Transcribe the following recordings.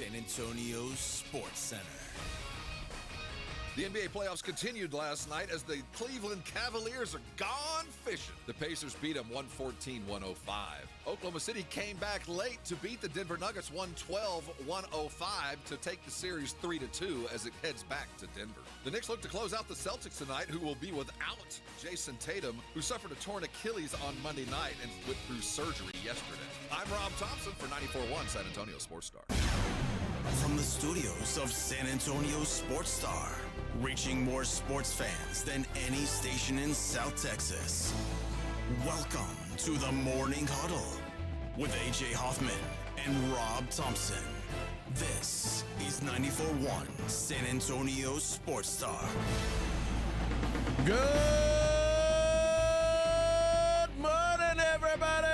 San Antonio's Sports Center. The NBA playoffs continued last night as the Cleveland Cavaliers are gone fishing. The Pacers beat them 114-105. Oklahoma City came back late to beat the Denver Nuggets 112-105 to take the series 3-2 as it heads back to Denver. The Knicks look to close out the Celtics tonight, who will be without Jason Tatum, who suffered a torn Achilles on Monday night and went through surgery yesterday. I'm Rob Thompson for 94.1 San Antonio Sports Star. From the studios of San Antonio Sports Star, reaching more sports fans than any station in South Texas. Welcome to the Morning Huddle with AJ Hoffman and Rob Thompson. This is 94.1 San Antonio Sports Star. Good morning, everybody!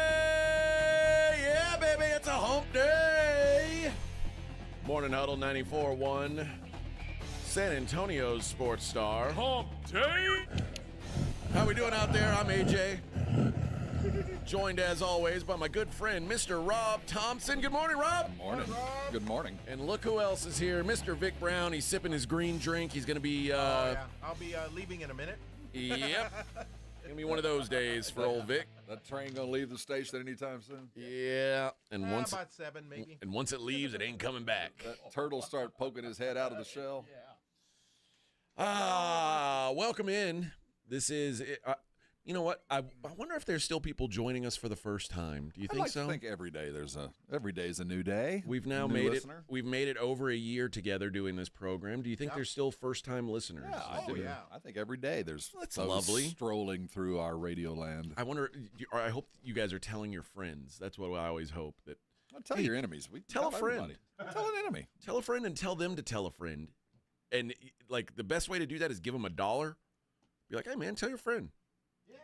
Yeah, baby, it's a hump day! Morning Huddle 94.1 San Antonio's Sports Star. Hump day! How we doing out there? I'm AJ. Joined as always by my good friend, Mr. Rob Thompson. Good morning, Rob. Good morning. Good morning. And look who else is here. Mr. Vic Brown. He's sipping his green drink. He's going to be... I'll be leaving in a minute. Yep. Going to be one of those days for old Vic. That train gonna leave the station anytime soon? Yeah. And once about 7, maybe. And once it leaves, it ain't coming back. That turtle start poking his head out of the shell? Yeah. Welcome in. This is, you know what? I wonder if there's still people joining us for the first time. Do you think so? I think every day every day is a new day. We've now new made listener. it. We've made it over a year together doing this program. Do you think there's still first-time listeners? Yeah, I think every day there's That's those lovely. strolling through our radio land. I wonder. Or I hope you guys are telling your friends. That's what I always hope. That I'll tell your enemies. We tell a friend. Tell an enemy. Tell a friend and tell them to tell a friend. And like the best way to do that is give them $1. Be like, hey man, tell your friend. Yeah.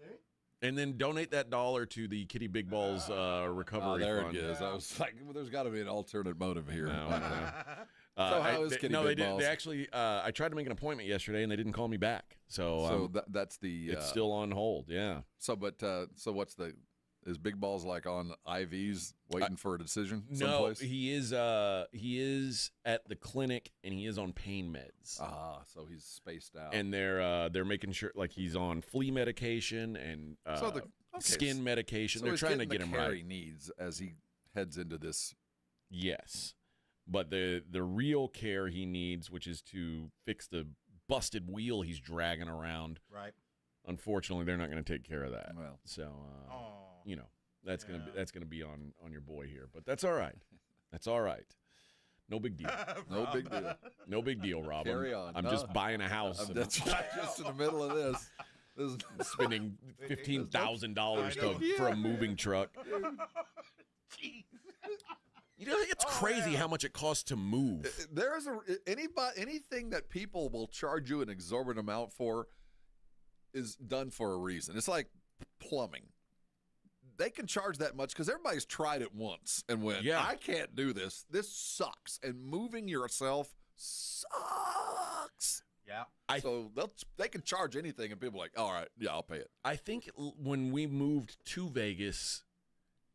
Okay. And then donate that $1 to the Kitty Big Balls recovery There fund. it is. I was like, well, there's got to be an alternate motive here. No, no. So how is Kitty No, Big they Balls? did. They actually. I tried to make an appointment yesterday, and they didn't call me back. So that's the. it's still on hold. Yeah. So what's the? Is Big Balls like on IVs waiting for a decision? Someplace? No, he is at the clinic, and he is on pain meds. So he's spaced out. And they're making sure like he's on flea medication and skin medication. So they're he's trying to getting get the him care right. he needs as he heads into this. Yes, but the real care he needs, which is to fix the busted wheel he's dragging around. Right. Unfortunately, they're not going to take care of that. Well, so you know that's gonna be on your boy here, but that's all right. That's all right. No big deal. No big deal. No big deal, Rob. Carry on. I'm just buying a house. That's right, just in the middle of this. Spending $15,000 for a moving truck. Jeez. You know, it's crazy how much it costs to move. There is anything that people will charge you an exorbitant amount for is done for a reason. It's like plumbing. They can charge that much because everybody's tried it once and went, I can't do this. This sucks. And moving yourself sucks. Yeah. So they can charge anything, and people are like, all right, yeah, I'll pay it. I think when we moved to Vegas,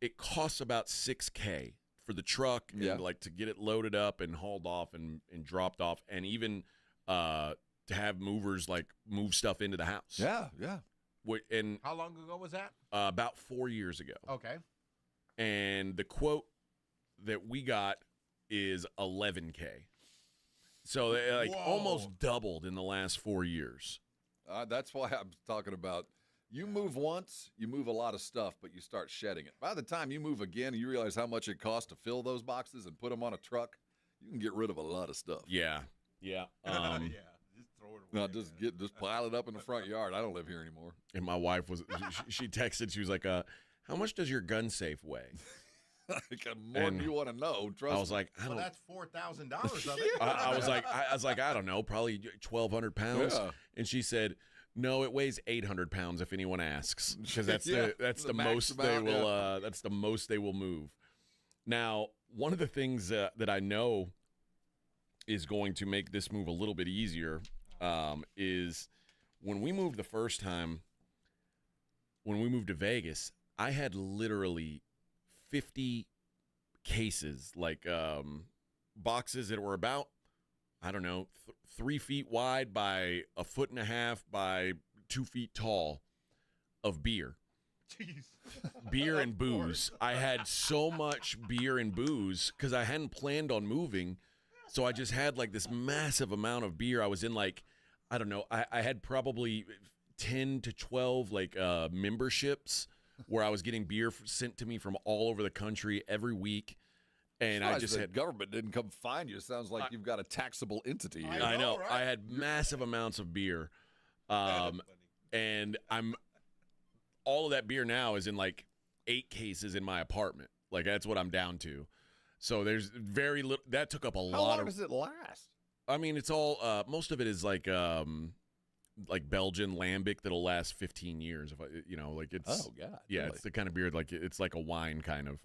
it costs about $6,000 for the truck and like to get it loaded up and hauled off and dropped off, and even to have movers like move stuff into the house. Yeah. And How long ago was that? about 4 years ago. Okay. And the quote that we got is $11,000. So they almost doubled in the last 4 years. That's why I'm talking about you move once, you move a lot of stuff, but you start shedding it. By the time you move again, you realize how much it costs to fill those boxes and put them on a truck. You can get rid of a lot of stuff. Yeah. Yeah. Just throw it away. No, just pile it up in the front yard. I don't live here anymore. And my wife she texted, she was like, how much does your gun safe weigh? Like, more than you want to know. Trust me. I was like, I don't. Well, that's $4,000 of it. I was like, I don't know, probably 1,200 pounds. Yeah. And she said, no, it weighs 800 pounds if anyone asks, because that's Yeah, that's the the max most amount, they will. That's the most they will move. Now, one of the things that I know is going to make this move a little bit easier is when we moved the first time. When we moved to Vegas, I had literally 50 cases, like boxes that were about, I don't know, 3 feet wide by 1.5 feet by 2 feet tall of beer. Jeez. Beer and booze. I had so much beer and booze because I hadn't planned on moving. So I just had like this massive amount of beer. I was in like, I don't know, I had probably 10 to 12 like memberships where I was getting beer sent to me from all over the country every week. And I just had government didn't come find you. It sounds like you've got a taxable entity here. I know. right? I had massive amounts of beer. And all of that beer now is in like 8 cases in my apartment. Like that's what I'm down to. So there's very little. That took up a lot. How long does it last? I mean, it's all. Most of it is like Belgian lambic that'll last 15 years. If like it's. Oh God. Yeah, really? it's the kind of beer like it's like a wine kind of.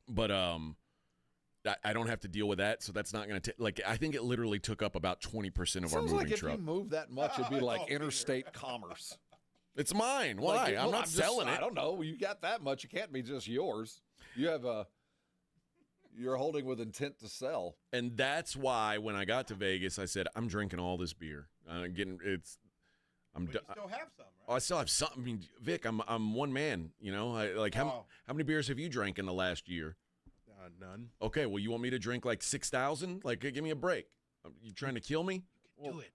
But I don't have to deal with that, so that's not going to take. Like I think it literally took up about 20% of our Sounds moving like if truck. you move that much, it'd be like Oh, interstate commerce. It's mine. Why? I'm not selling it. I don't know. You got that much. It can't be just yours. You have you're holding with intent to sell. And that's why when I got to Vegas, I said, I'm drinking all this beer. But you still have some, right? I still have some. I mean, Vic, I'm one man. You know, how many beers have you drank in the last year? None. Okay, well, you want me to drink like 6,000? Like, give me a break. You trying to kill me? Do it.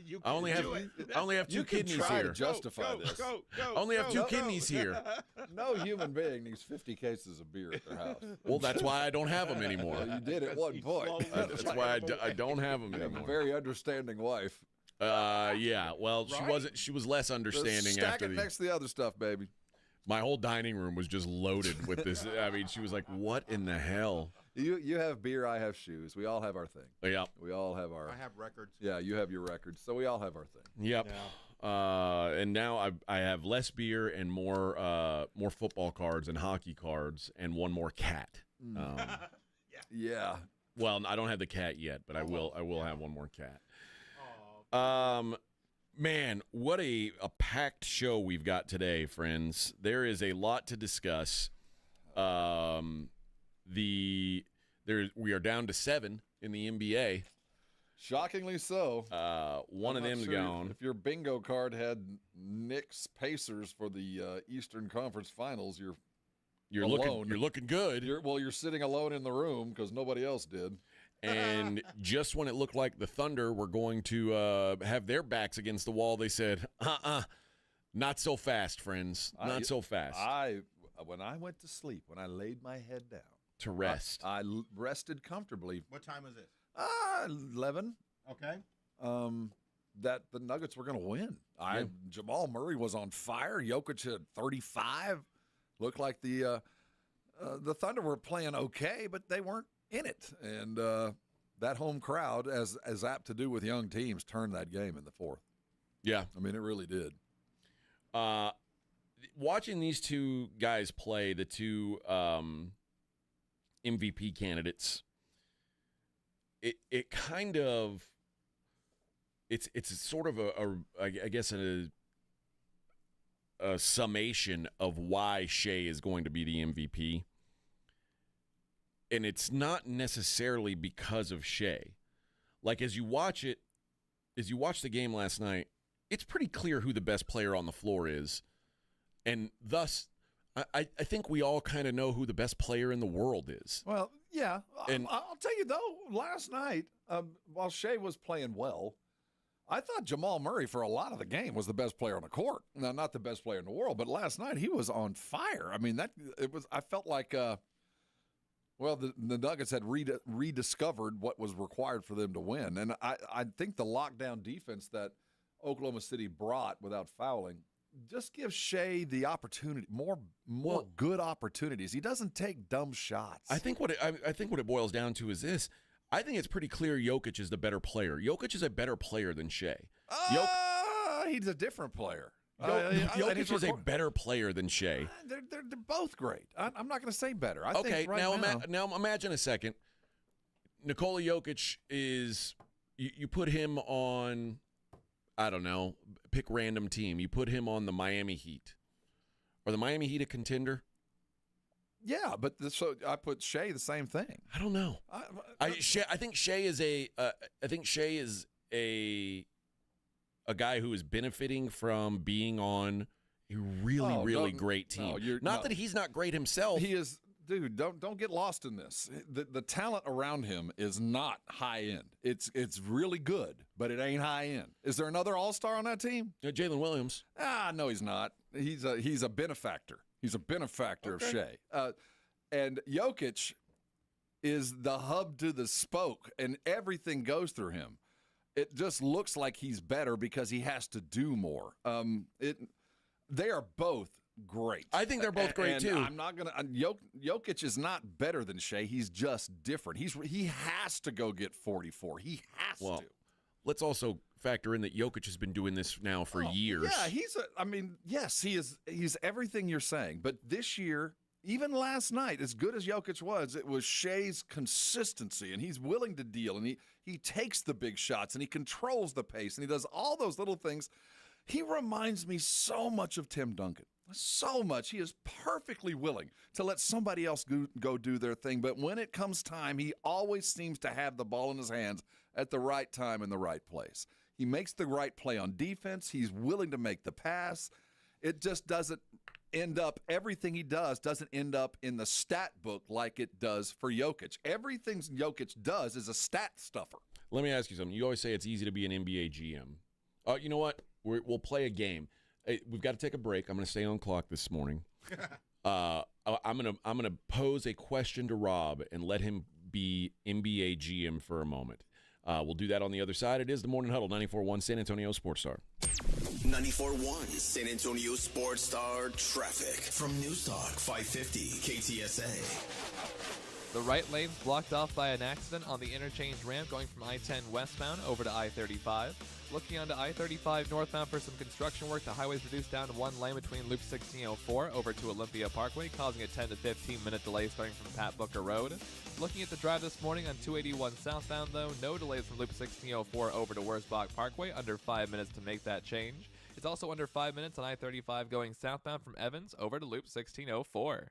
You I only have 2 kidneys try here. to justify this. I only have 2 kidneys here. No human being needs 50 cases of beer at their house. Well, that's why I don't have them anymore. Well, you did at one point. That's why I don't have them You have a anymore. very understanding wife. Yeah. Well, Right? she was less understanding Stack after it the. next to the other stuff, baby. My whole dining room was just loaded with this. I mean, she was like, "What in the hell?" You have beer, I have shoes. We all have our thing. Yeah. We all have our. I have records. Yeah, you have your records, so we all have our thing. Yep. And now I have less beer and more football cards and hockey cards and one more cat. Yeah. Well, I don't have the cat yet, but I will have one more cat. Man, what a packed show we've got today, friends. There is a lot to discuss. We are down to 7 in the NBA. Shockingly so. One I'm of not them sure gone. If your bingo card had Knicks Pacers for the Eastern Conference Finals, you're alone. You're looking good. You're sitting alone in the room because nobody else did. And just when it looked like the Thunder were going to have their backs against the wall, they said, not so fast, friends. Not so fast. When I went to sleep, when I laid my head down to rest. I rested comfortably. What time is it? 11. Okay. That the Nuggets were going to win. Jamal Murray was on fire. Jokic had 35. Looked like the Thunder were playing okay, but they weren't in it. And that home crowd, as apt to do with young teams, turned that game in the fourth. Yeah. I mean, it really did. Watching these two guys play, the two MVP candidates, it kind of it's sort of I guess a summation of why Shea is going to be the MVP. And it's not necessarily because of Shea. Like as you watch the game last night, it's pretty clear who the best player on the floor is. And thus, I think we all kind of know who the best player in the world is. Well, yeah. And I'll tell you, though, last night, while Shea was playing well, I thought Jamal Murray for a lot of the game was the best player on the court. Now, not the best player in the world, but last night he was on fire. I mean, I felt like, the Nuggets had rediscovered what was required for them to win. And I think the lockdown defense that Oklahoma City brought without fouling just gives Shea the opportunity, more good opportunities. He doesn't take dumb shots. I think what it boils down to is this. I think it's pretty clear Jokic is the better player. Jokic is a better player than Shea. He's a different player. Jokic is a better player than Shea. They're both great. I'm not going to say better. I okay, think right now imagine a second. Nikola Jokic is you put him on, I don't know, pick random team. You put him on the Miami Heat. Are the Miami Heat a contender? Yeah, but so I put Shea the same thing. I don't know. I think Shea is a guy who is benefiting from being on a really great team. Not that he's not great himself. He is, dude. Don't get lost in this. The talent around him is not high end. It's really good, but it ain't high end. Is there another All-Star on that team? Jalen Williams. No, he's not. He's a benefactor. He's a benefactor of Shea. And Jokic is the hub to the spoke, and everything goes through him. It just looks like he's better because he has to do more. They are both great. I think they're both great too. I'm not gonna. Jokic is not better than Shea. He's just different. He has to go get 44. He has to. Let's also factor in that Jokic has been doing this now for years. Yeah, yes, he is. He's everything you're saying. But this year, even last night, as good as Jokic was, it was Shea's consistency, and he's willing to deal, and he takes the big shots, and he controls the pace, and he does all those little things. He reminds me so much of Tim Duncan. So much. He is perfectly willing to let somebody else go do their thing. But when it comes time, he always seems to have the ball in his hands at the right time in the right place. He makes the right play on defense. He's willing to make the pass. It just doesn't end up, everything he does doesn't end up in the stat book like it does for Jokic. Everything Jokic does is a stat stuffer. Let me ask you something. You always say it's easy to be an NBA GM. You know what? We'll play a game. We've got to take a break. I'm going to stay on clock this morning. I'm gonna pose a question to Rob and let him be NBA GM for a moment. We'll do that on the other side. It is the Morning Huddle, 94.1 San Antonio Sports Star. 94.1 San Antonio Sports Star traffic from News Talk 550 KTSA. The right lane's blocked off by an accident on the interchange ramp going from I-10 westbound over to I-35. Looking onto I-35 northbound for some construction work, the highway's reduced down to one lane between Loop 1604 over to Olympia Parkway, causing a 10 to 15-minute delay starting from Pat Booker Road. Looking at the drive this morning on 281 southbound, though, no delays from Loop 1604 over to Wurzbach Parkway, under 5 minutes to make that change. It's also under 5 minutes on I-35 going southbound from Evans over to Loop 1604.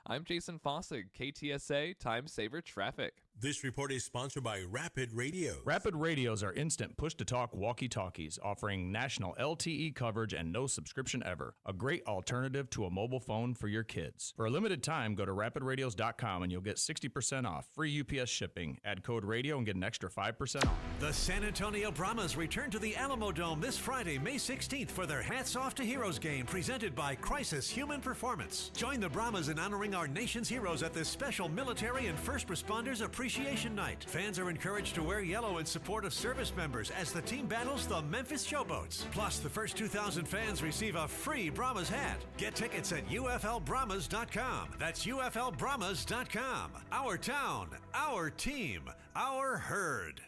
I'm Jason Fossig, KTSA Time Saver Traffic. This report is sponsored by Rapid Radios. Rapid Radios are instant push-to-talk walkie-talkies offering national LTE coverage and no subscription ever. A great alternative to a mobile phone for your kids. For a limited time, go to rapidradios.com and you'll get 60% off. Free UPS shipping. Add code radio and get an extra 5% off. The San Antonio Brahmas return to the Alamo Dome this Friday, May 16th for their Hats Off to Heroes game presented by Crisis Human Performance. Join the Brahmas in honoring our nation's heroes at this special military and first responders Appreciation Night. Fans are encouraged to wear yellow in support of service members as the team battles the Memphis Showboats. Plus, the first 2,000 fans receive a free Brahmas hat. Get tickets at UFLBrahmas.com. That's UFLBrahmas.com. Our town, our team, our herd.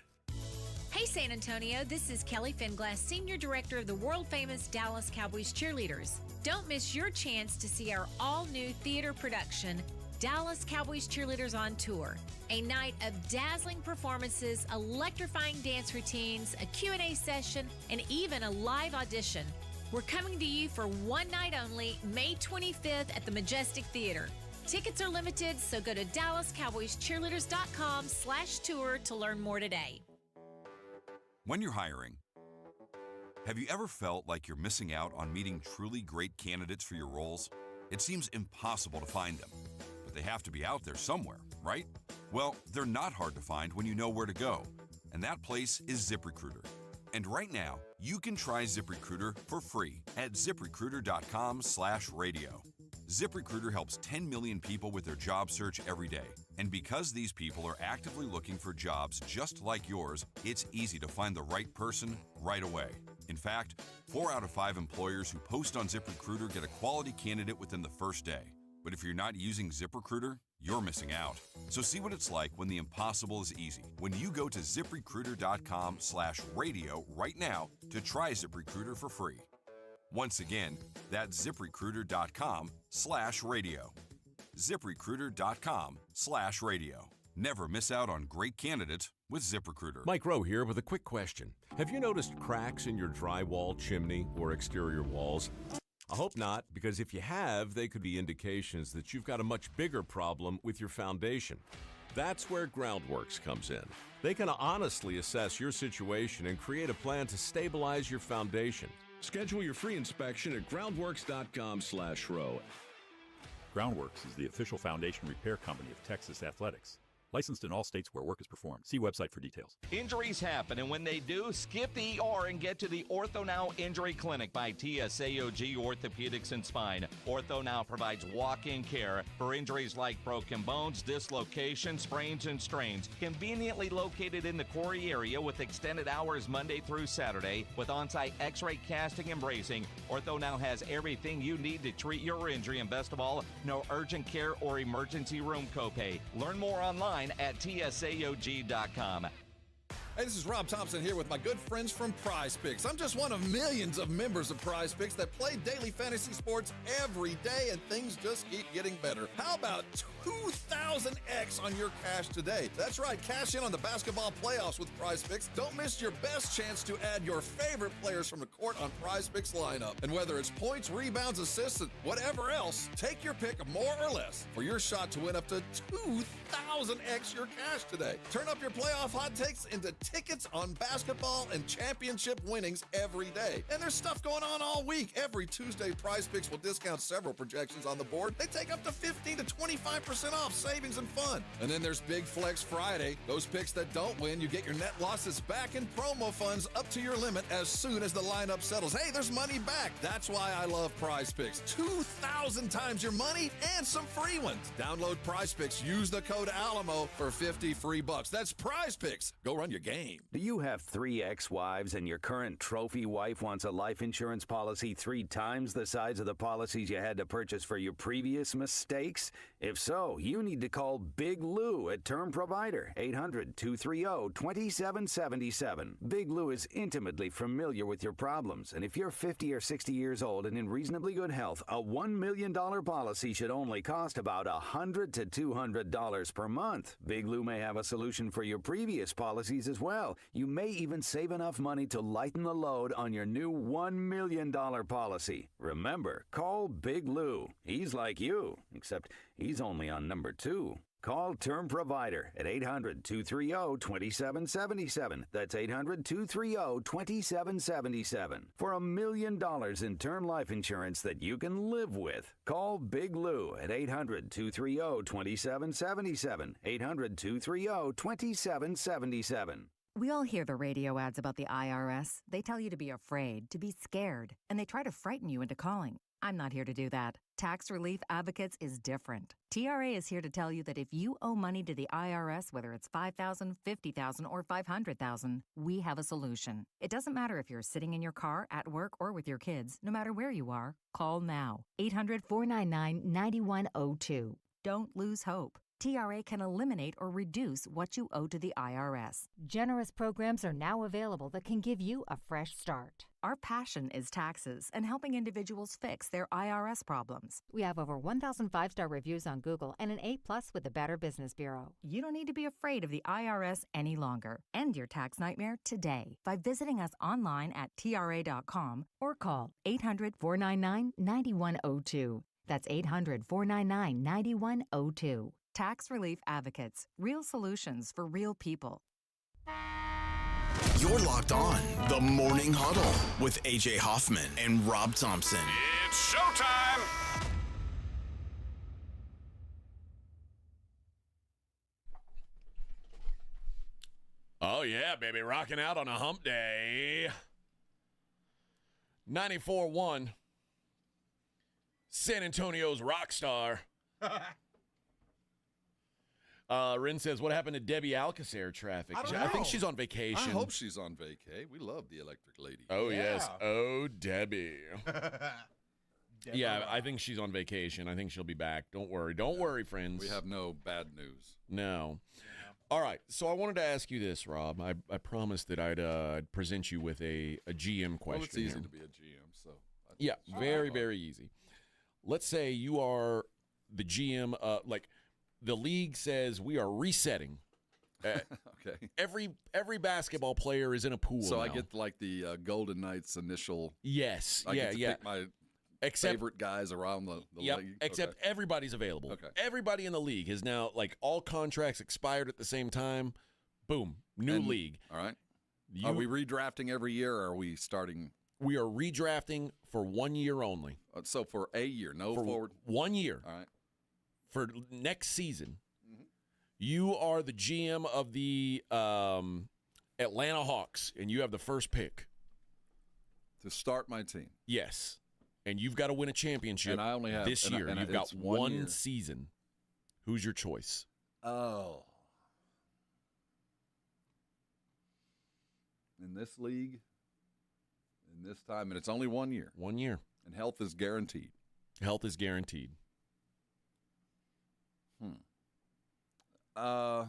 Hey San Antonio, this is Kelly Finglass, Senior Director of the world-famous Dallas Cowboys Cheerleaders. Don't miss your chance to see our all-new theater production, Dallas Cowboys Cheerleaders on Tour. A night of dazzling performances, electrifying dance routines, a Q&A session, and even a live audition. We're coming to you for one night only, May 25th at the Majestic Theater. Tickets are limited, so go to DallasCowboysCheerleaders.com/tour to learn more today. When you're hiring, have you ever felt like you're missing out on meeting truly great candidates for your roles? It seems impossible to find them, but they have to be out there somewhere, right? Well, they're not hard to find when you know where to go, and that place is ZipRecruiter. And right now, you can try ZipRecruiter for free at ZipRecruiter.com/radio. ZipRecruiter helps 10 million people with their job search every day. And because these people are actively looking for jobs just like yours, it's easy to find the right person right away. In fact, 4 out of 5 employers who post on ZipRecruiter get a quality candidate within the first day. But if you're not using ZipRecruiter, you're missing out. So see what it's like when the impossible is easy. When you go to ZipRecruiter.com/radio right now to try ZipRecruiter for free. Once again, that's ZipRecruiter.com/radio. ZipRecruiter.com/radio. Never miss out on great candidates with ZipRecruiter. Mike Rowe here with a quick question. Have you noticed cracks in your drywall, chimney, or exterior walls? I hope not, because if you have, they could be indications that you've got a much bigger problem with your foundation. That's where Groundworks comes in. They can honestly assess your situation and create a plan to stabilize your foundation. Schedule your free inspection at groundworks.com/row. Groundworks is the official foundation repair company of Texas Athletics. Licensed in all states where work is performed. See website for details. Injuries happen, and when they do, skip the ER and get to the Ortho Now Injury Clinic by TSAOG Orthopedics and Spine. Ortho Now provides walk-in care for injuries like broken bones, dislocations, sprains, and strains. Conveniently located in the Quarry area with extended hours Monday through Saturday with on-site x-ray casting and bracing, Ortho Now has everything you need to treat your injury, and best of all, no urgent care or emergency room copay. Learn more online at tsaog.com. Hey, this is Rob Thompson here with my good friends from Prize Picks. I'm just one of millions of members of Prize Picks that play daily fantasy sports every day, and things just keep getting better. How about 2,000x on your cash today? That's right, cash in on the basketball playoffs with Prize Picks. Don't miss your best chance to add your favorite players from the court on Prize Picks lineup. And whether it's points, rebounds, assists, and whatever else, take your pick more or less for your shot to win up to 2,000x your cash today. Turn up your playoff hot takes into tickets on basketball and championship winnings every day. And there's stuff going on all week. Every Tuesday, Prize Picks will discount several projections on the board. They take up to 15 to 25% off savings and fun. And then there's Big Flex Friday. Those picks that don't win, you get your net losses back in promo funds up to your limit as soon as the lineup settles. Hey, there's money back. That's why I love Prize Picks. 2,000 times your money and some free ones. Download Prize Picks. Use the code ALAMO for 50 free bucks. That's Prize Picks. Go run your game. Do you have 3 ex-wives and your current trophy wife wants a life insurance policy 3 times the size of the policies you had to purchase for your previous mistakes? If so, you need to call Big Lou at Term Provider, 800-230-2777. Big Lou is intimately familiar with your problems, and if you're 50 or 60 years old and in reasonably good health, a $1 million policy should only cost about $100 to $200 per month. Big Lou may have a solution for your previous policies as well. You may even save enough money to lighten the load on your new $1 million policy. Remember, call Big Lou. He's like you, except he's only on number 2. Call Term Provider at 800-230-2777. That's 800-230-2777. For $1 million in term life insurance that you can live with. Call Big Lou at 800-230-2777. 800-230-2777. We all hear the radio ads about the IRS. They tell you to be afraid, to be scared, and they try to frighten you into calling. I'm not here to do that. Tax Relief Advocates is different. TRA is here to tell you that if you owe money to the IRS, whether it's $5,000, $50,000, or $500,000, we have a solution. It doesn't matter if you're sitting in your car, at work, or with your kids. No matter where you are, call now. 800-499-9102. Don't lose hope. TRA can eliminate or reduce what you owe to the IRS. Generous programs are now available that can give you a fresh start. Our passion is taxes and helping individuals fix their IRS problems. We have over 1,000 5-star reviews on Google and an A+ with the Better Business Bureau. You don't need to be afraid of the IRS any longer. End your tax nightmare today by visiting us online at TRA.com or call 800-499-9102. That's 800-499-9102. Tax Relief Advocates. Real solutions for real people. You're locked on the Morning Huddle with AJ Hoffman and Rob Thompson. It's showtime! Oh, yeah, baby. Rocking out on a hump day. 94-1. San Antonio's rock star. Rin says, what happened to Debbie Alcacer traffic? I think she's on vacation. I hope she's on vacay. We love the electric lady. Oh, yeah. Yes. Oh, Debbie. Yeah, I think she's on vacation. I think she'll be back. Don't worry. Don't worry, friends. We have no bad news. No. All right. So I wanted to ask you this, Rob. I promised that I'd present you with a GM question. Well, it's easy here. to be a GM, so. Yeah, very, very easy. Let's say you are the GM, the league says we are resetting. Okay. Every basketball player is in a pool. So now. I get like the Golden Knights initial. Yes. I get to pick my favorite guys around the league? Except everybody's available. Okay. Everybody in the league is now, like, all contracts expired at the same time. Boom, new league. All right. Are we redrafting every year, or are we starting? We are redrafting for 1 year only. So for a year, forward? 1 year. All right. For next season, you are the GM of the Atlanta Hawks, and you have the first pick. To start my team. Yes. And you've got to win a championship and I only have, this year. And you've got one year. season. Who's your choice? Oh. In this league, in this time, and it's only 1 year. 1 year. And health is guaranteed. Health is guaranteed. I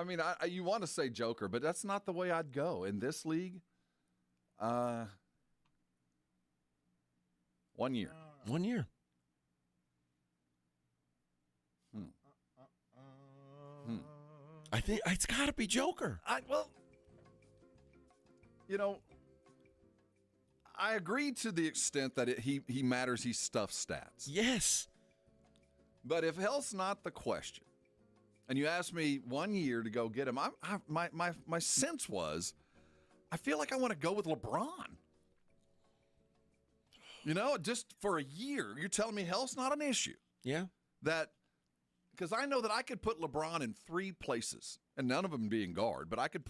mean, you want to say Joker, but that's not the way I'd go. In this league, 1 year. 1 year. I think it's got to be Joker. I agree to the extent that he matters. He stuffs stats. Yes. But if health's not the question, and you asked me 1 year to go get him, my sense was, I feel like I want to go with LeBron. Just for a year. You're telling me health's not an issue. Yeah. Because I know that I could put LeBron in 3 places, and none of them being guard, but I could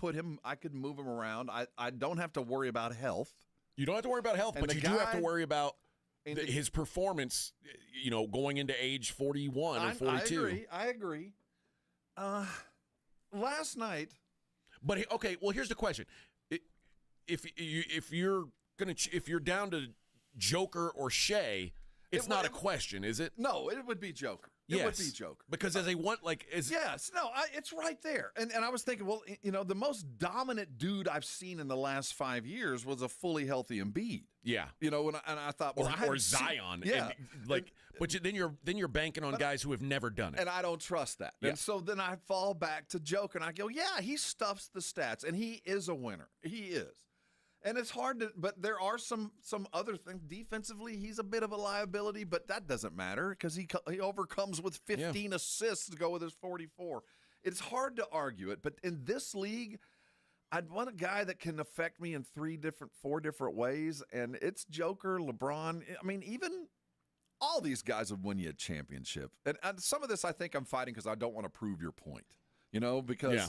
move him around. I don't have to worry about health. You don't have to worry about health, but you do have to worry about his performance, going into age 41 or 42. I agree. Last night. But, okay, well, here's the question. If you're down to Joker or Shea, it's not a question, is it? No, it would be Joker. Yes. It would be Joker. Because it's right there. And I was thinking, well, the most dominant dude I've seen in the last 5 years was a fully healthy Embiid. Yeah. And I thought, well, or Zion. Yeah. Then you're banking on guys who have never done it. And I don't trust that. Yeah. And so then I fall back to Joker and I go, yeah, he stuffs the stats and he is a winner. He is. And it's hard to, but there are some other things. Defensively, he's a bit of a liability, but that doesn't matter because he overcomes with 15 assists to go with his 44. It's hard to argue it, but in this league, I'd want a guy that can affect me in 4 different ways, and it's Joker, LeBron. I mean, even all these guys would win you a championship. And some of this I think I'm fighting because I don't want to prove your point, because. Yeah.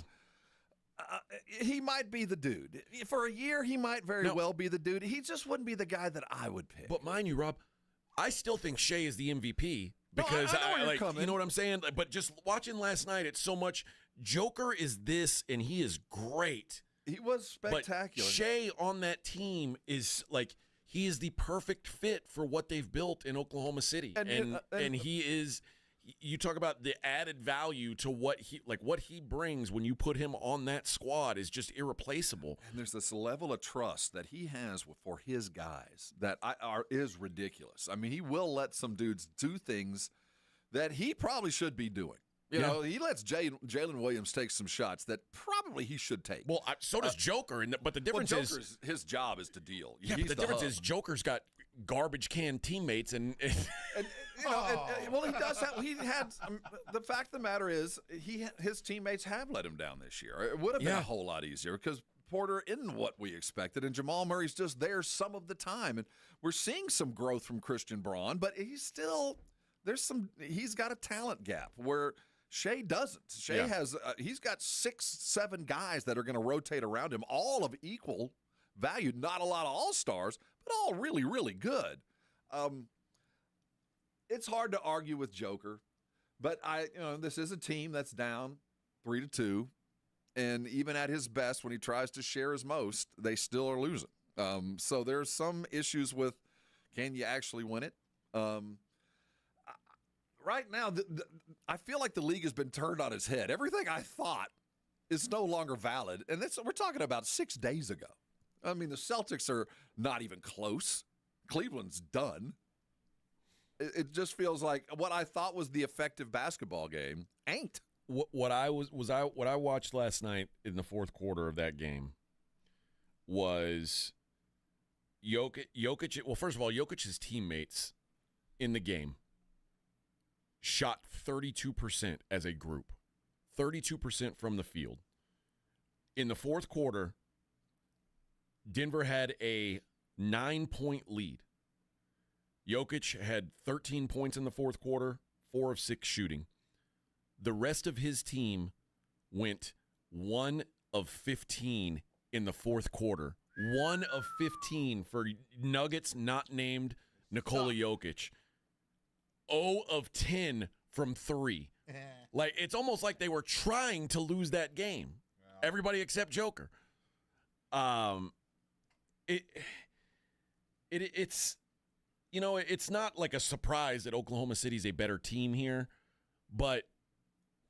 He might be the dude. For a year, he might very well be the dude. He just wouldn't be the guy that I would pick. But mind you, Rob, I still think Shea is the MVP because you know what I'm saying? But just watching last night, it's so much Joker is this and he is great. He was spectacular. But Shea on that team is he is the perfect fit for what they've built in Oklahoma City. And he is. You talk about the added value to what he brings when you put him on that squad is just irreplaceable. And there's this level of trust that he has for his guys that is ridiculous. I mean, he will let some dudes do things that he probably should be doing. He lets Jalen Williams take some shots that probably he should take. Well, so does Joker. But the difference is his job is to deal. Yeah, but the difference is Joker's got garbage can teammates and he does have. He had. The fact of the matter is, his teammates have let him down this year. It would have been a whole lot easier because Porter isn't what we expected, and Jamal Murray's just there some of the time, and we're seeing some growth from Christian Braun, but he's still he's got a talent gap where Shea doesn't. Shea has he's got 6-7 guys that are going to rotate around him, all of equal value. Not a lot of all-stars, but all really, really good. It's hard to argue with Joker, but this is a team that's down 3-2, and even at his best, when he tries to share his most, they still are losing. So there's some issues with can you actually win it? Right now, I feel like the league has been turned on its head. Everything I thought is no longer valid, and we're talking about 6 days ago. I mean, the Celtics are not even close. Cleveland's done. It just feels like what I thought was the effective basketball game ain't. What I watched last night in the fourth quarter of that game was Jokic, well, first of all, Jokic's teammates in the game shot 32% as a group, 32% from the field. In the fourth quarter, Denver had a 9-point lead. Jokic had 13 points in the fourth quarter, 4 of 6 shooting. The rest of his team went 1 of 15 in the fourth quarter. 1 of 15 for Nuggets not named Nikola Jokic. 0 of 10 from 3. Like, it's almost like they were trying to lose that game. Everybody except Joker. It's you know, it's not like a surprise that Oklahoma City's a better team here, but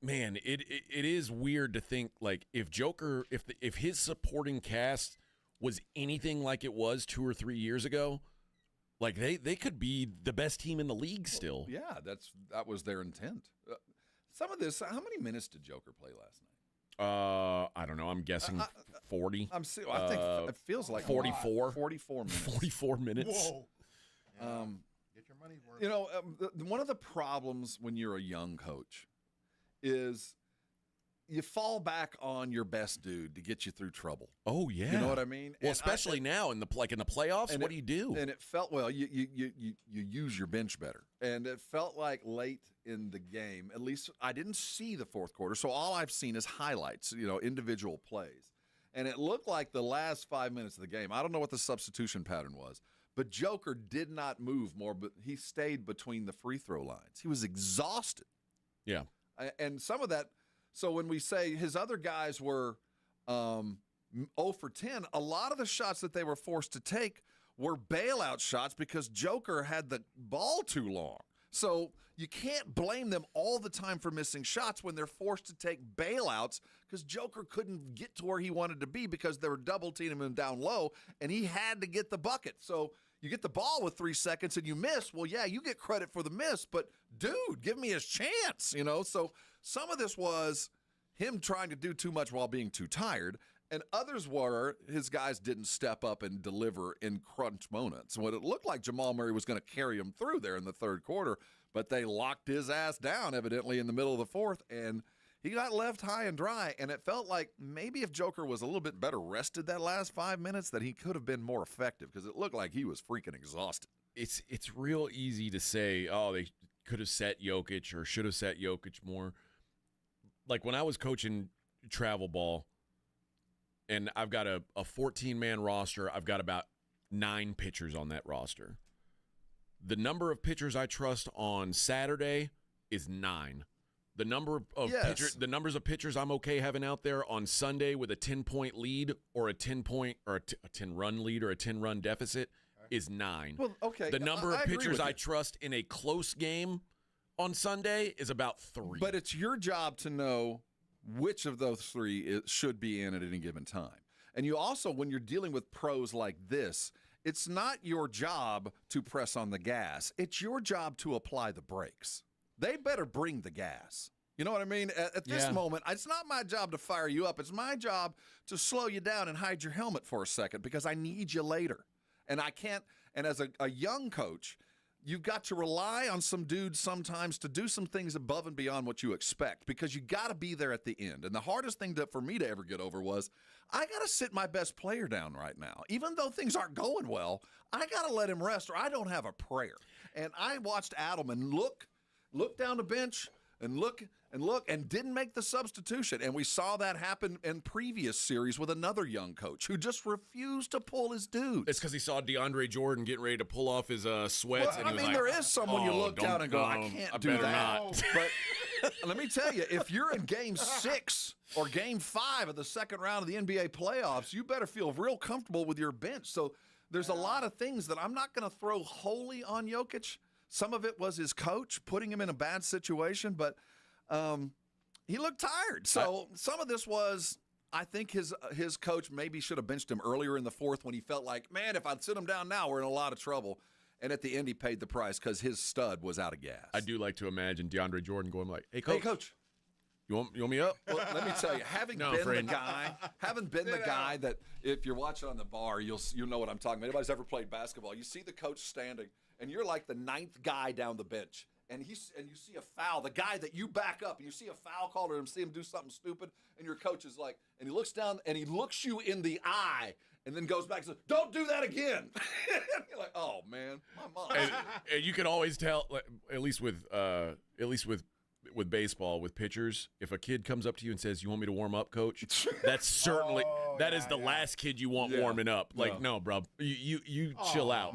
man, it is weird to think like if Joker, if his supporting cast was anything like it was 2 or 3 years ago, like they could be the best team in the league still. Well, yeah, that was their intent. Some of this, how many minutes did Joker play last night? I don't know. I'm guessing 40. I think it feels like 44. 44 minutes. 44 minutes. Whoa. Get your money's worth. You know, one of the problems when you're a young coach is you fall back on your best dude to get you through trouble. Oh yeah, you know what I mean. Well, especially now in the playoffs. What do you do? And it felt you use your bench better, and it felt like late in the game. At least I didn't see the fourth quarter, so all I've seen is highlights. You know, individual plays, and it looked like the last 5 minutes of the game. I don't know what the substitution pattern was, but Joker did not move more, but he stayed between the free throw lines. He was exhausted. Yeah, and some of that. So when we say his other guys were 0 for 10, a lot of the shots that they were forced to take were bailout shots because Joker had the ball too long. So you can't blame them all the time for missing shots when they're forced to take bailouts because Joker couldn't get to where he wanted to be because they were double-teaming him down low, and he had to get the bucket. So you get the ball with 3 seconds and you miss. Well, yeah, you get credit for the miss, but dude, give me his chance, you know? So some of this was him trying to do too much while being too tired, and others were his guys didn't step up and deliver in crunch moments. What it looked like Jamal Murray was going to carry him through there in the third quarter, but they locked his ass down evidently in the middle of the fourth, and he got left high and dry, and it felt like maybe if Joker was a little bit better rested that last 5 minutes, that he could have been more effective because it looked like he was freaking exhausted. It's real easy to say, oh, they could have set Jokic or should have set Jokic more. Like when I was coaching travel ball and I've got a 14-man roster, I've got about 9 pitchers on that roster. The number of pitchers I trust on Saturday is 9. The number of the numbers of pitchers I'm okay having out there on Sunday with a 10-point lead or a 10-point or a 10-run lead or a 10-run deficit is 9. Well, okay. The number of pitchers I trust in a close game on Sunday is about 3. But it's your job to know which of those 3 should be in at any given time. And you also, when you're dealing with pros like this, it's not your job to press on the gas. It's your job to apply the brakes. They better bring the gas. You know what I mean? At this moment, it's not my job to fire you up. It's my job to slow you down and hide your helmet for a second because I need you later. And I can't, and as a young coach, you've got to rely on some dudes sometimes to do some things above and beyond what you expect because you got to be there at the end. And the hardest thing for me to ever get over was I got to sit my best player down right now. Even though things aren't going well, I got to let him rest or I don't have a prayer. And I watched Adelman look down the bench and look and didn't make the substitution. And we saw that happen in previous series with another young coach who just refused to pull his dudes. It's because he saw DeAndre Jordan getting ready to pull off his sweats. Well, and he was there is someone you look down and go, I can't do that. Not. But let me tell you, if you're in Game 6 or Game 5 of the second round of the NBA playoffs, you better feel real comfortable with your bench. So there's a lot of things that I'm not going to throw wholly on Jokic. Some of it was his coach putting him in a bad situation, but he looked tired. So some of this was, I think his coach maybe should have benched him earlier in the fourth when he felt like, man, if I'd sit him down now, we're in a lot of trouble. And at the end, he paid the price because his stud was out of gas. I do like to imagine DeAndre Jordan going like, hey, coach. You want me up? Well, let me tell you, having been the guy that if you're watching on the bar, you'll know what I'm talking about. Anybody's ever played basketball? You see the coach standing, and you're like the 9th guy down the bench, and you see a foul, the guy that you back up, and you see a foul called or see him do something stupid, and your coach is like, and he looks down and he looks you in the eye, and then goes back and says, "Don't do that again." You're like, "Oh man, my mom." And you can always tell, like, at least with baseball, with pitchers, if a kid comes up to you and says, "You want me to warm up, coach?" That's certainly the last kid you want warming up. Like, no, bro, you chill out.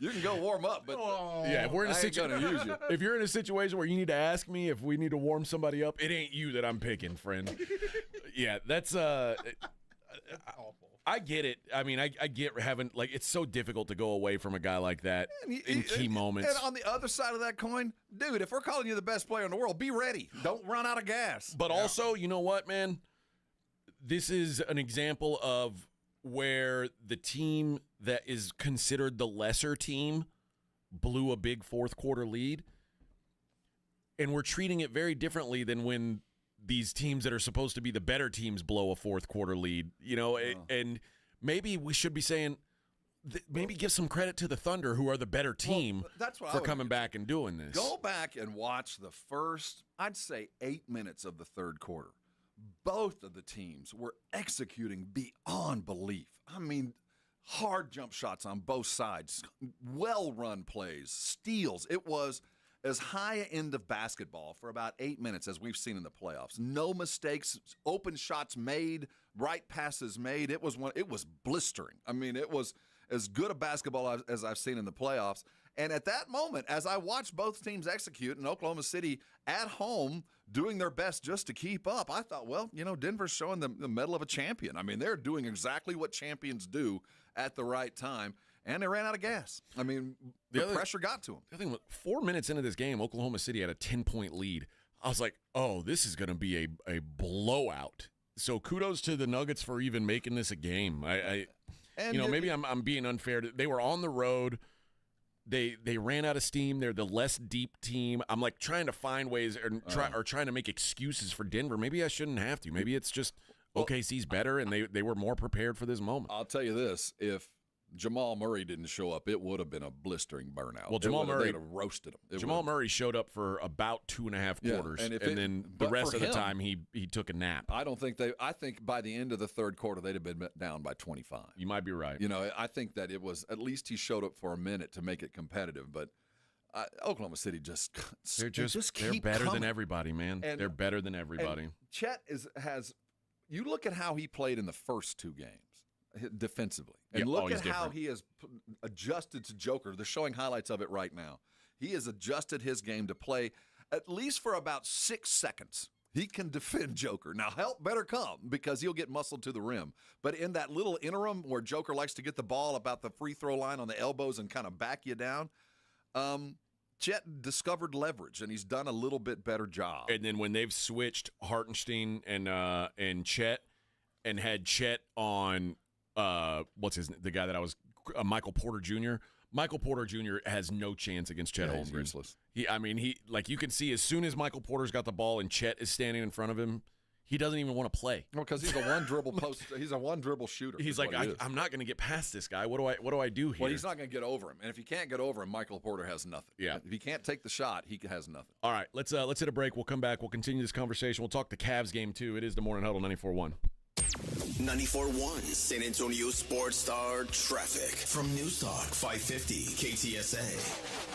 You can go warm up, but if we're in if you're in a situation where you need to ask me if we need to warm somebody up, it ain't you that I'm picking, friend. Yeah, that's I get it. I mean, I get having, like, it's so difficult to go away from a guy like that in key moments. And on the other side of that coin, dude, if we're calling you the best player in the world, be ready. Don't run out of gas. But also, you know what, man? This is an example of where the team that is considered the lesser team blew a big fourth quarter lead. And we're treating it very differently than when these teams that are supposed to be the better teams blow a fourth quarter lead, you know, and maybe we should be saying, maybe give some credit to the Thunder, who are the better team, for coming back and doing this. Go back and watch the first, I'd say, 8 minutes of the third quarter. Both of the teams were executing beyond belief. I mean, hard jump shots on both sides, well-run plays, steals. It was as high an end of basketball for about 8 minutes as we've seen in the playoffs. No mistakes, open shots made, right passes made. It was blistering. I mean, it was as good a basketball as I've seen in the playoffs. And at that moment, as I watched both teams execute, and Oklahoma City at home doing their best just to keep up, I thought, well, you know, Denver's showing the mettle of a champion. I mean, they're doing exactly what champions do at the right time. And they ran out of gas. I mean, the pressure got to them. The thing was, 4 minutes into this game, Oklahoma City had a 10-point lead. I was like, oh, this is going to be a blowout. So kudos to the Nuggets for even making this a game. Maybe I'm being unfair. They were on the road. They ran out of steam. They're the less deep team. I'm like trying to find ways or trying to make excuses for Denver. Maybe I shouldn't have to. Maybe it's just OKC's better and they were more prepared for this moment. I'll tell you this, if Jamal Murray didn't show up, it would have been a blistering burnout. Well, they'd have roasted him. Jamal Murray showed up for about 2.5 quarters, and then the rest of the time he took a nap. I think by the end of the third quarter they'd have been down by 25. You might be right. You know, I think that it was at least he showed up for a minute to make it competitive, but Oklahoma City they're better coming. than everybody, man. They're better than everybody. And Chet has. You look at how he played in the first two games defensively, and look at how he has adjusted to Joker. They're showing highlights of it right now. He has adjusted his game to play at least for about 6 seconds. He can defend Joker. Now, help better come because he'll get muscled to the rim. But in that little interim where Joker likes to get the ball about the free throw line on the elbows and kind of back you down, Chet discovered leverage, and he's done a little bit better job. And then when they've switched Hartenstein and Chet and had Chet on the guy that I was Michael Porter Jr. Michael Porter Jr. has no chance against Chet Holmgren. Useless. You can see as soon as Michael Porter's got the ball and Chet is standing in front of him, he doesn't even want to play. Well, because he's a one dribble post. He's a one dribble shooter. He's like, I'm not going to get past this guy. What do I do here? Well, he's not going to get over him, and if you can't get over him, Michael Porter has nothing. Yeah. If he can't take the shot, he has nothing. All right, let's hit a break. We'll come back. We'll continue this conversation. We'll talk the Cavs game too. It is the Morning Huddle 94.1. 94.1 San Antonio Sports Star traffic from News Talk 550 KTSA.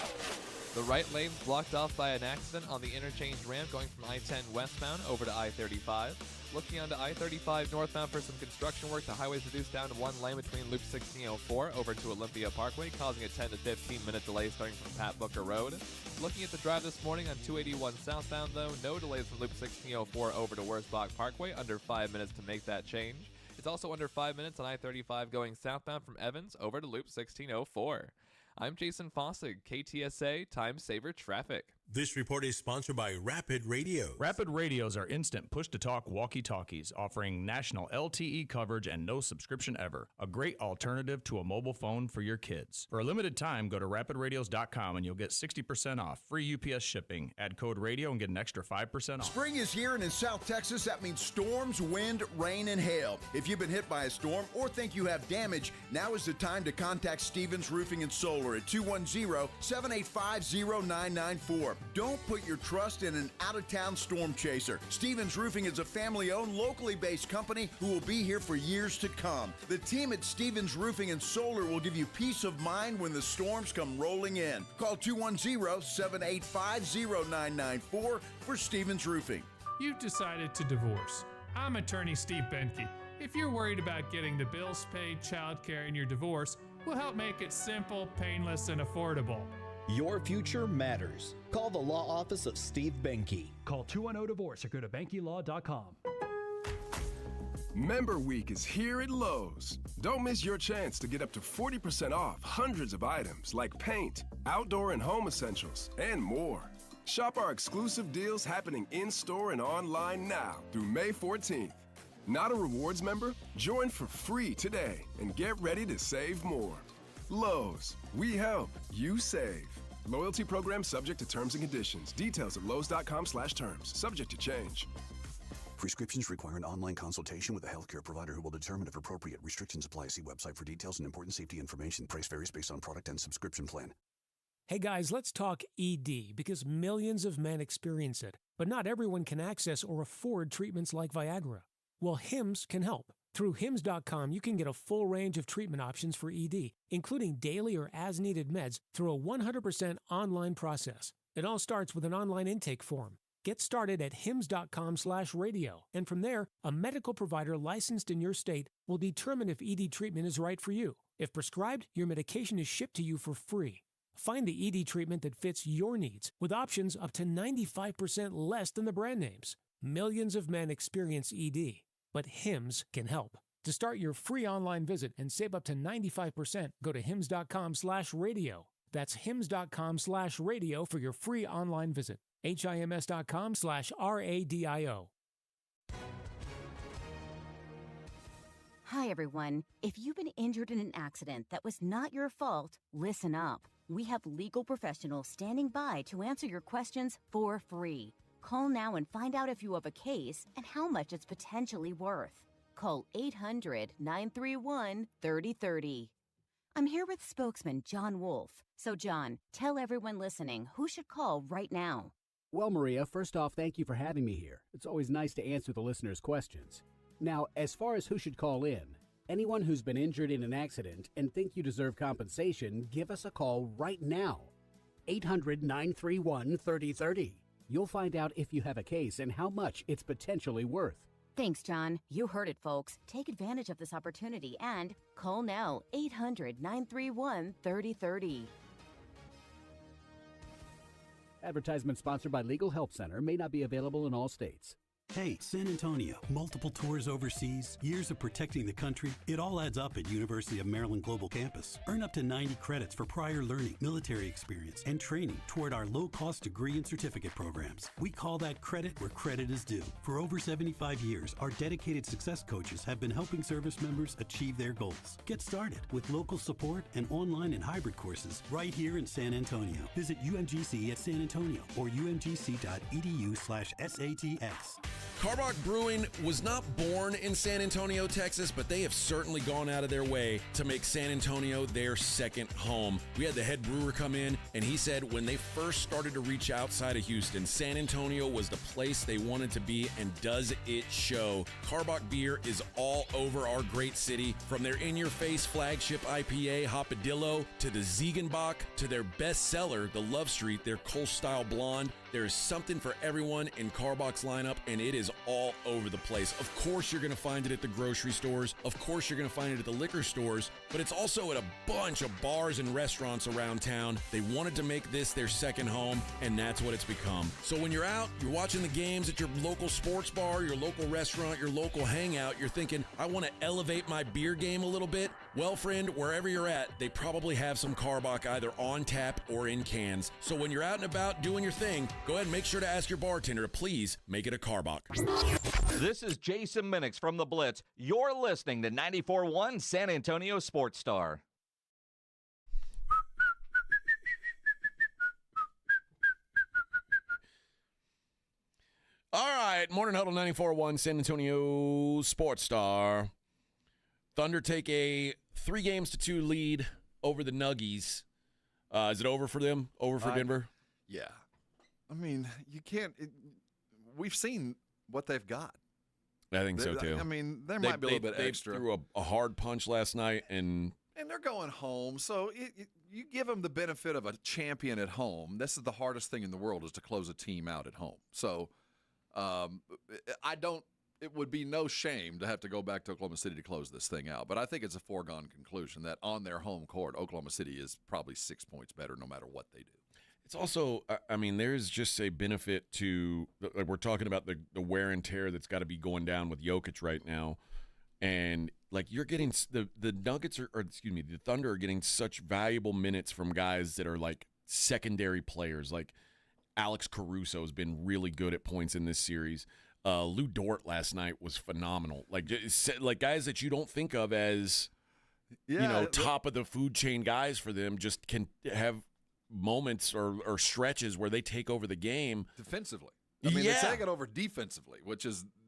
The right lane's blocked off by an accident on the interchange ramp going from I-10 westbound over to I-35. Looking onto I-35 northbound for some construction work, the highway's reduced down to one lane between Loop 1604 over to Olympia Parkway, causing a 10 to 15-minute delay starting from Pat Booker Road. Looking at the drive this morning on 281 southbound, though, no delays from Loop 1604 over to Wurzbach Parkway, under 5 minutes to make that change. It's also under 5 minutes on I-35 going southbound from Evans over to Loop 1604. I'm Jason Fossig, KTSA Time Saver Traffic. This report is sponsored by Rapid Radio. Rapid Radios are instant push-to-talk walkie-talkies offering national LTE coverage and no subscription ever. A great alternative to a mobile phone for your kids. For a limited time, go to rapidradios.com and you'll get 60% off. Free UPS shipping. Add code radio and get an extra 5% off. Spring is here, and in South Texas, that means storms, wind, rain, and hail. If you've been hit by a storm or think you have damage, now is the time to contact Stevens Roofing and Solar at 210-785-0994. Don't put your trust in an out-of-town storm chaser. Stevens Roofing is a family-owned, locally based company who will be here for years to come. The team at Stevens Roofing and Solar will give you peace of mind when the storms come rolling in. Call 210-785-0994 for Stevens Roofing. You've decided to divorce. I'm attorney Steve Benke. If you're worried about getting the bills paid, childcare, and your divorce, we'll help make it simple, painless, and affordable. Your future matters. Call the law office of Steve Benke. Call 210-DIVORCE or go to BenkeLaw.com. Member Week is here at Lowe's. Don't miss your chance to get up to 40% off hundreds of items like paint, outdoor and home essentials, and more. Shop our exclusive deals happening in-store and online now through May 14th. Not a rewards member? Join for free today and get ready to save more. Lowe's, we help, you save. Loyalty program subject to terms and conditions. Details at lowes.com/terms. Subject to change. Prescriptions require an online consultation with a healthcare provider who will determine if appropriate. Restrictions apply. See website for details and important safety information. Price varies based on product and subscription plan. Hey guys, let's talk ED because millions of men experience it, but not everyone can access or afford treatments like Viagra. Well, Hims can help. Through Hims.com, you can get a full range of treatment options for ED, including daily or as-needed meds through a 100% online process. It all starts with an online intake form. Get started at hims.com/radio, and from there, a medical provider licensed in your state will determine if ED treatment is right for you. If prescribed, your medication is shipped to you for free. Find the ED treatment that fits your needs, with options up to 95% less than the brand names. Millions of men experience ED, but Hims can help. To start your free online visit and save up to 95%, go to hims.com/radio. That's hims.com/radio for your free online visit. HIMS.com/RADIO. Hi, everyone. If you've been injured in an accident that was not your fault, listen up. We have legal professionals standing by to answer your questions for free. Call now and find out if you have a case and how much it's potentially worth. Call 800-931-3030. I'm here with spokesman John Wolf. So, John, tell everyone listening who should call right now. Well, Maria, first off, thank you for having me here. It's always nice to answer the listeners' questions. Now, as far as who should call in, anyone who's been injured in an accident and think you deserve compensation, give us a call right now. 800-931-3030. You'll find out if you have a case and how much it's potentially worth. Thanks, John. You heard it, folks. Take advantage of this opportunity and call now, 800-931-3030. Advertisement sponsored by Legal Help Center. May not be available in all states. Hey, San Antonio, multiple tours overseas, years of protecting the country, it all adds up at University of Maryland Global Campus. Earn up to 90 credits for prior learning, military experience, and training toward our low-cost degree and certificate programs. We call that credit where credit is due. For over 75 years, our dedicated success coaches have been helping service members achieve their goals. Get started with local support and online and hybrid courses right here in San Antonio. Visit UMGC at San Antonio or umgc.edu/SATS. Carbach Brewing was not born in San Antonio, Texas, but they have certainly gone out of their way to make San Antonio their second home. We had the head brewer come in, and he said when they first started to reach outside of Houston, San Antonio was the place they wanted to be, and does it show. Carbach beer is all over our great city, from their in-your-face flagship IPA, Hopadillo, to the Ziegenbach, to their bestseller, the Love Street, their Kolsch-style blonde. There is something for everyone in Carbach's lineup, and it is all over the place. Of course, you're going to find it at the grocery stores. Of course, you're going to find it at the liquor stores, but it's also at a bunch of bars and restaurants around town. They wanted to make this their second home, and that's what it's become. So when you're out, you're watching the games at your local sports bar, your local restaurant, your local hangout, you're thinking, I want to elevate my beer game a little bit. Well, friend, wherever you're at, they probably have some Karbach either on tap or in cans. So when you're out and about doing your thing, go ahead and make sure to ask your bartender to please make it a Karbach. This is Jason Minix from The Blitz. You're listening to 94.1 San Antonio Sports Star. All right, Morning Huddle 94.1 San Antonio Sports Star. Thunder take a 3-2 lead over the Nuggies. Is it over for them? Over for Denver? Yeah. I mean, you can't we've seen what they've got. I think so, too. I mean, there might be a little bit extra. They threw a hard punch last night, and they're going home. So you give them the benefit of a champion at home. This is the hardest thing in the world, is to close a team out at home. So it would be no shame to have to go back to Oklahoma City to close this thing out. But I think it's a foregone conclusion that on their home court, Oklahoma City is probably 6 points better no matter what they do. It's also, I mean, there's just a benefit to, like, we're talking about the wear and tear that's got to be going down with Jokic right now. And, like, you're getting, the Nuggets the Thunder are getting such valuable minutes from guys that are, like, secondary players. Like, Alex Caruso has been really good at points in this series. Lou Dort last night was phenomenal. Like guys that you don't think of as, top of the food chain guys for them, just can have moments or stretches where they take over the game defensively. I mean, they take it over defensively,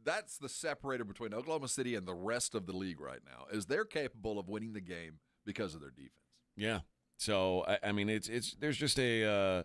that's the separator between Oklahoma City and the rest of the league right now, is they're capable of winning the game because of their defense. Yeah. So I mean, there's just there's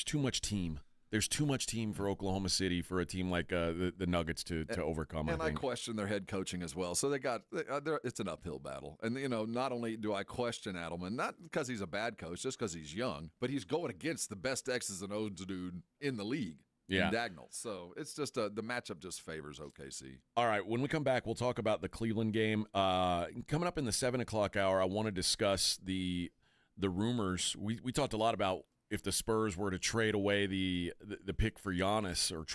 too much team. There's too much team for Oklahoma City for a team like the Nuggets to overcome. And I question their head coaching as well. So it's an uphill battle. And, not only do I question Adelman, not because he's a bad coach, just because he's young, but he's going against the best X's and O's dude in the league. Yeah. Dagnall. So it's just the matchup just favors OKC. All right. When we come back, we'll talk about the Cleveland game. Coming up in the 7 o'clock hour, I want to discuss the rumors. We talked a lot about if the Spurs were to trade away the pick for Giannis or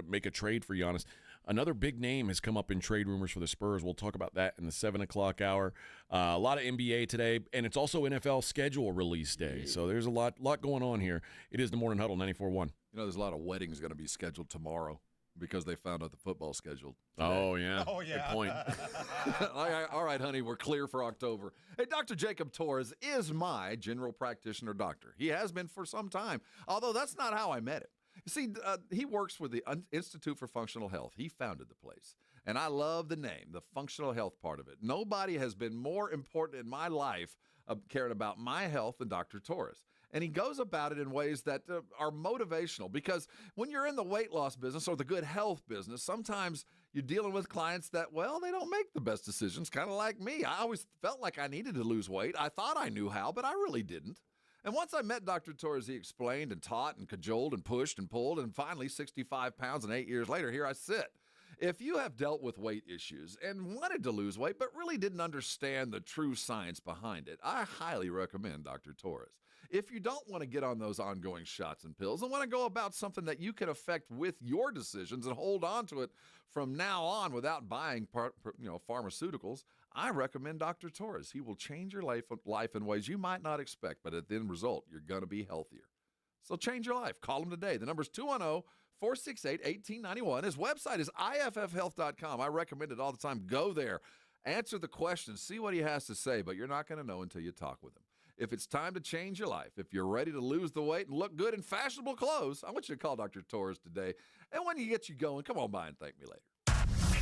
make a trade for Giannis. Another big name has come up in trade rumors for the Spurs. We'll talk about that in the 7 o'clock hour. A lot of NBA today, and it's also NFL schedule release day. So there's a lot going on here. It is the Morning Huddle 94.1. There's a lot of weddings going to be scheduled tomorrow because they found out the football schedule today. Oh, yeah. Good point. All right, honey, we're clear for October. Hey, Dr. Jacob Torres is my general practitioner doctor. He has been for some time, although that's not how I met him. You see, he works with the Institute for Functional Health. He founded the place. And I love the name, the functional health part of it. Nobody has been more important in my life caring about my health than Dr. Torres. And he goes about it in ways that are motivational, because when you're in the weight loss business or the good health business, sometimes you're dealing with clients that, they don't make the best decisions, kind of like me. I always felt like I needed to lose weight. I thought I knew how, but I really didn't. And once I met Dr. Torres, he explained and taught and cajoled and pushed and pulled, and finally, 65 pounds and 8 years later, here I sit. If you have dealt with weight issues and wanted to lose weight but really didn't understand the true science behind it, I highly recommend Dr. Torres. If you don't want to get on those ongoing shots and pills and want to go about something that you can affect with your decisions and hold on to it from now on without buying pharmaceuticals, I recommend Dr. Torres. He will change your life in ways you might not expect, but at the end result, you're going to be healthier. So change your life. Call him today. The number's 210-468-1891. His website is iffhealth.com. I recommend it all the time. Go there. Answer the questions. See what he has to say, but you're not going to know until you talk with him. If it's time to change your life, if you're ready to lose the weight and look good in fashionable clothes, I want you to call Dr. Torres today. And when he gets you going, come on by and thank me later.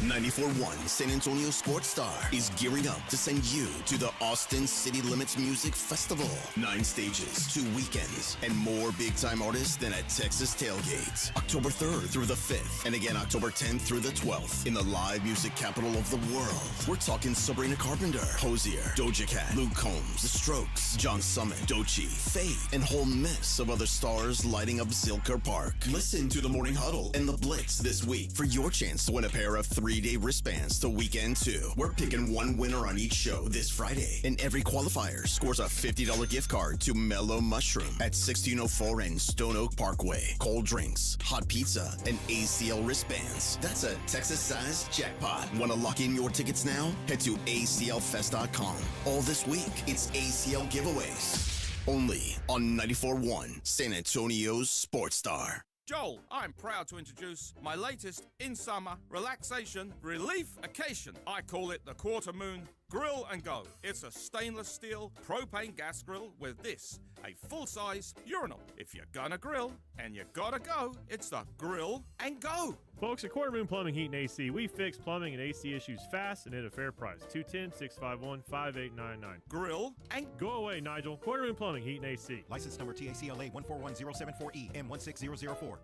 94.1 San Antonio Sports Star is gearing up to send you to the Austin City Limits Music Festival. 9 stages, 2 weekends, and more big-time artists than at Texas Tailgates. October 3rd through the 5th, and again October 10th through the 12th in the live music capital of the world. We're talking Sabrina Carpenter, Hosier, Doja Cat, Luke Combs, The Strokes, John Summit, Doechii, Faith, and whole mess of other stars lighting up Zilker Park. Listen to the Morning Huddle and the Blitz this week for your chance to win a pair of 3 3-day wristbands to Weekend 2. We're picking one winner on each show this Friday, and every qualifier scores a $50 gift card to Mellow Mushroom at 1604 and Stone Oak Parkway. Cold drinks, hot pizza, and ACL wristbands. That's a Texas-sized jackpot. Want to lock in your tickets now? Head to aclfest.com. All this week, it's ACL giveaways. Only on 94.1 San Antonio's Sports Star. Joel, I'm proud to introduce my latest in-summer relaxation relief occasion. I call it the Quarter Moon Grill and Go. It's a stainless steel propane gas grill with this, a full-size urinal. If you're gonna grill and you gotta go, it's the Grill and Go. Folks, at Quarter Moon Plumbing, Heat, and AC, we fix plumbing and AC issues fast and at a fair price. 210-651-5899. Grill and Go away, Nigel. Quarter Moon Plumbing, Heat, and AC. License number TACLA 141074E M16004.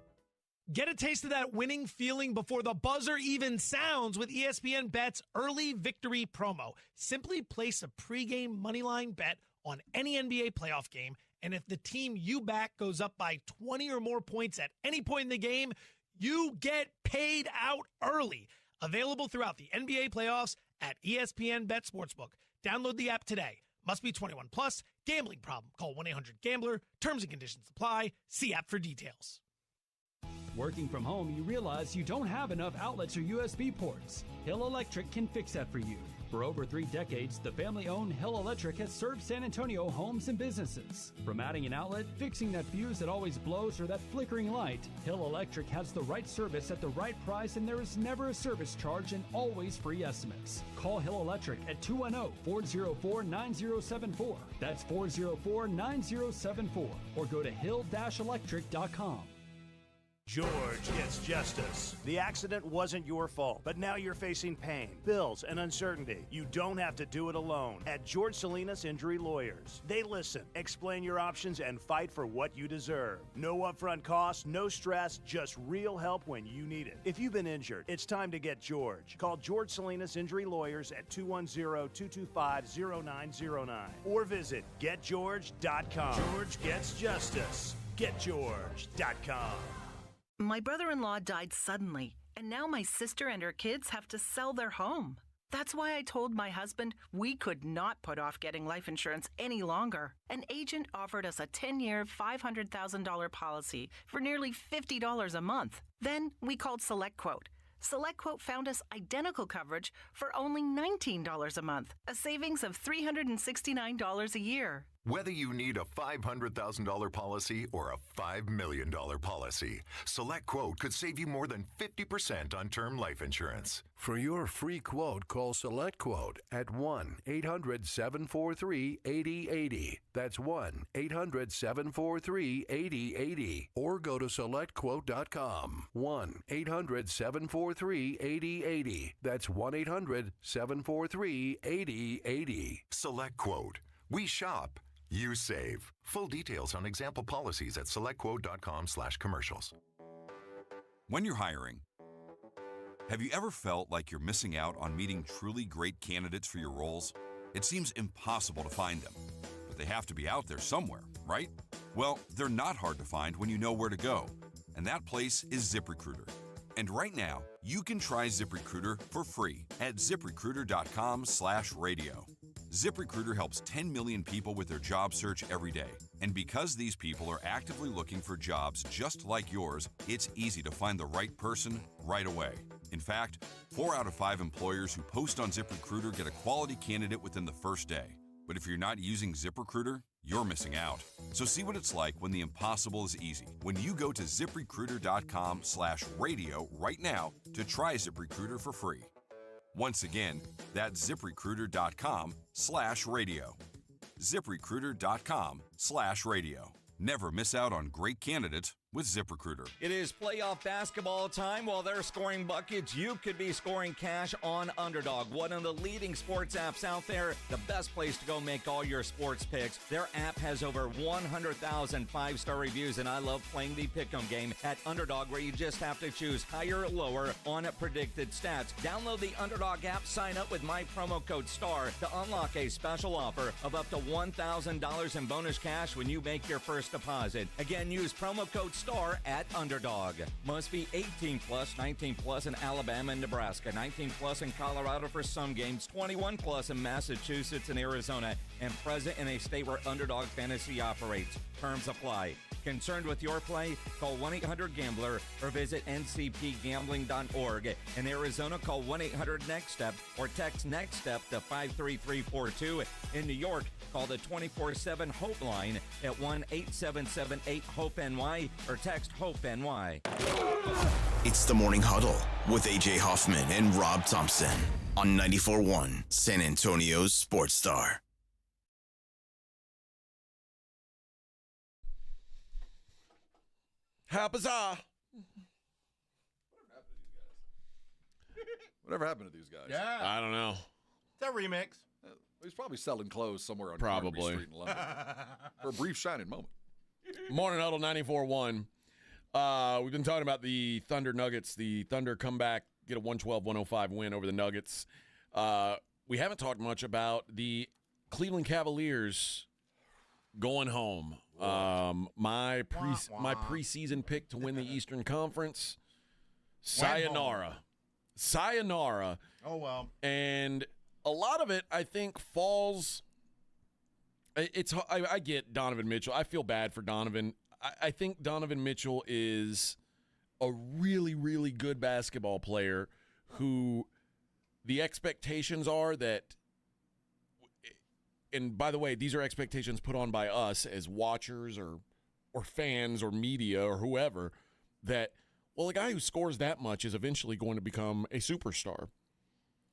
Get a taste of that winning feeling before the buzzer even sounds with ESPN Bet's Early Victory promo. Simply place a pregame moneyline bet on any NBA playoff game, and if the team you back goes up by 20 or more points at any point in the game, you get paid out early. Available throughout the NBA playoffs at ESPN Bet Sportsbook. Download the app today. Must be 21 plus. Gambling problem. Call 1-800-GAMBLER. Terms and conditions apply. See app for details. Working from home, you realize you don't have enough outlets or USB ports. Hill Electric can fix that for you. For over 3 decades, the family-owned Hill Electric has served San Antonio homes and businesses. From adding an outlet, fixing that fuse that always blows, or that flickering light, Hill Electric has the right service at the right price, and there is never a service charge and always free estimates. Call Hill Electric at 210-404-9074. That's 404-9074. Or go to hill-electric.com. George gets justice. The accident wasn't your fault, but now you're facing pain, bills, and uncertainty. You don't have to do it alone. At George Salinas Injury Lawyers, they listen, explain your options, and fight for what you deserve. No upfront costs, no stress, just real help when you need it. If you've been injured, it's time to get George. Call George Salinas Injury Lawyers at 210-225-0909 or visit getgeorge.com. George gets justice. Getgeorge.com. My brother-in-law died suddenly, and now my sister and her kids have to sell their home. That's why I told my husband we could not put off getting life insurance any longer. An agent offered us a 10-year, $500,000 policy for nearly $50 a month. Then we called SelectQuote. SelectQuote found us identical coverage for only $19 a month, a savings of $369 a year. Whether you need a $500,000 policy or a $5 million policy, SelectQuote could save you more than 50% on term life insurance. For your free quote, call SelectQuote at 1-800-743-8080. That's 1-800-743-8080. Or go to SelectQuote.com. 1-800-743-8080. That's 1-800-743-8080. SelectQuote. We shop. You save. Full details on example policies at selectquote.com/commercials. When you're hiring, have you ever felt like you're missing out on meeting truly great candidates for your roles? It seems impossible to find them, but they have to be out there somewhere, right? Well, they're not hard to find when you know where to go, and that place is ZipRecruiter. And right now, you can try ZipRecruiter for free at ziprecruiter.com/radio. ZipRecruiter helps 10 million people with their job search every day. And because these people are actively looking for jobs just like yours, it's easy to find the right person right away. In fact, 4 out of 5 employers who post on ZipRecruiter get a quality candidate within the first day. But if you're not using ZipRecruiter, you're missing out. So see what it's like when the impossible is easy. When you go to ziprecruiter.com/radio right now to try ZipRecruiter for free. Once again, that's ziprecruiter.com/radio. ziprecruiter.com/radio. Never miss out on great candidates with ZipRecruiter. It is playoff basketball time. While they're scoring buckets, you could be scoring cash on Underdog, one of the leading sports apps out there, the best place to go make all your sports picks. Their app has over 100,000 5-star reviews, and I love playing the pick'em game at Underdog, where you just have to choose higher or lower on predicted stats. Download the Underdog app, sign up with my promo code STAR to unlock a special offer of up to $1,000 in bonus cash when you make your first deposit. Again, use promo code star at Underdog. Must be 18 plus, 19 plus in Alabama and Nebraska, 19 plus in Colorado for some games, 21 plus in Massachusetts and Arizona, and present in a state where Underdog Fantasy operates. Terms apply. Concerned with your play? Call 1-800-GAMBLER or visit ncpgambling.org. In Arizona, call 1-800-NEXT-STEP or text NEXT-STEP to 53342. In New York, call the 24/7 Hope line at 1-877-8-HOPE-NY or text HOPE-NY. It's the Morning Huddle with AJ Hoffman and Rob Thompson on 94.1 San Antonio's Sports Star. How bizarre. Whatever happened to these guys? Yeah. I don't know. It's a remix. He's probably selling clothes somewhere on Probably. Carnaby Street in London for a brief shining moment. Morning Huddle 94.1. We've been talking about the Thunder Nuggets. The Thunder come back, get a 112-105 win over the Nuggets. We haven't talked much about the Cleveland Cavaliers going home. My preseason pick to win the Eastern Conference, sayonara. Oh, well. And a lot of it, I think, falls. I get Donovan Mitchell. I feel bad for Donovan. I think Donovan Mitchell is a really, really good basketball player who the expectations are that, and by the way, these are expectations put on by us as watchers or fans or media or whoever, that, well, a guy who scores that much is eventually going to become a superstar.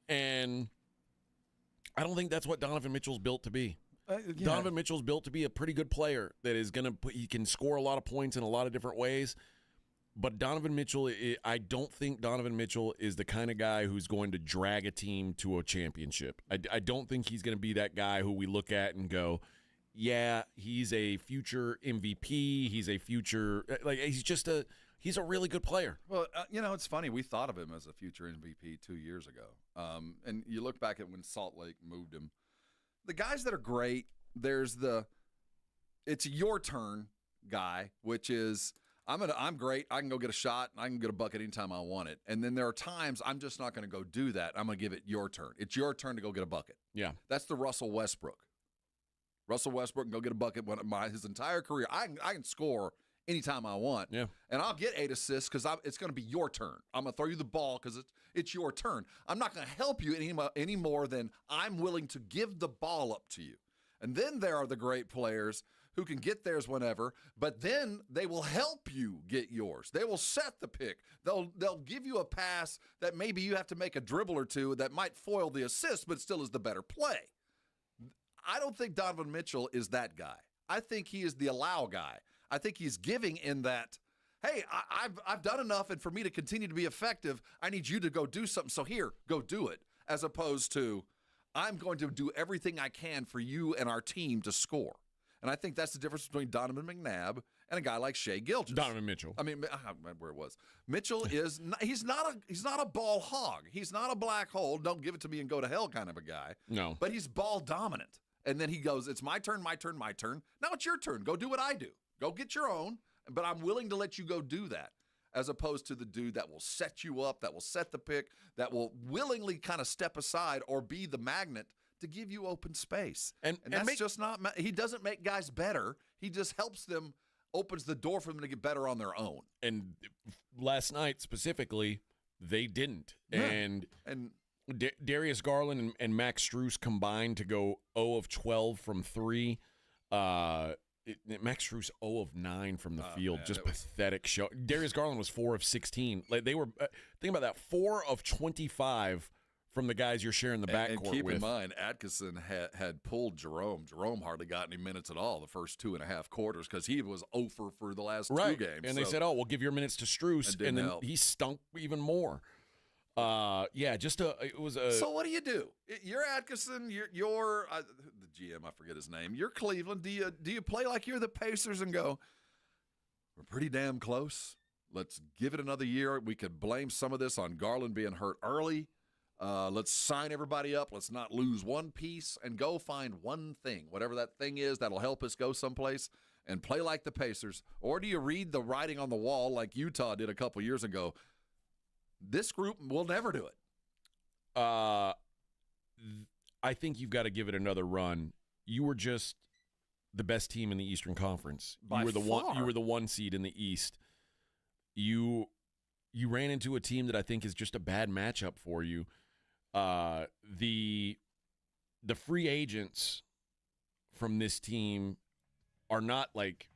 And I don't think that's what Donovan Mitchell's built to be. Donovan Mitchell's built to be a pretty good player that is going to he can score a lot of points in a lot of different ways. But Donovan Mitchell, I don't think Donovan Mitchell is the kind of guy who's going to drag a team to a championship. I don't think he's going to be that guy who we look at and go, yeah, he's a future MVP. He's a future, like, he's a really good player. Well, it's funny. We thought of him as a future MVP 2 years ago. And you look back at when Salt Lake moved him. The guys that are great, there's it's your turn guy, which is, I'm great. I can go get a shot. And I can get a bucket anytime I want it. And then there are times I'm just not going to go do that. I'm going to give it your turn. It's your turn to go get a bucket. Yeah. That's the Russell Westbrook. Russell Westbrook can go get a bucket his entire career. I can score anytime I want. Yeah. And I'll get 8 assists because it's going to be your turn. I'm going to throw you the ball because it's your turn. I'm not going to help you any more than I'm willing to give the ball up to you. And then there are the great players who can get theirs whenever, but then they will help you get yours. They will set the pick. They'll give you a pass that maybe you have to make a dribble or two that might foil the assist, but still is the better play. I don't think Donovan Mitchell is that guy. I think he is the allow guy. I think he's giving in that, hey, I've done enough, and for me to continue to be effective, I need you to go do something. So here, go do it, as opposed to I'm going to do everything I can for you and our team to score. And I think that's the difference between Donovan McNabb and a guy like Shai Gilgeous. Donovan Mitchell. I mean, I don't remember where it was. Mitchell is not, he's not a ball hog. He's not a black hole. Don't give it to me and go to hell kind of a guy. No. But he's ball dominant. And then he goes, it's my turn, my turn, my turn. Now it's your turn. Go do what I do. Go get your own. But I'm willing to let you go do that, as opposed to the dude that will set you up, that will set the pick, that will willingly kind of step aside or be the magnet to give you open space. And that's just not – he doesn't make guys better. He just helps them, opens the door for them to get better on their own. And last night specifically, they didn't. Yeah. And Darius Garland and Max Strus combined to go 0 of 12 from 3. Max Strus 0 of 9 from the field. Man, just pathetic show. Darius Garland was 4 of 16. Like, they were think about that, 4 of 25 from the guys you're sharing the backcourt with. And keep in mind, Atkinson had pulled Jerome. Jerome hardly got any minutes at all the first 2.5 quarters because he was over for the last 2 games. And they said, "Oh, we'll give your minutes to Strus," and then he stunk even more. It was a. So what do you do? You're Atkinson. You're the GM. I forget his name. You're Cleveland. Do you play like you're the Pacers and go, we're pretty damn close. Let's give it another year. We could blame some of this on Garland being hurt early. Let's sign everybody up. Let's not lose one piece and go find one thing, whatever that thing is, that'll help us go someplace, and play like the Pacers, or do you read the writing on the wall like Utah did a couple years ago? This group will never do it. I think you've got to give it another run. You were just the best team in the Eastern Conference. By you were the far. You were the 1 seed in the East. You ran into a team that I think is just a bad matchup for you. The free agents from this team are not like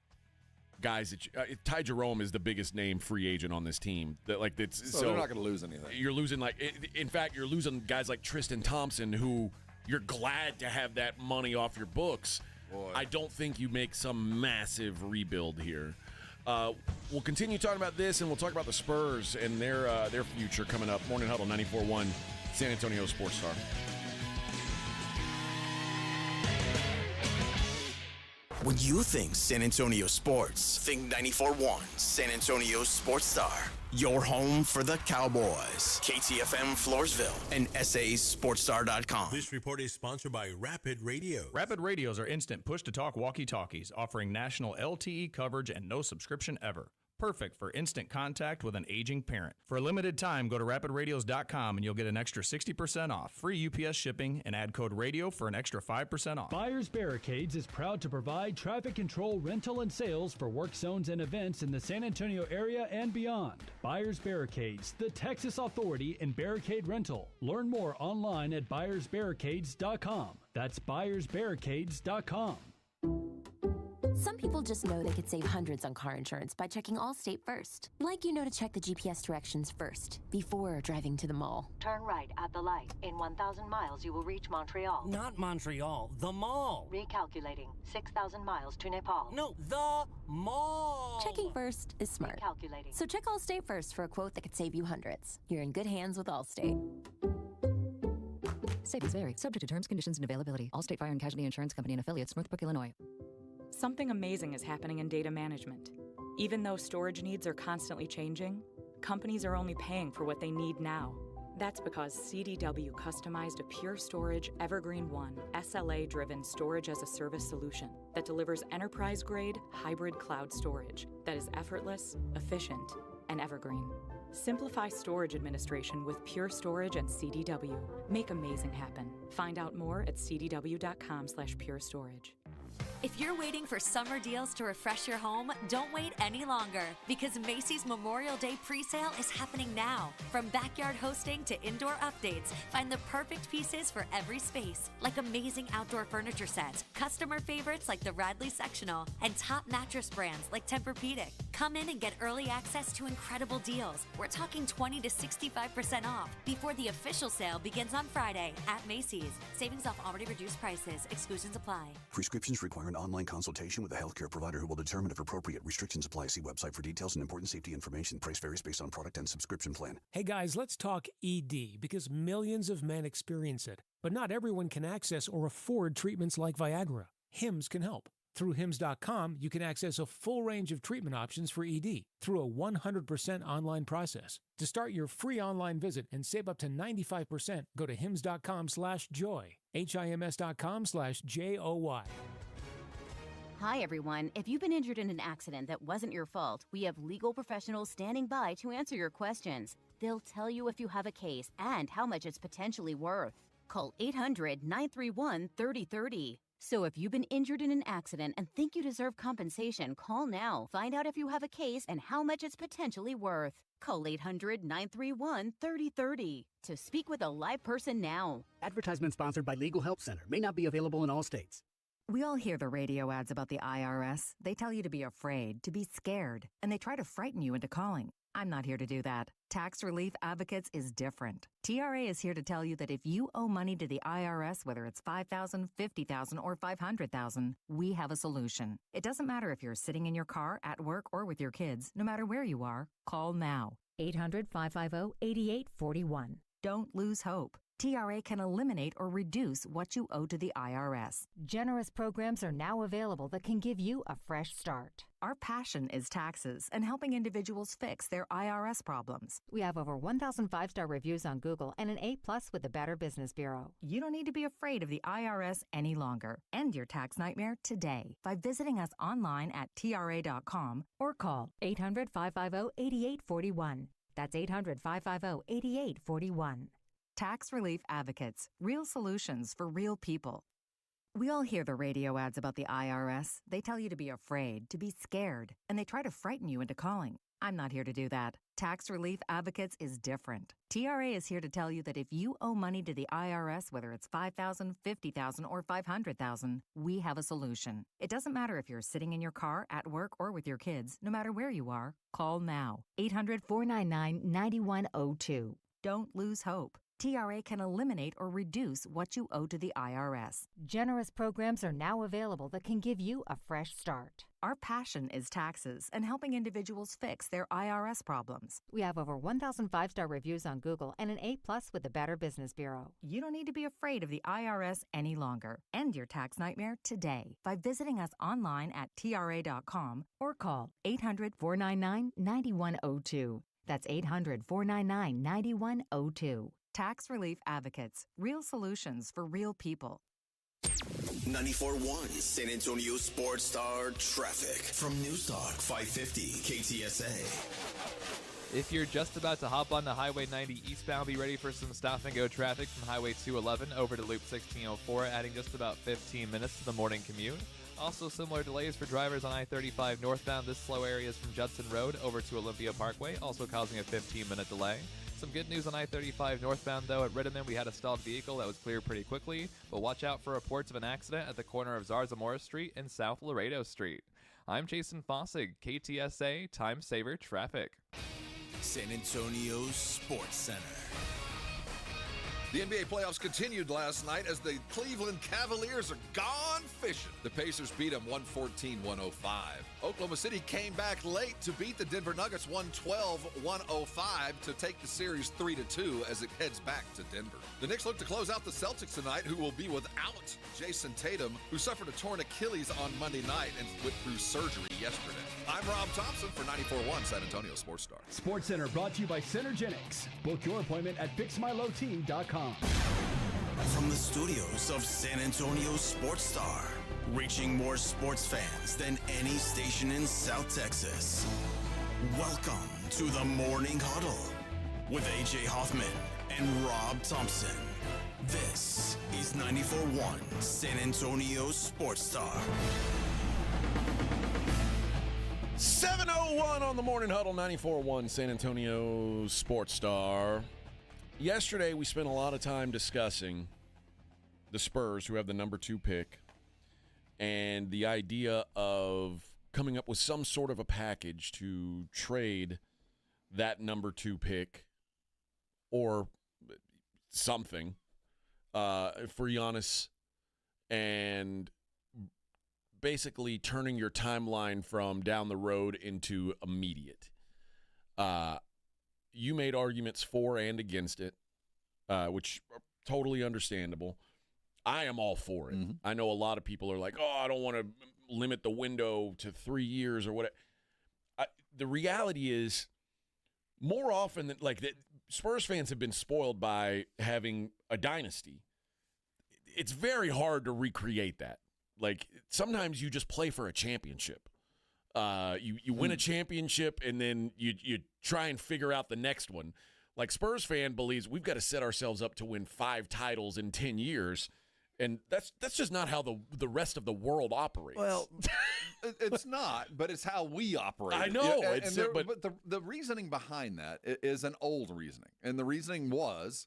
guys that Ty Jerome is the biggest name free agent on this team. That like that's so they're not going to lose anything. You're losing in fact you're losing guys like Tristan Thompson, who you're glad to have that money off your books. Boy. I don't think you make some massive rebuild here. We'll continue talking about this, and we'll talk about the Spurs and their future coming up. Morning Huddle 94.1 San Antonio Sports Star. When you think San Antonio sports, think 94.1 San Antonio Sports Star. Your home for the Cowboys. KTFM Floresville and SASportsStar.com. This report is sponsored by Rapid Radio. Rapid Radios are instant push-to-talk walkie-talkies offering national LTE coverage and no subscription ever. Perfect for instant contact with an aging parent. For a limited time, go to rapidradios.com and you'll get an extra 60% off, free UPS shipping, and add code RADIO for an extra 5% off. Buyers Barricades is proud to provide traffic control, rental, and sales for work zones and events in the San Antonio area and beyond. Buyers Barricades, the Texas authority in barricade rental. Learn more online at buyersbarricades.com. That's buyersbarricades.com. Some people just know they could save hundreds on car insurance by checking Allstate first. Like you know to check the GPS directions first, before driving to the mall. Turn right at the light. In 1,000 miles, you will reach Montreal. Not Montreal, the mall. Recalculating. 6,000 miles to Nepal. No, the mall. Checking first is smart. Recalculating. So check Allstate first for a quote that could save you hundreds. You're in good hands with Allstate. Savings vary. Subject to terms, conditions, and availability. Allstate Fire and Casualty Insurance Company and affiliates, Northbrook, Illinois. Something amazing is happening in data management. Even though storage needs are constantly changing, companies are only paying for what they need now. That's because CDW customized a Pure Storage Evergreen One SLA-driven storage as a service solution that delivers enterprise-grade hybrid cloud storage that is effortless, efficient, and evergreen. Simplify storage administration with Pure Storage and CDW. Make amazing happen. Find out more at cdw.com/purestorage. If you're waiting for summer deals to refresh your home, don't wait any longer, because Macy's Memorial Day presale is happening now. From backyard hosting to indoor updates, find the perfect pieces for every space, like amazing outdoor furniture sets, customer favorites like the Radley Sectional, and top mattress brands like Tempur-Pedic. Come in and get early access to incredible deals. We're talking 20 to 65% off before the official sale begins on Friday at Macy's. Savings off already reduced prices. Exclusions apply. Prescriptions require an online consultation with a healthcare provider who will determine if appropriate. Restrictions apply. See website for details and important safety information. Price varies based on product and subscription plan. Hey guys, let's talk ED, because millions of men experience it, but not everyone can access or afford treatments like Viagra. Hims can help. Through Hims.com, you can access a full range of treatment options for ED through a 100% online process. To start your free online visit and save up to 95%, go to Hims.com/joy. HIMS.com/JOY. Hi, everyone. If you've been injured in an accident that wasn't your fault, we have legal professionals standing by to answer your questions. They'll tell you if you have a case and how much it's potentially worth. Call 800-931-3030. So if you've been injured in an accident and think you deserve compensation, call now. Find out if you have a case and how much it's potentially worth. Call 800-931-3030 to speak with a live person now. Advertisement sponsored by Legal Help Center. May not be available in all states. We all hear the radio ads about the IRS. They tell you to be afraid, to be scared, and they try to frighten you into calling. I'm not here to do that. Tax Relief Advocates is different. TRA is here to tell you that if you owe money to the IRS, whether it's $5,000, $50,000, or $500,000, we have a solution. It doesn't matter if you're sitting in your car, at work, or with your kids. No matter where you are, call now. 800-550-8841. Don't lose hope. TRA can eliminate or reduce what you owe to the IRS. Generous programs are now available that can give you a fresh start. Our passion is taxes and helping individuals fix their IRS problems. We have over 1,000 five-star reviews on Google and an A+ with the Better Business Bureau. You don't need to be afraid of the IRS any longer. End your tax nightmare today by visiting us online at TRA.com or call 800-550-8841. That's 800-550-8841. Tax Relief Advocates, real solutions for real people. We all hear the radio ads about the IRS. They tell you to be afraid, to be scared, and they try to frighten you into calling. I'm not here to do that. Tax Relief Advocates is different. TRA is here to tell you that if you owe money to the IRS, whether it's $5,000, $50,000, or $500,000, we have a solution. It doesn't matter if you're sitting in your car, at work, or with your kids. No matter where you are, call now. 800-499-9102. Don't lose hope. TRA can eliminate or reduce what you owe to the IRS. Generous programs are now available that can give you a fresh start. Our passion is taxes and helping individuals fix their IRS problems. We have over 1,000 five-star reviews on Google and an A+ with the Better Business Bureau. You don't need to be afraid of the IRS any longer. End your tax nightmare today by visiting us online at TRA.com or call 800-499-9102. That's 800-499-9102. Tax Relief Advocates, real solutions for real people. 94.1 San Antonio Sports Star traffic from News Talk 550 KTSA. If you're just about to hop onto Highway 90 eastbound, be ready for some stop-and-go traffic from Highway 211 over to Loop 1604, adding just about 15 minutes to the morning commute. Also, similar delays for drivers on I-35 northbound. This slow area is from Judson Road over to Olympia Parkway, also causing a 15-minute delay. Some good news on I-35 northbound, though. At Rittiman, we had a stalled vehicle that was cleared pretty quickly, but watch out for reports of an accident at the corner of Zarzamora Street and South Laredo Street. I'm Jason Fossig, KTSA Time Saver Traffic. San Antonio Sports Center. The NBA playoffs continued last night as the Cleveland Cavaliers are gone fishing. The Pacers beat them 114-105. Oklahoma City came back late to beat the Denver Nuggets 112-105 to take the series 3-2 as it heads back to Denver. The Knicks look to close out the Celtics tonight, who will be without Jason Tatum, who suffered a torn Achilles on Monday night and went through surgery yesterday. I'm Rob Thompson for 94.1 San Antonio Sports Star. Sports Center brought to you by Centergenics. Book your appointment at fixmylowteam.com. From the studios of San Antonio Sports Star, reaching more sports fans than any station in South Texas. Welcome to the Morning Huddle with AJ Hoffman and Rob Thompson. This is 94.1 San Antonio Sports Star. 7:01 on the Morning Huddle, 94.1 San Antonio Sports Star. Yesterday, we spent a lot of time discussing the Spurs, who have the number 2 pick, and the idea of coming up with some sort of a package to trade that number 2 pick or something for Giannis, and basically turning your timeline from down the road into immediate. You made arguments for and against it, which are totally understandable. I am all for it. Mm-hmm. I know a lot of people are like, oh, I don't want to limit the window to 3 years or whatever. The reality is, more often than like that, Spurs fans have been spoiled by having a dynasty. It's very hard to recreate that. Like, sometimes you just play for a championship. You win a championship, and then you try and figure out the next one. Like, Spurs fan believes we've got to set ourselves up to win 5 titles in 10 years, and that's just not how the rest of the world operates. Well, it's not, but it's how we operate. I know. Yeah, but the reasoning behind that is an old reasoning, and the reasoning was,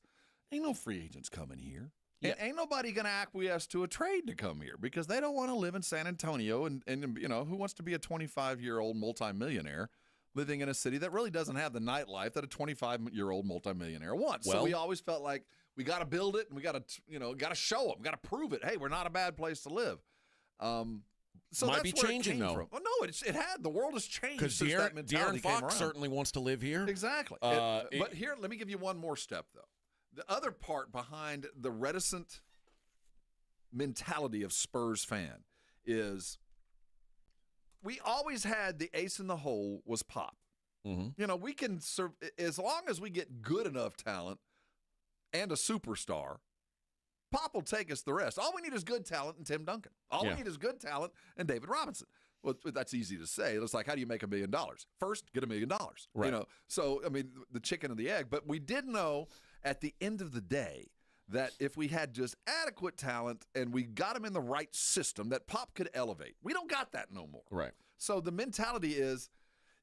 ain't no free agents coming here. And ain't nobody going to acquiesce to a trade to come here because they don't want to live in San Antonio. And you know, who wants to be a 25-year-old multimillionaire living in a city that really doesn't have the nightlife that a 25-year-old multimillionaire wants? Well, so we always felt like we got to build it and we got to show them, got to prove it. Hey, we're not a bad place to live. So might be changing though. From. Well, no, it had. The world has changed since that mentality De'Aaron Fox certainly wants to live here. Exactly. But here, let me give you one more step though. The other part behind the reticent mentality of Spurs fan is we always had the ace in the hole was Pop. Mm-hmm. You know, we can serve as long as we get good enough talent and a superstar. Pop will take us the rest. All we need is good talent and Tim Duncan. All we need is good talent and David Robinson. Well, that's easy to say. It's like, how do you make $1 million? First, get $1 million. Right. You know, so I mean, the chicken and the egg. But we did know at the end of the day that if we had just adequate talent and we got him in the right system, that Pop could elevate. We don't got that no more. Right. So the mentality is,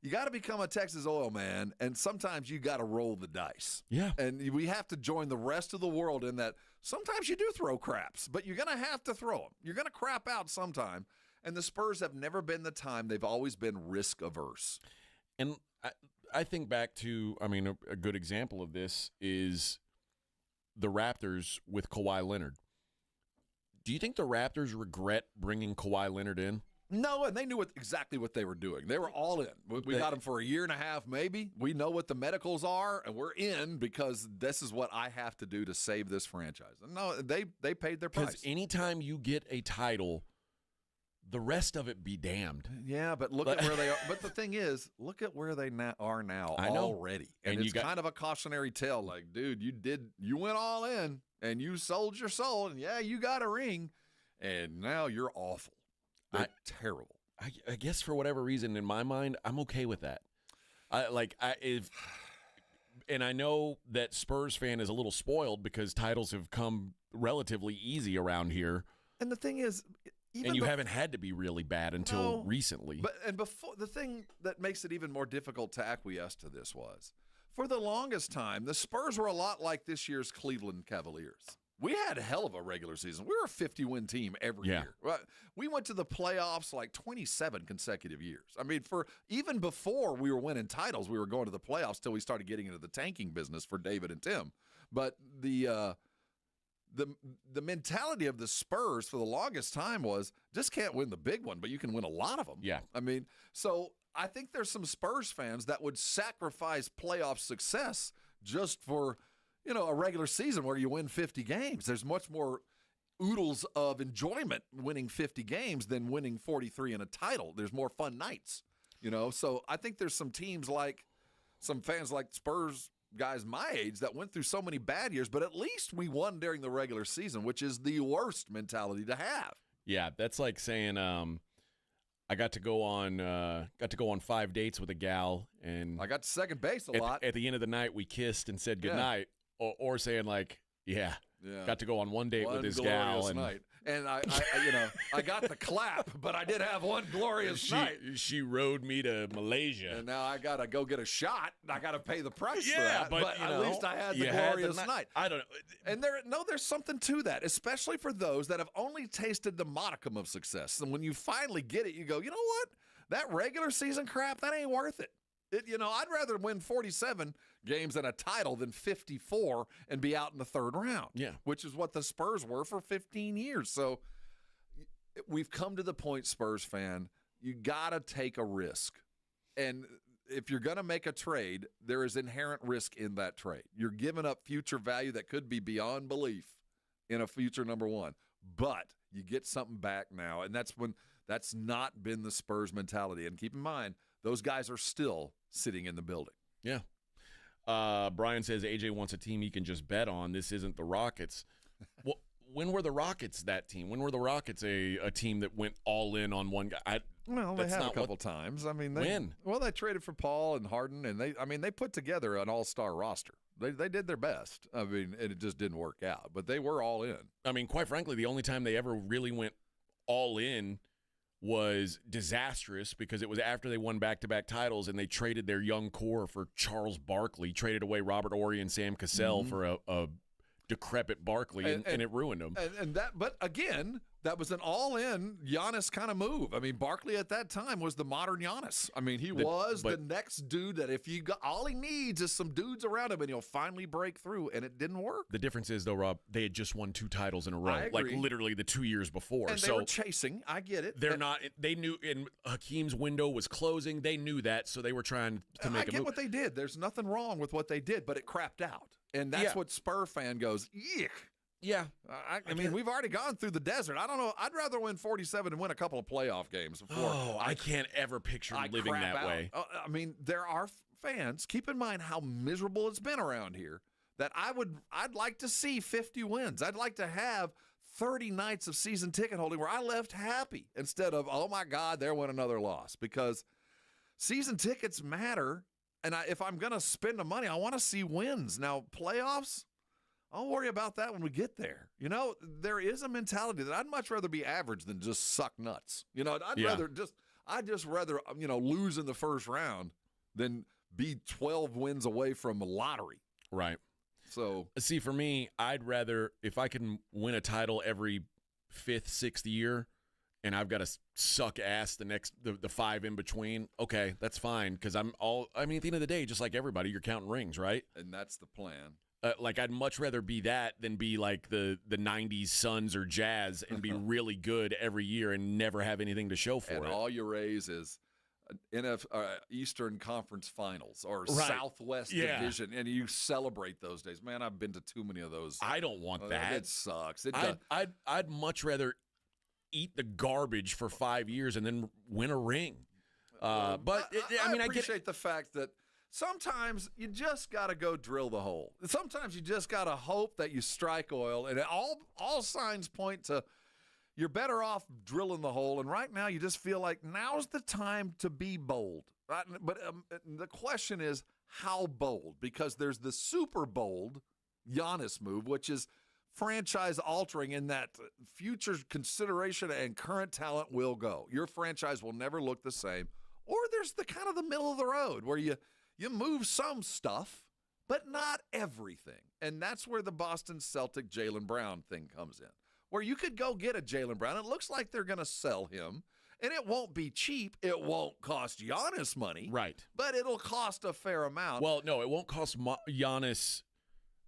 you got to become a Texas oil man, and sometimes you got to roll the dice. Yeah. And we have to join the rest of the world in that sometimes you do throw craps, but you're going to have to throw them. You're going to crap out sometime. And the Spurs have never been the time. They've always been risk averse. And I think back to, I mean, a good example of this is the Raptors with Kawhi Leonard. Do you think the Raptors regret bringing Kawhi Leonard in? No, and they knew exactly what they were doing. They were all in. We got them for a year and a half, maybe. We know what the medicals are, and we're in because this is what I have to do to save this franchise. No, they paid their price. Because anytime you get a title, the rest of it be damned. Yeah, but look at where they are. But the thing is, look at where they are now already. And it's kind of a cautionary tale. Like, dude, you went all in, and you sold your soul, and yeah, you got a ring, and now you're awful. They're terrible. I guess for whatever reason, in my mind, I'm okay with that. And I know that Spurs fan is a little spoiled because titles have come relatively easy around here. And the thing is, and you haven't had to be really bad until recently. But before, the thing that makes it even more difficult to acquiesce to this was, for the longest time, the Spurs were a lot like this year's Cleveland Cavaliers. We had a hell of a regular season. We were a 50-win team every year. We went to the playoffs like 27 consecutive years. I mean, even before we were winning titles, we were going to the playoffs till we started getting into the tanking business for David and Tim. But the mentality of the Spurs for the longest time was just can't win the big one, but you can win a lot of them. Yeah. I mean, so I think there's some Spurs fans that would sacrifice playoff success just for – a regular season where you win 50 games. There's much more oodles of enjoyment winning 50 games than winning 43 in a title. There's more fun nights, So I think there's some teams like some fans like Spurs guys my age that went through so many bad years, but at least we won during the regular season, which is the worst mentality to have. Yeah, that's like saying I got to go on 5 dates with a gal, and I got to second base a lot. At the end of the night, we kissed and said goodnight. Or saying like, got to go on one date with this gal, and night. And I got the clap, but I did have one glorious night. She rode me to Malaysia, and now I gotta go get a shot. I gotta pay the price for that. But at least I had the glorious night. I don't know. And there's something to that, especially for those that have only tasted the modicum of success. And when you finally get it, you go, you know what? That regular season crap, that ain't worth it. I'd rather win 47 games than a title than 54 and be out in the third round. Yeah. Which is what the Spurs were for 15 years. So we've come to the point, Spurs fan, you got to take a risk. And if you're going to make a trade, there is inherent risk in that trade. You're giving up future value that could be beyond belief in a future number one. But you get something back now. And that's not been the Spurs mentality. And keep in mind, those guys are still sitting in the building. Yeah. Brian says AJ wants a team he can just bet on. This isn't the Rockets. Well, when were the Rockets that team? When were the Rockets a team that went all in on one guy? They have a couple times. I mean, they traded for Paul and Harden, and they put together an all-star roster. They did their best. I mean, and it just didn't work out, but they were all in. I mean, quite frankly, the only time they ever really went all in was disastrous because it was after they won back-to-back titles and they traded their young core for Charles Barkley, traded away Robert Horry and Sam Cassell for a decrepit Barkley, and it ruined them. But again, that was an all-in Giannis kind of move. I mean, Barkley at that time was the modern Giannis. I mean, he was the next dude that if you got all he needs is some dudes around him and he'll finally break through, and it didn't work. The difference is, though, Rob, they had just won 2 titles in a row, like literally the 2 years before. And they were chasing. I get it. They're not. They knew, and Hakeem's window was closing. They knew that, so they were trying to make a move. I get what they did. There's nothing wrong with what they did, but it crapped out. And that's what Spur fan goes, yuck. Yeah. I mean, we've already gone through the desert. I don't know. I'd rather win 47 and win a couple of playoff games before. Oh, I can't ever picture living that way. I mean, there are fans. Keep in mind how miserable it's been around here. That I'd like to see 50 wins. I'd like to have 30 nights of season ticket holding where I left happy instead of, oh my God, there went another loss. Because season tickets matter, and if I'm going to spend the money, I want to see wins. Now, playoffs, I'll worry about that when we get there. You know, there is a mentality that I'd much rather be average than just suck nuts. You know, I'd just rather, you know, lose in the first round than be 12 wins away from a lottery. Right. So, see, for me, I'd rather, if I can win a title every 5th, 6th year, and I've got to suck ass the 5 in between, okay, that's fine. Because at the end of the day, just like everybody, you're counting rings, right? And that's the plan. Like, I'd much rather be that than be like the 90s Suns or Jazz and be really good every year and never have anything to show for it. And all you raise is Eastern Conference Finals or Southwest Division, and you celebrate those days. Man, I've been to too many of those. I don't want that. It sucks. I'd much rather eat the garbage for 5 years and then win a ring. I appreciate the fact that sometimes you just got to go drill the hole. Sometimes you just got to hope that you strike oil, and all signs point to you're better off drilling the hole. And right now you just feel like now's the time to be bold. Right? But the question is how bold, because there's the super bold Giannis move, which is franchise altering in that future consideration and current talent will go. Your franchise will never look the same. Or there's the kind of the middle of the road where you move some stuff, but not everything. And that's where the Boston Celtic Jaylen Brown thing comes in, where you could go get a Jaylen Brown. It looks like they're going to sell him, and it won't be cheap. It won't cost Giannis money. Right. But it'll cost a fair amount. Well, no, it won't cost Giannis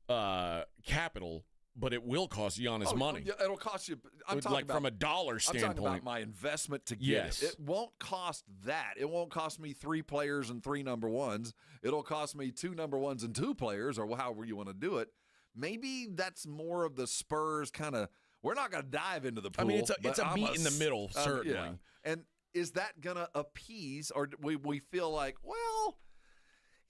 capital, but it will cost Giannis money. Yeah, it'll cost you. I'm talking like about, from a dollar standpoint. I'm talking about my investment to get it. It won't cost that. It won't cost me 3 players and 3 number ones. It'll cost me 2 number ones and 2 players, or however you want to do it. Maybe that's more of the Spurs kind of. We're not going to dive into the pool. I mean, it's a meet in the middle, certainly. Yeah. And is that going to appease, or do we feel like, well,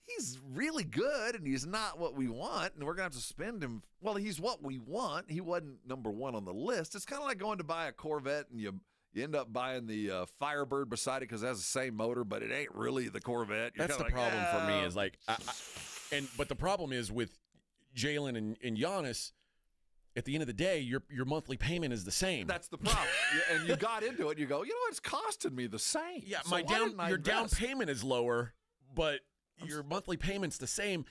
he's really good and he's not what we want, and we're going to have to spend him. Well, he's what we want. He wasn't number 1 on the list. It's kind of like going to buy a Corvette and you end up buying the Firebird beside it because it has the same motor, but it ain't really the Corvette. That's the problem for me is like, but the problem is with Jaylen and Giannis, at the end of the day, your monthly payment is the same. That's the problem. And you got into it, you go, it's costing me the same. Yeah, so your down payment is lower, but your monthly payment's the same.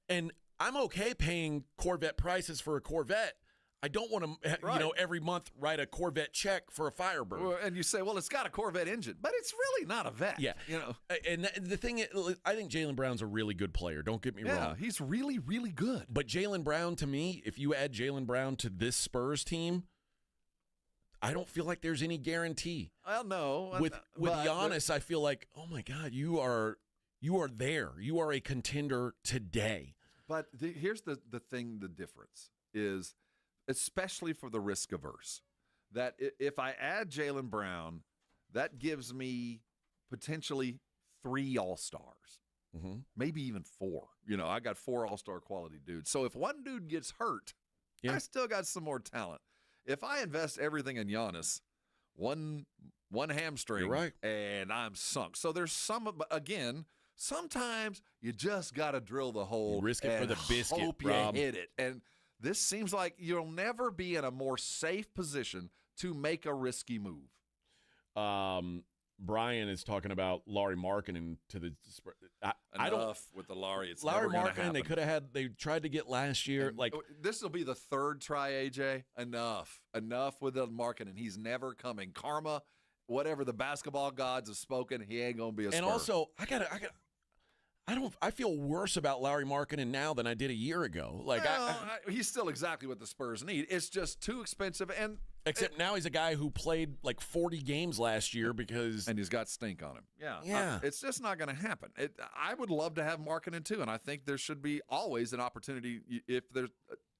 And I'm okay paying Corvette prices for a Corvette. I don't want to, every month write a Corvette check for a Firebird. Well, and you say, well, it's got a Corvette engine, but it's really not a vet. Yeah. And the thing is, I think Jaylen Brown's a really good player. Don't get me wrong. Yeah, he's really, really good. But Jaylen Brown, to me, if you add Jaylen Brown to this Spurs team, I don't feel like there's any guarantee. Well, no. With Giannis, I feel like, oh my God, you are there. You are a contender today. But here's the thing, the difference is, especially for the risk averse, that if I add Jaylen Brown, that gives me potentially 3 All-Stars, maybe even 4. I got 4 All-Star quality dudes. So if one dude gets hurt, I still got some more talent. If I invest everything in Giannis, one hamstring, you're right, and I'm sunk. So there's but again, sometimes you just got to drill the hole. You risk it for the biscuit, hope Rob. you hit it. And this seems like you'll never be in a more safe position to make a risky move. Brian is talking about Lauri Markkanen to the. I don't with the Lauri. It's Lauri never Markkanen. They could have had. They tried to get last year. And this will be the 3rd try. AJ, enough with the Markkanen. He's never coming. Karma, whatever the basketball gods have spoken, he ain't gonna be a. And Spur. also, I feel worse about Lauri Markkanen now than I did a year ago. Like he's still exactly what the Spurs need. It's just too expensive, and except now he's a guy who played like 40 games last year and he's got stink on him. Yeah. It's just not going to happen. I would love to have Markkanen too, and I think there should be always an opportunity if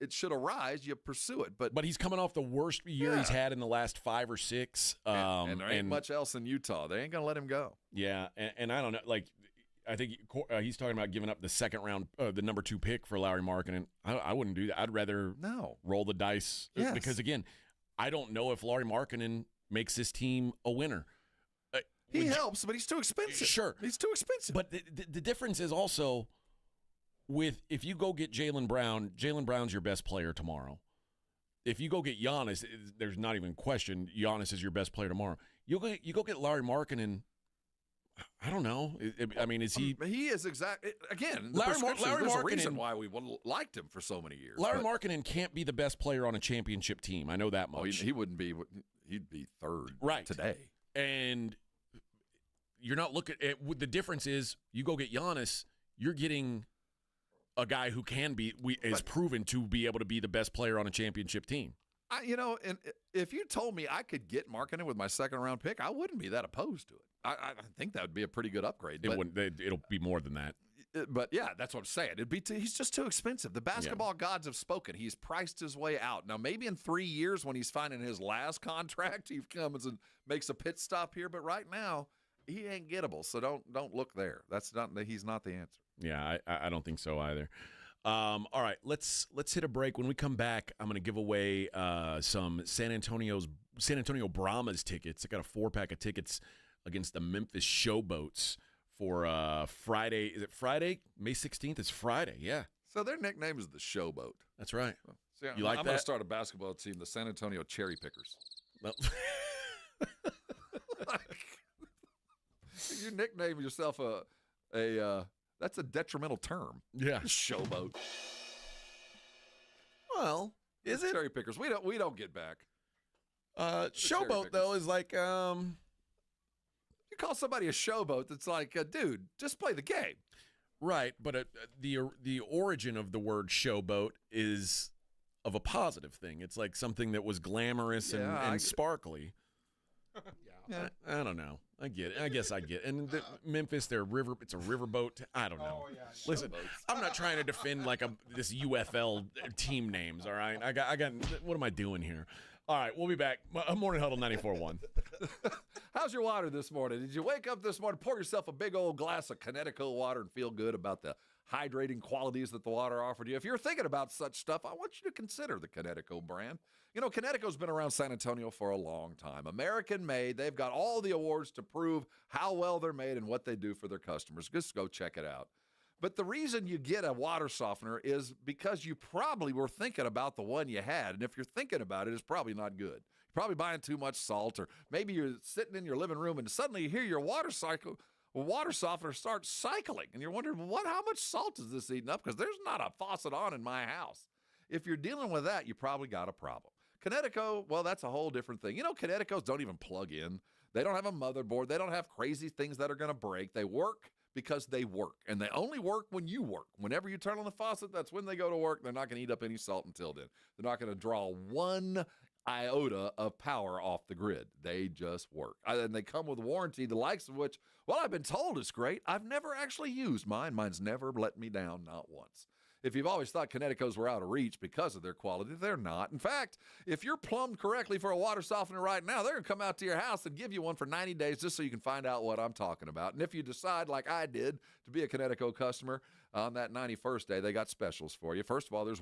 it should arise, you pursue it. But he's coming off the worst year he's had in the last 5 or 6. And there ain't much else in Utah. They ain't going to let him go. Yeah, and I don't know, like. I think he's talking about giving up the second round, the number 2 pick for Lauri Markkanen. I wouldn't do that. I'd rather roll the dice. Yes. Because, again, I don't know if Lauri Markkanen makes this team a winner. He helps, but he's too expensive. Sure. He's too expensive. But the difference is also if you go get Jaylen Brown's your best player tomorrow. If you go get Giannis, there's not even question Giannis is your best player tomorrow. You go get Lauri Markkanen. I don't know. I mean, is he? He is exactly. Again, Larry there's a reason Markkanen, why we liked him for so many years. Lauri Markkanen can't be the best player on a championship team. I know that much. He wouldn't be. He'd be third today. And you're not looking at the difference is you go get Giannis. You're getting a guy who is proven to be able to be the best player on a championship team. And if you told me I could get Markkanen with my second round pick, I wouldn't be that opposed to it. I think that would be a pretty good upgrade. It'll be more than that. But yeah, that's what I'm saying. He's just too expensive. The basketball gods have spoken. He's priced his way out. Now, maybe in 3 years when he's finding his last contract, he comes and makes a pit stop here. But right now, he ain't gettable. So don't look there. He's not the answer. Yeah, I don't think so either. All right, let's hit a break. When we come back, I'm going to give away some San Antonio Brahmas tickets. I got a 4-pack of tickets against the Memphis Showboats for Friday. Is it Friday? May 16th? It's Friday, yeah. So their nickname is the Showboat. That's right. So, you like I'm that? going to start a basketball team, the San Antonio Cherry Pickers. Well, you nickname yourself that's a detrimental term. Yeah. Showboat. Well, is it? Cherry Pickers. We don't get back. Showboat, though, is like you call somebody a showboat, that's like, dude, just play the game. Right, but the origin of the word showboat is of a positive thing. It's like something that was glamorous and sparkly. Yeah, I don't know. I get it. I guess I get it. And Memphis, it's a riverboat. I don't know. Listen, I'm not trying to defend like this UFL team names, all right? I got what am I doing here? All right, we'll be back. Morning Huddle 94.1. How's your water this morning? Did you wake up this morning, pour yourself a big old glass of Connecticut water and feel good about the hydrating qualities that the water offered you? If you're thinking about such stuff, I want you to consider the Connecticut brand. You know, Connecticut's been around San Antonio for a long time. American made. They've got all the awards to prove how well they're made and what they do for their customers. Just go check it out. But the reason you get a water softener is because you probably were thinking about the one you had. And if you're thinking about it, it's probably not good. You're probably buying too much salt, or maybe you're sitting in your living room and suddenly you hear your water softener start cycling. And you're wondering, how much salt is this eating up? Because there's not a faucet on in my house. If you're dealing with that, you probably got a problem. Connecticut, well, that's a whole different thing. You know, Connecticut's don't even plug in. They don't have a motherboard. They don't have crazy things that are going to break. They work because they work, and they only work when you work. Whenever you turn on the faucet, that's when they go to work. They're not going to eat up any salt until then. They're not going to draw one iota of power off the grid. They just work. And they come with warranty, the likes of which, well, I've been told it's great. I've never actually used mine. Mine's never let me down, not once. If you've always thought Connecticut's were out of reach because of their quality, they're not. In fact, if you're plumbed correctly for a water softener right now, they're going to come out to your house and give you one for 90 days just so you can find out what I'm talking about. And if you decide, like I did, to be a Connecticut customer on that 91st day, they got specials for you. First of all, there's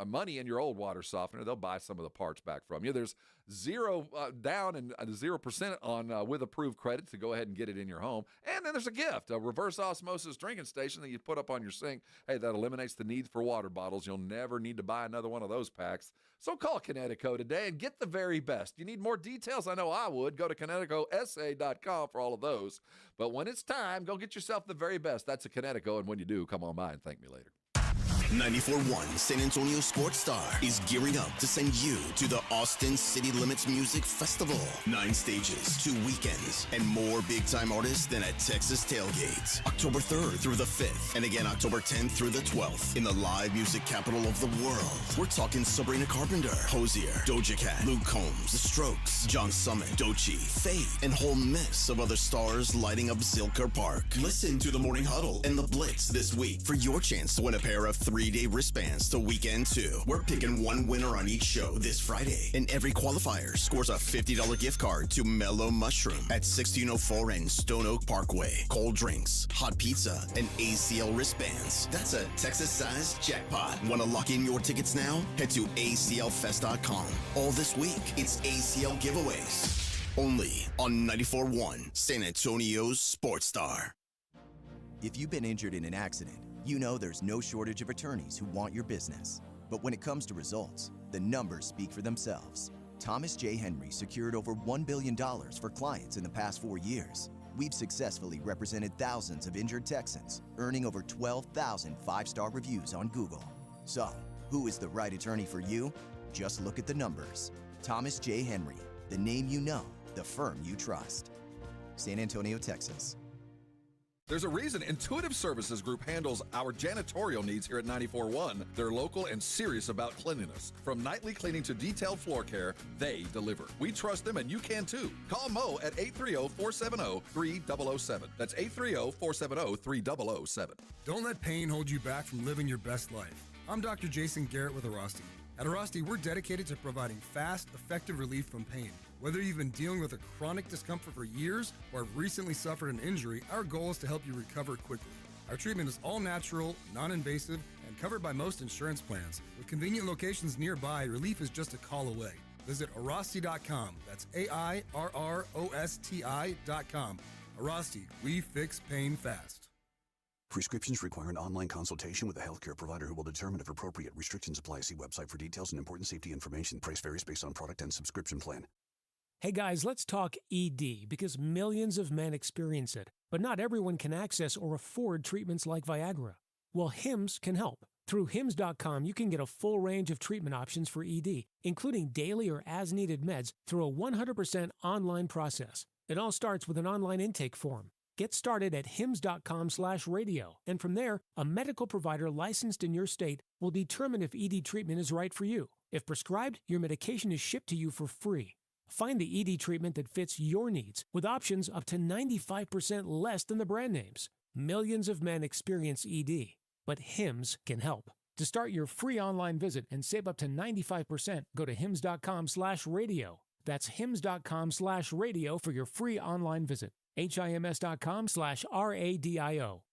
money in your old water softener. They'll buy some of the parts back from you. There's zero down and 0% on with approved credit to go ahead and get it in your home. And then there's a gift, a reverse osmosis drinking station that you put up on your sink. Hey, that eliminates the need for water bottles. You'll never need to buy another one of those packs. So call Connecticut today and get the very best. You need more details? I know I would. Go to ConnecticutSA.com for all of those. But when it's time, go get yourself the very best. That's a Connecticut, and when you do, come on by and thank me later. 94.1 San Antonio Sports Star is gearing up to send you to the Austin City Limits Music Festival. 9 stages, 2 weekends, and more big-time artists than at Texas Tailgates. October 3rd through the 5th, and again October 10th through the 12th in the live music capital of the world. We're talking Sabrina Carpenter, Hosier, Doja Cat, Luke Combs, The Strokes, John Summit, Doechii, Fate, and whole mess of other stars lighting up Zilker Park. Listen to the Morning Huddle and the Blitz this week for your chance to win a pair of 3-day wristbands to Weekend 2. We're picking one winner on each show this Friday, and every qualifier scores a $50 gift card to Mellow Mushroom at 1604 and Stone Oak Parkway. Cold drinks, hot pizza, and ACL wristbands. That's a Texas-sized jackpot. Want to lock in your tickets now? Head to aclfest.com. All this week, it's ACL giveaways. Only on 94.1 San Antonio's Sports Star. If you've been injured in an accident, you know there's no shortage of attorneys who want your business. But when it comes to results, the numbers speak for themselves. Thomas J. Henry secured over $1 billion for clients in the past 4 years. We've successfully represented thousands of injured Texans, earning over 12,000 5-star reviews on Google. So, who is the right attorney for you? Just look at the numbers. Thomas J. Henry, the name you know, the firm you trust. San Antonio, Texas. There's a reason Intuitive Services Group handles our janitorial needs here at 94.1. They're local and serious about cleanliness. From nightly cleaning to detailed floor care, they deliver. We trust them, and you can too. Call Mo at 830-470-3007. That's 830-470-3007. Don't let pain hold you back from living your best life. I'm Dr. Jason Garrett with Arasti. At Arasti, we're dedicated to providing fast, effective relief from pain. Whether you've been dealing with a chronic discomfort for years or have recently suffered an injury, our goal is to help you recover quickly. Our treatment is all natural, non-invasive, and covered by most insurance plans. With convenient locations nearby, relief is just a call away. Visit Arasti.com. That's AIRROSTI.com. Arasti, we fix pain fast. Prescriptions require an online consultation with a healthcare provider who will determine if appropriate. Restrictions apply. See website for details and important safety information. Price varies based on product and subscription plan. Hey guys, let's talk ED because millions of men experience it, but not everyone can access or afford treatments like Viagra. Well, Hims can help. Through Hims.com, you can get a full range of treatment options for ED, including daily or as-needed meds through a 100% online process. It all starts with an online intake form. Get started at hims.com/radio, and from there, a medical provider licensed in your state will determine if ED treatment is right for you. If prescribed, your medication is shipped to you for free. Find the ED treatment that fits your needs with options up to 95% less than the brand names. Millions of men experience ED, but Hims can help. To start your free online visit and save up to 95%, go to hims.com/radio. That's hims.com/radio for your free online visit. HIMS.com/RADIO.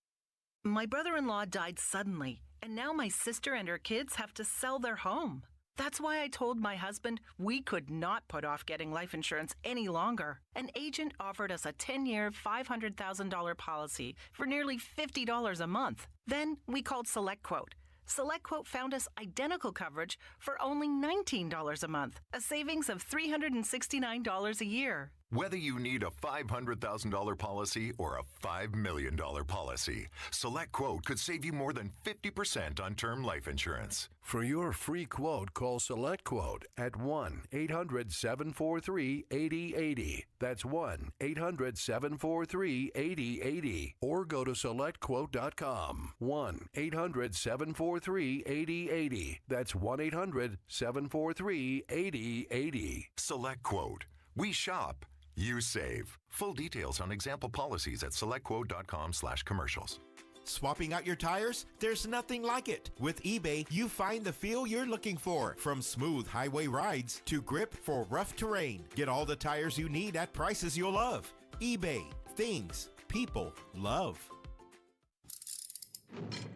My brother-in-law died suddenly, and now my sister and her kids have to sell their home. That's why I told my husband we could not put off getting life insurance any longer. An agent offered us a 10-year, $500,000 policy for nearly $50 a month. Then we called SelectQuote. SelectQuote found us identical coverage for only $19 a month, a savings of $369 a year. Whether you need a $500,000 policy or a $5 million policy, SelectQuote could save you more than 50% on term life insurance. For your free quote, call SelectQuote at 1-800-743-8080. That's 1-800-743-8080. Or go to SelectQuote.com. 1-800-743-8080. That's 1-800-743-8080. SelectQuote. We shop. You save. Full details on example policies at selectquote.com/commercials. Swapping out your tires? There's nothing like it. With eBay, you find the feel you're looking for. From smooth highway rides to grip for rough terrain. Get all the tires you need at prices you'll love. eBay. Things people love.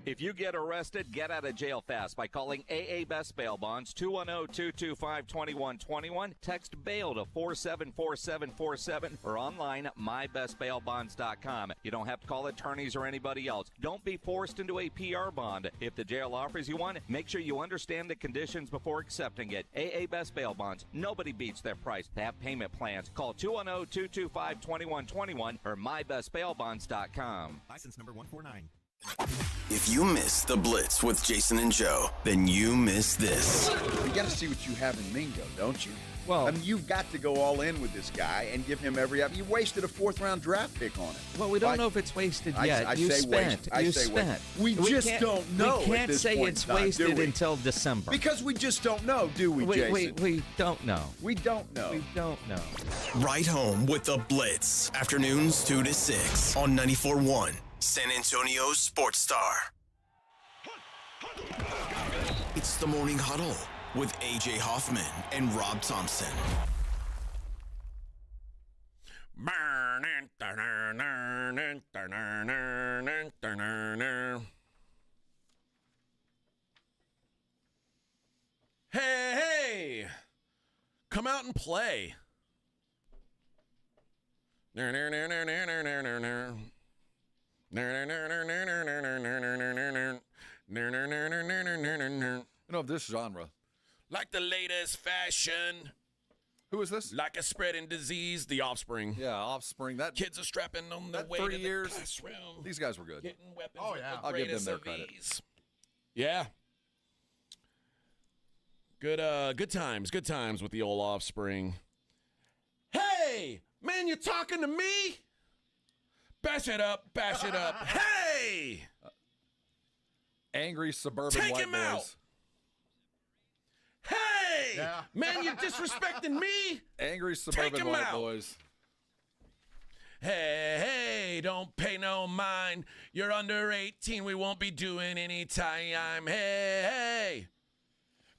If you get arrested, get out of jail fast by calling AA Best Bail Bonds, 210-225-2121. Text BAIL to 474747 or online at mybestbailbonds.com. You don't have to call attorneys or anybody else. Don't be forced into a PR bond. If the jail offers you one, make sure you understand the conditions before accepting it. AA Best Bail Bonds. Nobody beats their price. They have payment plans. Call 210-225-2121 or mybestbailbonds.com. License number 149. If you missed the Blitz with Jason and Joe, then you missed this. You got to see what you have in Mingo, don't you? Well, I mean, you've got to go all in with this guy and give him every. You wasted a 4th-round draft pick on it. Well, we don't know if it's wasted yet. I you say spent. waste. You spent. We just can't- don't know. We can't at this say point it's in time, wasted do we? until December. Because we just don't know, do we, Jason? We don't know. We don't know. We don't know. Right home with the Blitz. Afternoons 2 to 6 on 94.1 San Antonio Sports Star. It's the Morning Huddle with A.J. Hoffman and Rob Thompson. Hey, come out and play. Of this genre. Like the latest fashion. Who is this? Like a spreading disease, The Offspring. Yeah, Offspring. That kids are strapping on the way 3 to years. the classroom. These guys were good. Getting weapons. Oh yeah, I'll give them their credit. Yeah. Good times with the old Offspring. Hey, man, you talking to me? Bash it up. Hey! Angry suburban Take white him boys. out. Hey! Man, you disrespecting me? Angry suburban white boys. Hey, don't pay no mind. You're under 18. We won't be doing any time. Hey,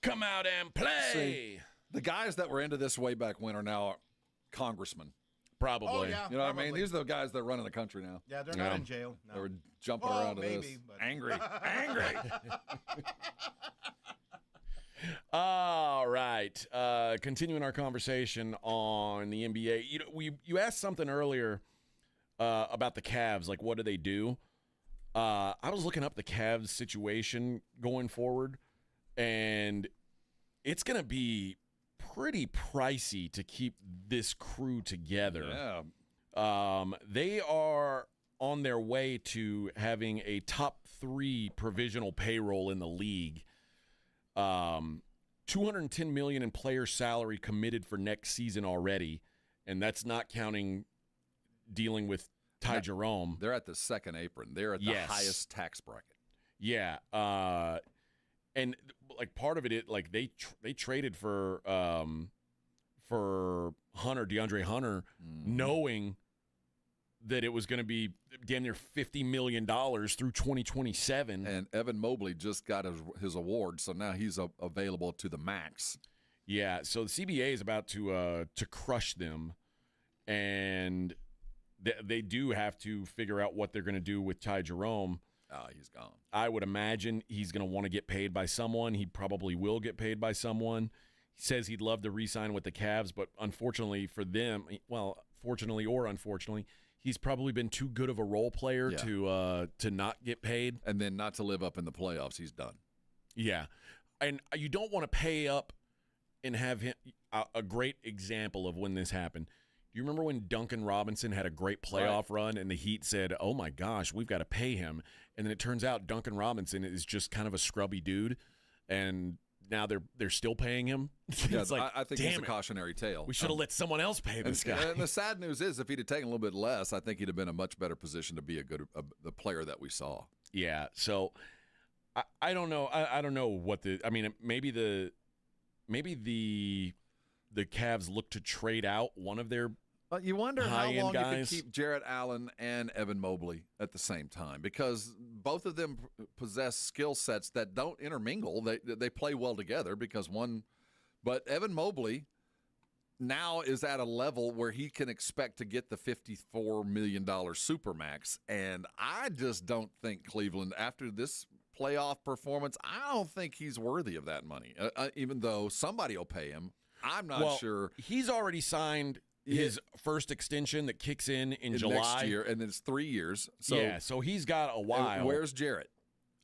come out and play. See, the guys that were into this way back when are now congressmen. Probably. Oh, yeah, you know what I mean? These are the guys that are running the country now. Yeah, they're not in jail. No. They were jumping around to this. But... Angry. All right. Continuing our conversation on the NBA. You know, you asked something earlier about the Cavs. Like, what do they do? I was looking up the Cavs situation going forward, and it's going to be pretty pricey to keep this crew together. Yeah. They are on their way to having a top 3 provisional payroll in the league. $210 million in player salary committed for next season already, and that's not counting dealing with Ty Jerome. They're at the second apron. They're at the highest tax bracket. Yeah, and like part of it, like they traded for DeAndre Hunter, knowing that it was going to be damn near $50 million through 2027. And Evan Mobley just got his award, so now he's available to the max. Yeah, so the CBA is about to crush them, and they do have to figure out what they're going to do with Ty Jerome. Oh, he's gone. I would imagine he's going to want to get paid by someone. He probably will get paid by someone. He says he'd love to re-sign with the Cavs, but unfortunately for them, well, fortunately or unfortunately, he's probably been too good of a role player to not get paid. And then not to live up in the playoffs. He's done. Yeah. And you don't want to pay up and have him a great example of when this happened. Do you remember when Duncan Robinson had a great playoff run and the Heat said, oh, my gosh, we've got to pay him? And then it turns out Duncan Robinson is just kind of a scrubby dude, and now they're still paying him. It's like, I think it's a cautionary tale. We should have let someone else pay this guy. And the sad news is, if he'd have taken a little bit less, I think he'd have been in a much better position to be the player that we saw. Yeah. So I don't know. I don't know what maybe the Cavs look to trade out one of their you wonder how long guys. you can keep Jarrett Allen and Evan Mobley at the same time, because both of them possess skill sets that don't intermingle. They play well together but Evan Mobley now is at a level where he can expect to get the $54 million Supermax, and I just don't think Cleveland, after this playoff performance, I don't think he's worthy of that money, even though somebody will pay him. I'm not sure. He's already signed his first extension that kicks in July next year, and then it's 3 years. So he's got a while. Where's Jarrett?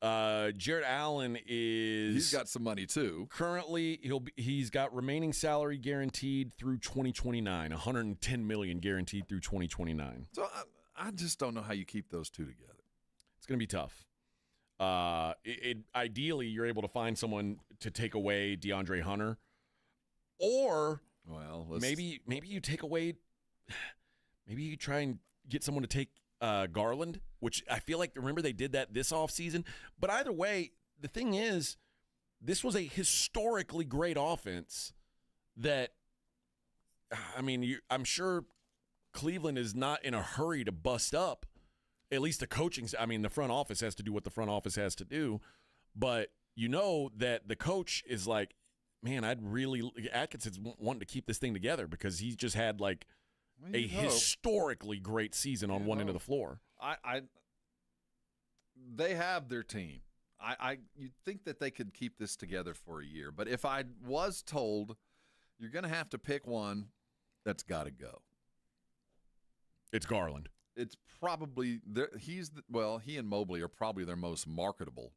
Jarrett Allen he's got some money too. Currently, he's got remaining salary guaranteed through 2029, $110 million guaranteed through 2029. So I just don't know how you keep those two together. It's going to be tough. Ideally, you're able to find someone to take away DeAndre Hunter, or maybe you take away. Maybe you try and get someone to take Garland, which I feel like, remember, they did that this offseason. But either way, the thing is, this was a historically great offense that, I mean, I'm sure Cleveland is not in a hurry to bust up. At least the coaching, I mean, the front office has to do what the front office has to do. But you know that the coach is like, man, Atkinson's wanting to keep this thing together because he's just had like a historically great season on one end of the floor. They have their team. You'd think that they could keep this together for a year. But if I was told you're going to have to pick one that's got to go, it's Garland. It's probably he and Mobley are probably their most marketable.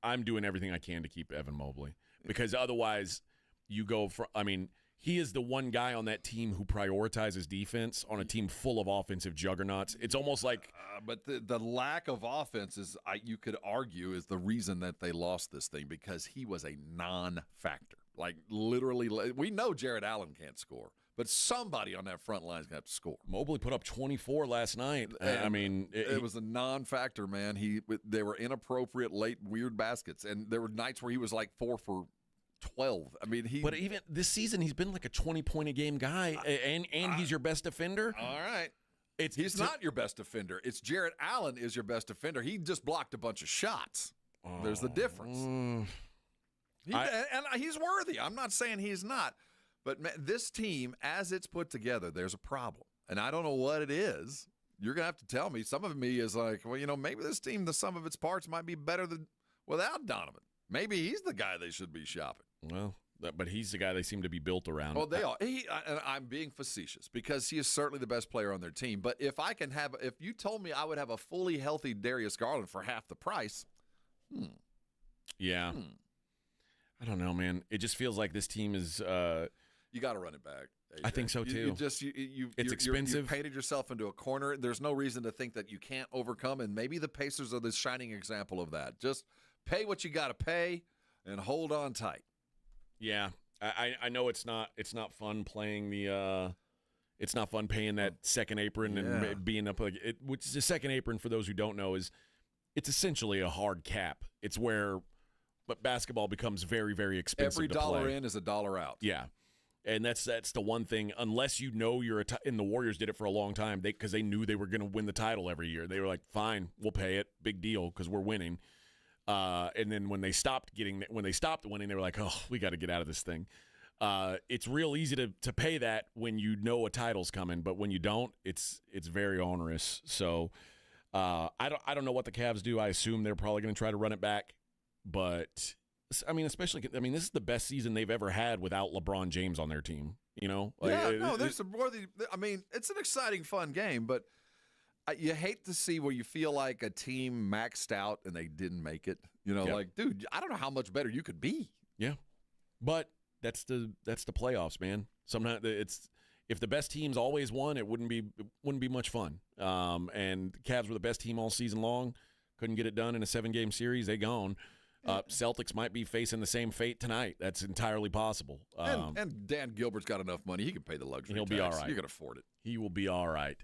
I'm doing everything I can to keep Evan Mobley because otherwise you go for, I mean, he is the one guy on that team who prioritizes defense on a team full of offensive juggernauts. It's almost like but the lack of offense is, you could argue, is the reason that they lost this thing because he was a non-factor. Like, literally, we know Jared Allen can't score, but somebody on that front line is going to have to score. Mobley put up 24 last night. I mean, it was a non-factor, man. They were inappropriate, late, weird baskets, and there were nights where he was like 4 for 12. I mean, But even this season, he's been like a 20-point-a-game guy, and he's your best defender. All right. He's not your best defender. It's Jared Allen is your best defender. He just blocked a bunch of shots. There's the difference. And he's worthy. I'm not saying he's not. But man, this team, as it's put together, there's a problem. And I don't know what it is. You're going to have to tell me. Some of me is like, well, maybe this team, the sum of its parts might be better than without Donovan. Maybe he's the guy they should be shopping. Well, but he's the guy they seem to be built around. Well, they are. And I'm being facetious because he is certainly the best player on their team. But if you told me I would have a fully healthy Darius Garland for half the price, yeah. I don't know, man. It just feels like this team is. You got to run it back. AJ. I think so too. It's expensive. You painted yourself into a corner. There's no reason to think that you can't overcome. And maybe the Pacers are the shining example of that. Just pay what you got to pay and hold on tight. Yeah, I know it's not fun playing the it's not fun paying that second apron and being up like it. Which is the second apron, for those who don't know, it's essentially a hard cap. It's where basketball becomes very, very expensive. Every dollar play. In is a dollar out. Yeah, and that's the one thing. Unless you know you're and the Warriors did it for a long time because they knew they were going to win the title every year. They were like, fine, we'll pay it, big deal, because we're winning. And then when they stopped winning, they were like, oh, we got to get out of this thing. It's real easy to pay that when you know a title's coming, but when you don't, it's very onerous. So I don't know what the Cavs do. I assume they're probably going to try to run it back, but I mean, this is the best season they've ever had without LeBron James on their team. There's some more. I mean, it's an exciting, fun game, but. You hate to see where you feel like a team maxed out and they didn't make it. Like, dude, I don't know how much better you could be. Yeah, but that's the playoffs, man. Sometimes if the best teams always won, it wouldn't be much fun. And the Cavs were the best team all season long. Couldn't get it done in a 7-game series. They gone. Celtics might be facing the same fate tonight. That's entirely possible. And Dan Gilbert's got enough money; he can pay the luxury. He'll tax. be all right. You can afford it. He will be all right.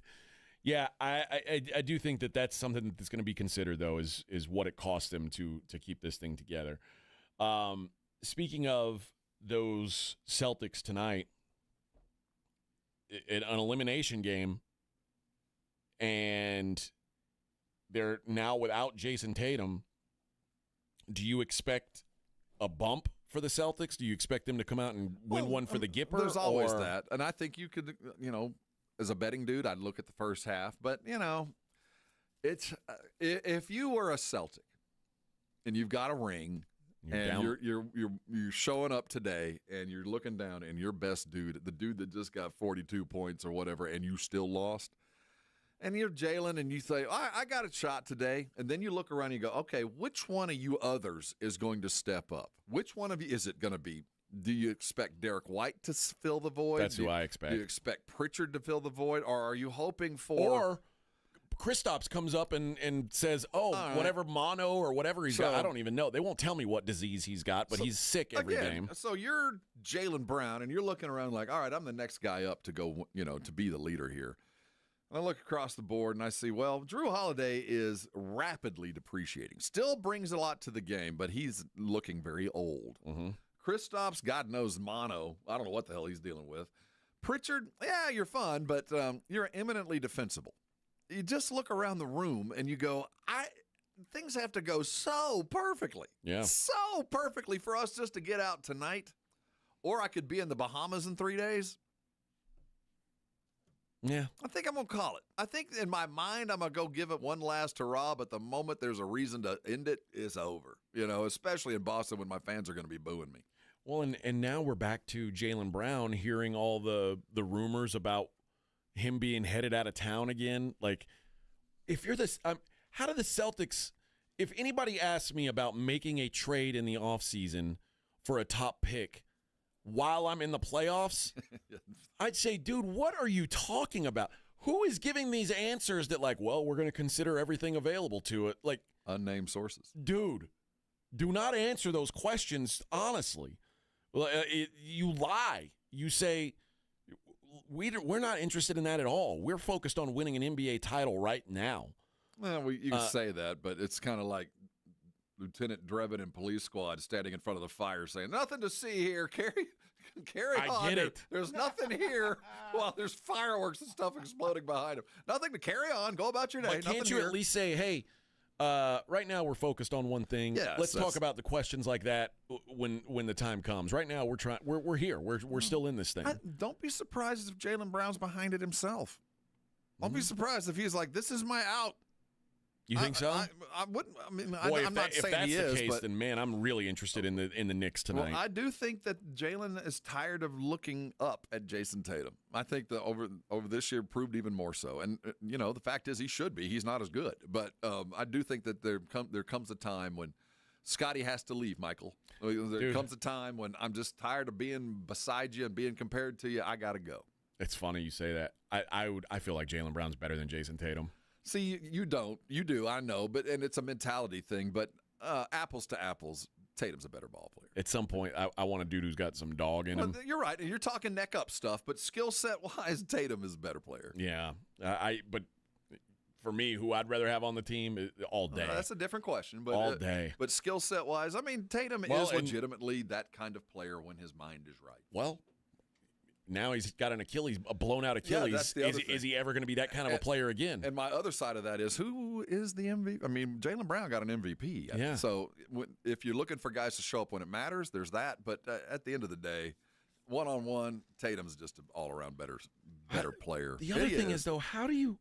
Yeah, I do think that's something that's going to be considered, though, is what it costs them to keep this thing together. Speaking of those Celtics tonight, an elimination game, and they're now without Jason Tatum. Do you expect a bump for the Celtics? Do you expect them to come out and win one for the Gipper? There's always that, and I think you could, as a betting dude, I'd look at the first half. But, it's if you were a Celtic and you've got a ring you're showing up today and you're looking down and your best dude, the dude that just got 42 points or whatever, and you still lost, and you're Jalen and you say, I got a shot today. And then you look around and you go, okay, which one of you others is going to step up? Which one of you is it going to be? Do you expect Derek White to fill the void? That's who I expect. Do you expect Pritchard to fill the void? Or are you hoping for... Or Kristaps comes up and says, right. whatever mono or whatever he's got. I don't even know. They won't tell me what disease he's got, but he's sick every game. So you're Jaylen Brown, and you're looking around like, all right, I'm the next guy up to go, to be the leader here. And I look across the board, and I see, well, Drew Holiday is rapidly depreciating. Still brings a lot to the game, but he's looking very old. Mm-hmm. Kristaps, God knows, mono. I don't know what the hell he's dealing with. Pritchard, yeah, you're fun, but you're eminently defensible. You just look around the room, and you go, things have to go so perfectly. Yeah. So perfectly for us just to get out tonight. Or I could be in the Bahamas in 3 days. Yeah. I think I'm going to call it. I think in my mind, I'm going to go give it one last hurrah, but the moment there's a reason to end it, it's over. Especially in Boston when my fans are going to be booing me. Well, and now we're back to Jaylen Brown hearing all the rumors about him being headed out of town again. Like, if you're this, how do the Celtics, if anybody asks me about making a trade in the offseason for a top pick while I'm in the playoffs, I'd say, dude, what are you talking about? Who is giving these answers that, like, well, we're going to consider everything available to it? Like, unnamed sources. Dude, do not answer those questions honestly. You lie. You say, we're not interested in that at all. We're focused on winning an NBA title right now. Well, you can say that, but it's kind of like Lieutenant Drebin in Police Squad standing in front of the fire saying, nothing to see here, carry on. I get it. There's nothing here while there's fireworks and stuff exploding behind him. Nothing to carry on. Go about your day. But can't you at least say, hey, right now we're focused on one thing. Yes, let's talk about the questions like that when the time comes. Right now we're here. We're still in this thing. Don't be surprised if Jaylen Brown's behind it himself. Don't be surprised if he's like, this is my out. You think so? I wouldn't. I mean, Boy, I'm not saying if he that's is, the case, but then man, I'm really interested in the Knicks tonight. Well, I do think that Jaylen is tired of looking up at Jason Tatum. I think that over this year proved even more so. And the fact is, he should be. He's not as good, but I do think that there comes a time when Scotty has to leave. Michael, there comes a time when I'm just tired of being beside you and being compared to you. I got to go. It's funny you say that. I feel like Jaylen Brown's better than Jason Tatum. See, you don't. You do, I know, and it's a mentality thing. But apples to apples, Tatum's a better ball player. At some point, I want a dude who's got some dog in him. You're right. You're talking neck up stuff, but skill set wise, Tatum is a better player. Yeah, but for me, who I'd rather have on the team all day. That's a different question. But all day. But skill set wise, I mean, Tatum is legitimately that kind of player when his mind is right. Well. Now he's got a blown out Achilles. Yeah, that's the other is he ever going to be that kind of a player again? And my other side of that is, who is the MVP? I mean, Jaylen Brown got an MVP. Yeah. So if you're looking for guys to show up when it matters, there's that. But at the end of the day, one-on-one, Tatum's just an all-around better player. The other thing is, though, how do you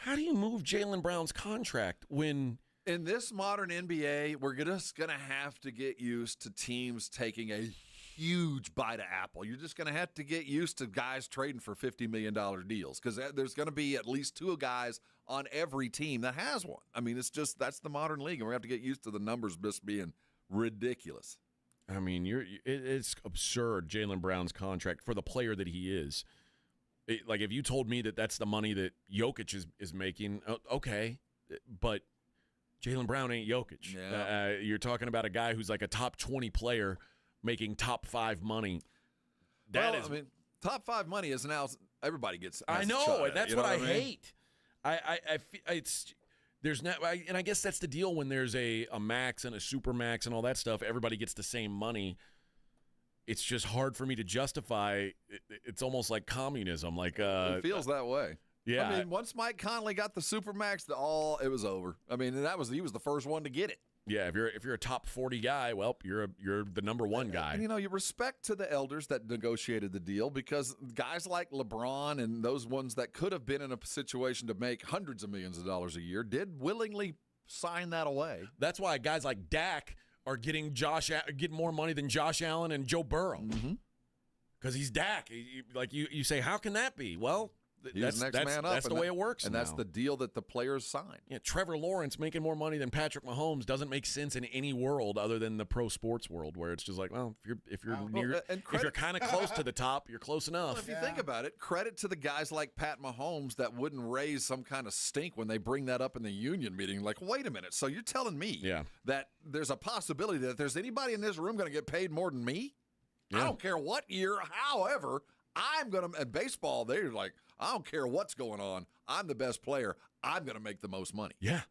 move Jaylen Brown's contract when – in this modern NBA, we're just going to have to get used to teams taking a huge bite of apple. You're just going to have to get used to guys trading for $50 million deals because there's going to be at least two guys on every team that has one. I mean, that's the modern league, and we're going to have to get used to the numbers just being ridiculous. I mean, it's absurd, Jaylen Brown's contract for the player that he is. Like, if you told me that that's the money that Jokic is making, okay, but Jaylen Brown ain't Jokic. Yeah. You're talking about a guy who's like a top 20 player making top 5 money. I mean, top 5 money is now everybody gets. I know, and that's what I hate. And I guess that's the deal when there's a max and a super max and all that stuff. Everybody gets the same money. It's just hard for me to justify. It's almost like communism. Like it feels that way. Yeah. I mean, once Mike Conley got the supermax, it was over. I mean, he was the first one to get it. Yeah, if you're a top 40 guy, well, you're the number one guy. And you respect to the elders that negotiated the deal because guys like LeBron and those ones that could have been in a situation to make hundreds of millions of dollars a year did willingly sign that away. That's why guys like Dak are getting more money than Josh Allen and Joe Burrow. Mm-hmm. Because he's Dak. Like you say, how can that be? Well, He's next man up. That's the way it works. And now. that's the deal that the players sign. Yeah, Trevor Lawrence making more money than Patrick Mahomes doesn't make sense in any world other than the pro sports world, where it's just like, well, if you're kind of close to the top, you're close enough. Well, if you think about it, credit to the guys like Pat Mahomes that wouldn't raise some kind of stink when they bring that up in the union meeting. Like, wait a minute, so you're telling me that there's a possibility that if there's anybody in this room going to get paid more than me? Yeah. I don't care what year, however, I'm going to – at baseball, they're like, I don't care what's going on. I'm the best player. I'm going to make the most money. Yeah.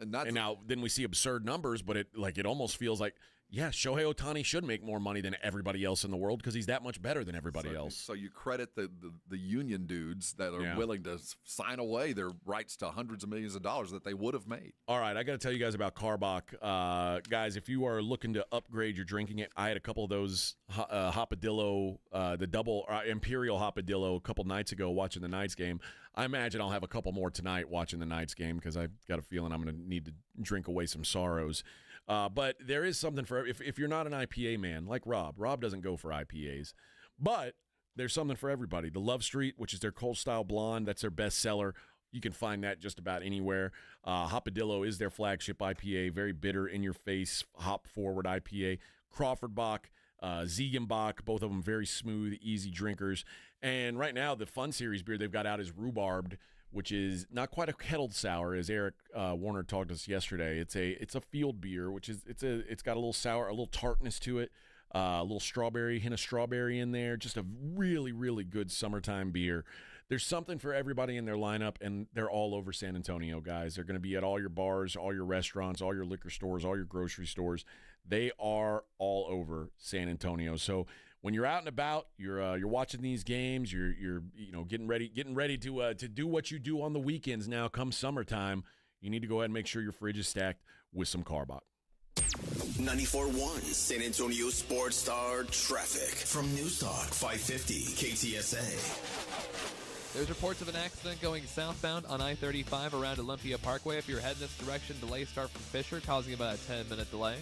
And now then we see absurd numbers, but it almost feels like, yeah, Shohei Ohtani should make more money than everybody else in the world because he's that much better than everybody else. So you credit the union dudes that are willing to sign away their rights to hundreds of millions of dollars that they would have made. All right, I got to tell you guys about Karbach. Guys, if you are looking to upgrade your drinking, I had a couple of those Hopadillo, the double Imperial Hopadillo a couple nights ago watching the Knights game. I imagine I'll have a couple more tonight watching the Knights game because I've got a feeling I'm going to need to drink away some sorrows. But there is something for if you're not an IPA man like Rob. Rob doesn't go for IPAs, but there's something for everybody. The Love Street, which is their cold style blonde, that's their best seller. You can find that just about anywhere. Hopadillo is their flagship IPA, very bitter, in your face, hop forward IPA. Crawford Bock, Ziegenbach, both of them very smooth, easy drinkers. And right now, the Fun Series beer they've got out is Rhubarbed, which is not quite a kettled sour, as Eric Warner talked to us yesterday. It's a field beer, which is it's got a little sour, a little tartness to it, a little hint of strawberry in there. Just a really, really good summertime beer. There's something for everybody in their lineup, and they're all over San Antonio, guys. They're going to be at all your bars, all your restaurants, all your liquor stores, all your grocery stores. They are all over San Antonio. So when you're out and about, you're watching these games, you're getting ready to do what you do on the weekends now. Come summertime, you need to go ahead and make sure your fridge is stacked with some Karbach. 94.1 San Antonio Sports Star traffic from News Talk 550 KTSA. There's reports of an accident going southbound on I-35 around Olympia Parkway. If you're heading this direction, delays start from Fisher, causing about a 10-minute delay.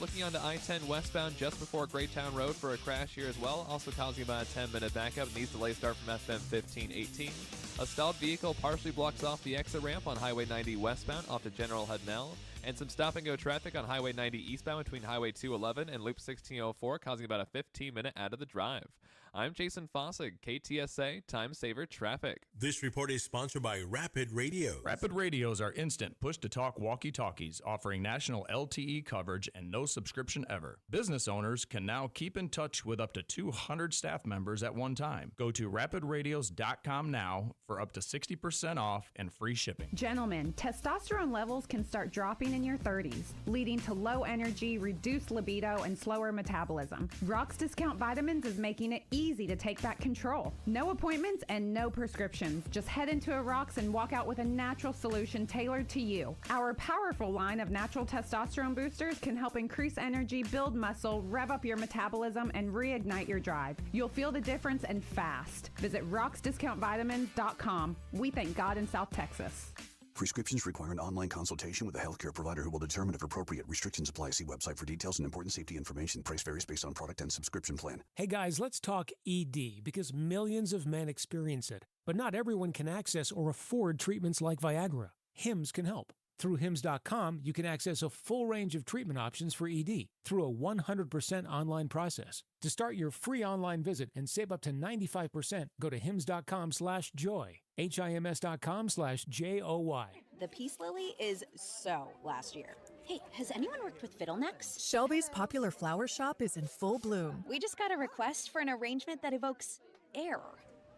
Looking onto I-10 westbound just before Greytown Road for a crash here as well, also causing about a 10-minute backup. And these delays start from FM 1518. A stalled vehicle partially blocks off the exit ramp on Highway 90 westbound off to General Hudnell. And some stop-and-go traffic on Highway 90 eastbound between Highway 211 and Loop 1604, causing about a 15-minute out of the drive. I'm Jason Fossig, KTSA Time Saver Traffic. This report is sponsored by Rapid Radios. Rapid Radios are instant push-to-talk walkie-talkies offering national LTE coverage and no subscription ever. Business owners can now keep in touch with up to 200 staff members at one time. Go to rapidradios.com now for up to 60% off and free shipping. Gentlemen, testosterone levels can start dropping in your 30s, leading to low energy, reduced libido, and slower metabolism. Rock's Discount Vitamins is making it easy to take back control. No appointments and no prescriptions. Just head into a Rock's and walk out with a natural solution tailored to you. Our powerful line of natural testosterone boosters can help increase energy, build muscle, rev up your metabolism, and reignite your drive. You'll feel the difference and fast. Visit rocksdiscountvitamins.com. We thank God in South Texas. Prescriptions require an online consultation with a healthcare provider who will determine if appropriate. Restrictions apply. See website for details and important safety information. Price varies based on product and subscription plan. Hey guys, let's talk ED because millions of men experience it, but not everyone can access or afford treatments like Viagra. Hims can help. Through Hims.com, you can access a full range of treatment options for ED through a 100% online process. To start your free online visit and save up to 95%, go to Hims.com/joy. HIMS.com/JOY. The peace lily is so last year. Hey, has anyone worked with fiddlenecks? Shelby's popular flower shop is in full bloom. We just got a request for an arrangement that evokes air.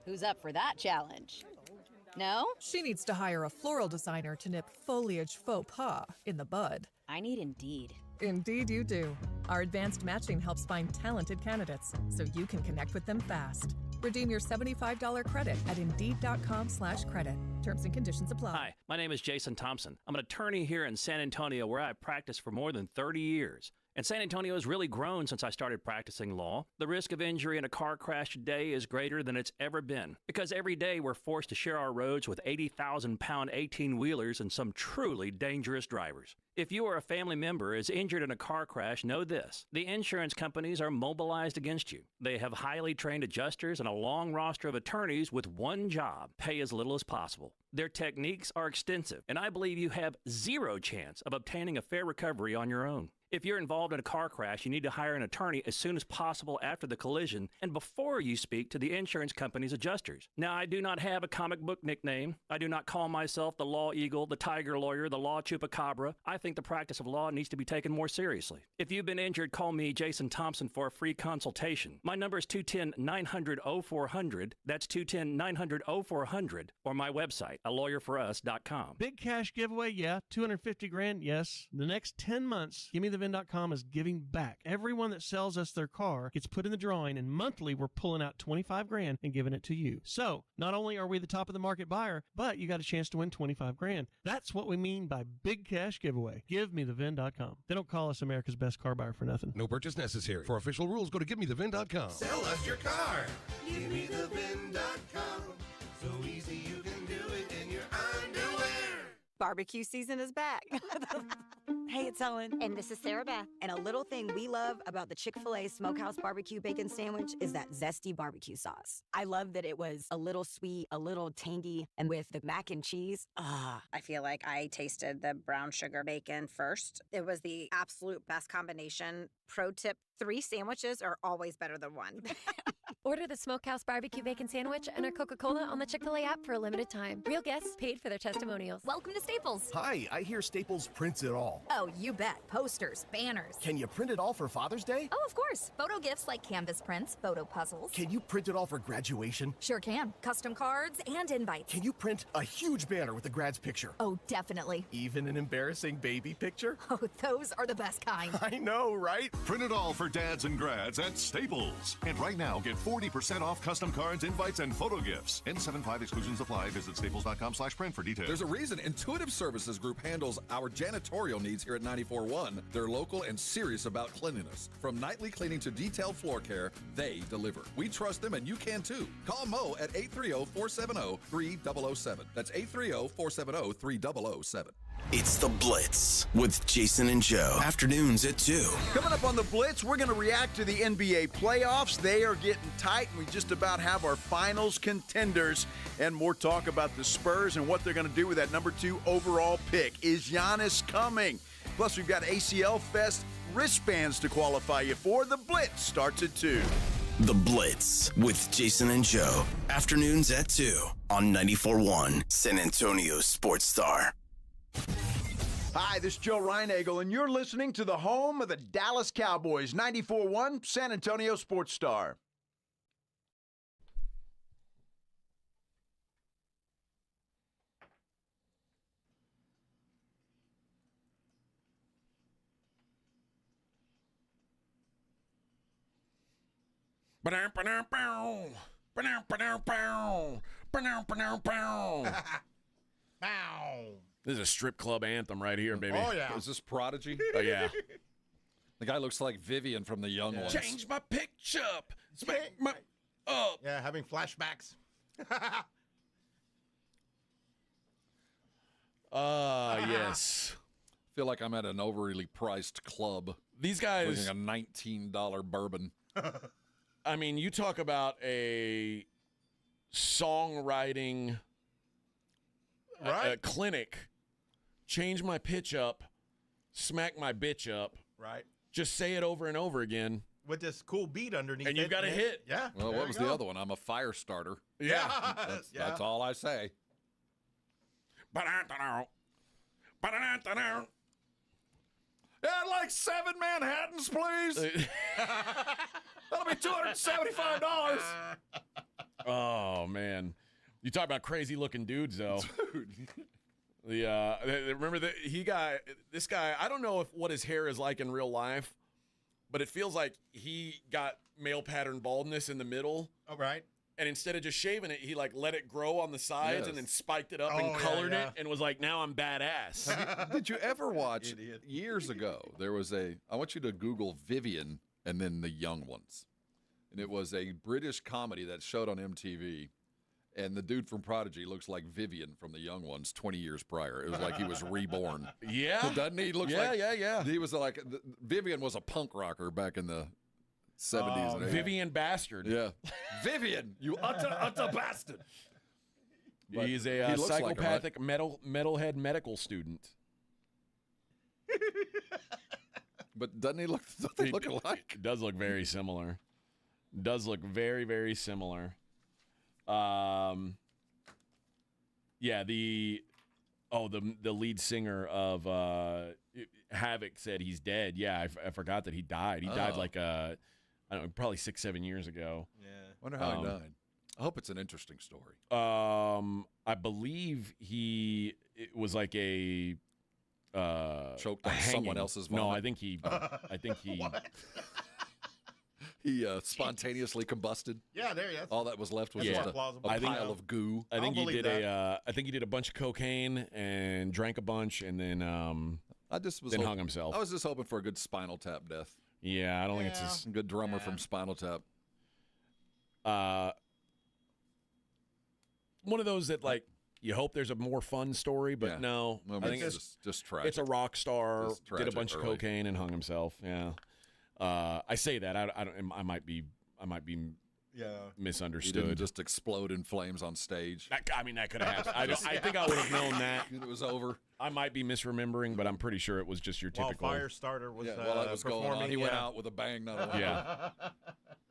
Who's up for that challenge? No? She needs to hire a floral designer to nip foliage faux pas in the bud. I need Indeed. Indeed you do. Our advanced matching helps find talented candidates so you can connect with them fast. Redeem your $75 credit at Indeed.com/credit. Terms and conditions apply. Hi, my name is Jason Thompson. I'm an attorney here in San Antonio where I've practiced for more than 30 years. And San Antonio has really grown since I started practicing law. The risk of injury in a car crash today is greater than it's ever been because every day we're forced to share our roads with 80,000-pound 18-wheelers and some truly dangerous drivers. If you or a family member is injured in a car crash, know this. The insurance companies are mobilized against you. They have highly trained adjusters and a long roster of attorneys with one job: pay as little as possible. Their techniques are extensive, and I believe you have zero chance of obtaining a fair recovery on your own. If you're involved in a car crash, you need to hire an attorney as soon as possible after the collision and before you speak to the insurance company's adjusters. Now, I do not have a comic book nickname. I do not call myself the Law Eagle, the Tiger Lawyer, the Law Chupacabra. I think the practice of law needs to be taken more seriously. If you've been injured, call me, Jason Thompson, for a free consultation. My number is 210-900-0400. That's 210-900-0400, or my website, alawyerforus.com. Big cash giveaway, yeah. $250,000, yes. The next 10 months, GimmeTheVin.com is giving back. Everyone that sells us their car gets put in the drawing, and monthly we're pulling out $25,000 and giving it to you. So, not only are we the top of the market buyer, but you got a chance to win $25,000. That's what we mean by big cash giveaway. GiveMeTheVin.com. They don't call us America's best car buyer for nothing. No purchase necessary. For official rules, go to GiveMeTheVin.com. Sell us your car. GiveMeTheVin.com. So easy you can do it in your underwear. Barbecue season is back. Hey, it's Ellen. And this is Sarah Beth. And a little thing we love about the Chick-fil-A Smokehouse Barbecue Bacon Sandwich is that zesty barbecue sauce. I love that it was a little sweet, a little tangy, and with the mac and cheese, I feel like I tasted the brown sugar bacon first. It was the absolute best combination. Pro tip, 3 sandwiches are always better than 1. Order the Smokehouse Barbecue Bacon Sandwich and a Coca-Cola on the Chick-fil-A app for a limited time. Real guests paid for their testimonials. Welcome to Staples. Hi, I hear Staples prints it all. Oh, you bet. Posters, banners. Can you print it all for Father's Day? Oh, of course. Photo gifts like canvas prints, photo puzzles. Can you print it all for graduation? Sure can. Custom cards and invites. Can you print a huge banner with the grad's picture? Oh, definitely. Even an embarrassing baby picture? Oh, those are the best kind. I know, right? Print it all for dads and grads at Staples. And right now, get 40% off custom cards, invites, and photo gifts. N75 exclusions apply. Visit staples.com/print for details. There's a reason Intuitive Services Group handles our janitorial needs here at 94.1. They're local and serious about cleanliness. From nightly cleaning to detailed floor care, they deliver. We trust them, and you can too. Call Mo at 830-470-3007. That's 830-470-3007. It's The Blitz with Jason and Joe. Afternoons at 2. Coming up on The Blitz, we're going to react to the NBA playoffs. They are getting tight, and we just about have our finals contenders. And more talk about the Spurs and what they're going to do with that number 2 overall pick. Is Giannis coming? Plus, we've got ACL Fest wristbands to qualify you for. The Blitz starts at 2. The Blitz with Jason and Joe. Afternoons at 2 on 94.1 San Antonio Sports Star. Hi, this is Joe Reinagel, and you're listening to the home of the Dallas Cowboys, 94.1 San Antonio Sports Star. This is a strip club anthem right here, baby. Oh, yeah. Is this Prodigy? Oh, yeah. The guy looks like Vivian from The Young Ones. Change my pitch up. Smack my up. Yeah, having flashbacks. Yes. I feel like I'm at an overly priced club. These guys... Drinking a $19 bourbon. I mean, you talk about a songwriting clinic. Change my pitch up. Smack my bitch up. Right. Just say it over and over again. With this cool beat underneath and you've got a hit. Yeah. Well, what was the other one? I'm a fire starter. Yeah. That's all I say. Yeah, like 7 Manhattans, please. That'll be $275. Oh, man. You talk about crazy looking dudes, though. Dude. Remember this guy, I don't know what his hair is like in real life, but it feels like he got male pattern baldness in the middle. Oh, right. And instead of just shaving it, he let it grow on the sides and then spiked it up and Oh, colored yeah. it and was like, now I'm badass. Did you ever watch, years ago, there was I want you to Google Vivian and then The Young Ones. And it was a British comedy that showed on MTV. And the dude from Prodigy looks like Vivian from the Young Ones 20 years prior. It was like he was reborn. Yeah. Doesn't he? Looks Yeah. He was like, Vivian was a punk rocker back in the 70s. and 80s. Vivian Bastard. Yeah. Vivian, you utter bastard. But He's a he looks like him, psychopathic metalhead medical student. But doesn't he look? Don't they look alike? Does look very similar. Does look very, very similar. Yeah, the lead singer of Havoc said he's dead. Yeah, I forgot that he died. He died like I don't know, probably 6-7 years ago. Yeah. Wonder how he died. I hope it's an interesting story. I believe it was like a choked on someone else's vomit. No, I think he he spontaneously combusted. Yeah, there you go. All that was left was That's just more a plausible. pile of goo. I think I'll he believe did that. I think he did a bunch of cocaine and drank a bunch and then I just was then hung himself. I was just hoping for a good Spinal Tap death. Yeah, I don't think it's a good drummer from Spinal Tap. One of those that like you hope there's a more fun story, but no. Well, I think it's just tragic. It's a rock star, Just did a tragic bunch of early. cocaine and hung himself. Yeah. I say that I might be misunderstood. He didn't just explode in flames on stage. That could have happened. I think I would have known that. It was over. I might be misremembering, but I'm pretty sure it was just your typical. While Firestarter was While that was going on, he went yeah. out with a bang. Not a Yeah.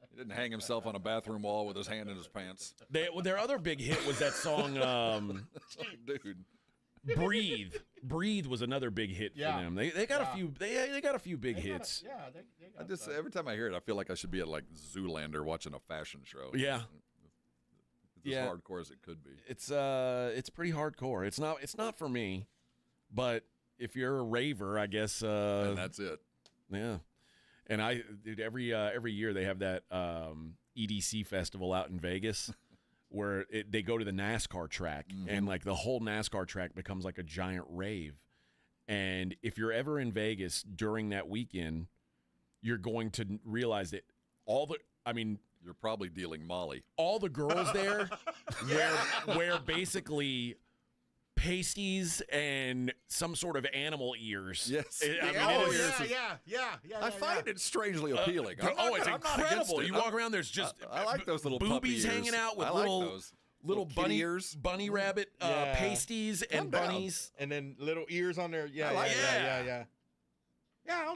He didn't hang himself on a bathroom wall with his hand in his pants. Their other big hit was that song, Dude. "Breathe." "Breathe" was another big hit for them. They got a few. They got a few big hits. I just every time I hear it, I feel like I should be at like Zoolander watching a fashion show. Yeah. It's as hardcore as it could be. It's pretty hardcore. It's not for me, but if you're a raver, I guess. And that's it. Yeah. And every year they have that EDC festival out in Vegas where they go to the NASCAR track and like the whole NASCAR track becomes like a giant rave. And if you're ever in Vegas during that weekend, you're going to realize that you're probably dealing Molly. All the girls there wear basically pasties and some sort of animal ears. Yes. I find it strangely appealing. It's I'm not incredible. against You it. walk around, there's just I like those little boobies puppy hanging ears. out with I like those. little kitty ears. bunny rabbit pasties and down. bunnies. And then little ears on there. Yeah, I like yeah. Yeah,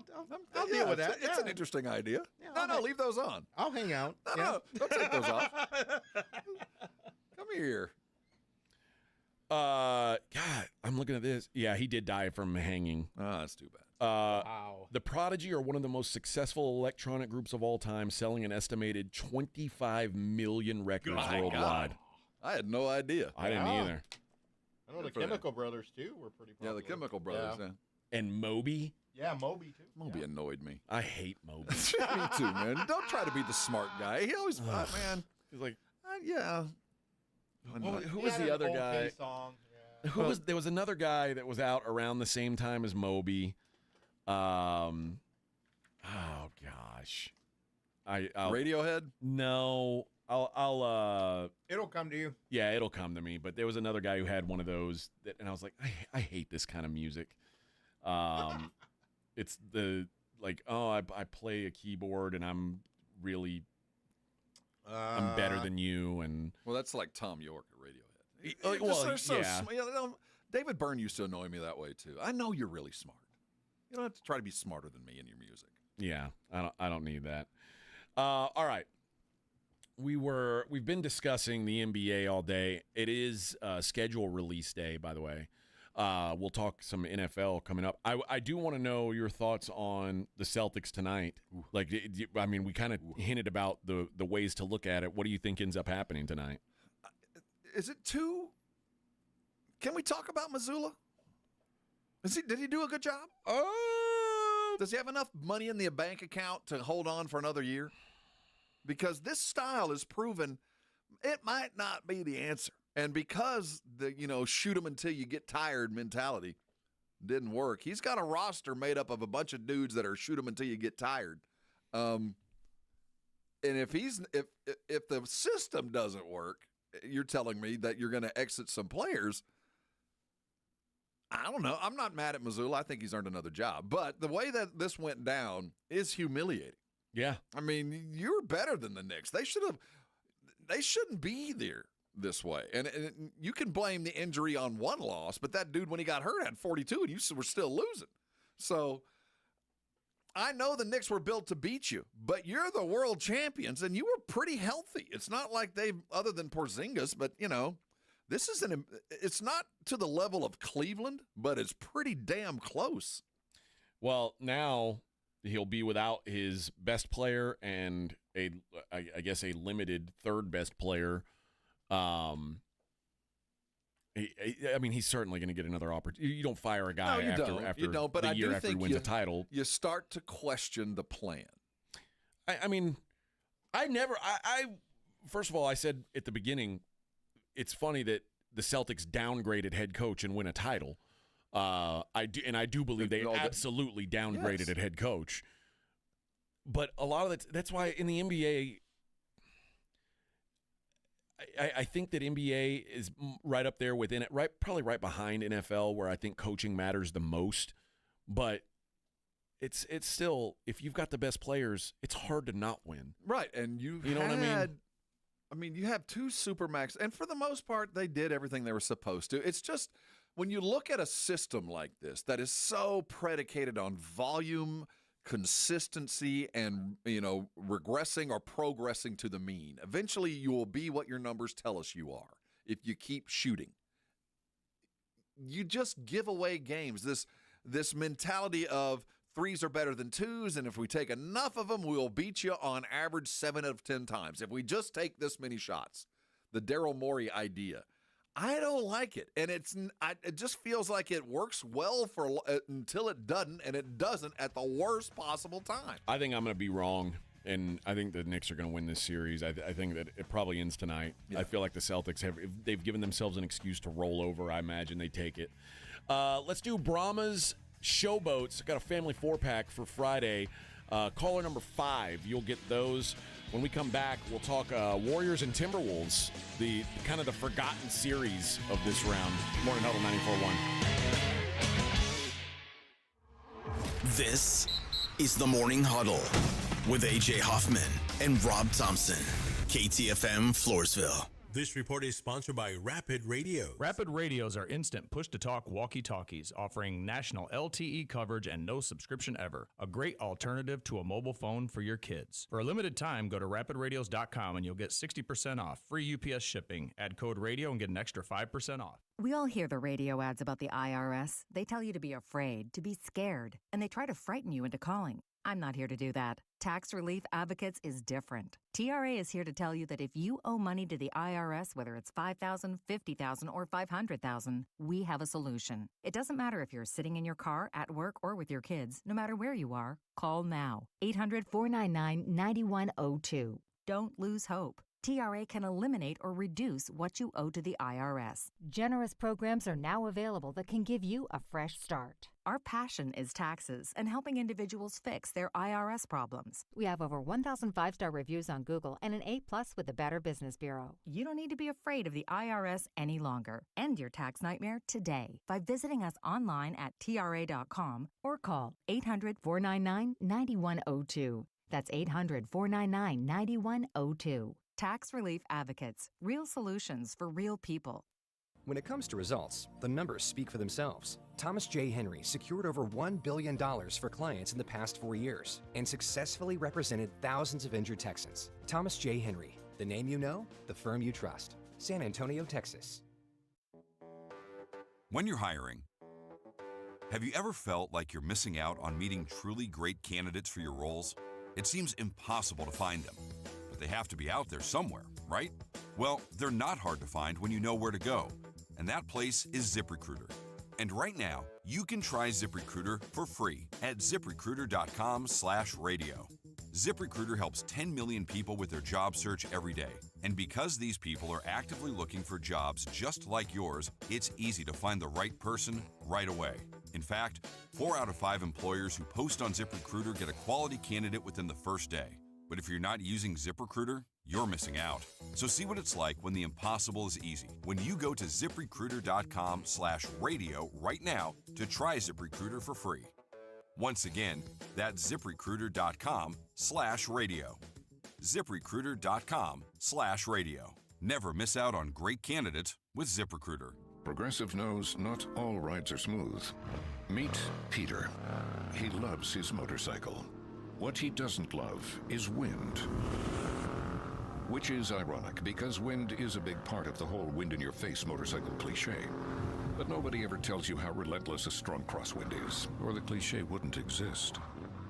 I'll deal with that. It's an interesting idea. No, leave those on. I'll hang out. No, don't take those off. Come here. God, I'm looking at this. Yeah, he did die from hanging. Oh, that's too bad. Wow. The Prodigy are one of the most successful electronic groups of all time, selling an estimated 25 million records worldwide. I had no idea. I didn't either. I know the Good for them. Chemical Brothers, too, were pretty popular. Yeah, the Chemical Brothers. Yeah. And Moby. Yeah, Moby, too. Moby annoyed me. I hate Moby. Me too, man. Don't try to be the smart guy. He always, man. He's like, yeah. who was the other guy? Song. There was another guy that was out around the same time as Moby. Oh gosh, I'll Radiohead? No, I'll It'll come to you. Yeah, it'll come to me. But there was another guy who had one of those, and I was like, I hate this kind of music. It's the like, I play a keyboard and I'm really I'm better than you, and well, that's like Tom York at Radiohead. Yeah. David Byrne used to annoy me that way too. I know you're really smart. You don't have to try to be smarter than me in your music. Yeah, I don't need that. All right. We've been discussing the NBA all day. It is schedule release day, by the way. We'll talk some NFL coming up. I do want to know your thoughts on the Celtics tonight. Like, I mean, we kind of hinted about the ways to look at it. What do you think ends up happening tonight? Is it too? Can we talk about Missoula? Did he do a good job? Does he have enough money in the bank account to hold on for another year? Because this style is proven it might not be the answer. And because the shoot them until you get tired mentality didn't work, he's got a roster made up of a bunch of dudes that are shoot them until you get tired. And if the system doesn't work, you're telling me that you're going to exit some players. I don't know. I'm not mad at Missoula. I think he's earned another job. But the way that this went down is humiliating. Yeah. I mean, you're better than the Knicks. They shouldn't be there this way. And you can blame the injury on one loss, but that dude, when he got hurt, had 42, and you were still losing. So I know the Knicks were built to beat you, but you're the world champions, and you were pretty healthy. It's not like other than Porzingis, but, it's not to the level of Cleveland, but it's pretty damn close. Well, now he'll be without his best player and I guess a limited third best player. He's certainly going to get another opportunity. You don't fire a guy after but the year after he wins a title. You start to question the plan. First of all, I said at the beginning, it's funny that the Celtics downgraded head coach and win a title. I do believe they absolutely downgraded at head coach. But a lot of that's why in the NBA, I think that NBA is right up there within it, probably right behind NFL, where I think coaching matters the most. But it's still, if you've got the best players, it's hard to not win. Right, and you know what I mean? I mean, you have two supermax, and for the most part, they did everything they were supposed to. It's just when you look at a system like this that is so predicated on volume, consistency, and regressing or progressing to the mean, eventually you will be what your numbers tell us you are if you keep shooting. You just give away games. This mentality of threes are better than twos, and if we take enough of them, we'll beat you on average 7 out of 10 times. If we just take this many shots, the Daryl Morey idea. I don't like it, and it just feels like it works well until it doesn't, and it doesn't at the worst possible time. I think I'm going to be wrong, and I think the Knicks are going to win this series. I think that it probably ends tonight. Yeah. I feel like the Celtics they've given themselves an excuse to roll over. I imagine they take it. Let's do Brahma's Showboats. Got a family 4-pack for Friday. Caller number 5, you'll get those. When we come back, we'll talk Warriors and Timberwolves, the kind of the forgotten series of this round. Morning Huddle 94.1. This is the Morning Huddle with A.J. Hoffman and Rob Thompson. KTFM Floresville. This report is sponsored by Rapid Radio. Rapid Radios are instant push-to-talk walkie-talkies offering national LTE coverage and no subscription ever. A great alternative to a mobile phone for your kids. For a limited time, go to rapidradios.com and you'll get 60% off. Free UPS shipping. Add code radio and get an extra 5% off. We all hear the radio ads about the IRS. They tell you to be afraid, to be scared, and they try to frighten you into calling. I'm not here to do that. Tax Relief Advocates is different. TRA is here to tell you that if you owe money to the IRS, whether it's $5,000, $50,000, or $500,000, we have a solution. It doesn't matter if you're sitting in your car, at work, or with your kids. No matter where you are, call now. 800-499-9102. Don't lose hope. TRA can eliminate or reduce what you owe to the IRS. Generous programs are now available that can give you a fresh start. Our passion is taxes and helping individuals fix their IRS problems. We have over 1,000 5-star reviews on Google and an A+ with the Better Business Bureau. You don't need to be afraid of the IRS any longer. End your tax nightmare today by visiting us online at TRA.com or call 800-499-9102. That's 800-499-9102. Tax Relief Advocates. Real solutions for real people. When it comes to results, the numbers speak for themselves. Thomas J. Henry secured over $1 billion for clients in the past 4 years and successfully represented thousands of injured Texans. Thomas J. Henry, the name you know, the firm you trust. San Antonio, Texas. When you're hiring, have you ever felt like you're missing out on meeting truly great candidates for your roles? It seems impossible to find them. They have to be out there somewhere, right? Well, they're not hard to find when you know where to go, and that place is ZipRecruiter. And right now, you can try ZipRecruiter for free at ZipRecruiter.com/radio. ZipRecruiter helps 10 million people with their job search every day. And because these people are actively looking for jobs just like yours, it's easy to find the right person right away. In fact, 4 out of 5 employers who post on ZipRecruiter get a quality candidate within the first day. But if you're not using ZipRecruiter, you're missing out. So see what it's like when the impossible is easy. When you go to ZipRecruiter.com/radio right now to try ZipRecruiter for free. Once again, that's ZipRecruiter.com/radio. ZipRecruiter.com/radio. Never miss out on great candidates with ZipRecruiter. Progressive knows not all rides are smooth. Meet Peter. He loves his motorcycle. What he doesn't love is wind. Which is ironic, because wind is a big part of the whole wind-in-your-face motorcycle cliche. But nobody ever tells you how relentless a strong crosswind is, or the cliche wouldn't exist.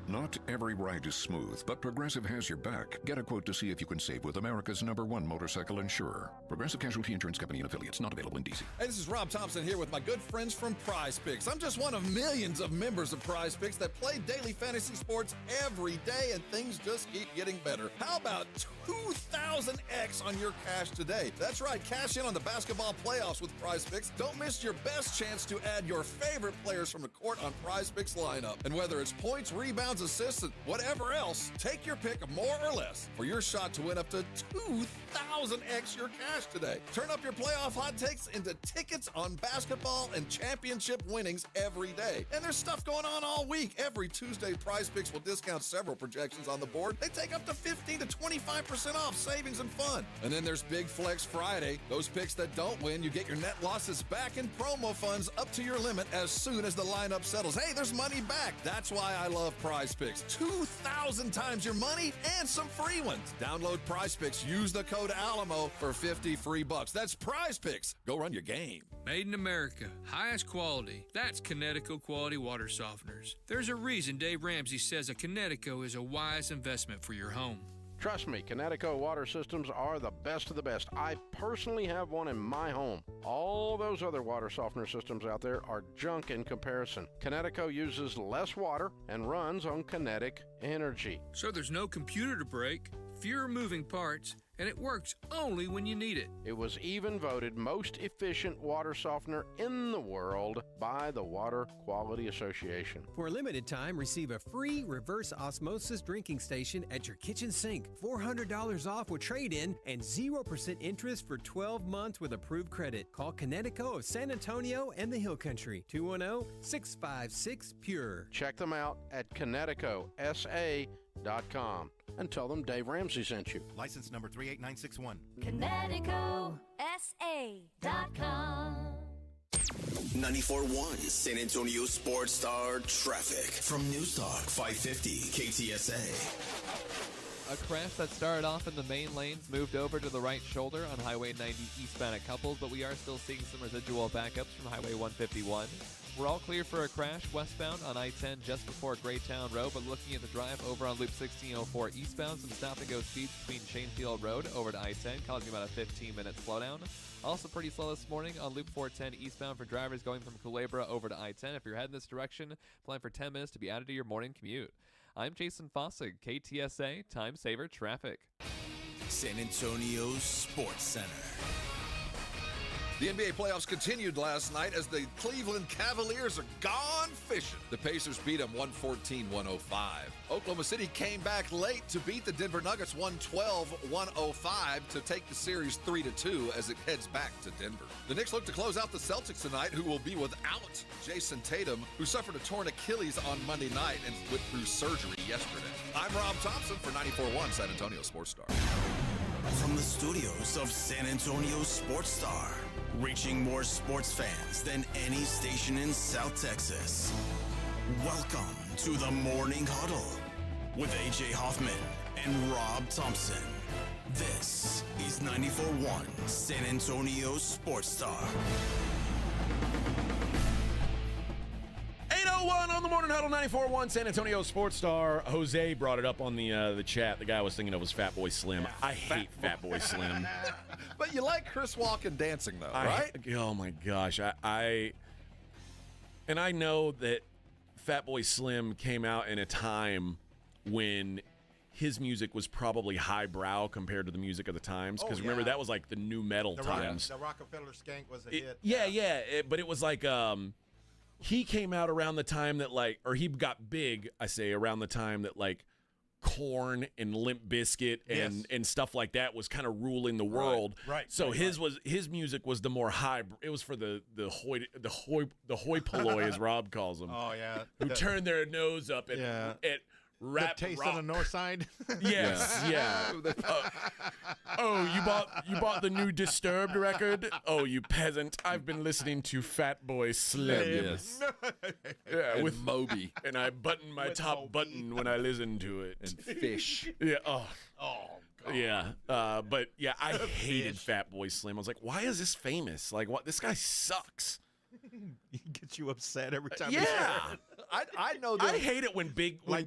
Not every ride is smooth, but Progressive has your back. Get a quote to see if you can save with America's #1 motorcycle insurer. Progressive Casualty Insurance Company and Affiliates, not available in D.C. Hey, this is Rob Thompson here with my good friends from Prize Picks. I'm just one of millions of members of Prize Picks that play daily fantasy sports every day, and things just keep getting better. How about 2,000x on your cash today? That's right, cash in on the basketball playoffs with Prize Picks. Don't miss your best chance to add your favorite players from the court on Prize Picks lineup. And whether it's points, rebounds, assists, and whatever else, take your pick, more or less, for your shot to win up to 2,000x your cash today. Turn up your playoff hot takes into tickets on basketball and championship winnings every day. And there's stuff going on all week. Every Tuesday, Prize Picks will discount several projections on the board. They take up to 15 to 25% off savings and fun. And then there's Big Flex Friday. Those picks that don't win, you get your net losses back in promo funds up to your limit as soon as the lineup settles. Hey, there's money back. That's why I love Prize Picks. 2,000 times your money and some free ones. Download Prize Picks. Use the code Alamo for 50 free bucks. That's Prize Picks. Go run your game. Made in America. Highest quality. That's Connecticut Quality Water Softeners. There's a reason Dave Ramsey says a Connecticut is a wise investment for your home. Trust me, Connecticut water systems are the best of the best. I personally have one in my home. All those other water softener systems out there are junk in comparison. Connecticut uses less water and runs on kinetic energy. So there's no computer to break, fewer moving parts, and it works only when you need it. It was even voted most efficient water softener in the world by the Water Quality Association. For a limited time, receive a free reverse osmosis drinking station at your kitchen sink. $400 off with trade-in and 0% interest for 12 months with approved credit. Call Connecticut of San Antonio and the Hill Country. 210-656-PURE. Check them out at ConnecticutSA.com. And tell them Dave Ramsey sent you. License number 38961. ConnecticutSA.com. 94.1 San Antonio Sports Star traffic from News Talk 550 KTSA. A crash that started off in the main lanes moved over to the right shoulder on Highway 90 eastbound at Couples, but we are still seeing some residual backups from Highway 151. We're all clear for a crash westbound on I-10 just before Graytown Road, but looking at the drive over on Loop 1604 eastbound, some stop-and-go speeds between Shanefield Road over to I-10, causing about a 15-minute slowdown. Also pretty slow this morning on Loop 410 eastbound for drivers going from Culebra over to I-10. If you're heading this direction, plan for 10 minutes to be added to your morning commute. I'm Jason Fossig, KTSA Time Saver Traffic. San Antonio Sports Center. The NBA playoffs continued last night as the Cleveland Cavaliers are gone fishing. The Pacers beat them 114-105. Oklahoma City came back late to beat the Denver Nuggets 112-105 to take the series 3-2 as it heads back to Denver. The Knicks look to close out the Celtics tonight, who will be without Jason Tatum, who suffered a torn Achilles on Monday night and went through surgery yesterday. I'm Rob Thompson for 94.1 San Antonio Sports Star. From the studios of San Antonio Sports Star, reaching more sports fans than any station in South Texas. Welcome to the Morning Huddle with AJ Hoffman and Rob Thompson. This is 94.1 San Antonio Sports Star. 8:01 on the Morning Huddle, 94.1 San Antonio Sports Star. Jose brought it up on the chat. The guy I was thinking of was Fatboy Slim. I hate Fatboy Slim. But you like Chris Walken dancing, though, right? Oh, my gosh. I know that Fatboy Slim came out in a time when his music was probably highbrow compared to the music of the times. Because remember, that was like the new metal times. The Rockefeller Skank was a hit. But it was like... he came out around the time that, like, or he got big, I say, around the time that, like, Korn and Limp Bizkit and stuff like that was kind of ruling the world. Right. So his music was the more high. It was for the hoi polloi, as Rob calls them. Oh yeah. Who turned their nose up at rap the taste rock. on the north side. Yes, yeah. You bought the new Disturbed record? Oh, you peasant! I've been listening to Fatboy Slim. Yes. Yeah, And with Moby. and I button my top button when I listen to it. And Fish. Yeah. Oh. God. Yeah. But yeah, I hated Fatboy Slim. I was like, why is this famous? Like, what? This guy sucks. He gets you upset every time. Yeah. I know that. I hate it when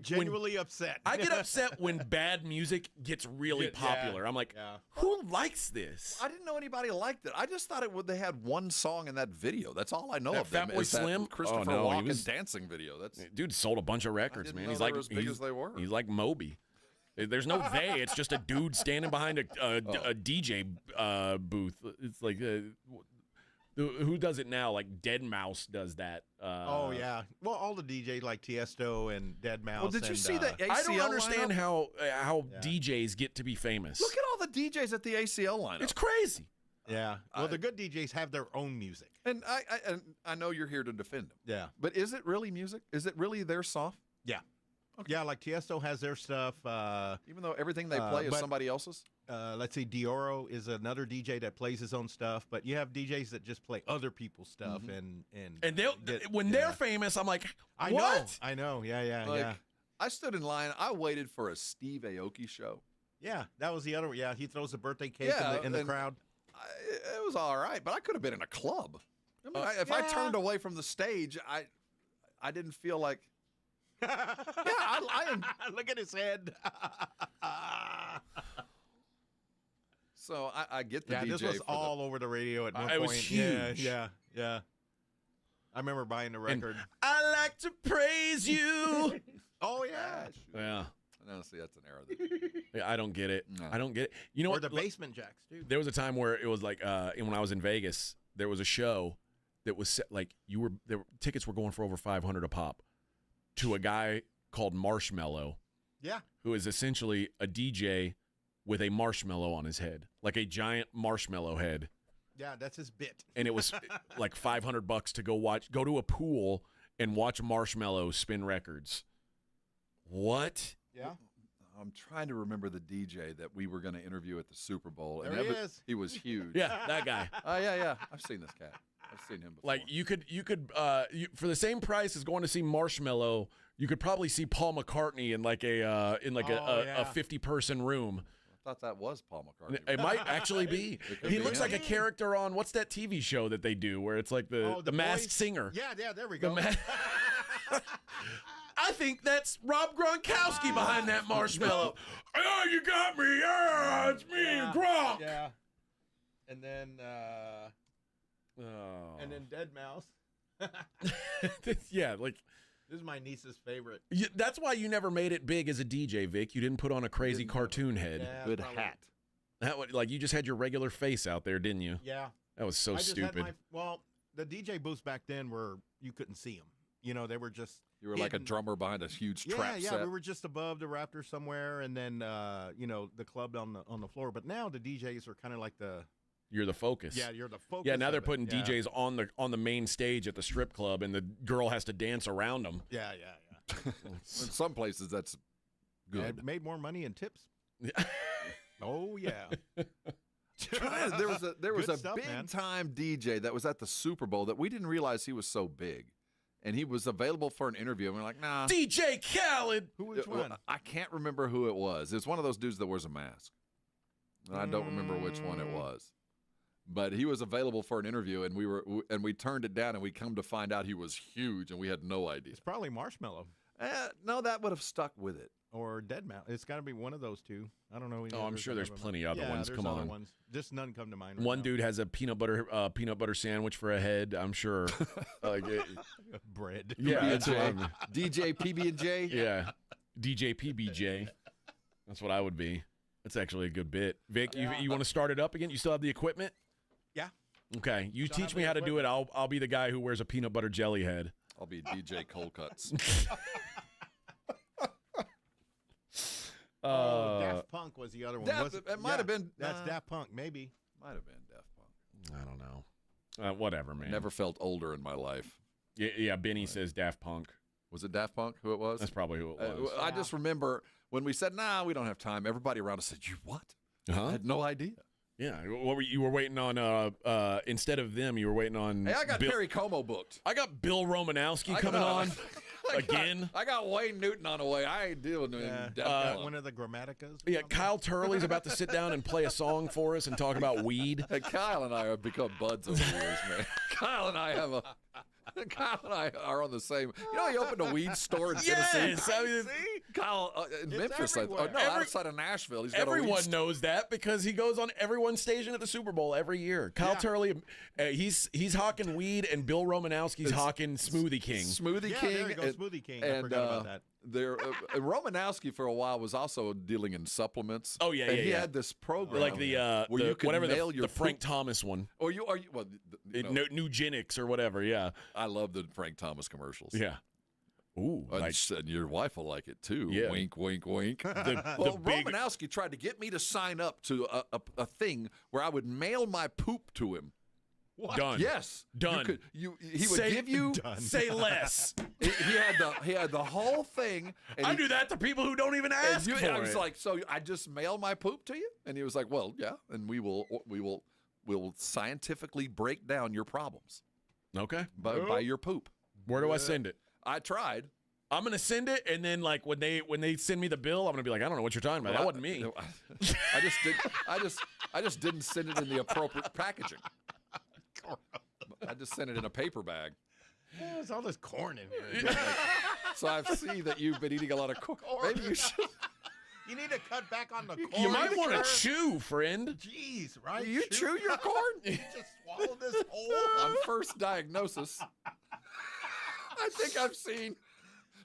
genuinely upset. I get upset when bad music gets really popular. I'm like, who likes this? I didn't know anybody liked it. I just thought they had one song in that video. That's all I know That of them. Fatboy Is that Slim? Christopher Oh, no, he Walken was- dancing video. That's Dude sold a bunch of records, didn't man. know He's they like were as big as they were. He's like Moby. There's no they. It's just a dude standing behind a DJ booth. It's like who does it now? Like Deadmau5 does that. Oh yeah. Well, all the DJs like Tiesto and Deadmau5. Well, did you see that ACL I don't understand lineup? how DJs get to be famous. Look at all the DJs at the ACL lineup. It's crazy. Yeah. Well, the good DJs have their own music. And I know you're here to defend them. Yeah. But is it really music? Is it really their stuff? Yeah. Okay. Yeah, like Tiesto has their stuff. Even though everything they play is somebody else's? Let's see, Dioro is another DJ that plays his own stuff, but you have DJs that just play other people's stuff and they're famous, I'm like, what? I know. Yeah. Like, I stood in line. I waited for a Steve Aoki show. Yeah, that was the other one. Yeah, he throws a birthday cake in the crowd. It was all right, but I could have been in a club. I mean, if I turned away from the stage, I didn't feel like. Look at his head. So I get the DJ. This was all over the radio at one point. It was huge. Yeah. I remember buying the record. I like to praise you. Oh yeah. Yeah. No, see, that's an error. Yeah, I don't get it. No. I don't get it. You know Or what? the Basement Jacks too. There was a time where it was like, when I was in Vegas, there was a show that was set, like tickets were going for over $500 a pop to a guy called Marshmello. Yeah. Who is essentially a DJ with a marshmallow on his head, like a giant marshmallow head. Yeah, that's his bit. And it was like $500 to go to a pool and watch Marshmello spin records. What? Yeah. I'm trying to remember the DJ that we were going to interview at the Super Bowl. There and he is. He was huge. Yeah, that guy. Oh, yeah. I've seen this cat. I've seen him before. Like you could for the same price as going to see Marshmello, you could probably see Paul McCartney in like a 50-person room. I thought that was Paul McCartney. It might actually be. He looks him. like a character on what's that TV show that they do where it's like the Masked Singer. Yeah, there we go. I think that's Rob Gronkowski behind that marshmallow. Oh, you got me. Yeah, it's me, Gronk. Yeah. And then Deadmau5. Yeah, like this is my niece's favorite. that's why you never made it big as a DJ, Vic. You didn't put on a crazy cartoon head. Yeah, Good probably. hat. Like you just had your regular face out there, didn't you? Yeah. That was so I just stupid. had the DJ booths back then were you couldn't see them. You know, they were just. You were like a drummer behind a huge trap set. Yeah, we were just above the Raptors somewhere, and then the club on the floor. But now the DJs are kind of like You're the focus. Yeah, you're the focus. Yeah, now they're of it. putting Yeah. DJs on the main stage at the strip club, and the girl has to dance around them. Yeah. In some places, that's good. Yeah, it made more money in tips. Oh yeah. There was a stuff, big man. time DJ that was at the Super Bowl that we didn't realize he was so big, and he was available for an interview. And we're like, nah. DJ Khaled. Which one? I can't remember who it was. It's one of those dudes that wears a mask. And I don't remember which one it was. But he was available for an interview, and we turned it down, and we come to find out he was huge, and we had no idea. It's probably Marshmello No, that would have stuck with it. or Deadmau5. It's got to be one of those two. I don't know. Oh, I'm sure there's plenty of other ones. There's Come other on. ones. Just none come to mind. Right One now. dude has a peanut butter sandwich for a head. I'm sure. Bread. Yeah, that's what PB&J. I'm- DJ PB&J. Yeah, DJ PBJ. That's what I would be. That's actually a good bit. Vic, you want to start it up again? You still have the equipment? Yeah. Okay, you Still teach have me the how to do it. I'll be the guy who wears a peanut butter jelly head. I'll be DJ Cold Cuts. Daft Punk was the other one. It might have been. That's Daft Punk, maybe. Might have been Daft Punk. I don't know. Whatever, man. Never felt older in my life. Yeah, Benny says Daft Punk. Was it Daft Punk who it was? That's probably who it was. I just remember when we said, nah, we don't have time, everybody around us said, you what? I had no idea. Yeah, you were waiting on, instead of them, you were waiting on... Hey, I got Perry Como booked. I got Bill Romanowski coming on again. I got Wayne Newton on the way. I ain't dealing with him. One of the Grammaticas. Yeah, Kyle Turley's about to sit down and play a song for us and talk about weed. Hey, Kyle and I have become buds over the years, man. Kyle and I are on the same. You know, he opened a weed store in Tennessee. Yes, I mean, Kyle in Memphis. Outside of Nashville. He's got everyone a weed knows that because he goes on everyone's station at the Super Bowl every year. Kyle Turley, he's hawking weed, and Bill Romanowski's hawking Smoothie King. Smoothie King. There you go, Smoothie King. I forgot about that. Romanowski for a while was also dealing in supplements. Oh yeah, and he had this program like where you could whatever mail your the Frank Thomas one, or you well, Nugenics or whatever. Yeah, I love the Frank Thomas commercials. Yeah. Ooh, and your wife will like it too. Yeah. Wink, wink, wink. Romanowski tried to get me to sign up to a thing where I would mail my poop to him. What? Done. Yes. Done. He would give you. Done. Say less. He had the whole thing. And I do that to people who don't even ask for I was it. like, so I just mail my poop to you, and he was like, well, yeah, and we'll scientifically break down your problems. Okay. By your poop. Where do I send it? I tried. I'm gonna send it, and then like when they send me the bill, I'm gonna be like, I don't know what you're talking about. That wasn't me. I just didn't send it in the appropriate packaging. I just sent it in a paper bag. Yeah, there's all this corn in here. So I see that you've been eating a lot of corn. Maybe you should. You need to cut back on the corn. You might want to chew, friend. Jeez, right? You chew your corn? You just swallow this whole. On first diagnosis, I think I've seen,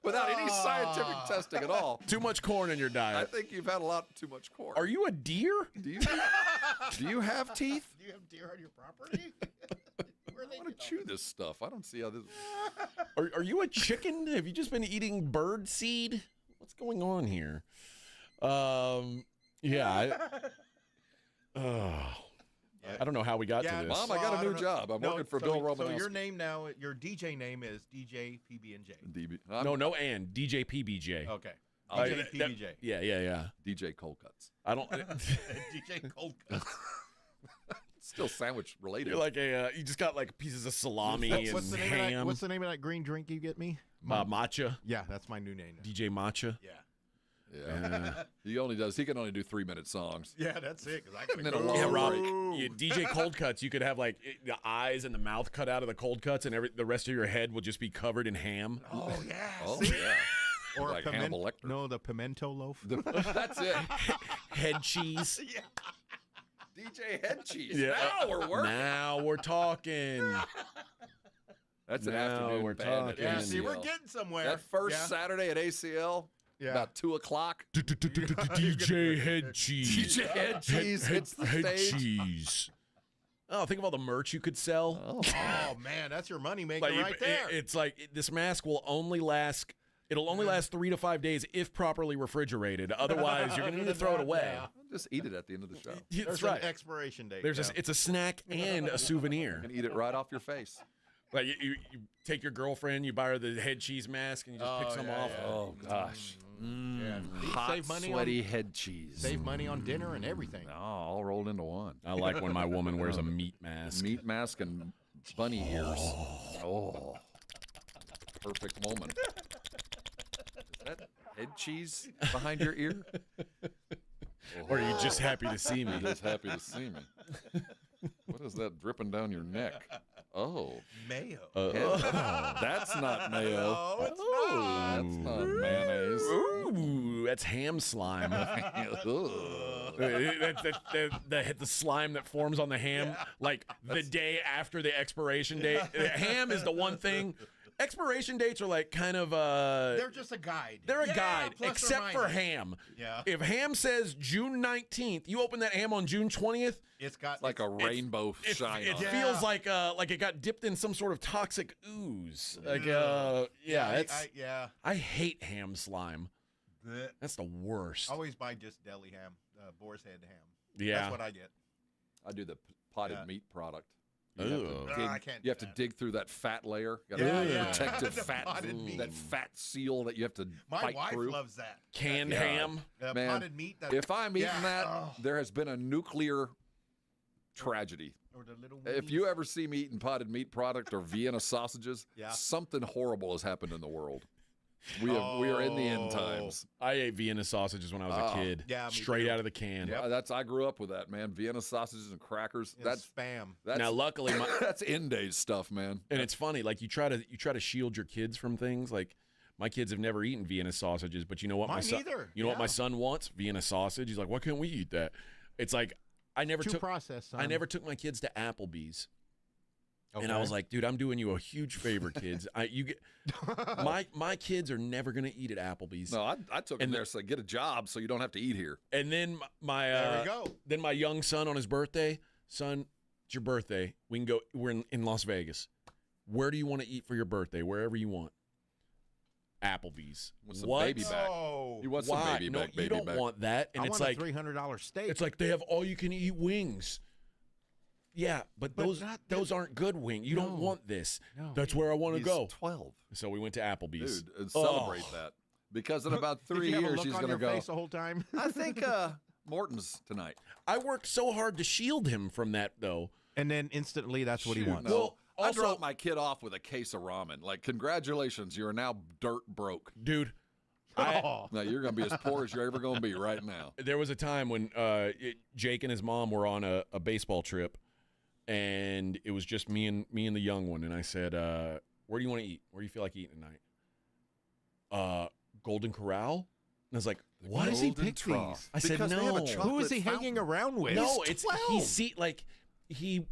without any scientific testing at all, too much corn in your diet. I think you've had a lot too much corn. Are you a deer? Do you have teeth? Do you have deer on your property? I want to chew this stuff. I don't see how this. Are you a chicken? Have you just been eating bird seed? What's going on here? Yeah. I don't know how we got to this. Mom, I got a new job. I'm working for Bill Romanowski. So your name now, your DJ name is DJ PB&J. DJ PBJ. Okay. DJ PBJ. Yeah. DJ Cold Cuts. I don't. DJ Cold Cuts. Still sandwich related. You're like you just got like pieces of salami and ham. What's the name of that green drink you get me? Matcha. Yeah, that's my new name now. DJ Matcha. Yeah. He can only do 3-minute songs. Yeah, that's it. Cause I gotta go. Rob, DJ Cold Cuts, you could have like the eyes and the mouth cut out of the cold cuts, and the rest of your head will just be covered in ham. Oh yeah. Oh yeah. Or like Hannibal Lecter. No, the pimento loaf. That's it. Head cheese. Yeah. DJ Head Cheese. Yeah. Now we're working. Now we're talking. That's an afternoon we're band talking. at Yeah, ACL. see, we're getting somewhere. That first Saturday at ACL, about 2:00. DJ Head Cheese. DJ Head Cheese hits the Head stage. Cheese. Oh, think of all the merch you could sell. Oh man, that's your money maker right there. It's like this mask will only last. It'll only last 3 to 5 days if properly refrigerated. Otherwise, you're going to need to throw it away. Just eat it at the end of the show. There's an expiration date. It's a snack and a souvenir. And eat it right off your face. Like you take your girlfriend, you buy her the head cheese mask, and you just pick some off. Yeah. Oh gosh. Hot, Save money sweaty head cheese. Save money on dinner and everything. Oh, all rolled into one. I like when my woman wears a meat mask. Meat mask and bunny ears. Oh. Perfect moment. Is that head cheese behind your ear? Or are you just happy to see me? Just happy to see me. What is that dripping down your neck? Oh. Mayo. That's not mayo. No, it's not. That's not mayonnaise. Ooh, that's ham slime. The slime that forms on the ham, like the day after the expiration date. Ham is the one thing. Expiration dates are like kind of They're just a guide. They're a guide, plus or except for minus. ham. Yeah. If ham says June 19th, you open that ham on June 20th. It's got like a rainbow shine. It on it. feels like it got dipped in some sort of toxic ooze. Like I hate ham slime. That's the worst. Always buy just deli ham, boar's head ham. Yeah. That's what I get. I do the potted meat product. Ew. I can't. You have to dig through that fat layer. You gotta protective The fat, potted meat. that fat seal that you have to My fight wife through. loves that. Canned ham. Man, Potted meat. if I'm eating that, Oh. there has been a nuclear tragedy. Or the little If you ever see me eating potted meat product or Vienna sausages, something horrible has happened in the world. We are in the end times. I ate Vienna sausages when I was a kid. Yeah, me straight too. out of the can. Yeah, I grew up with that, man. Vienna sausages and crackers. That's spam. Now, luckily, that's end days stuff, man. And it's funny, like you try to shield your kids from things. Like my kids have never eaten Vienna sausages, but you know what Mine my son, neither. you know what my son wants? Vienna sausage. He's like, why can't we eat that? It's like I never Too took processed, son. I never took my kids to Applebee's. Okay. And I was like, dude, I'm doing you a huge favor, kids. My kids are never gonna eat at Applebee's. No, I took them there so get a job so you don't have to eat here. And then There we go. Then my young son on his birthday, son, it's your birthday. We can go. We're in Las Vegas. Where do you want to eat for your birthday? Wherever you want. Applebee's. Want some What? baby back. You want some Why? baby No, back, you baby don't back. want that. And I it's want like a $300 steak. it's like they have all you can eat wings. Yeah, but those aren't good wings. You don't want this. No. That's where I want to He's go. 12. So we went to Applebee's. Dude, and celebrate that. Because in about 3 Did you have a years, look he's on going to your go. face the whole time? I think Morton's tonight. I worked so hard to shield him from that, though. And then instantly, that's what he Shoot, wants. no. Well, I also- dropped my kid off with a case of ramen. Like, congratulations, you are now dirt broke. Dude, Oh. Now, you're going to be as poor as you're ever going to be right now. there was a time when Jake and his mom were on a baseball trip, and it was just me and the young one. And I said, where do you want to eat? Where do you feel like eating tonight? Golden Corral? And I was like, what? Why does he Golden pick Trough. these? I said, Because they have a no. chocolate Who is he hanging around with? No, He's it's 12.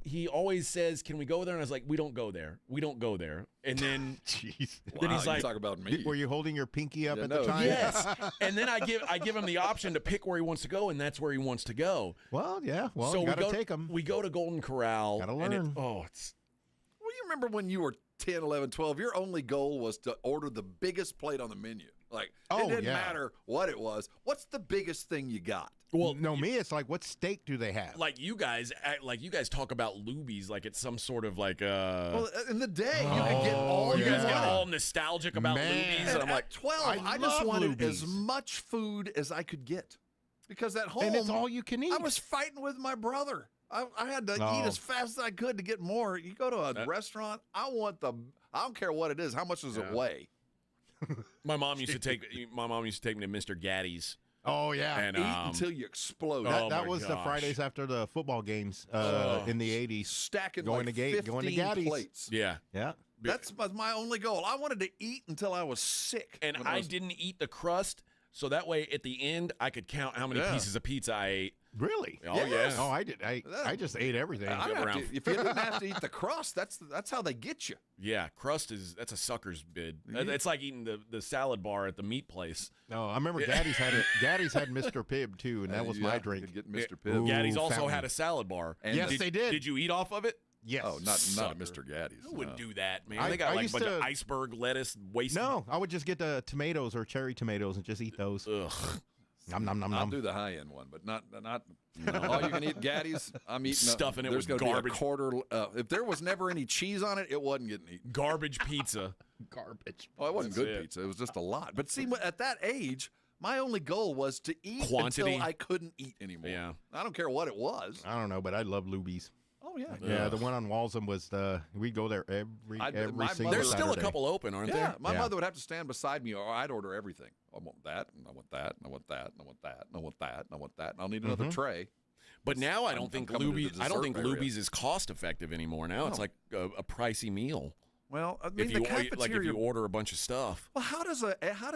he always says, "Can we go there?" And I was like, "We don't go there. We don't go there." And then Jeez. then Wow, he's you like, talk about me. Were you holding your pinky up Yeah, at no, the time? "Yes." And then I give him the option to pick where he wants to go, and that's where he wants to go. Well, yeah. Well, so you got we to go take him. We go to Golden Corral. Gotta and learn. it's Well, you remember when you were 10, 11, 12, your only goal was to order the biggest plate on the menu. Like, Oh, it didn't yeah. matter what it was. What's the biggest thing you got? well, No, me, it's like, what steak do they have? like you guys talk about Luby's like it's some sort of like Well, in the day, you could get all you guys you get wanted. all nostalgic about Man. Luby's, And and I'm like, at 12, I I just love wanted as Luby's. much food as I could get. Because at home, and it's all you can eat. I was fighting with my brother. I had to Oh. eat as fast as I could to get more. You go to a restaurant, I don't care what it is. How much does it weigh? my mom used to take me to Mr. Gaddy's. Oh, yeah. And Eat until you explode. Oh, that my was the gosh. Fridays after the football games in the 80s. Stacking Going like to gate, 15 going to Gaddy's. plates. Yeah. Yeah. That was my only goal. I wanted to eat until I was sick. And when I didn't eat the crust, so that way at the end I could count how many Yeah. pieces of pizza I ate. Really? Oh Yes. yeah. Oh, I did. I just ate everything. I don't have to- if you didn't have to eat the crust, that's how they get you. Yeah, crust that's a sucker's bid. It's like eating the salad bar at the meat place. No, I remember Gaddy's had it. Gaddy's had Mr. Pibb too, and that was my You drink. could get Mr. Ooh, Pibb. Gaddy's also fountain. had a salad bar. And Yes, they did. Did you eat off of it? Yes. Oh, not Sucker. at Mr. Gaddy's. Who would do that, man? I- They got I like a used bunch of to- iceberg lettuce waste. No, I would just get the tomatoes or cherry tomatoes and just eat those. Ugh. Nom nom nom I'll nom. do the high end one, but not all you can eat Gaddy's. I'm eating Stuffing it there's with gonna garbage. Be a quarter. If there was never any cheese on it, it wasn't getting eaten. Garbage pizza. Garbage. Oh, it wasn't That's good it. pizza. It was just a lot. But see, at that age, my only goal was to eat Quantity. until I couldn't eat anymore. Yeah. I don't care what it was. I don't know, but I love Luby's. Oh yeah. Yeah, the one on Walsham was we go there every my single mother- There's still a Saturday. couple open, aren't Yeah, there? my Yeah. mother would have to stand beside me, or I'd order everything. I want that, and I want that, and I want that, and I want that, and I want that, and I want that, and I'll need another tray. But now I don't I'm think coming to the Luby's. I don't think dessert area. Luby's is cost effective anymore. Now it's No. like a pricey meal. Well, I mean, If the you cafeteria. like, if you order a bunch of stuff, well, how does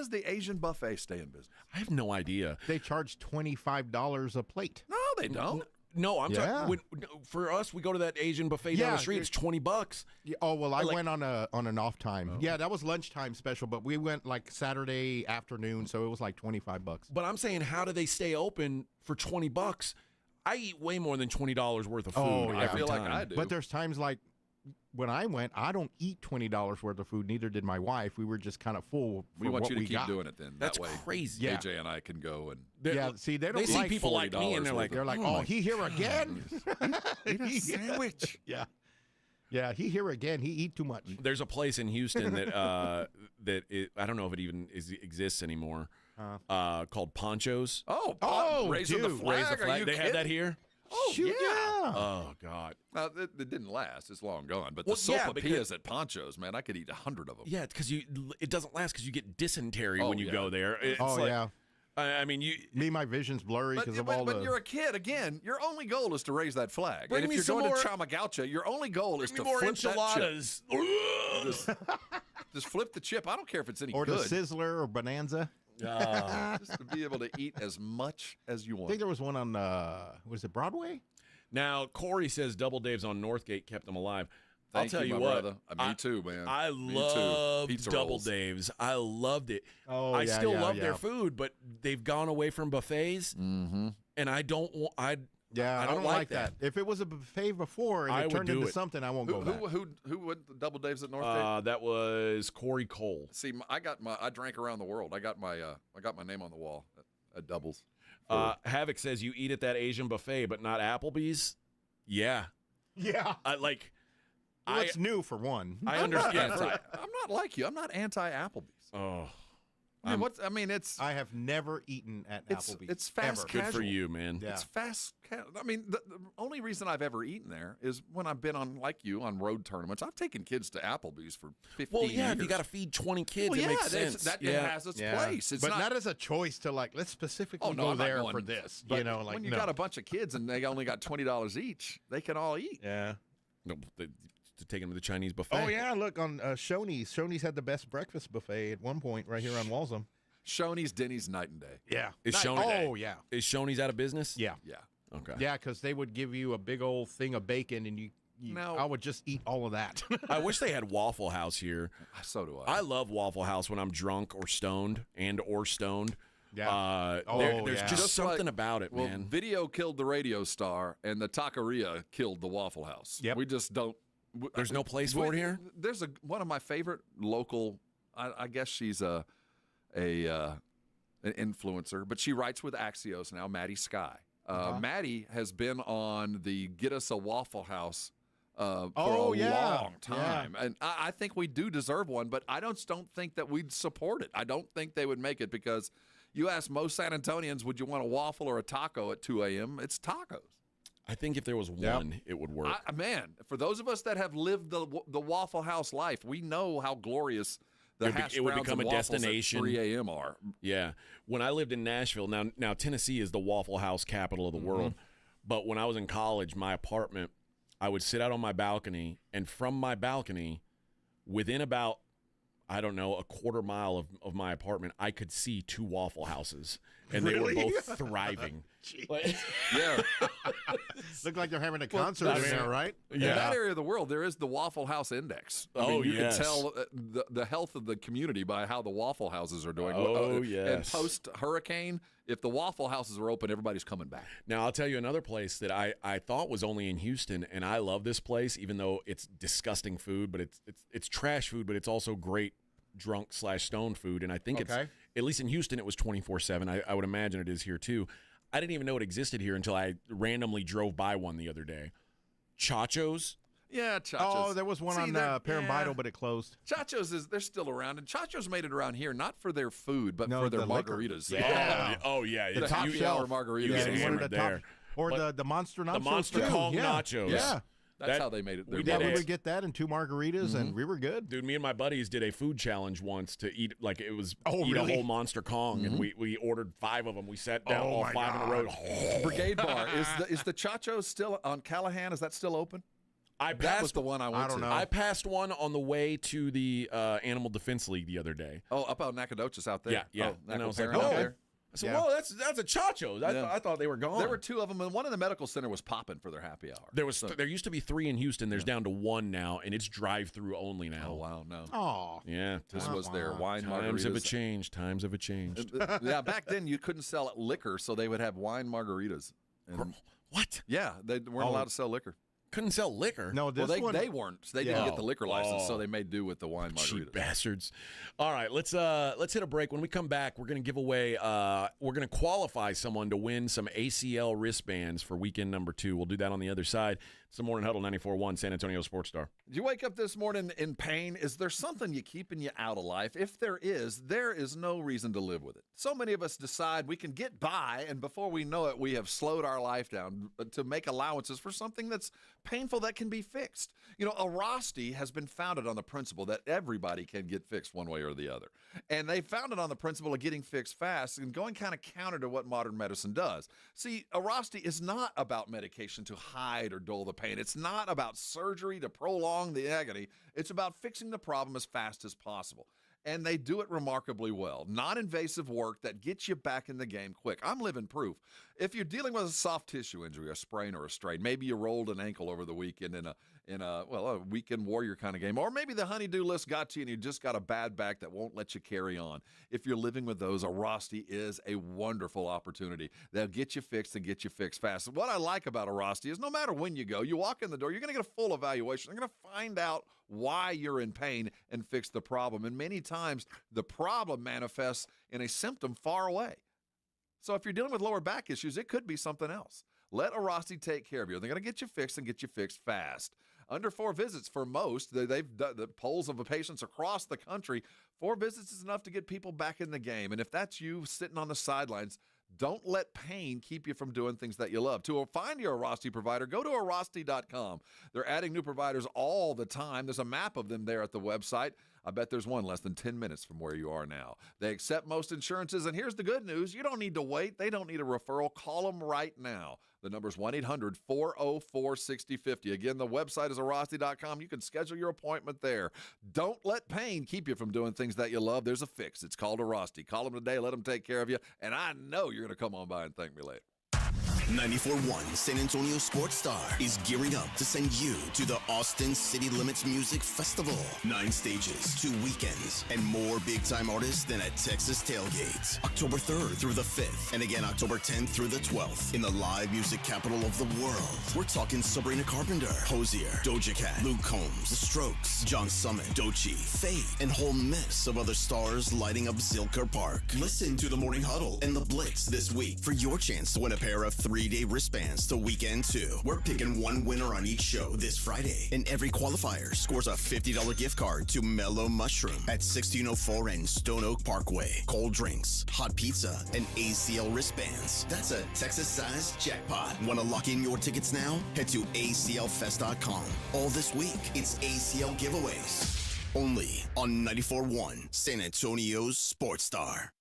the Asian buffet stay in business? I have no idea. They charge $25 a plate. No, they don't. No, I'm Yeah. talking. For us, we go to that Asian buffet down Yeah, the street. It's $20. Yeah, oh well, I Like- went on an off time. Yeah, that was lunchtime special, but we went like Saturday afternoon, so it was like $25. But I'm saying, how do they stay open for $20? I eat way more than $20 worth of food. Oh, yeah. I every feel like time. I do. But there's times like when I went, I don't eat $20 worth of food. Neither did my wife. We were just kind of full. We want you to keep got. doing it then. That's that way, crazy. Yeah. AJ and I can go and see, they don't they see like people like me, and they're like, oh, he here again? Eat a sandwich. Yeah. Yeah, he here again. He eat too much. There's a place in Houston that I don't know if it even exists anymore. Called Ponchos. raising the flag. Raise the flag. Are you they kidding? have that here. Oh, Shoot, yeah. Oh God. It didn't last. It's long gone. But Well, the yeah, sopapillas at Ponchos, man, I could eat 100 of them. Yeah, because it doesn't last because you get dysentery when you go there. It's yeah. I mean, my vision's blurry because of all But you're a kid. Again, your only goal is to raise that flag. Bring and me if you're some going more- to Chamagaucha, your only goal is to more flip that enchiladas. chip. Just flip the chip. I don't care if it's any or good. the Sizzler or Bonanza. Just to be able to eat as much as you I want. think there was one on was it Broadway? Now Corey says Double Dave's on Northgate kept him alive. Thank I'll tell you my what. brother. Me too, man. I Me too. loved Pizza Double rolls. Dave's. I loved it. Oh, I yeah, still yeah, love yeah. their food, but they've gone away from buffets, and I don't. I don't like that. If it was a buffet before and I it would turned do into it. something, I won't go back. Who went to Double Dave's at Northgate? That was Corey Cole. See, I drank around the world. I got my name on the wall at Doubles. Havoc says you eat at that Asian buffet, but not Applebee's. Yeah, Yeah. It's new for one. I understand. I'm not like you. I'm not anti-Applebee's. Oh, it's. I have never eaten at Applebee's. It's fast ever. casual. Good for you, man. Yeah. It's fast. I mean, the only reason I've ever eaten there is when I've been on, like you, on road tournaments. I've taken kids to Applebee's for 15 Well, yeah, years. if you got to feed 20 kids, Well, it yeah, makes sense. It has its place. It's but not as a choice to let's specifically Oh, no, go I'm not there going- for this. But when you no. got a bunch of kids and they only got $20 each, they can all eat. Yeah. No, to take them to the Chinese buffet. Oh yeah, look on Shoney's. Shoney's had the best breakfast buffet at one point right here on Walsham. Shoney's, Denny's, night and day. Yeah. Is Shoney? Oh yeah. Is Shoney's out of business? Yeah. Yeah. Okay. Yeah, because they would give you a big old thing of bacon, and No. I would just eat all of that. I wish they had Waffle House here. So do I. I love Waffle House when I'm drunk or stoned Yeah. There's yeah. just something about it, Well, man. video killed the radio star, and the taqueria killed the Waffle House. Yep. We just don't. There's no place for it here? There's one of my favorite local. I guess she's an influencer, but she writes with Axios now. Maddie Sky. Maddie has been on the Get Us a Waffle House for a long time, and I think we do deserve one. But I don't think that we'd support it. I don't think they would make it because you ask most San Antonians, would you want a waffle or a taco at 2 a.m.? It's tacos. I think if there was one, it would work. Man, for those of us that have lived the Waffle House life, we know how glorious the hash it would browns become and a waffles destination. at 3 a.m. are. Yeah. When I lived in Nashville, now Tennessee is the Waffle House capital of the world. But when I was in college, my apartment, I would sit out on my balcony, and from my balcony, within about, I don't know, a quarter mile of my apartment, I could see 2 Waffle Houses, and they were both thriving. Yeah. Look like they're having a concert in there, right? In that area of the world, there is the Waffle House Index. I mean, you can tell the health of the community by how the Waffle Houses are doing. And post-hurricane, if the Waffle Houses are open, everybody's coming back. Now, I'll tell you another place that I thought was only in Houston, and I love this place, even though it's disgusting food, but it's trash food, but it's also great drunk/stoned food. And I think it's, at least in Houston, it was 24/7. I would imagine it is here too. I didn't even know it existed here until I randomly drove by one the other day. Chacho's. Yeah, Chachos. Oh, there was one on Parambido, but it closed. Chachos they're still around, and Chachos made it around here not for their food, but for their liquor. margaritas. Yeah. Oh yeah. The top shelf margaritas. You get one of hammered the there. top, or the Monster Nachos. The Monster too. Kong Nachos. Yeah. That's how they made it. We would get that and 2 margaritas, and we were good. Dude, me and my buddies did a food challenge once to eat, like it was eat really? a whole Monster Kong, and we ordered 5 of them. We sat down all 5 in a row. Brigade Bar. Is the Chachos still on Callahan? Is that still open? That was the one I went to. I passed one on the way to the Animal Defense League the other day. Oh, up on Nacogdoches out there. Yeah. Oh, And I was like, Nacogdoches out there. I said, whoa, that's a Chacho's. I thought they were gone. There were 2 of them, and one in the medical center was popping for their happy hour. There used to be 3 in Houston. There's down to 1 now, and it's drive-through only now. Oh, wow, no. Oh. Yeah. This was their wine margaritas. Times have changed. Times have changed. Yeah, back then you couldn't sell liquor, so they would have wine margaritas. And What? yeah, they weren't allowed to sell liquor. couldn't sell liquor. No, this one they weren't. They didn't get the liquor license, so they made do with the wine margaritas. Cheap bastards. All right, let's hit a break. When we come back, we're going to give away. We're going to qualify someone to win some ACL wristbands for weekend number 2. We'll do that on the other side. It's the Morning Huddle 94.1 San Antonio Sports Star. Did you wake up this morning in pain? Is there something keeping you out of life? If there is no reason to live with it. So many of us decide we can get by, and before we know it, we have slowed our life down to make allowances for something that's painful that can be fixed. You know, Arasti has been founded on the principle that everybody can get fixed one way or the other. And they founded on the principle of getting fixed fast and going kind of counter to what modern medicine does. See, Arasti is not about medication to hide or dull the pain. It's not about surgery to prolong the agony. It's about fixing the problem as fast as possible. And they do it remarkably well. Non-invasive work that gets you back in the game quick. I'm living proof. If you're dealing with a soft tissue injury, a sprain or a strain, maybe you rolled an ankle over the weekend in a weekend warrior kind of game, or maybe the honey-do list got to you and you just got a bad back that won't let you carry on. If you're living with those, Arasti is a wonderful opportunity. They'll get you fixed and get you fixed fast. What I like about Arasti is no matter when you go, you walk in the door, you're going to get a full evaluation. They're going to find out why you're in pain and fix the problem. And many times the problem manifests in a symptom far away. So if you're dealing with lower back issues, it could be something else. Let Arasti take care of you. They're going to get you fixed and get you fixed fast. Under 4 visits for most, they've done the polls of the patients across the country. 4 visits is enough to get people back in the game. And if that's you sitting on the sidelines, don't let pain keep you from doing things that you love. To find your Arasti provider, go to Arasti.com. They're adding new providers all the time. There's a map of them there at the website. I bet there's one less than 10 minutes from where you are now. They accept most insurances, and here's the good news. You don't need to wait. They don't need a referral. Call them right now. The number's 1-800-404-6050. Again, the website is Arasti.com. You can schedule your appointment there. Don't let pain keep you from doing things that you love. There's a fix. It's called Arasti. Call them today. Let them take care of you, and I know you're going to come on by and thank me later. 94.1 San Antonio Sports Star is gearing up to send you to the Austin City Limits Music Festival. 9 stages, 2 weekends, and more big-time artists than at Texas Tailgates. October 3rd through the 5th, and again October 10th through the 12th in the live music capital of the world. We're talking Sabrina Carpenter, Hosier, Doja Cat, Luke Combs, The Strokes, John Summit, Doechii, Fate, and whole mess of other stars lighting up Zilker Park. Listen to the Morning Huddle and the Blitz this week for your chance to win a pair of 3-day wristbands to weekend 2. We're picking one winner on each show this Friday, and every qualifier scores a $50 gift card to Mellow Mushroom at 1604 and Stone Oak Parkway. Cold drinks, hot pizza, and ACL wristbands. That's a Texas-sized jackpot. Want to lock in your tickets now? Head to aclfest.com. All this week, it's ACL giveaways. Only on 94.1 San Antonio's Sports Star.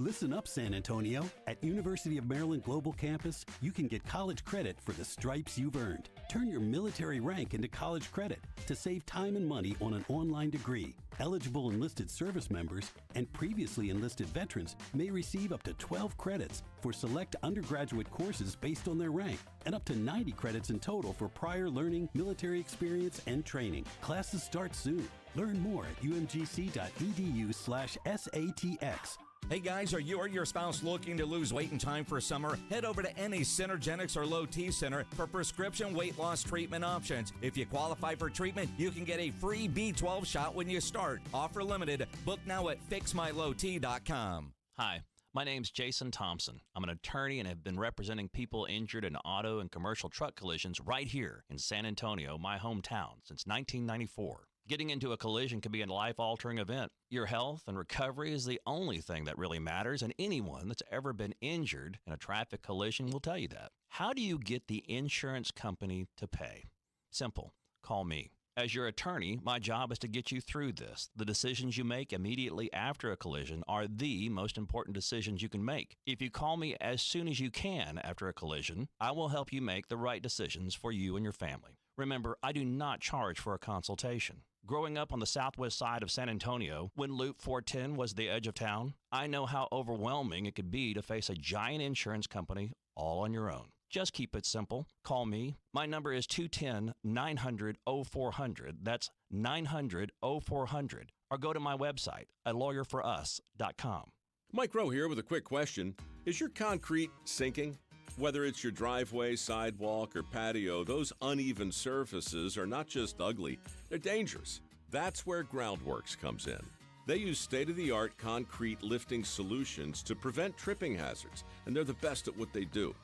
Listen up, San Antonio. At University of Maryland Global Campus, you can get college credit for the stripes you've earned. Turn your military rank into college credit to save time and money on an online degree. Eligible enlisted service members and previously enlisted veterans may receive up to 12 credits for select undergraduate courses based on their rank, and up to 90 credits in total for prior learning, military experience, and training. Classes start soon. Learn more at umgc.edu/SATX. Hey guys, are you or your spouse looking to lose weight in time for summer? Head over to any Synergenics or Low T Center for prescription weight loss treatment options. If you qualify for treatment, you can get a free B12 shot when you start. Offer limited. Book now at fixmylowt.com. Hi, my name's Jason Thompson. I'm an attorney and have been representing people injured in auto and commercial truck collisions right here in San Antonio, my hometown, since 1994. Getting into a collision can be a life-altering event. Your health and recovery is the only thing that really matters, and anyone that's ever been injured in a traffic collision will tell you that. How do you get the insurance company to pay? Simple. Call me. As your attorney, my job is to get you through this. The decisions you make immediately after a collision are the most important decisions you can make. If you call me as soon as you can after a collision, I will help you make the right decisions for you and your family. Remember, I do not charge for a consultation. Growing up on the southwest side of San Antonio, when Loop 410 was the edge of town, I know how overwhelming it could be to face a giant insurance company all on your own. Just keep it simple. Call me. My number is 210-900-0400. That's 900-0400. Or go to my website at lawyerforus.com. Mike Rowe here with a quick question. Is your concrete sinking? Whether it's your driveway, sidewalk, or patio, those uneven surfaces are not just ugly, they're dangerous. That's where Groundworks comes in. They use state-of-the-art concrete lifting solutions to prevent tripping hazards, and they're the best at what they do.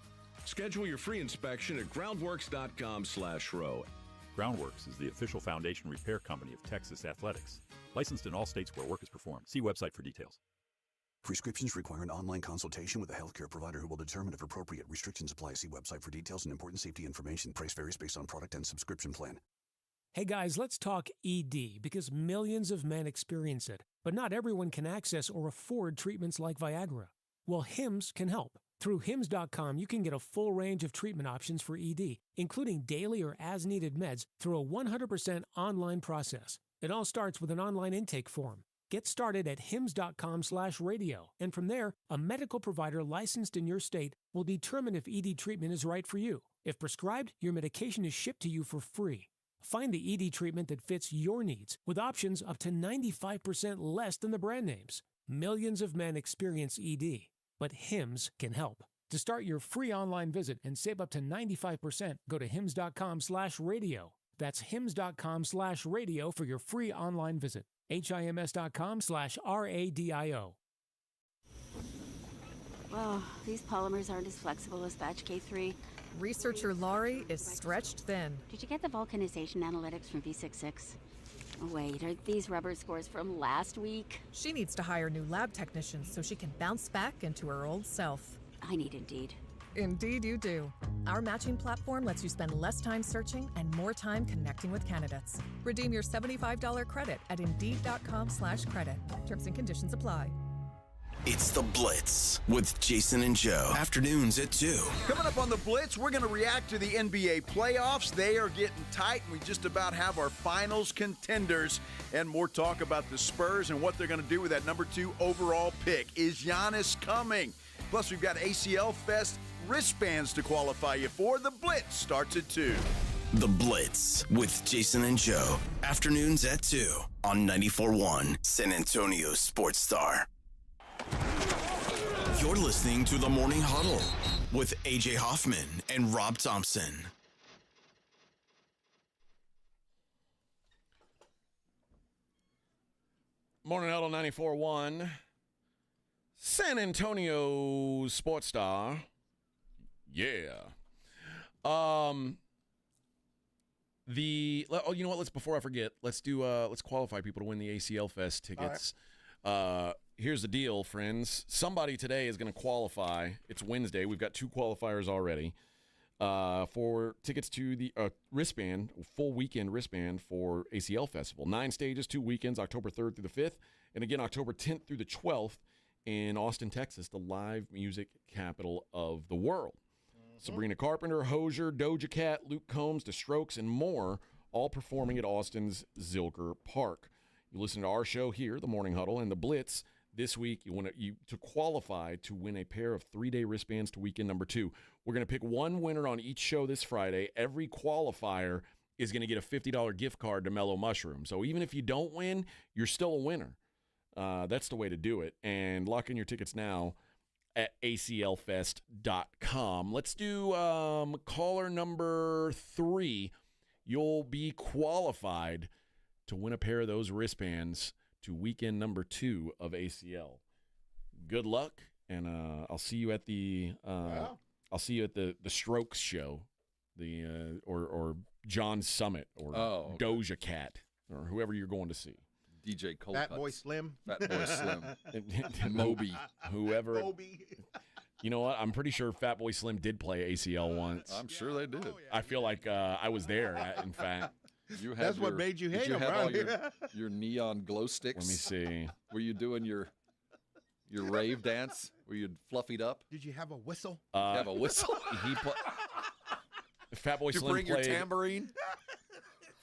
Schedule your free inspection at groundworks.com/row. Groundworks is the official foundation repair company of Texas Athletics. Licensed in all states where work is performed. See website for details. Prescriptions require an online consultation with a healthcare provider who will determine if appropriate. Restrictions apply. See website for details and important safety information. Price varies based on product and subscription plan. Hey guys, let's talk ED because millions of men experience it, but not everyone can access or afford treatments like Viagra. Well, Hims can help. Through Hims.com, you can get a full range of treatment options for ED, including daily or as-needed meds through a 100% online process. It all starts with an online intake form. Get started at hims.com/radio, and from there, a medical provider licensed in your state will determine if ED treatment is right for you. If prescribed, your medication is shipped to you for free. Find the ED treatment that fits your needs with options up to 95% less than the brand names. Millions of men experience ED, but Hims can help. To start your free online visit and save up to 95%, go to hims.com/radio. That's hims.com/radio for your free online visit. HIMS.com/RADIO. Oh, these polymers aren't as flexible as batch K3. Researcher Laurie is stretched thin. Did you get the vulcanization analytics from V66? Oh, wait, are these rubber scores from last week? She needs to hire new lab technicians so she can bounce back into her old self. I need Indeed. Indeed you do. Our matching platform lets you spend less time searching and more time connecting with candidates. Redeem your $75 credit at Indeed.com/credit. Terms and conditions apply. It's The Blitz with Jason and Joe. Afternoons at 2. Coming up on The Blitz, we're going to react to the NBA playoffs. They are getting tight, and we just about have our finals contenders. And more talk about the Spurs and what they're going to do with that number 2 overall pick. Is Giannis coming? Plus, we've got ACL Fest wristbands to qualify you for. The Blitz starts at 2. The Blitz with Jason and Joe. Afternoons at 2 on 94.1 San Antonio Sports Star. You're listening to the Morning Huddle with AJ Hoffman and Rob Thompson. Morning Huddle 94.1 San Antonio Sports Star. Yeah. You know what? Before I forget, let's qualify people to win the ACL Fest tickets. Right. Here's the deal, friends. Somebody today is going to qualify. It's Wednesday. We've got 2 qualifiers already for tickets to the wristband, full weekend wristband for ACL Festival. 9 stages, 2 weekends, October 3rd through the 5th, and again October 10th through the 12th in Austin, Texas, the live music capital of the world. Sabrina Carpenter, Hozier, Doja Cat, Luke Combs, The Strokes, and more, all performing at Austin's Zilker Park. You listen to our show here, The Morning Huddle, and The Blitz. This week, to qualify to win a pair of 3-day wristbands to weekend number 2. We're going to pick one winner on each show this Friday. Every qualifier is going to get a $50 gift card to Mellow Mushroom. So even if you don't win, you're still a winner. That's the way to do it. And lock in your tickets now at aclfest.com. Let's do caller number 3. You'll be qualified to win a pair of those wristbands to weekend number 2 of ACL. Good luck, and I'll see you at the Strokes show, or John Summit, or Doja Cat, or whoever you're going to see. DJ Cold Fat Cuts. Boy Slim. Fat Boy Slim. Moby. Whoever. Moby. You know what? I'm pretty sure Fat Boy Slim did play ACL once. I'm sure they did. I feel like I was there, in fact. That's what made you hate him, right? Your neon glow sticks? Let me see. Were you doing your rave dance? Were you fluffied up? Did you have a whistle? Have a whistle? Fat Boy Slim bring played. Your tambourine?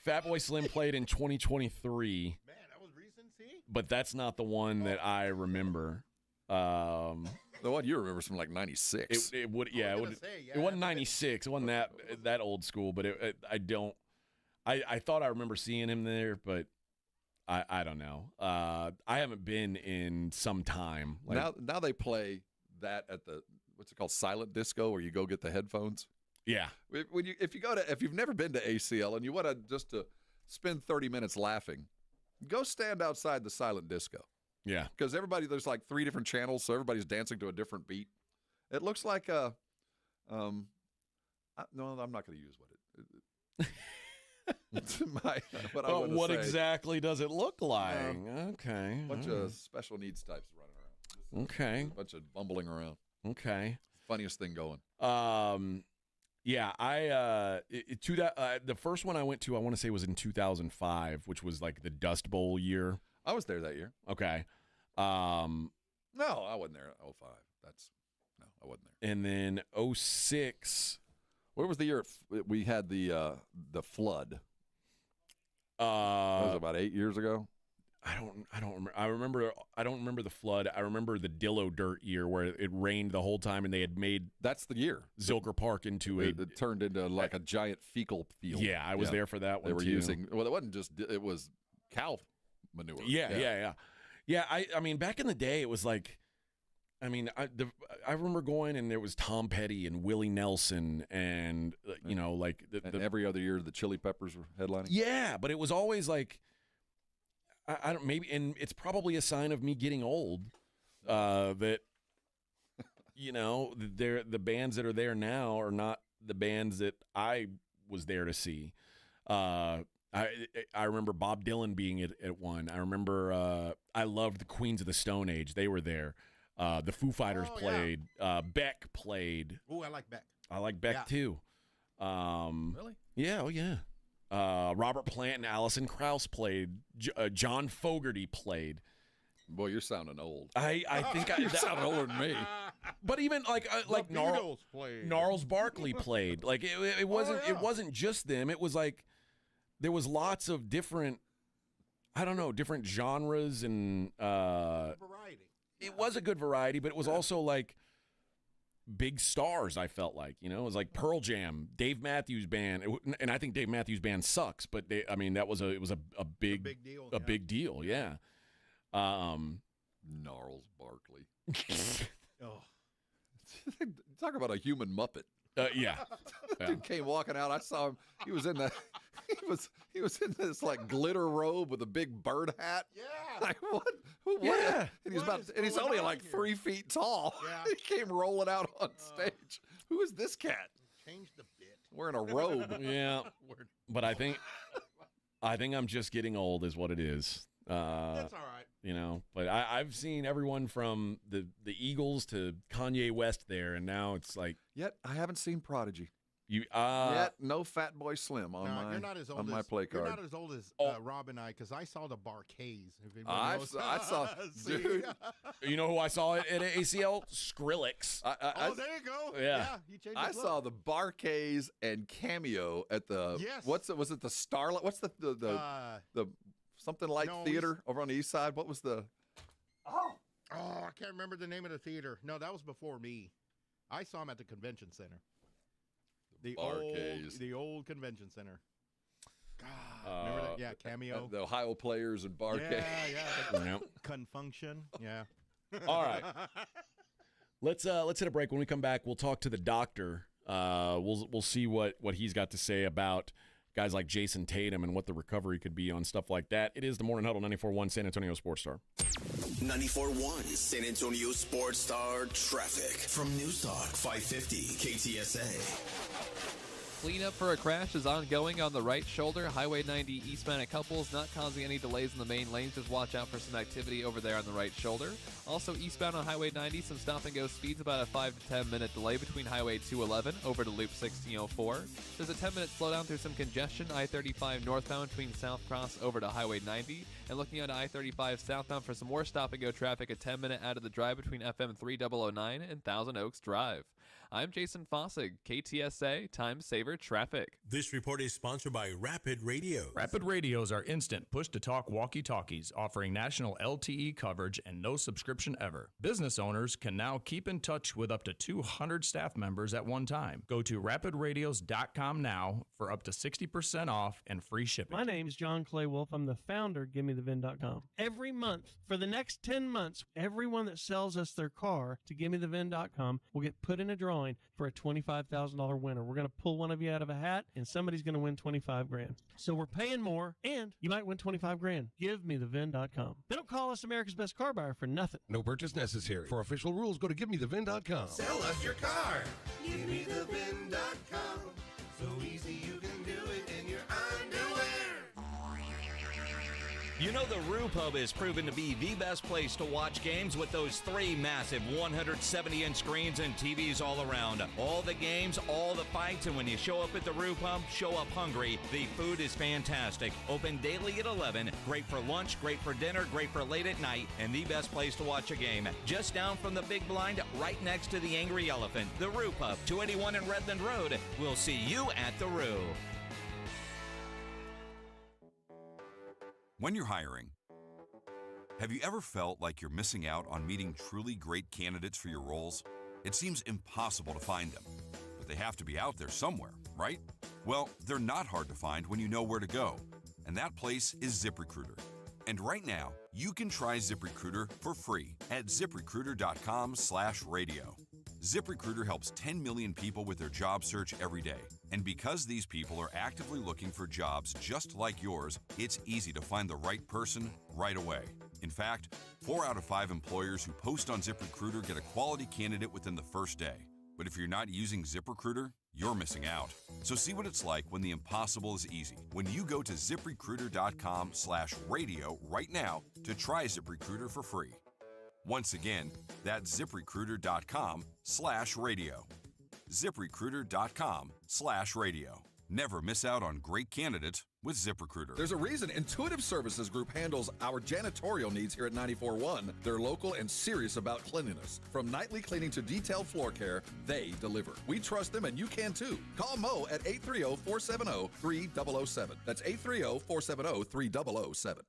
Fat Boy Slim played in 2023. Man, that was recent, see? But that's not the one that I remember. The one you remember is from like 96. It wasn't 96. It wasn't that old school, but I thought I remember seeing him there, but I don't know. I haven't been in some time. Now they play that at the what's it called, silent disco, where you go get the headphones. Yeah. If you've never been to ACL and you want to spend 30 minutes laughing, go stand outside the silent disco. Yeah. Because there's like 3 different channels, so everybody's dancing to a different beat. It looks like no, I'm not going to use what exactly does it look like? Okay. A bunch of special needs types running around. Okay. A bunch of bumbling around. Okay. Funniest thing going. Yeah, the first one I went to, I want to say was in 2005, which was like the Dust Bowl year. I was there that year. Okay. No, I wasn't there in 05. No, I wasn't there. And then 06. Where was the year we had the flood? That was about 8 years ago. I don't remember the flood. I remember the Dillo Dirt year where it rained the whole time and they had made that's the year Zilker Park into it turned into like a giant fecal field. Yeah, I was there for that one. They were too. using it wasn't just it was cow manure. Yeah. I mean, back in the day, it was like, I mean, I remember going and there was Tom Petty and Willie Nelson and like every other year the Chili Peppers were headlining. Yeah, but it was always like. I don't maybe, and it's probably a sign of me getting old that the bands that are there now are not the bands that I was there to see. I remember Bob Dylan being at one. I remember I loved the Queens of the Stone Age. They were there. The Foo Fighters played. Yeah. Beck played. Ooh, I like Beck. I like Beck too. Really? Yeah. Oh yeah. Robert Plant and Alison Krauss played. John Fogerty played. Boy, you're sounding old. I think you're sounding older than me. But even like Gnarls Barkley played. Like it wasn't just them. It was like there was lots of different, different genres and variety. It was a good variety, but it was also like big stars. I felt like it was like Pearl Jam, Dave Matthews Band, and I think Dave Matthews Band sucks, but it was a big deal. Big deal, yeah. Gnarls Barkley. Talk about a human Muppet. Yeah. Dude came walking out. I saw him. He was in the. He was in this like glitter robe with a big bird hat. Yeah. Like what? Yeah. And he's only like 3 feet tall. Yeah. He came rolling out on stage. Who is this cat? Changed a bit. Wearing a robe. Yeah. But I think I'm just getting old, is what it is. That's all right. But I've seen everyone from the Eagles to Kanye West there, and now it's like. Yet I haven't seen Prodigy. Yet no Fatboy Slim on my play card. You're not as old as Rob and I, because I saw the Barcays. I saw, dude. You know who I saw at ACL? Skrillex. There you go. Yeah. He changed I his saw look. the Barcays and Cameo at the. Yes. Was it the Starlight? What's the something like theater over on the east side? What was the? Oh, I can't remember the name of the theater. No, that was before me. I saw him at the convention center. The old convention center. God, remember that? Yeah, Cameo. The Ohio Players and Barcade. Yeah. Confunction. Yeah. All right. Let's hit a break. When we come back, we'll talk to the doctor. We'll see what he's got to say about guys like Jason Tatum and what the recovery could be on stuff like that. It is the Morning Huddle, 94.1 San Antonio Sports Star. 94.1 San Antonio Sports Star traffic from News Talk 550 KTSA. Cleanup for a crash is ongoing on the right shoulder. Highway 90 eastbound at Couples, not causing any delays in the main lanes. Just watch out for some activity over there on the right shoulder. Also eastbound on Highway 90, some stop-and-go speeds, about a 5 to 10 minute delay between Highway 211 over to Loop 1604. There's a 10-minute slowdown through some congestion. I-35 northbound between South Cross over to Highway 90. And looking at I-35 southbound for some more stop-and-go traffic, a 10-minute out of the drive between FM 3009 and Thousand Oaks Drive. I'm Jason Fossig, KTSA Time Saver Traffic. This report is sponsored by Rapid Radio. Rapid Radios are instant push-to-talk walkie-talkies offering national LTE coverage and no subscription ever. Business owners can now keep in touch with up to 200 staff members at one time. Go to rapidradios.com now for up to 60% off and free shipping. My name is John Clay Wolf. I'm the founder of GimmeTheVin.com. Every month, for the next 10 months, everyone that sells us their car to GimmeTheVin.com will get put in a drawing for a $25,000 winner. We're going to pull one of you out of a hat, and somebody's going to win 25 grand. So we're paying more, and you might win 25 grand. GiveMeTheVin.com. They don't call us America's Best Car Buyer for nothing. No purchase necessary. For official rules, go to GiveMeTheVin.com. Sell us your car. GiveMeTheVin.com. So easy you can do it in your underwear. You know the Roo Pub is proven to be the best place to watch games with those 3 massive 170-inch screens and TVs all around. All the games, all the fights, and when you show up at the Roo Pub, show up hungry. The food is fantastic. Open daily at 11. Great for lunch, great for dinner, great for late at night, and the best place to watch a game. Just down from the big blind, right next to the Angry Elephant. The Roo Pub, 281 in Redland Road. We'll see you at the Roo. When you're hiring, have you ever felt like you're missing out on meeting truly great candidates for your roles? It seems impossible to find them, but they have to be out there somewhere, right? Well, they're not hard to find when you know where to go, and that place is ZipRecruiter. And right now, you can try ZipRecruiter for free at ZipRecruiter.com/radio. ZipRecruiter helps 10 million people with their job search every day. And because these people are actively looking for jobs just like yours, it's easy to find the right person right away. In fact, 4 out of 5 employers who post on ZipRecruiter get a quality candidate within the first day. But if you're not using ZipRecruiter, you're missing out. So see what it's like when the impossible is easy. When you go to ZipRecruiter.com/radio right now to try ZipRecruiter for free. Once again, that's ZipRecruiter.com/radio. ZipRecruiter.com/radio. Never miss out on great candidates with ZipRecruiter. There's a reason Intuitive Services Group handles our janitorial needs here at 94.1. They're local and serious about cleanliness. From nightly cleaning to detailed floor care, they deliver. We trust them, and you can too. Call Mo at 830-470-3007. That's 830-470-3007.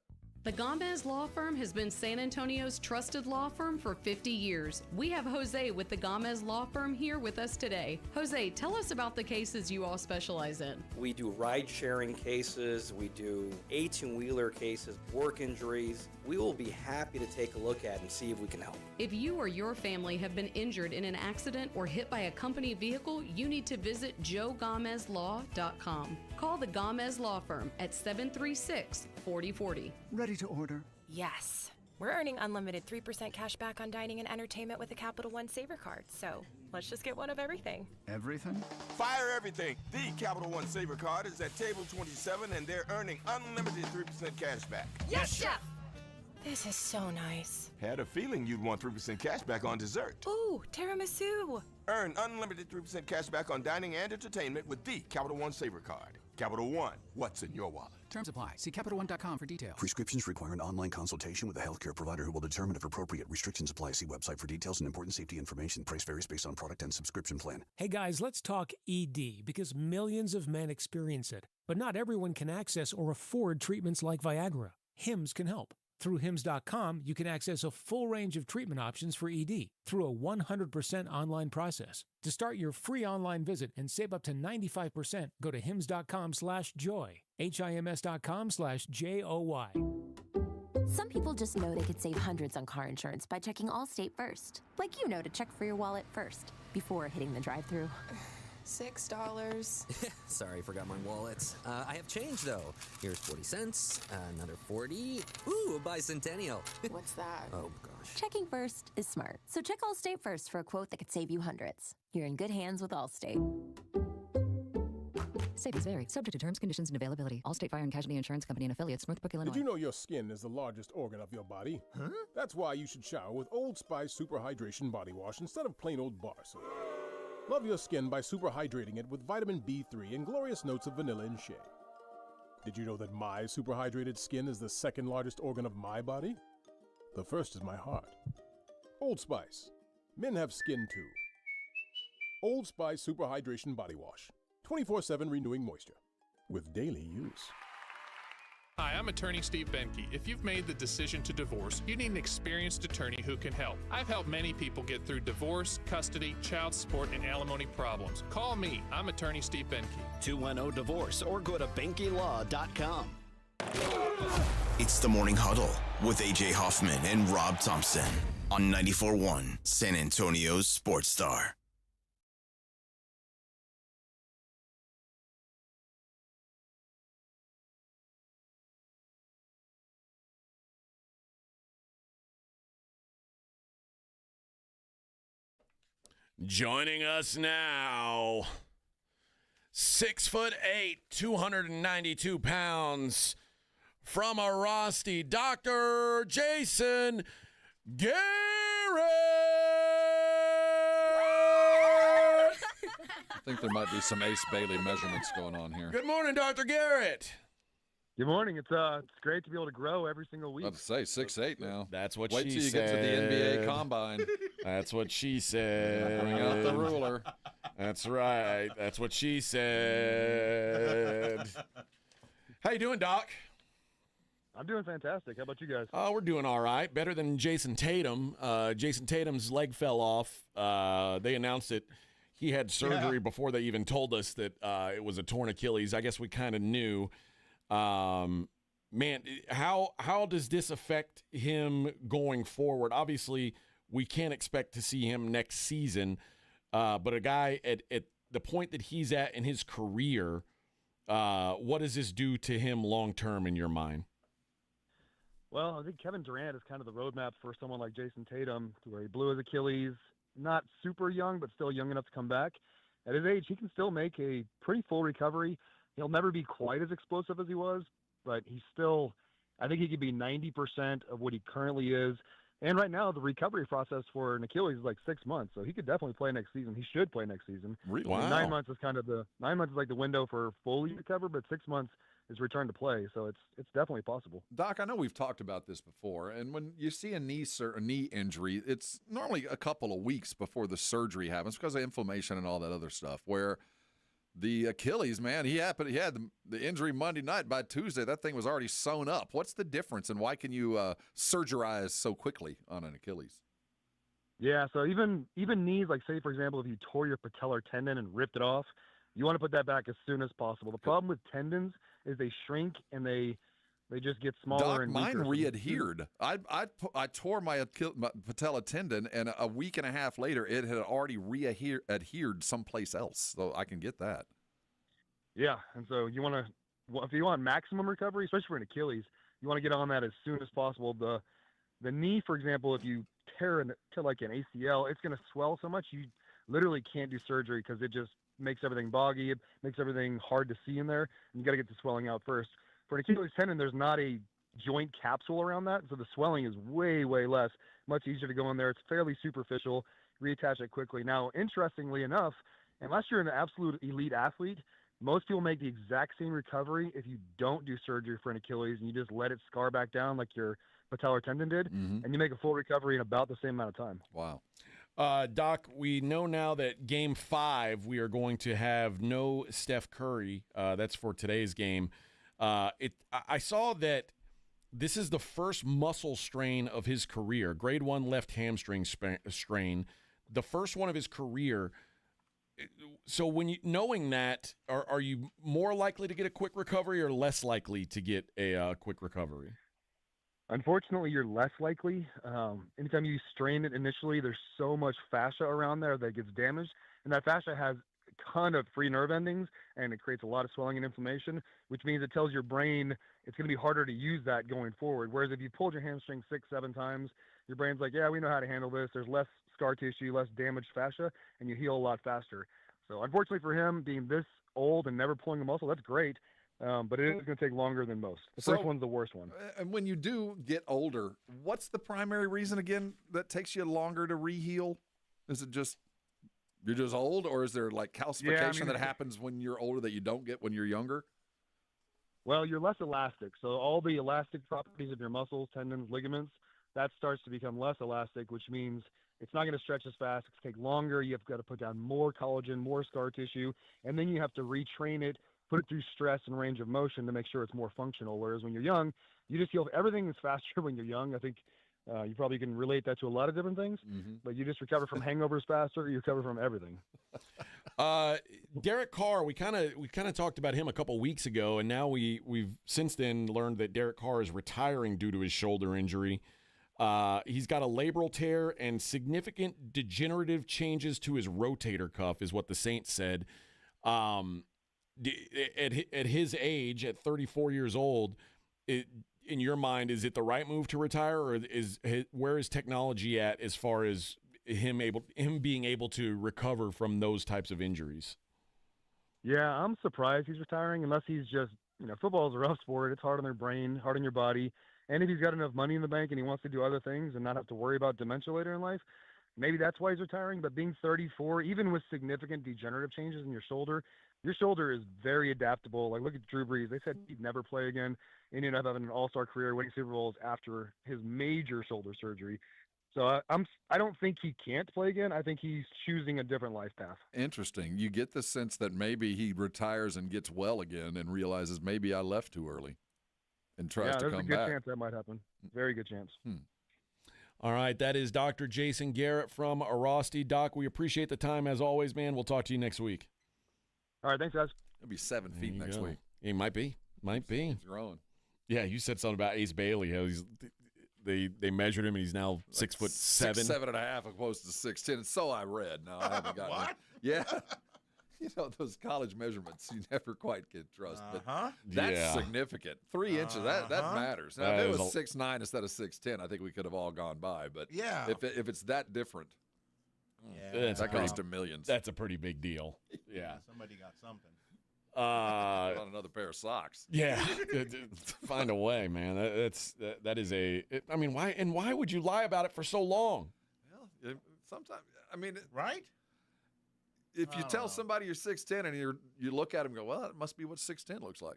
The Gomez Law Firm has been San Antonio's trusted law firm for 50 years. We have Jose with the Gomez Law Firm here with us today. Jose, tell us about the cases you all specialize in. We do ride-sharing cases, we do 18-wheeler cases, work injuries. We will be happy to take a look at and see if we can help. If you or your family have been injured in an accident or hit by a company vehicle, you need to visit joegomezlaw.com. Call the Gomez Law Firm at 736-4040. Ready to order? Yes. We're earning unlimited 3% cash back on dining and entertainment with a Capital One Saver card, so let's just get one of everything. Everything? Fire everything! The Capital One Saver card is at table 27 and they're earning unlimited 3% cash back. Yes, Chef! This is so nice. Had a feeling you'd want 3% cash back on dessert. Ooh, tiramisu! Earn unlimited 3% cash back on dining and entertainment with the Capital One Saver card. Capital One, what's in your wallet? Terms apply. See CapitalOne.com for details. Prescriptions require an online consultation with a healthcare provider who will determine if appropriate. Restrictions apply. See website for details and important safety information. Price varies based on product and subscription plan. Hey guys, let's talk ED because millions of men experience it, but not everyone can access or afford treatments like Viagra. Hims can help. Through Hims.com, you can access a full range of treatment options for ED through a 100% online process. To start your free online visit and save up to 95%, go to Hims.com/joy. HIMS.com/JOY. Some people just know they could save hundreds on car insurance by checking Allstate first. Like you know to check for your wallet first before hitting the drive-thru. $6. Sorry, forgot my wallet. I have change, though. Here's 40 cents, another 40. Ooh, a bicentennial. What's that? Oh, gosh. Checking first is smart. So check Allstate first for a quote that could save you hundreds. You're in good hands with Allstate. Savings vary. Subject to terms, conditions, and availability. Allstate Fire and Casualty Insurance Company and Affiliates, Northbrook, Illinois. Did you know your skin is the largest organ of your body? Huh? That's why you should shower with Old Spice Super Hydration Body Wash instead of plain old bar soap. Love your skin by super hydrating it with vitamin B3 and glorious notes of vanilla and shea. Did you know that my super hydrated skin is the second largest organ of my body? The first is my heart. Old Spice. Men have skin too. Old Spice Super Hydration Body Wash. 24/7 renewing moisture with daily use. Hi, I'm attorney Steve Benke. If you've made the decision to divorce, you need an experienced attorney who can help. I've helped many people get through divorce, custody, child support, and alimony problems. Call me. I'm attorney Steve Benke. 210-DIVORCE or go to BenkeLaw.com. It's the Morning Huddle with AJ Hoffman and Rob Thompson on 94.1 San Antonio's Sports Star. Joining us now, 6'8", 292 pounds, from a Rusty, Dr. Jason Garrett. I think there might be some Ace Bailey measurements going on here. Good morning, Dr. Garrett. Good morning. It's great to be able to grow every single week. I was about to say 6'8" now. That's what Wait she till you said. get to the NBA Combine. That's what she said. Bring out the ruler. That's right. That's what she said. How you doing, Doc? I'm doing fantastic. How about you guys? Oh, we're doing all right. Better than Jason Tatum. Jason Tatum's leg fell off. They announced that he had surgery before they even told us that it was a torn Achilles. I guess we kind of knew. Man, how does this affect him going forward? Obviously, we can't expect to see him next season, but a guy at the point that he's at in his career, what does this do to him long term in your mind? Well, I think Kevin Durant is kind of the roadmap for someone like Jason Tatum, to where he blew his Achilles, not super young, but still young enough to come back. At his age, he can still make a pretty full recovery. He'll never be quite as explosive as he was, but he's still, I think he could be 90% of what he currently is. And right now, the recovery process for an Achilles is like 6 months, so he could definitely play next season. He should play next season. Wow. 9 months is like the window for fully recover, but 6 months is return to play. So it's definitely possible. Doc, I know we've talked about this before, and when you see a knee injury, it's normally a couple of weeks before the surgery happens because of inflammation and all that other stuff. Where the Achilles, man, he had the injury Monday night. By Tuesday, that thing was already sewn up. What's the difference, and why can you surgerize so quickly on an Achilles? Yeah, so even knees, like say, for example, if you tore your patellar tendon and ripped it off, you want to put that back as soon as possible. The problem with tendons is they shrink and they just get smaller. Doc, and mine weaker. re-adhered. I tore my patella tendon, and a week and a half later, it had already re-adhered someplace else. So I can get that. Yeah, and so if you want maximum recovery, especially for an Achilles, you want to get on that as soon as possible. The knee, for example, if you tear to like an ACL, it's going to swell so much you literally can't do surgery because it just makes everything boggy. It makes everything hard to see in there. And you got to get the swelling out first. For an Achilles tendon, there's not a joint capsule around that, so the swelling is way, way less. Much easier to go in there. It's fairly superficial. Reattach it quickly. Now, interestingly enough, unless you're an absolute elite athlete, most people make the exact same recovery if you don't do surgery for an Achilles and you just let it scar back down like your patellar tendon did, and you make a full recovery in about the same amount of time. Wow. Doc, we know now that Game 5 we are going to have no Steph Curry. That's for today's game. I saw that this is the first muscle strain of his career, grade 1 left hamstring strain, the first one of his career. So knowing that, are you more likely to get a quick recovery or less likely to get a quick recovery? Unfortunately, you're less likely. Anytime you strain it initially, there's so much fascia around there that gets damaged, and that fascia has a ton of free nerve endings, and it creates a lot of swelling and inflammation, which means it tells your brain it's going to be harder to use that going forward. Whereas if you pulled your hamstring 6-7 times, your brain's like, yeah, we know how to handle this. There's less scar tissue, less damaged fascia, and you heal a lot faster. So unfortunately for him, being this old and never pulling a muscle, that's great. But it is going to take longer than most. The first one's the worst one. And when you do get older, what's the primary reason, again, that takes you longer to re-heal? Is it just you're just old, or is there like calcification that happens when you're older that you don't get when you're younger? Well, you're less elastic. So all the elastic properties of your muscles, tendons, ligaments, that starts to become less elastic, which means it's not going to stretch as fast. It's going to take longer. You've got to put down more collagen, more scar tissue, and then you have to retrain it, put it through stress and range of motion to make sure it's more functional. Whereas when you're young, you just feel everything is faster when you're young. I think you probably can relate that to a lot of different things, but you just recover from hangovers faster. You recover from everything. Derek Carr, we kind of talked about him a couple weeks ago, and now we've since then learned that Derek Carr is retiring due to his shoulder injury. He's got a labral tear and significant degenerative changes to his rotator cuff, is what the Saints said. At his age, at 34 years old, in your mind, is it the right move to retire, or where is technology at as far as him being able to recover from those types of injuries? Yeah, I'm surprised he's retiring, unless he's just, football is a rough sport. It's hard on their brain, hard on your body. And if he's got enough money in the bank and he wants to do other things and not have to worry about dementia later in life, maybe that's why he's retiring. But being 34, even with significant degenerative changes in your shoulder is very adaptable. Like, look at Drew Brees. They said he'd never play again. He ended up having an all-star career, winning Super Bowls after his major shoulder surgery. So I don't think he can't play again. I think he's choosing a different life path. Interesting. You get the sense that maybe he retires and gets well again and realizes maybe I left too early and tries to come back. There's a good chance that might happen. Very good chance. All right, that is Dr. Jason Garrett from Arosty. Doc, we appreciate the time as always, man. We'll talk to you next week. All right, thanks, guys. He'll be 7 feet next week. He might be. He's growing. Yeah, you said something about Ace Bailey. How they measured him and he's now 6'7". 6'7.5" opposed to 6'10". And so I read. No, I haven't gotten What? it. Yeah. Those college measurements you never quite can trust. But that's significant. 3 inches, that matters. Now, if it was 6'9" instead of 6'10", I think we could have all gone by. But if it's that different, that goes to millions. That's a pretty big deal. Yeah. Somebody got something. On another pair of socks. Yeah. Find a way, man. That is I mean, why would you lie about it for so long? Well, sometimes, I mean, right? If you tell somebody you're 6'10" and you look at him and go, well, that must be what 6'10" looks like.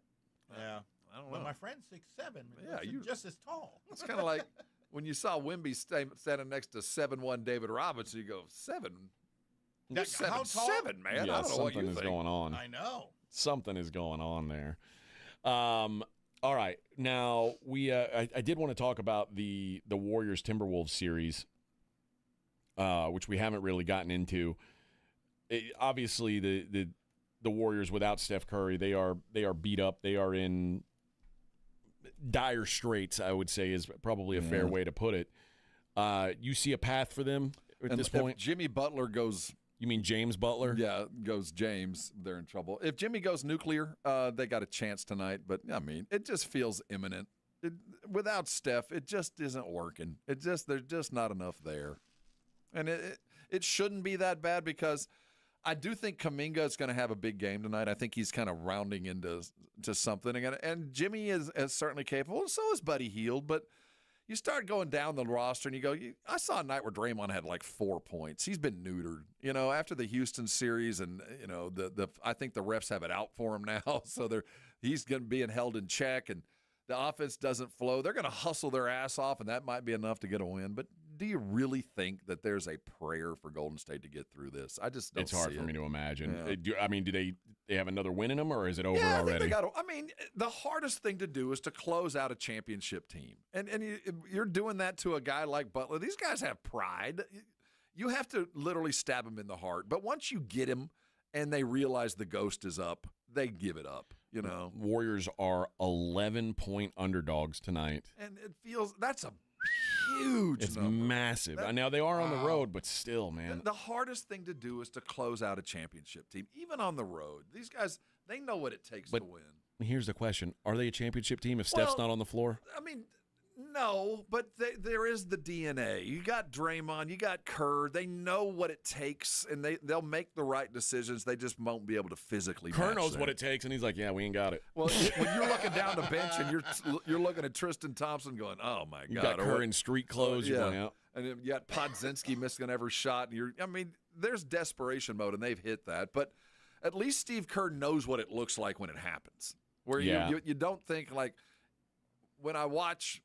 Yeah. I don't know. Well, my friend's 6'7". Yeah, you're just as tall. It's kind of like when you saw Wimby standing next to 7'1" David Robinson, you go, 7? You're 7'7", man. Yeah, I don't know what you something is think. going on. I know. Something is going on there. All right. Now, I did want to talk about the Warriors-Timberwolves series, which we haven't really gotten into. Obviously, the Warriors without Steph Curry, they are beat up. They are in dire straits, I would say, is probably a fair way to put it. You see a path for them at this point? If Jimmy Butler goes... You mean James Butler? Yeah, goes James. They're in trouble. If Jimmy goes nuclear, they got a chance tonight. But, I mean, it just feels imminent. Without Steph, it just isn't working. There's just not enough there. And it shouldn't be that bad because I do think Kuminga is going to have a big game tonight. I think he's kind of rounding into something. And Jimmy is certainly capable, and so is Buddy Hield. But you start going down the roster and you go, I saw a night where Draymond had like 4 points. He's been neutered, after the Houston series, and I think the refs have it out for him now. So he's going to be held in check, and the offense doesn't flow. They're going to hustle their ass off, and that might be enough to get a win. But do you really think that there's a prayer for Golden State to get through this? I just don't see it. It's hard for me to imagine. Yeah. Do they have another win in them, or is it over I already? think the hardest thing to do is to close out a championship team. And you're doing that to a guy like Butler. These guys have pride. You have to literally stab him in the heart. But once you get him and they realize the ghost is up, they give it up, Warriors are 11-point underdogs tonight. And it feels that's a huge It's number. massive. Now, they are on the road, but still, man. The hardest thing to do is to close out a championship team, even on the road. These guys, they know what it takes to win. Here's the question. Are they a championship team if Steph's not on the floor? I mean, no, but there is the DNA. You got Draymond, you got Kerr. They know what it takes, and they'll make the right decisions. They just won't be able to physically Kerr match knows them. what it takes, and he's like, yeah, we ain't got it. Well, when you're looking down the bench and you're looking at Tristan Thompson going, oh, my God. You got Kerr in street clothes. You're going out. And then you got Podzinski missing every shot. And there's desperation mode, and they've hit that. But at least Steve Kerr knows what it looks like when it happens. Where you don't think, like, when I watch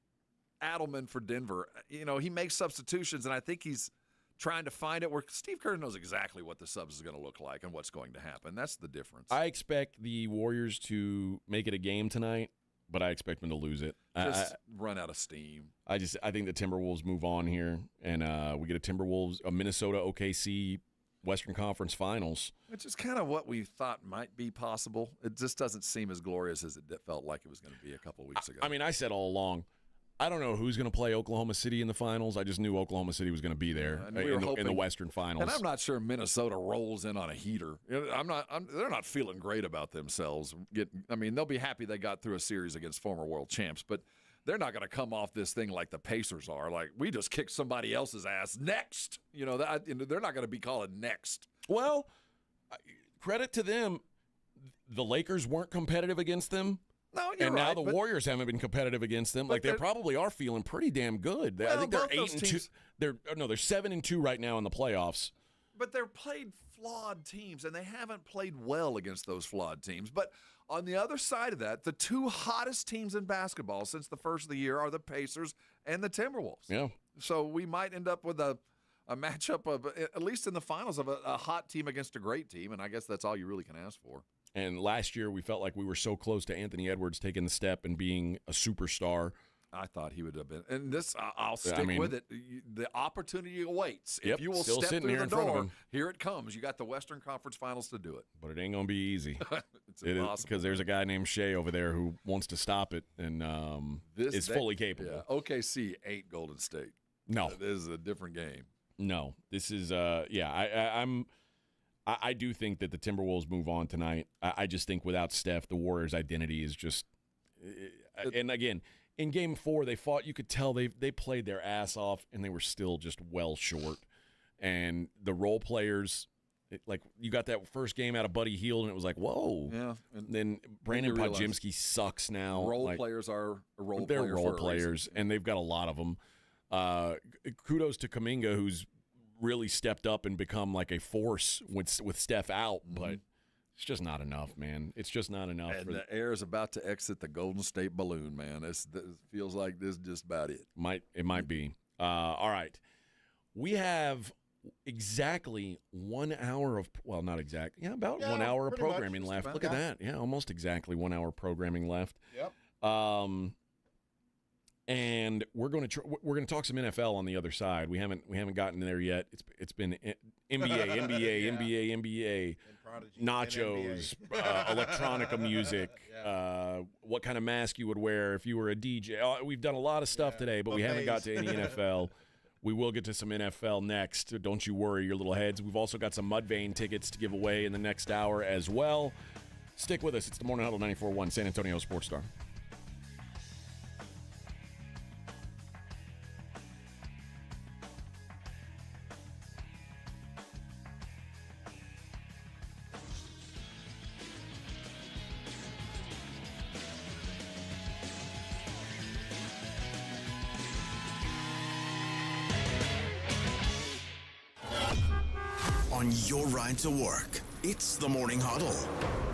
Adelman for Denver, he makes substitutions, and I think he's trying to find it where Steve Kerr knows exactly what the subs is going to look like and what's going to happen. That's the difference. I expect the Warriors to make it a game tonight, but I expect them to lose it. Just run out of steam. I think the Timberwolves move on here, and we get a Minnesota OKC Western Conference Finals. Which is kind of what we thought might be possible. It just doesn't seem as glorious as it felt like it was going to be a couple of weeks ago. I mean, I said all along, I don't know who's going to play Oklahoma City in the finals. I just knew Oklahoma City was going to be there in the Western Finals. And I'm not sure Minnesota rolls in on a heater. They're not feeling great about themselves. They'll be happy they got through a series against former world champs, but they're not going to come off this thing like the Pacers are. Like, we just kicked somebody else's ass next. They're not going to be calling next. Well, credit to them. The Lakers weren't competitive against them. No, you're and right, now the Warriors haven't been competitive against them. Like, they probably are feeling pretty damn good. I think they're 8-2. They're 7-2 right now in the playoffs. But they're played flawed teams, and they haven't played well against those flawed teams. But on the other side of that, the two hottest teams in basketball since the first of the year are the Pacers and the Timberwolves. Yeah. So we might end up with a matchup of, at least in the finals, of a hot team against a great team, and I guess that's all you really can ask for. And last year, we felt like we were so close to Anthony Edwards taking the step and being a superstar. I thought he would have been. And this, I'll stick with it. The opportunity awaits. Yep, if you will still step sitting through here the in front of door, him. here it comes. You got the Western Conference Finals to do it. But it ain't going to be easy. It's impossible. Because there's a guy named Shea over there who wants to stop it and is fully capable. Yeah, OKC ain't Golden State. No. This is a different game. No. This is, I do think that the Timberwolves move on tonight. I just think without Steph, the Warriors' identity is just – and again, in Game 4, they fought. You could tell they played their ass off, and they were still just well short. And the role players – like, you got that first game out of Buddy Hield, and it was like, whoa. Yeah. And then Brandon Podziemski sucks now. Role players are a role player. They're role players, and they've got a lot of them. Kudos to Kuminga, who's really stepped up and become like a force with Steph out, but it's just not enough, man. It's just not enough. And the air is about to exit the Golden State balloon, man. It feels like this is just about it. It might be. All right. We have exactly 1 hour of, well, not exact. Yeah, about 1 hour of programming left. Look at that. Yeah, almost exactly 1 hour of programming left. Yep. And we're going to talk some NFL on the other side. We haven't gotten there yet. It's been NBA, nachos, electronica music, what kind of mask you would wear if you were a DJ. We've done a lot of stuff today, but we haven't got to any NFL. We will get to some NFL next. Don't you worry, your little heads. We've also got some Mudvayne tickets to give away in the next hour as well. Stick with us. It's the Morning Huddle 94.1 San Antonio Sports Star. On your ride to work, it's the Morning Huddle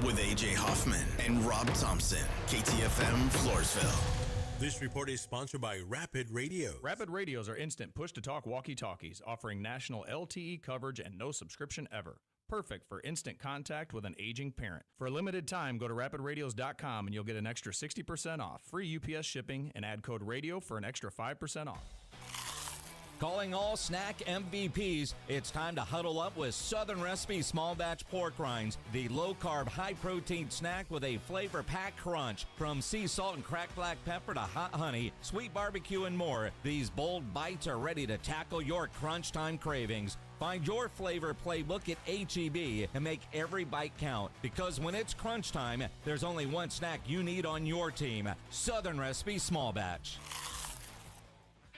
with AJ Hoffman and Rob Thompson, KTFM Floresville. This report is sponsored by Rapid Radios. Rapid Radios are instant push-to-talk walkie-talkies offering national LTE coverage and no subscription ever. Perfect for instant contact with an aging parent. For a limited time, go to rapidradios.com and you'll get an extra 60% off, free UPS shipping, and add code RADIO for an extra 5% off. Calling all snack MVPs, it's time to huddle up with Southern Recipe Small Batch Pork Rinds, the low-carb, high-protein snack with a flavor-packed crunch. From sea salt and cracked black pepper to hot honey, sweet barbecue, and more, these bold bites are ready to tackle your crunch time cravings. Find your flavor playbook at H-E-B and make every bite count, because when it's crunch time, there's only one snack you need on your team, Southern Recipe Small Batch.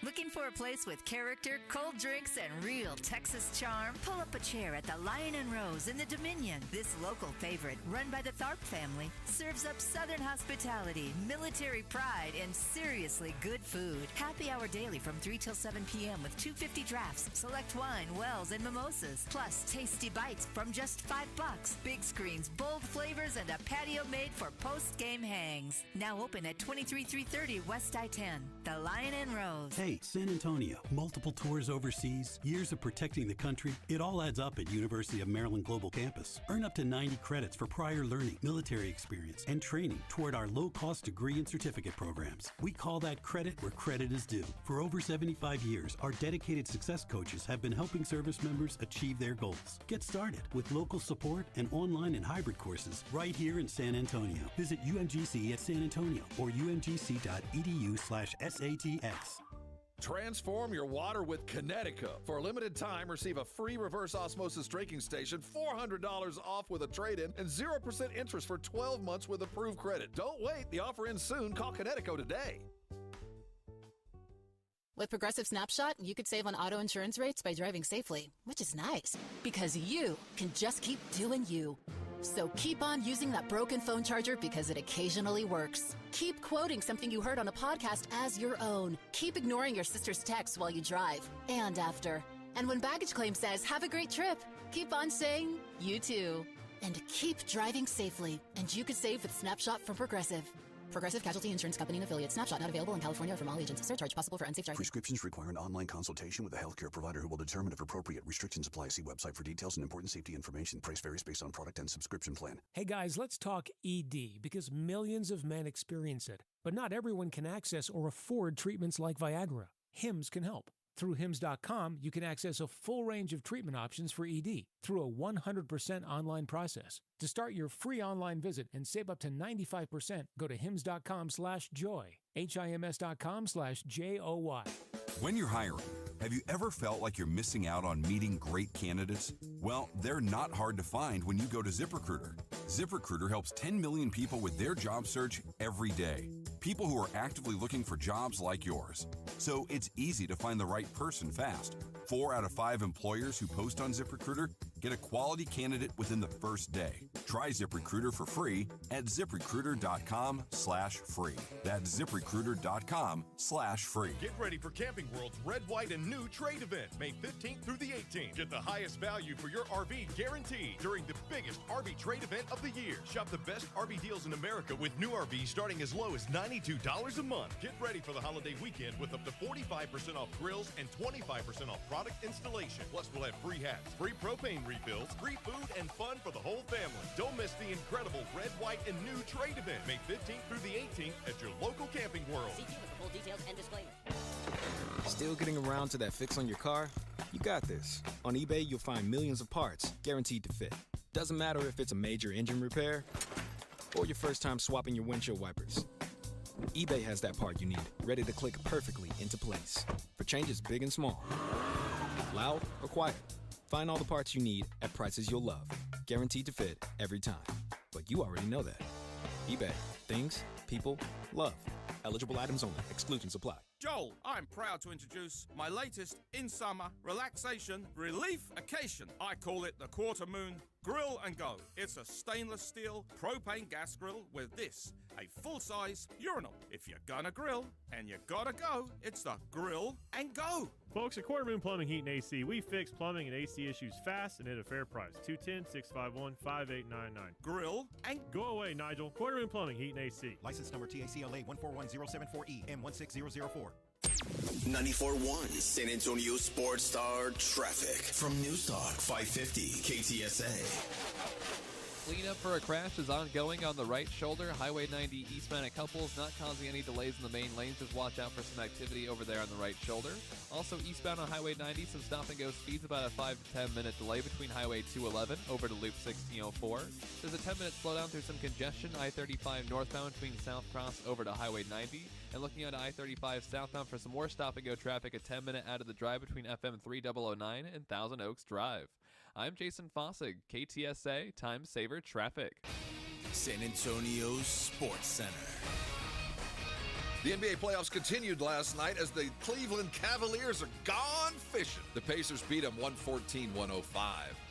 Looking for a place with character, cold drinks, and real Texas charm? Pull up a chair at the Lion and Rose in the Dominion. This local favorite, run by the Tharp family, serves up Southern hospitality, military pride, and seriously good food. Happy hour daily from 3 till 7 p.m. with $2.50 drafts, select wine, wells, and mimosas. Plus, tasty bites from just $5. Big screens, bold flavors, and a patio made for post-game hangs. Now open at 23330 West I-10. The Lion and Rose. Hey, San Antonio. Multiple tours overseas, years of protecting the country. It all adds up at University of Maryland Global Campus. Earn up to 90 credits for prior learning, military experience, and training toward our low-cost degree and certificate programs. We call that credit where credit is due. For over 75 years, our dedicated success coaches have been helping service members achieve their goals. Get started with local support and online and hybrid courses right here in San Antonio. Visit UMGC at San Antonio or umgc.edu/SATX. Transform your water with Connecticut. For a limited time, receive a free reverse osmosis drinking station, $400 off with a trade-in, and 0% interest for 12 months with approved credit. Don't wait. The offer ends soon. Call Connecticut today. With Progressive Snapshot, you could save on auto insurance rates by driving safely, which is nice, because you can just keep doing you. So keep on using that broken phone charger because it occasionally works. Keep quoting something you heard on a podcast as your own. Keep ignoring your sister's texts while you drive and after. And when baggage claim says, have a great trip, keep on saying, you too. And keep driving safely, and you could save with Snapshot from Progressive. Progressive Casualty Insurance Company and Affiliates. Snapshot not available in California or from all agents. Surcharge possible for unsafe driving. Prescriptions require an online consultation with a healthcare provider who will determine if appropriate. Restrictions apply. See website for details and important safety information. Price varies based on product and subscription plan. Hey guys, let's talk ED because millions of men experience it, but not everyone can access or afford treatments like Viagra. Hims can help. Through Hims.com, you can access a full range of treatment options for ED through a 100% online process. To start your free online visit and save up to 95%, go to Hims.com/joy. HIMS.com/JOY. When you're hiring, have you ever felt like you're missing out on meeting great candidates? Well, they're not hard to find when you go to ZipRecruiter. ZipRecruiter helps 10 million people with their job search every day. People who are actively looking for jobs like yours. So it's easy to find the right person fast. 4 out of 5 employers who post on ZipRecruiter get a quality candidate within the first day. Try ZipRecruiter for free at ZipRecruiter.com/free. That's ZipRecruiter.com/free. Get ready for Camping World's Red, White, and New trade event, May 15th through the 18th. Get the highest value for your RV guaranteed during the biggest RV trade event of the year. Shop the best RV deals in America with new RVs starting as low as $92 a month. Get ready for the holiday weekend with up to 45% off grills and 25% off product installation. Plus, we'll have free hats, free propane refills, free food, and fun for the whole family. Don't miss the incredible Red, White, and New trade event, May 15th through the 18th at your local Camping World. See dealer for full details and disclaimer. Still getting around to that fix on your car? You got this. On eBay, you'll find millions of parts guaranteed to fit. Doesn't matter if it's a major engine repair or your first time swapping your windshield wipers. eBay has that part you need, ready to click perfectly into place for changes big and small. Loud or quiet, find all the parts you need at prices you'll love. Guaranteed to fit every time. But you already know that. eBay. Things, people, love. Eligible items only. Exclusions apply. Joel, I'm proud to introduce my latest in-summer relaxation relief-cation. I call it the Quarter Moon Grill and Go. It's a stainless steel propane gas grill with this, a full-size urinal. If you're gonna grill and you gotta go, it's the Grill and Go. Folks at Quarter Moon Plumbing, Heat, and AC, we fix plumbing and AC issues fast and at a fair price. 210-651-5899. Grill and Go away, Nigel. Quarter Moon Plumbing, Heat, and AC. License number TACLA 141074E M16004. 94.1 San Antonio Sports Star Traffic from News Talk 550 KTSA. Cleanup for a crash is ongoing on the right shoulder. Highway 90 eastbound at Couples, not causing any delays in the main lanes. Just watch out for some activity over there on the right shoulder. Also eastbound on Highway 90, some stop-and-go speeds, about a 5 to 10 minute delay between Highway 211 over to Loop 1604. There's a 10-minute slowdown through some congestion, I-35 northbound between South Cross over to Highway 90. And looking at I-35 southbound for some more stop-and-go traffic, a 10-minute out of the drive between FM 3009 and Thousand Oaks Drive. I'm Jason Fossig, KTSA Time Saver Traffic. San Antonio Sports Center. The NBA playoffs continued last night as the Cleveland Cavaliers are gone fishing. The Pacers beat them 114-105.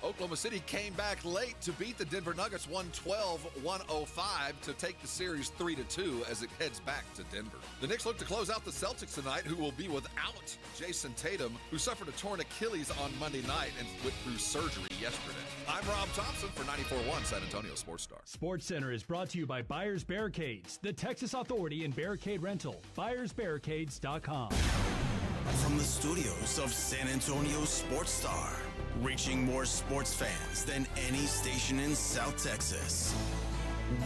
Oklahoma City came back late to beat the Denver Nuggets 112-105 to take the series 3-2 as it heads back to Denver. The Knicks look to close out the Celtics tonight, who will be without Jason Tatum, who suffered a torn Achilles on Monday night and went through surgery yesterday. I'm Rob Thompson for 94.1 San Antonio Sports Star. Sports Center is brought to you by Buyers Barricades, the Texas Authority in barricade rental. BuyersBarricades.com. From the studios of San Antonio Sports Star, reaching more sports fans than any station in South Texas.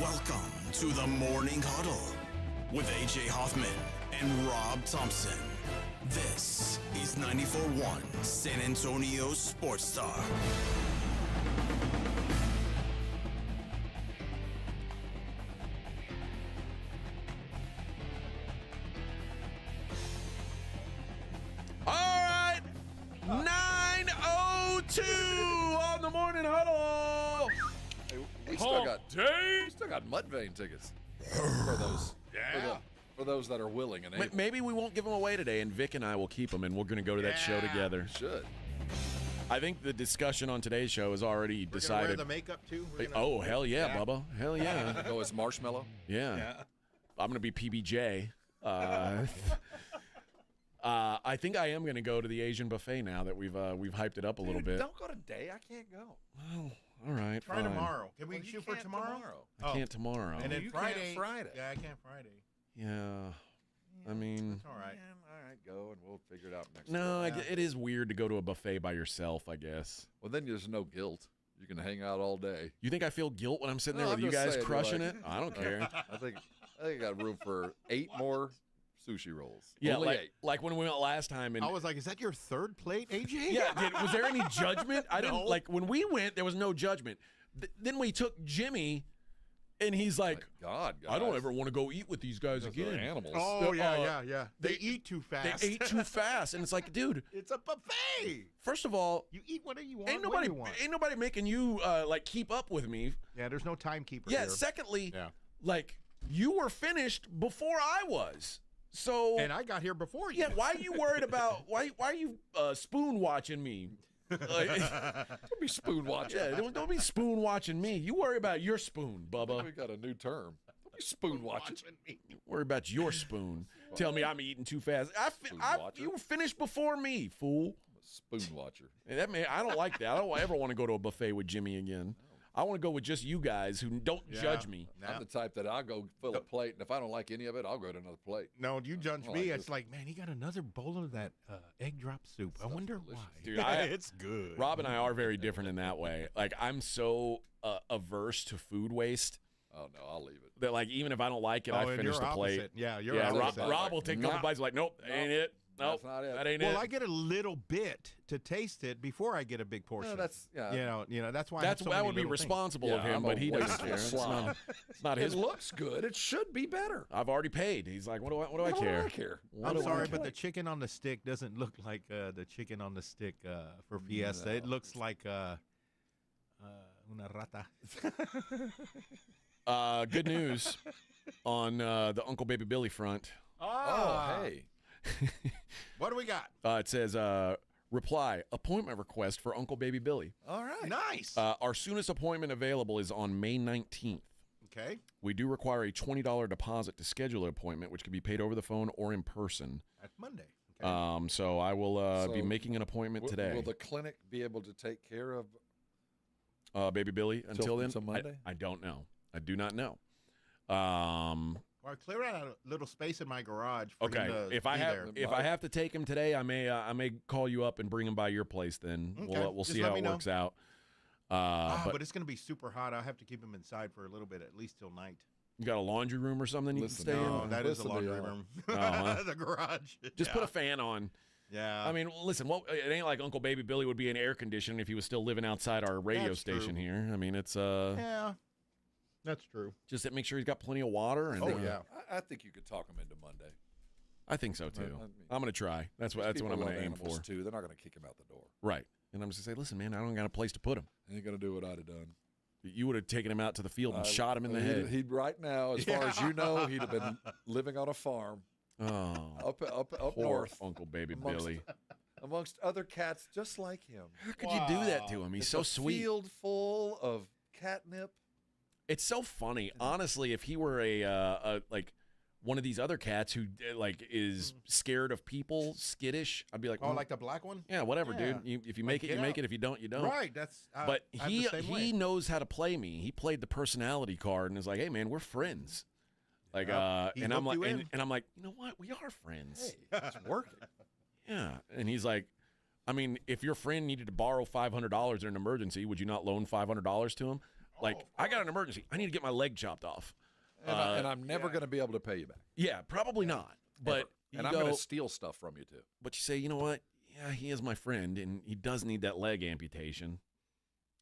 Welcome to the Morning Huddle with AJ Hoffman and Rob Thompson. This is 94.1 San Antonio Sports Star. All right, 9:02 on the Morning Huddle. Hey, we still got Mudvayne tickets for those. Yeah. For those that are willing and able. Maybe we won't give them away today, and Vic and I will keep them, and we're going to go to that show together. Should. I think the discussion on today's show is already decided. Wear the makeup too. Oh, hell yeah, Bubba. Hell yeah. Go as Marshmallow? Yeah. I'm going to be PBJ. I think I am going to go to the Asian buffet now that we've hyped it up a little bit. Don't go today. I can't go. Well, all right. Try fine. tomorrow. Can we shoot for tomorrow? I can't tomorrow. And then you Friday. can't Friday. Yeah, I can't Friday. Yeah. I mean. That's all right. All right, go and we'll figure it out next No, week. it is weird to go to a buffet by yourself, I guess. Well, then there's no guilt. You can hang out all day. You think I feel guilt when I'm sitting there No, with I'm you just guys saying, crushing like- it? I don't care. I think I got room for 8 more sushi rolls. Yeah, Only 8. like when we went last time. And I was like, is that your third plate, AJ? yeah, was there any judgment? I didn't No. like when we went. There was no judgment. Then we took Jimmy, and he's like, God, I don't guys. ever want to go eat with these guys Those again. are animals. Oh, yeah. They eat too fast. They ate too fast, and it's like, dude. It's a buffet. First of all, You eat whatever you want. ain't when you want. nobody making you like keep up with me. Yeah, there's no timekeeper Yeah. here. Secondly, Yeah. like you were finished before I was. So And I got here before you. yeah, why are you worried about why are you spoon watching me? Don't be spoon watching. Yeah, don't be spoon watching me. You worry about your spoon, Bubba. We got a new term. Don't be spoon watching. Worry about your spoon. Tell me I'm eating too fast. Spoon watcher. You were finished before me, fool. Spoon watcher. And I don't like that. I don't ever want to go to a buffet with Jimmy again. I want to go with just you guys who don't judge me. I'm the type that I'll go fill a plate, and if I don't like any of it, I'll go to another plate. No, you judge I me. like It's this. like, man, he got another bowl of that egg drop soup. I wonder why. Dude, it's good. Rob and I are very different in that way. Like, I'm so averse to food waste Oh, no, I'll leave it. that, like, even if I don't like it, I and finish you're the plate. opposite. Yeah, you're opposite. Rob will take a couple bites like, nope, ain't it. Nope, That's not it. that ain't it. Well, I get a little bit to taste it before I get a big portion. that's- yeah. You know that's why. I have so that many would be little things. responsible of Yeah, him, I'm but a he doesn't wasteful care. It's slob. not his. It looks good. It should be better. I've already paid. He's like, what do I care? What do I care? What I'm do I sorry, care? but the chicken on the stick doesn't look like the chicken on the stick for Fiesta. It looks like una rata. Good news on the Uncle Baby Billy front. Oh, hey. What do we got? It says, reply, appointment request for Uncle Baby Billy. All right. Nice. Our soonest appointment available is on May 19th. Okay. We do require a $20 deposit to schedule an appointment, which can be paid over the phone or in person. That's Monday. Okay. So I will be So making an appointment today. Will the clinic be able to take care of Baby Billy until then? until Monday? I don't know. I do not know. Well, I clear out a little space in my garage. For Okay. him to If I be have there. I have to take him today, I may call you up and bring him by your place. Then Okay. we'll Just see let how me it know. works out. but it's going to be super hot. I'll have to keep him inside for a little bit, at least till night. You got a laundry room or something you Listen, can stay No, in? that is a Listen to laundry y'all. room. huh? The garage. Just put a fan on. Yeah. I mean, listen, it ain't like Uncle Baby Billy would be in air conditioning if he was still living outside our radio That's station true. here. I mean, it's Yeah. That's true. just to make sure he's got plenty of water. And I think you could talk him into Monday. I think so too. I mean, I'm going to try. That's what I'm going to aim for. Too. They're not going to kick him out the door. Right. And I'm just going to say, listen, man, I don't got a place to put him. He ain't going to do what I'd have done. You would have taken him out to the field and shot him in the head. He'd right now, as far as you know, he'd have been living on a farm. Oh, up poor north, Uncle Baby amongst- Billy. amongst other cats just like him. How could you do that to him? He's It's so a sweet. Field full of catnip. It's so funny, honestly. If he were a like one of these other cats who like is scared of people, skittish, I'd be like, Oh, like the black one? yeah, whatever, Yeah. dude. If you make it, get you make out. it. If you don't, you don't. Right, that's But I'm he the same way. knows how to play me. He played the personality card and is like, hey man, we're friends. Like He and I'm hooked like you in. and I'm like, you know what? We are friends. Hey, it's working. Yeah. And he's like, I mean, if your friend needed to borrow $500 in an emergency, would you not loan $500 to him? Like, I got an emergency. I need to get my leg chopped off. And I'm never going to be able to pay you back. Yeah, probably not. But and you I'm go, going to steal stuff from you too. But you say, you know what? Yeah, he is my friend, and he does need that leg amputation.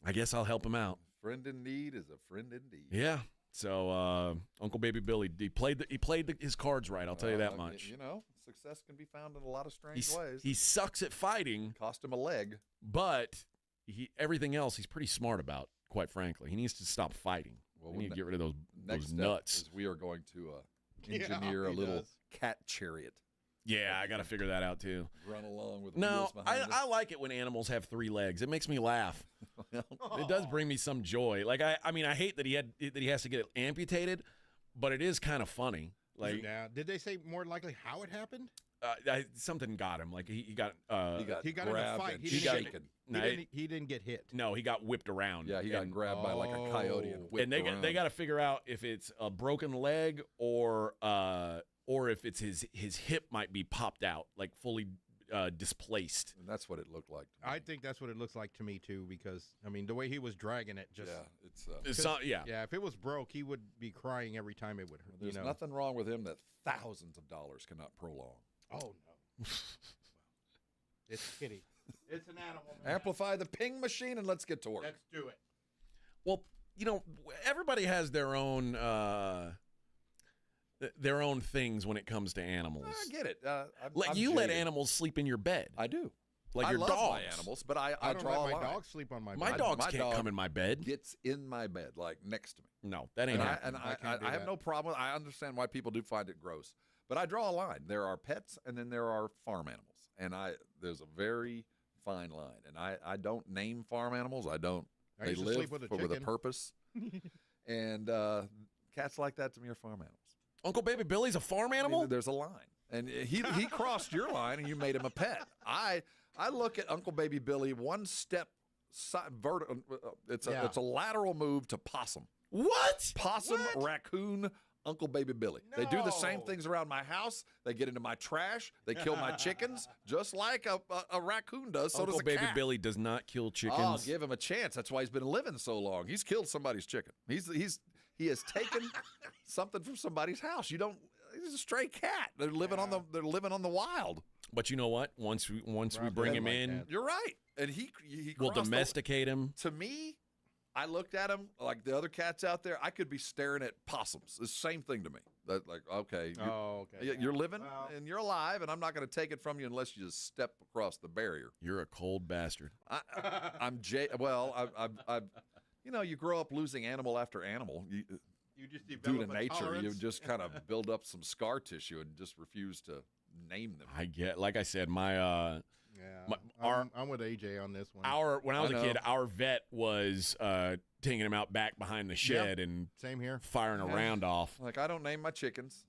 I guess I'll help him out. Friend in need is a friend indeed. Yeah. So Uncle Baby Billy, he played his cards right. I'll tell you that much. You know, success can be found in a lot of strange ways. He sucks at fighting. Cost him a leg. But everything else he's pretty smart about, quite frankly. He needs to stop fighting. Well, we need to get rid of those Next nuts. step is we are going to Yeah, engineer a he little does. cat chariot. Yeah, I got to figure that out too. Run along with No, wheels behind us. I like it when animals have 3 legs. It makes me laugh. It does bring me some joy. Like I mean, I hate that he has to get it amputated, but it is kind of funny. Like, now, did they say more likely how it happened? something got him. Like he got He got in a fight. He didn't get hit. No, he got whipped around. Yeah, he got grabbed by like a coyote and whipped And they got to figure out if it's a broken leg or if it's his hip might be popped out, like fully displaced. And that's what it looked like. I think that's what it looks like to me too, because I mean the way he was dragging it, just yeah. If it was broke, he would be crying every time it would hurt. There's nothing wrong with him that thousands of dollars cannot prolong. Oh no, it's kitty. It's an animal. Man. Amplify the ping machine and let's get to work. Let's do it. Well, everybody has their own things when it comes to animals. I get it. You let animals sleep in your bed. I do. Like I your love dogs. my animals, but I don't draw let a my line. dog sleep on my bed. My dogs can't dog come in my bed. Gets in my bed, like next to me. No, that ain't happening. I have no problem. I understand why people do find it gross, but I draw a line. There are pets, and then there are farm animals, and there's a very fine line. And I don't name farm animals. I don't. I They used to live sleep with a with a chicken. purpose, and cats like that to me are farm animals. Uncle Baby Billy's a farm animal? There's a line, and he crossed your line, and you made him a pet. I look at Uncle Baby Billy one step vertical. It's a lateral move to possum. What? Possum, raccoon, Uncle Baby Billy. No. They do the same things around my house. They get into my trash. They kill my chickens, just like a raccoon does. So Uncle does a Baby cat. Billy does not kill chickens. I'll give him a chance. That's why he's been living so long. He's killed somebody's chicken. He has taken something from somebody's house. He's a stray cat. They're living on the wild. But you know what? Once we bring him in, you're right. And he we'll crossed domesticate him. To me, I looked at him like the other cats out there. I could be staring at possums. It's the same thing to me. That you're living and you're alive, and I'm not going to take it from you unless you just step across the barrier. You're a cold bastard. I'm Jay. Well, you grow up losing animal after animal. You just due develop to a nature, tolerance. you just kind of build up some scar tissue and just refuse to name them. I get, like I said, I'm with AJ on this one. When I was a kid, our vet was taking him out back behind the shed and same here, firing a round off. Like I don't name my chickens.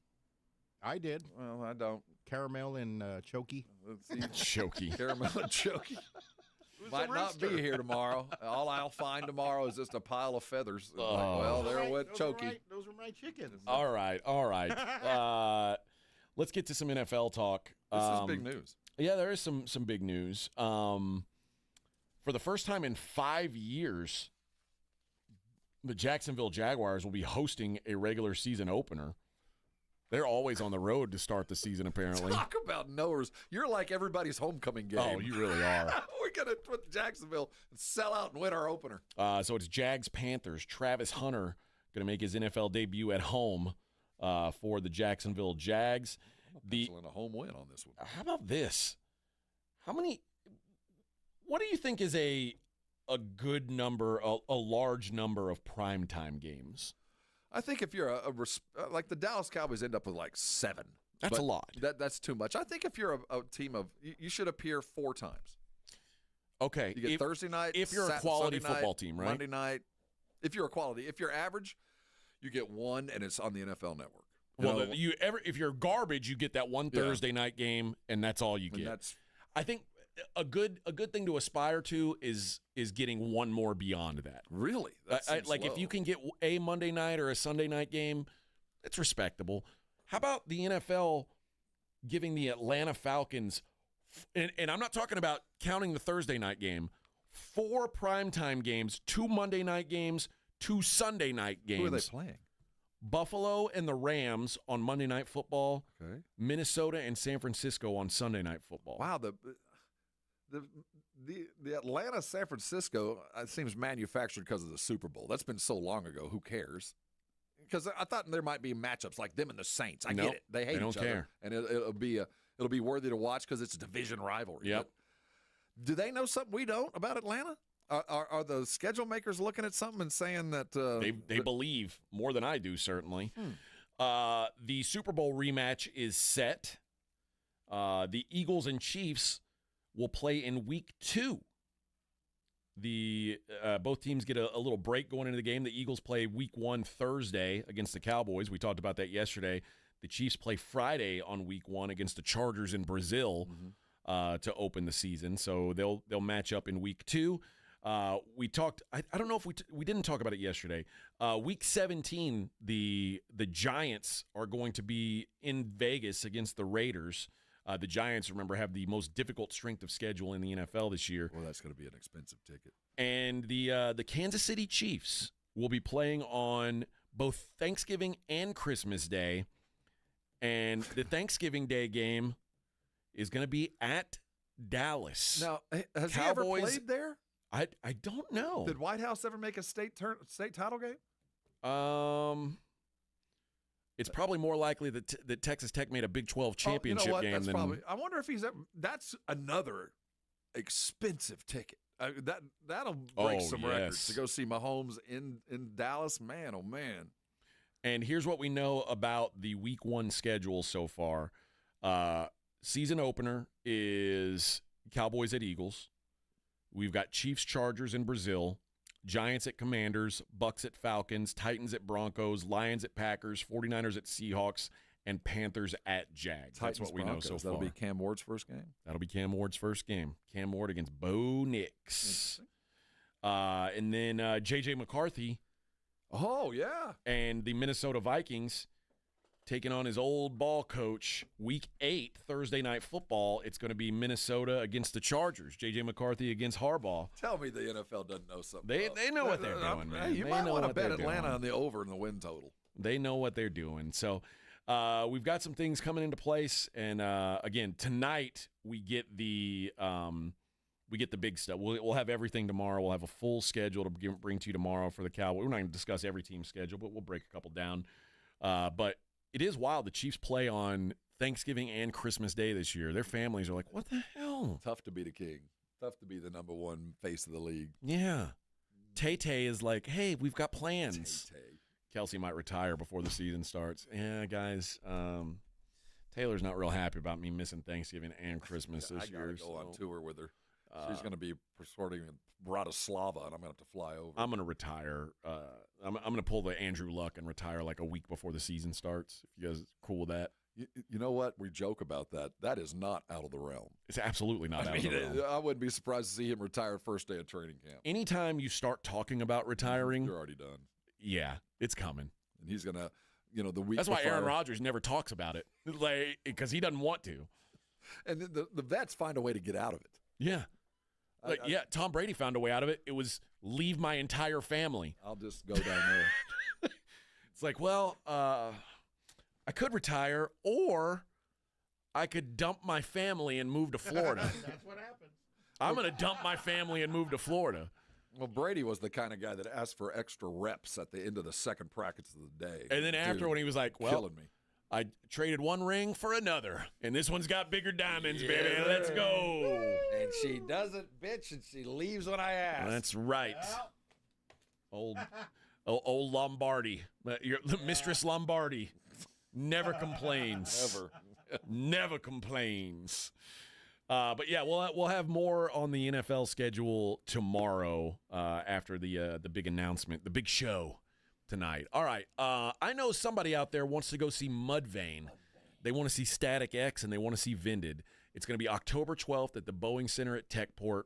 I did. Well, I don't. Caramel and Chokey. Chokey. Caramel and Chokey. Might not be here tomorrow. All I'll find tomorrow is just a pile of feathers. There went Chokey. Those are my chickens. All right. Let's get to some NFL talk. This is big news. Yeah, there is some big news. For the first time in 5 years, the Jacksonville Jaguars will be hosting a regular season opener. They're always on the road to start the season, apparently. Talk about knowers. You're like everybody's homecoming game. Oh, you really are. We're going to put Jacksonville and sell out and win our opener. So it's Jags-Panthers. Travis Hunter going to make his NFL debut at home for the Jacksonville Jags. Penciling a home win on this one. How about this? What do you think is a good number, a large number of primetime games? I think if you're like the Dallas Cowboys end up with like 7. That's a lot. That's too much. I think if you're a team of, you should appear 4 times. Okay. You get Thursday night. If you're a quality Sunday football night, team, right? Monday night. If you're a quality. If you're average, you get 1, and it's on the NFL Network. Well, if you're garbage, you get that one Thursday night game, and that's all you get. I think a good thing to aspire to is getting one more beyond that. Really? If you can get a Monday night or a Sunday night game, it's respectable. How about the NFL giving the Atlanta Falcons, and I'm not talking about counting the Thursday night game, 4 primetime games, 2 Monday night games, 2 Sunday night games. Who are they playing? Buffalo and the Rams on Monday Night Football. Okay. Minnesota and San Francisco on Sunday Night Football. Wow, the Atlanta San Francisco seems manufactured because of the Super Bowl. That's been so long ago. Who cares? Because I thought there might be matchups like them and the Saints. I get it. They hate each other, and it'll be worthy to watch because it's a division rivalry. Yep. But do they know something we don't about Atlanta? Are the schedule makers looking at something and saying that they believe more than I do? Certainly. The Super Bowl rematch is set. The Eagles and Chiefs will play in Week 2. Both teams get a little break going into the game. The Eagles play Week 1 Thursday against the Cowboys. We talked about that yesterday. The Chiefs play Friday on Week 1 against the Chargers in Brazil to open the season. So they'll match up in Week 2. We talked. I don't know if we didn't talk about it yesterday. Week 17, the Giants are going to be in Vegas against the Raiders. The Giants, remember, have the most difficult strength of schedule in the NFL this year. Well, that's going to be an expensive ticket. And the Kansas City Chiefs will be playing on both Thanksgiving and Christmas Day. And the Thanksgiving Day game is going to be at Dallas. Now, has Cowboys, he ever played there? I don't know. Did White House ever make a state title game? It's probably more likely that Texas Tech made a Big 12 championship game That's than. Probably, I wonder if he's. That's another expensive ticket. That'll break some records to go see Mahomes in Dallas. Man, oh man. And here's what we know about the Week 1 schedule so far. Season opener is Cowboys at Eagles. We've got Chiefs, Chargers in Brazil, Giants at Commanders, Bucks at Falcons, Titans at Broncos, Lions at Packers, 49ers at Seahawks, and Panthers at Jags. That's what we know so far. That'll be Cam Ward's first game? That'll be Cam Ward's first game. Cam Ward against Bo Nix. And then J.J. McCarthy. Oh, yeah. And the Minnesota Vikings taking on his old ball coach. Week 8, Thursday Night Football. It's going to be Minnesota against the Chargers. J.J. McCarthy against Harbaugh. Tell me the NFL doesn't know something. They know what they're doing, man. You might want to bet Atlanta on the over and the win total. They know what they're doing. So we've got some things coming into place. And, again, tonight we get the big stuff. We'll have everything tomorrow. We'll have a full schedule to bring to you tomorrow for the Cowboys. We're not going to discuss every team's schedule, but we'll break a couple down. But it is wild. The Chiefs play on Thanksgiving and Christmas Day this year. Their families are like, what the hell? Tough to be the king. Tough to be the number one face of the league. Yeah. Tay-Tay is like, hey, we've got plans. Tay-Tay. Kelsey might retire before the season starts. Yeah, guys. Taylor's not real happy about me missing Thanksgiving and Christmas this year. I got to go on tour with her. She's going to be sorting in Bratislava, and I'm going to have to fly over. I'm going to retire. I'm going to pull the Andrew Luck and retire like a week before the season starts, if you guys are cool with that. You know what? We joke about that. That is not out of the realm. It's absolutely not out of the realm. I wouldn't be surprised to see him retire first day of training camp. Anytime you start talking about retiring, you're already done. Yeah, it's coming. And he's going to, the week That's why Aaron Rodgers never talks about it, because he doesn't want to. And the vets find a way to get out of it. Yeah. Tom Brady found a way out of it. It was leave my entire family. I'll just go down there. It's like, well, I could retire, or I could dump my family and move to Florida. That's what happens. I'm going to dump my family and move to Florida. Well, Brady was the kind of guy that asked for extra reps at the end of the second practice of the day. And then after, when he was like, well, killing me. I traded one ring for another, and this one's got bigger diamonds, baby. Let's go. And she doesn't, bitch, and she leaves when I ask. That's right. Old Lombardi, Mistress Lombardi. Never complains. Never complains. But yeah, we'll have more on the NFL schedule tomorrow after the big announcement, the big show tonight. All right. I know somebody out there wants to go see Mudvayne. They want to see Static X and they want to see Vinded. It's going to be October 12th at the Boeing Center at Techport.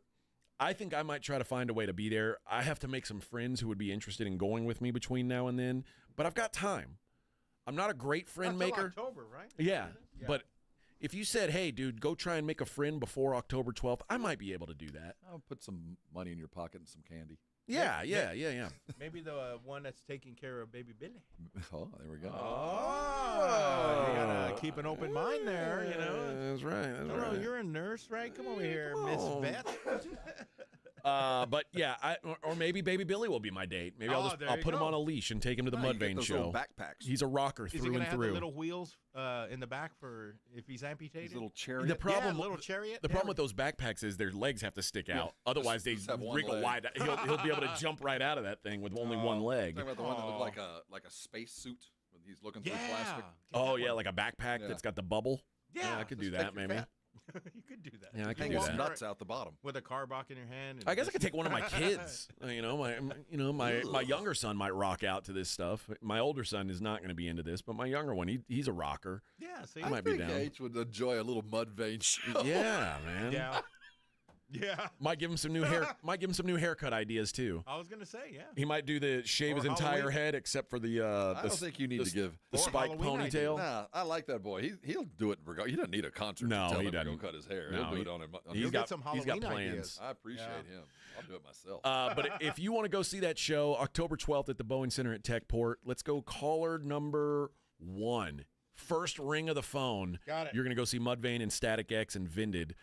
I think I might try to find a way to be there. I have to make some friends who would be interested in going with me between now and then, but I've got time. I'm not a great friend maker. October, right? Yeah, but if you said, hey, dude, go try and make a friend before October 12th, I might be able to do that. I'll put some money in your pocket and some candy. Yeah. Maybe the one that's taking care of baby Billy. Oh, there we go. Oh, you gotta keep an open mind there, you know. That's right. No, you're a nurse, right? Come over here, Miss Vet. But yeah, or maybe Baby Billy will be my date. Maybe I'll put him on a leash and take him to the Mudvayne show. Backpacks. He's a rocker Is through he and have through. the little wheels in the back for if he's amputated? His little chariot. The problem, little chariot. The problem with those backpacks is their legs have to stick out. Otherwise, they have one wriggle leg. wide. He'll be able to jump right out of that thing with only one leg. Talking about the one that looked like a space suit when he's looking through plastic. Oh yeah, like a backpack that's got the bubble. Yeah, I could do that maybe. You could do that. Yeah, I could Hang do his that. nuts out the bottom. With a carbach in your hand. And I guess I could take one of my kids. My younger son might rock out to this stuff. My older son is not going to be into this, but my younger one, he's a rocker. Yeah, see, I might be down. H would enjoy a little Mudvayne show. Yeah, man. Yeah. Might give him some new haircut ideas too. I was gonna say, yeah. He might do the shave his entire head except for the. I don't think you need to give the spiked ponytail. Nah, I like that boy. He'll do it. He doesn't need a concert. No, to tell he him to doesn't. go cut his hair. No, He'll do it on him. He's got some he's got Halloween plans. ideas. I appreciate him. I'll do it myself. But if you want to go see that show, October 12th at the Boeing Center at Techport, let's go caller number 1. First ring of the phone. Got it. You're going to go see Mudvayne and Static X and Vinded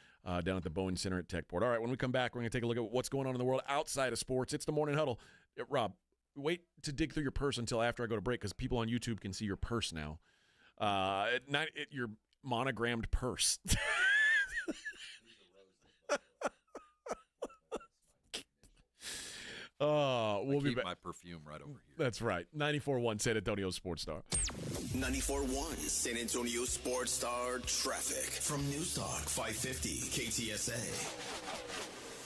down at the Boeing Center at Techport. All right, when we come back, we're going to take a look at what's going on in the world outside of sports. It's the Morning Huddle. Rob, wait to dig through your purse until after I go to break because people on YouTube can see your purse now. Your monogrammed purse. We'll be back. My perfume right over here. That's right. 94.1 San Antonio Sports Star. 94.1 San Antonio Sports Star traffic from Newstalk 550 KTSA.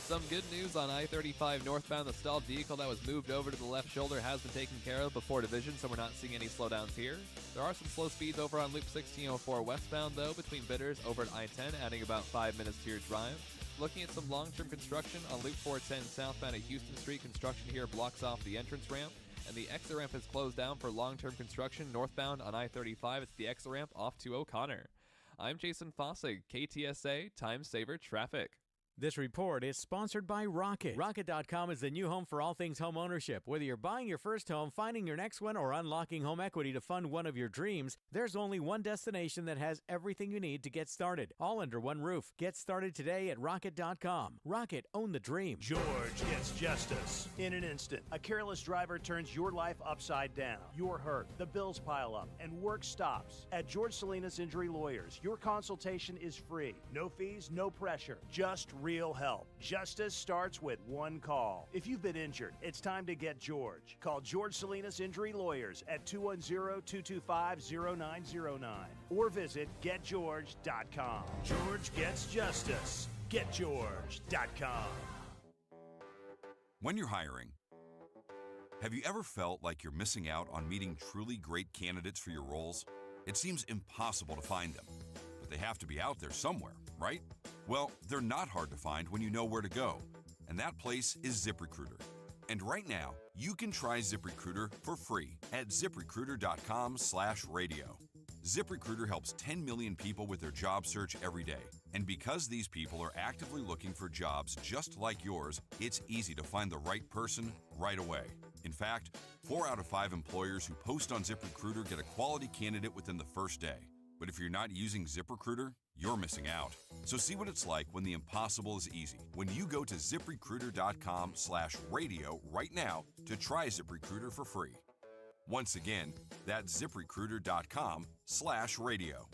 Some good news on I-35 northbound. The stalled vehicle that was moved over to the left shoulder has been taken care of before division, so we're not seeing any slowdowns here. There are some slow speeds over on Loop 1604 westbound, though, between Bitters over at I-10, adding about 5 minutes to your drive. Looking at some long-term construction on Loop 410 southbound at Houston Street. Construction here blocks off the entrance ramp, and the exit ramp is closed down for long-term construction northbound on I-35. It's the exit ramp off to O'Connor. I'm Jason Fossig, KTSA Time Saver Traffic. This report is sponsored by Rocket. Rocket.com is the new home for all things home ownership. Whether you're buying your first home, finding your next one, or unlocking home equity to fund one of your dreams, there's only one destination that has everything you need to get started, all under one roof. Get started today at Rocket.com. Rocket, own the dream. George gets justice in an instant. A careless driver turns your life upside down. You're hurt, the bills pile up, and work stops. At George Salinas Injury Lawyers, your consultation is free. No fees, no pressure, just real help. Justice starts with one call. If you've been injured, it's time to get George. Call George Salinas Injury Lawyers at 210-225-0909 or visit getgeorge.com. George gets justice. Getgeorge.com. When you're hiring, have you ever felt like you're missing out on meeting truly great candidates for your roles? It seems impossible to find them, but they have to be out there somewhere, right? Well, they're not hard to find when you know where to go, and that place is ZipRecruiter. And right now, you can try ZipRecruiter for free at ZipRecruiter.com/radio. ZipRecruiter helps 10 million people with their job search every day. And because these people are actively looking for jobs just like yours, it's easy to find the right person right away. In fact, 4 out of 5 employers who post on ZipRecruiter get a quality candidate within the first day. But if you're not using ZipRecruiter, you're missing out. So see what it's like when the impossible is easy. When you go to ZipRecruiter.com/radio right now to try ZipRecruiter for free. Once again, that's ZipRecruiter.com/radio.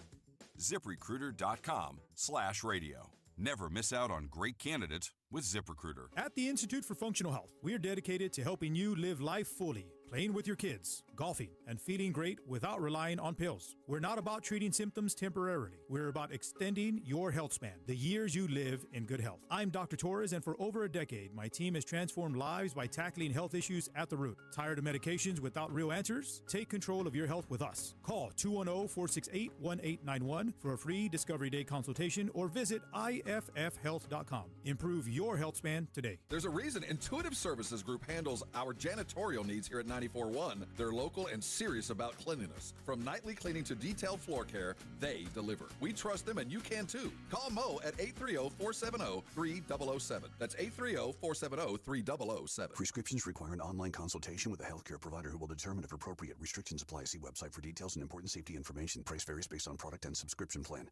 ZipRecruiter.com/radio. Never miss out on great candidates with ZipRecruiter. At the Institute for Functional Health, we are dedicated to helping you live life fully. playing with your kids, golfing, and feeling great without relying on pills. We're not about treating symptoms temporarily. We're about extending your health span, the years you live in good health. I'm Dr. Torres, and for over a decade, my team has transformed lives by tackling health issues at the root. Tired of medications without real answers? Take control of your health with us. Call 210-468-1891 for a free Discovery Day consultation or visit iffhealth.com. Improve your health span today. There's a reason Intuitive Services Group handles our janitorial needs here at 94.1. They're local and serious about cleanliness. From nightly cleaning to detailed floor care, they deliver. We trust them, and you can too. Call Mo at 830-470-3007. That's 830-470-3007. Prescriptions require an online consultation with a healthcare provider who will determine if appropriate. Restrictions apply. See website for details and important safety information. Price varies based on product and subscription plan.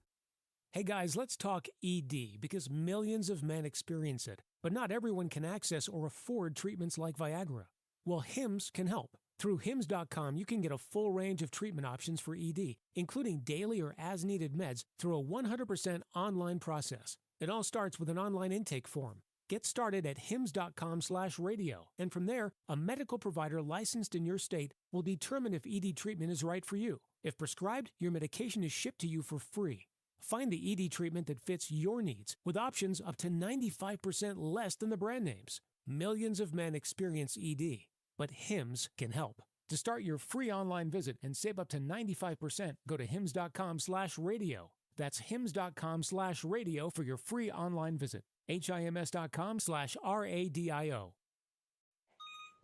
Hey guys, let's talk ED because millions of men experience it, but not everyone can access or afford treatments like Viagra. Well, Hims can help. Through Hims.com, you can get a full range of treatment options for ED, including daily or as-needed meds through a 100% online process. It all starts with an online intake form. Get started at hims.com/radio, and from there, a medical provider licensed in your state will determine if ED treatment is right for you. If prescribed, your medication is shipped to you for free. Find the ED treatment that fits your needs with options up to 95% less than the brand names. Millions of men experience ED, but Hims can help. To start your free online visit and save up to 95%, go to hims.com/radio. That's hims.com/radio for your free online visit. HIMS.com/RADIO.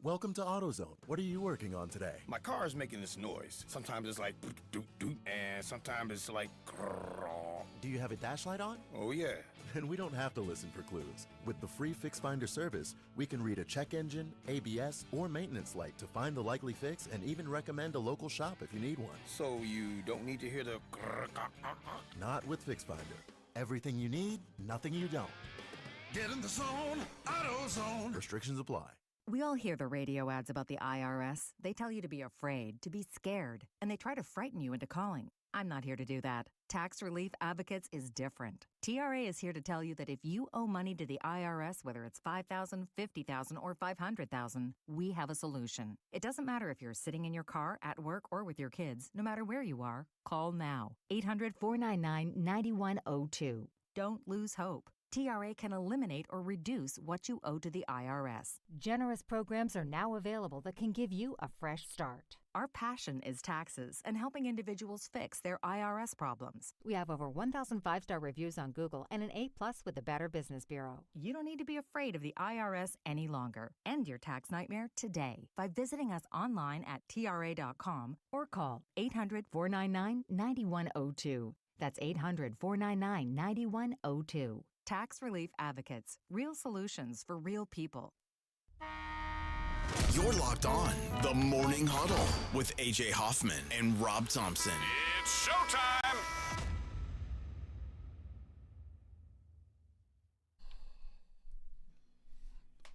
Welcome to AutoZone. What are you working on today? My car is making this noise. Sometimes it's like doot doot, and sometimes it's like grrr. Do you have a dash light on? Oh yeah. Then we don't have to listen for clues. With the free Fix Finder service, we can read a check engine, ABS, or maintenance light to find the likely fix and even recommend a local shop if you need one. So you don't need to hear the grrr. Not with Fix Finder. Everything you need, nothing you don't. Get in the zone, AutoZone. Restrictions apply. We all hear the radio ads about the IRS. They tell you to be afraid, to be scared, and they try to frighten you into calling. I'm not here to do that. Tax Relief Advocates is different. TRA is here to tell you that if you owe money to the IRS, whether it's $5,000, $50,000, or $500,000, we have a solution. It doesn't matter if you're sitting in your car, at work, or with your kids. No matter where you are, call now. 800-499-9102. Don't lose hope. TRA can eliminate or reduce what you owe to the IRS. Generous programs are now available that can give you a fresh start. Our passion is taxes and helping individuals fix their IRS problems. We have over 1,000 5-star reviews on Google and an A+ with the Better Business Bureau. You don't need to be afraid of the IRS any longer. End your tax nightmare today by visiting us online at TRA.com or call 800-499-9102. That's 800-499-9102. Tax Relief Advocates. Real solutions for real people. You're locked on the Morning Huddle with AJ Hoffman and Rob Thompson. It's showtime.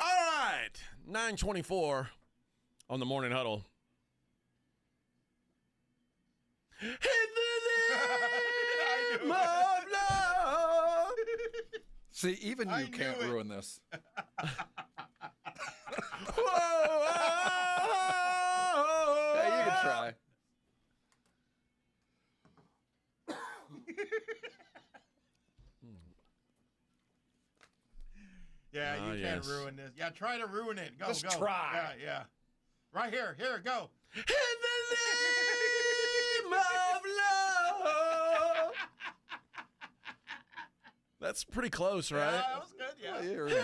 All right, 9:24 on the Morning Huddle. In the name of love. See, even you can't ruin this. Hey, you can try. Yeah, you can't ruin this. Yeah, try to ruin it. Go, Just go. try. Yeah, yeah. Right here. Here, go. In the name of love. That's pretty close, right? Yeah, that was good. Yeah. You're in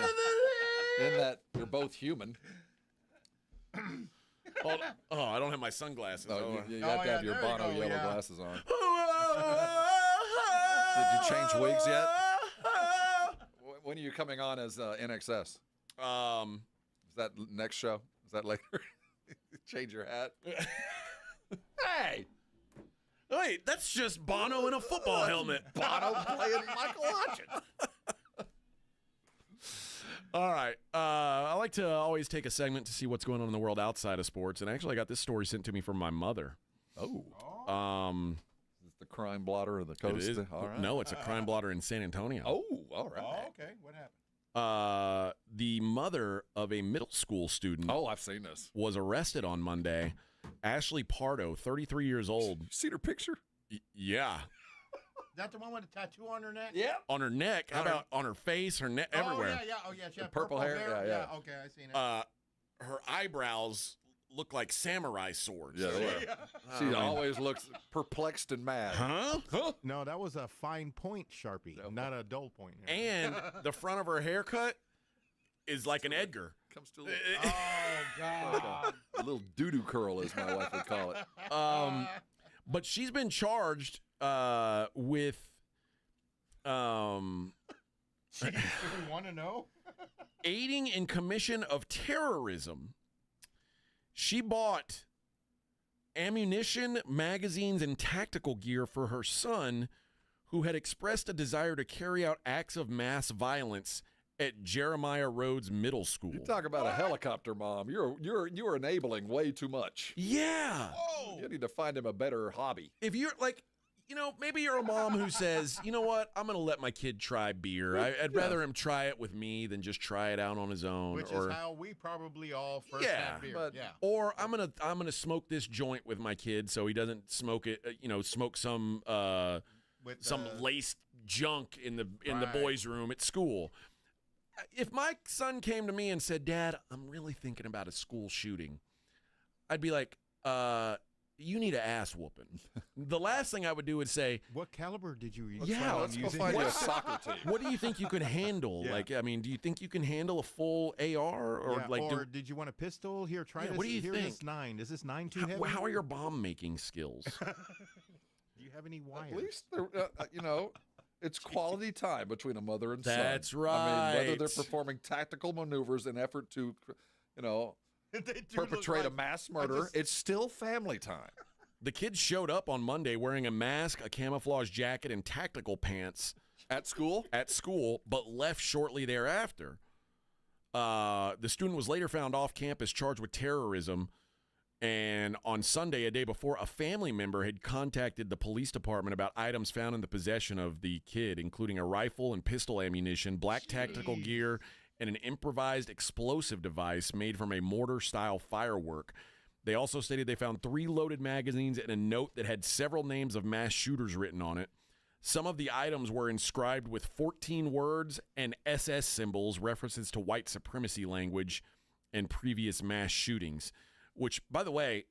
that you're both human. Oh, I don't have my sunglasses. Oh, you have to have your Bono yellow glasses on. Did you change wigs yet? When are you coming on as NXS? Is that next show? Is that later? Change your hat. Hey! Wait, that's just Bono in a football helmet. Bono playing Michael Hutchins. All right. I like to always take a segment to see what's going on in the world outside of sports. And actually, I got this story sent to me from my mother. Oh. Is it the crime blotter of the coast? It is. All right. No, it's a crime blotter in San Antonio. Oh, all right. Oh, okay. What happened? The mother of a middle school student. Oh, I've seen this. Was arrested on Monday. Ashley Pardo, 33 years old. You seen her picture? Yeah. Is that the one with the tattoo on her neck? Yeah. On her neck. How about on her face, her neck, everywhere? Oh, yeah. Oh, yeah. She had purple hair? Yeah. Okay, I seen it. Her eyebrows look like samurai swords. Yeah, she always looks perplexed and mad. Huh? No, that was a fine point Sharpie, not a dull point. And the front of her haircut is like an Edgar. Comes to Oh, God. a little doo-doo curl, as my wife would call it. But she's been charged with We want to know? aiding in commission of terrorism. She bought ammunition, magazines, and tactical gear for her son, who had expressed a desire to carry out acts of mass violence at Jeremiah Rhodes Middle School. You talk about a helicopter mom. You're enabling way too much. Yeah. You need to find him a better hobby. If you're like, maybe you're a mom who says, you know what, I'm going to let my kid try beer. I'd rather him try it with me than just try it out on his own. Which is how we probably all first had beer. Or I'm gonna smoke this joint with my kid so he doesn't smoke it. Smoke some laced junk in the boys' room at school. If my son came to me and said, "Dad, I'm really thinking about a school shooting," I'd be like, you need an ass whooping. The last thing I would do is say, "What caliber did you use?" Yeah, let's go find you a soccer team. What do you think you could handle? Yeah. Do you think you can handle a full AR or did you want a pistol? Here, try this. What do you Here, think? This 9. Is this 9 too heavy? How are your bomb making skills? Do you have any wires? At least it's quality time between a mother and son. That's I mean, right. whether they're performing tactical maneuvers in effort to, perpetrate a mass murder, it's still family time. The kids showed up on Monday wearing a mask, a camouflage jacket, and tactical pants. At school? At school, but left shortly thereafter. The student was later found off campus charged with terrorism. And on Sunday, a day before, a family member had contacted the police department about items found in the possession of the kid, including a rifle and pistol ammunition, black tactical gear, and an improvised explosive device made from a mortar-style firework. They also stated they found 3 loaded magazines and a note that had several names of mass shooters written on it. Some of the items were inscribed with 14 words and SS symbols, references to white supremacy language and previous mass shootings. Which, by the way,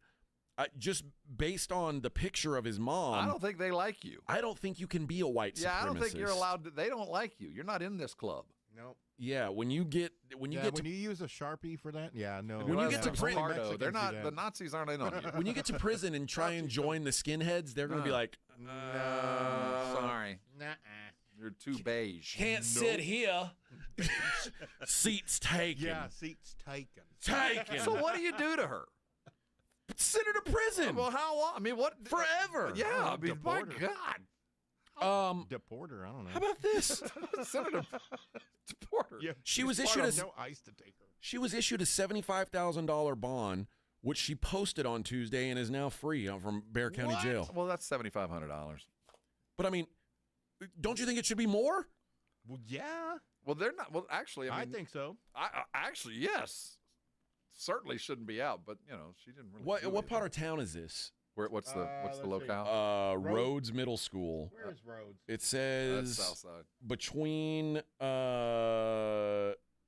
just based on the picture of his mom, I don't think they like you. I don't think you can be a white supremacist. Yeah, I don't think you're allowed to. They don't like you. You're not in this club. No. Yeah, when you use a Sharpie for that, no. When you get to prison, they're not. The Nazis aren't in on you. When you get to prison and try and join the skinheads, they're going to be like, no, sorry, Nuh-uh. you're too beige. Can't sit here. Seats taken. Yeah, seats taken. Taken. So what do you do to her? Send her to prison. Well, how long? I mean, what? Forever. Yeah, I mean, my God. Deporter, I don't know. How about this? Senator Porter. Yeah, She was issued no ice to take her. She was issued a $75,000 bond, which she posted on Tuesday and is now free from Bexar County Jail. Well, that's $7,500. But I mean, don't you think it should be more? Well, yeah. Well, they're not. Well, actually, I mean, think so. Actually, yes. Certainly shouldn't be out, but she didn't really. What part of town is this? What's the locale? Rhodes Middle School. Where is Rhodes? It says That's south side. Between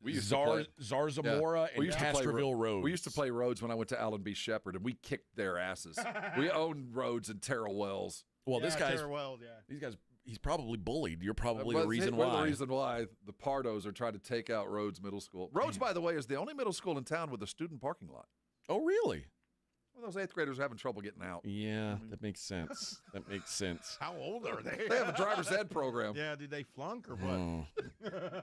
We used to play- Zarzamora We and used to play Castroville Roads. We used to play Rhodes when I went to Allen B. Shepherd, and we kicked their asses. We owned Rhodes and Terrell Wells. Well, this guy's Terrell Wells, yeah. these guys. He's probably bullied. You're probably But the reason we're why. the reason why the Pardos are trying to take out Rhodes Middle School. Rhodes, by the way, is the only middle school in town with a student parking lot. Oh, really? Well, those 8th graders are having trouble getting out. Yeah, that makes sense. That makes sense. How old are they? They have a driver's ed program. Yeah, did they flunk or what?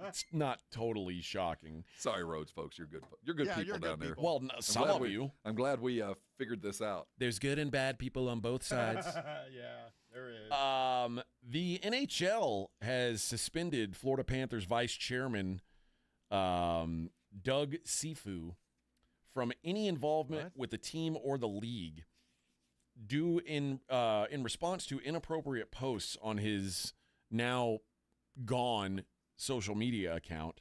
It's not totally shocking. Sorry, Rhodes folks, you're good. You're good people down there. Well, some of you. I'm glad we figured this out. There's good and bad people on both sides. Yeah, there is. The NHL has suspended Florida Panthers vice chairman Doug Sifu from any involvement with the team or the league, due in response to inappropriate posts on his now gone social media account.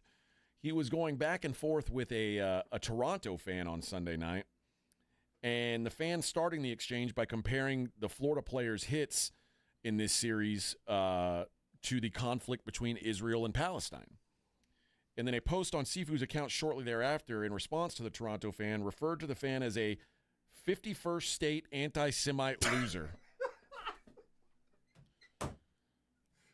he was going back and forth with a Toronto fan on Sunday night, and the fan starting the exchange by comparing the Florida players' hits in this series to the conflict between Israel and Palestine. And then a post on Sifu's account shortly thereafter in response to the Toronto fan referred to the fan as a 51st state anti-Semite loser.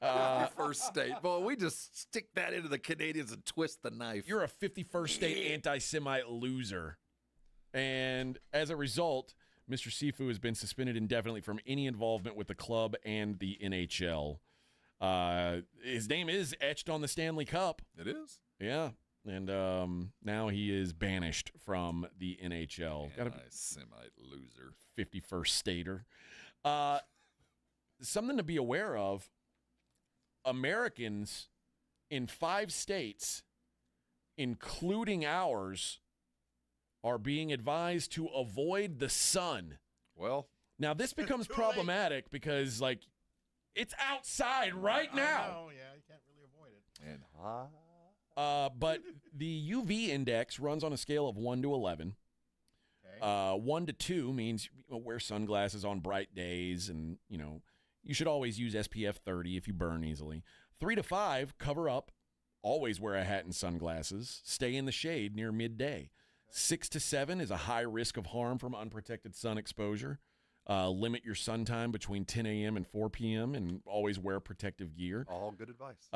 51st state. Boy, we just stick that into the Canadians and twist the knife. You're a 51st state anti-Semite loser. And as a result, Mr. Sifu has been suspended indefinitely from any involvement with the club and the NHL. His name is etched on the Stanley Cup. It is? Yeah. And now he is banished from the NHL. Semite loser. 51st stater. Something to be aware of. Americans in 5 states, including ours, are being advised to avoid the sun. Well, now this becomes problematic because, like, it's outside right now. Oh, yeah, you can't really avoid it. And hot. But the UV index runs on a scale of 1 to 11. Okay. 1 to 2 means wear sunglasses on bright days, and, you should always use SPF 30 if you burn easily. 3 to 5, cover up, always wear a hat and sunglasses, stay in the shade near midday. 6 to 7 is a high risk of harm from unprotected sun exposure. Limit your sun time between 10 a.m. and 4 p.m. and always wear protective gear. All good advice.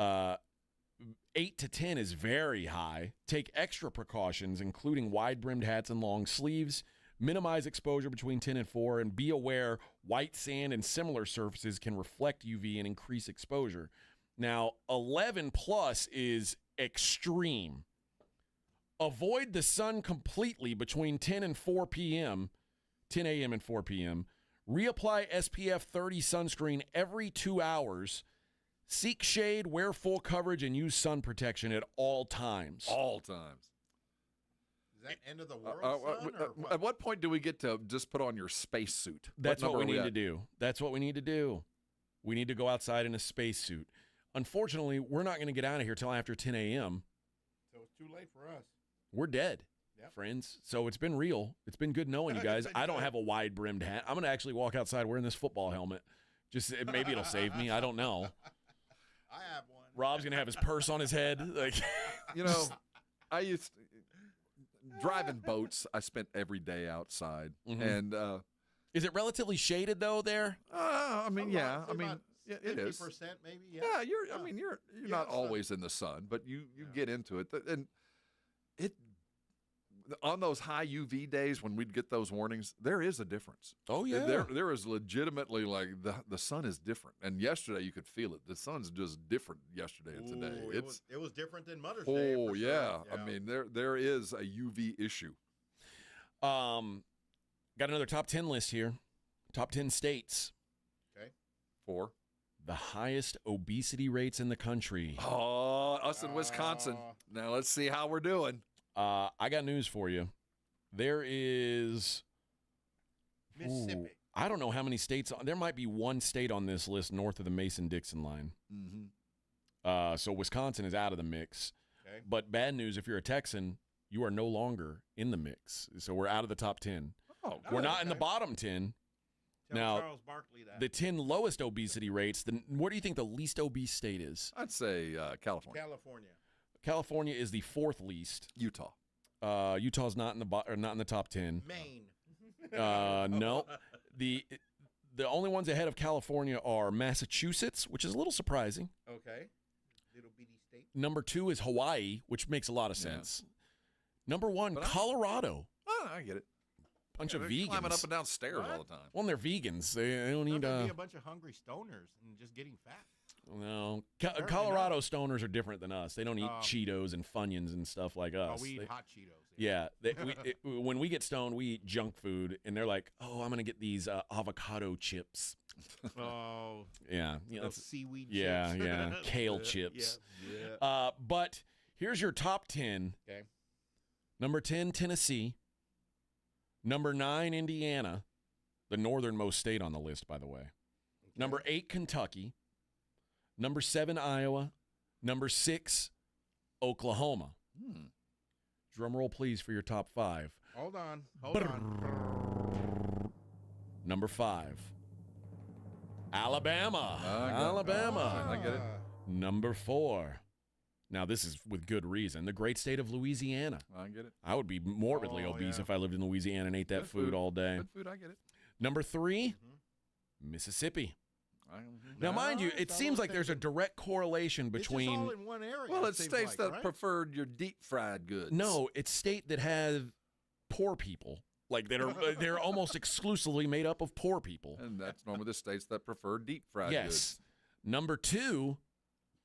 8 to 10 is very high. Take extra precautions, including wide-brimmed hats and long sleeves. Minimize exposure between 10 and 4, and be aware white sand and similar surfaces can reflect UV and increase exposure. Now, 11 plus is extreme. Avoid the sun completely between 10 and 4 p.m., 10 a.m. and 4 p.m. Reapply SPF 30 sunscreen every 2 hours. Seek shade, wear full coverage, and use sun protection at all times. All times. Is that end of the world, son, or what? At what point do we get to just put on your spacesuit? That's what we need to do. That's what we need to do. We need to go outside in a spacesuit. Unfortunately, we're not going to get out of here till after 10 a.m. So it's too late for us. We're dead, friends. So it's been real. It's been good knowing you guys. I don't have a wide-brimmed hat. I'm going to actually walk outside wearing this football helmet. Just maybe it'll save me. I don't know. I have one. Rob's going to have his purse on his head. Like, I used to, driving boats, I spent every day outside. Mhm. And is it relatively shaded though there? It is. 50% maybe. Yeah, you're not always in the sun, but you get into it, and it on those high UV days when we'd get those warnings, there is a difference. Oh yeah, there is legitimately, like, the sun is different, and yesterday you could feel it. The sun's just different yesterday and today. It was different than Mother's Day. Oh for yeah. sure. I mean there is a UV issue. Got another top 10 list here. Top 10 states. Okay. 4. The highest obesity rates in the country. Oh, us in Wisconsin. Now let's see how we're doing. I got news for you. There is Mississippi. I don't know how many states. There might be one state on this list north of the Mason-Dixon line. Mm-hmm. So Wisconsin is out of the mix. Okay. But bad news, if you're a Texan, you are no longer in the mix. So we're out of the top 10. Oh, we're not in the bottom 10. Tell Now, Charles Barkley that. the 10 lowest obesity rates, what do you think the least obese state is? I'd say California. California is the 4th least. Utah. Utah's not in the top 10. Maine. No. The only ones ahead of California are Massachusetts, which is a little surprising. Okay. Little bitty state. Number 2 is Hawaii, which makes a lot of sense. Number 1, Colorado. I get it. Bunch Yeah, of they're vegans. climbing up and down stairs all the time. Well, they're vegans. They don't They're need gonna be a bunch of hungry stoners and just getting fat. No. Apparently Colorado stoners are different than us. They don't eat Oh. Cheetos and Funyuns and stuff like us. Oh, we eat They- hot Cheetos. Yeah. When we get stoned, we eat junk food, and they're like, oh, I'm going to get these avocado chips. Oh. Yeah. Those seaweed yeah, chips. Yeah. Kale Yeah, chips. yeah. But here's your top 10. Okay. Number 10, Tennessee. Number 9, Indiana. The northernmost state on the list, by the way. Okay. Number 8, Kentucky. Number 7, Iowa. Number 6, Oklahoma. Drum roll, please, for your top 5. Hold on. Number 5. Alabama. Alabama. I get it. Number 4. Now, this is with good reason. The great state of Louisiana. I get it. I would be morbidly obese if I lived in Louisiana and ate that food all day. Good food, I get it. Number 3, Mississippi. Now, mind you, it seems like there's a direct correlation between. It's all in one area. Well, it's seems states like, that preferred your deep fried goods. No, it's state that have poor people. Like they're almost exclusively made up of poor people. And that's normally the states that prefer deep fried Yes. goods. Number 2,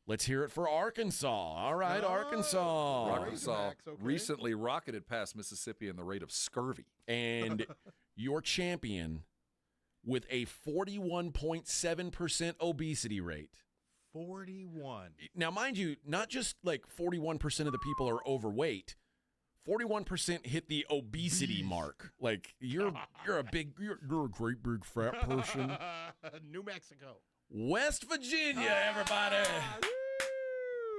let's hear it for Arkansas. All right, Arkansas. Arkansas recently rocketed past Mississippi in the rate of scurvy. And your champion with a 41.7% obesity rate. 41. Now, mind you, not just like 41% of the people are overweight. 41% hit the obesity mark. Like you're a great big fat person. New Mexico. West Virginia, everybody.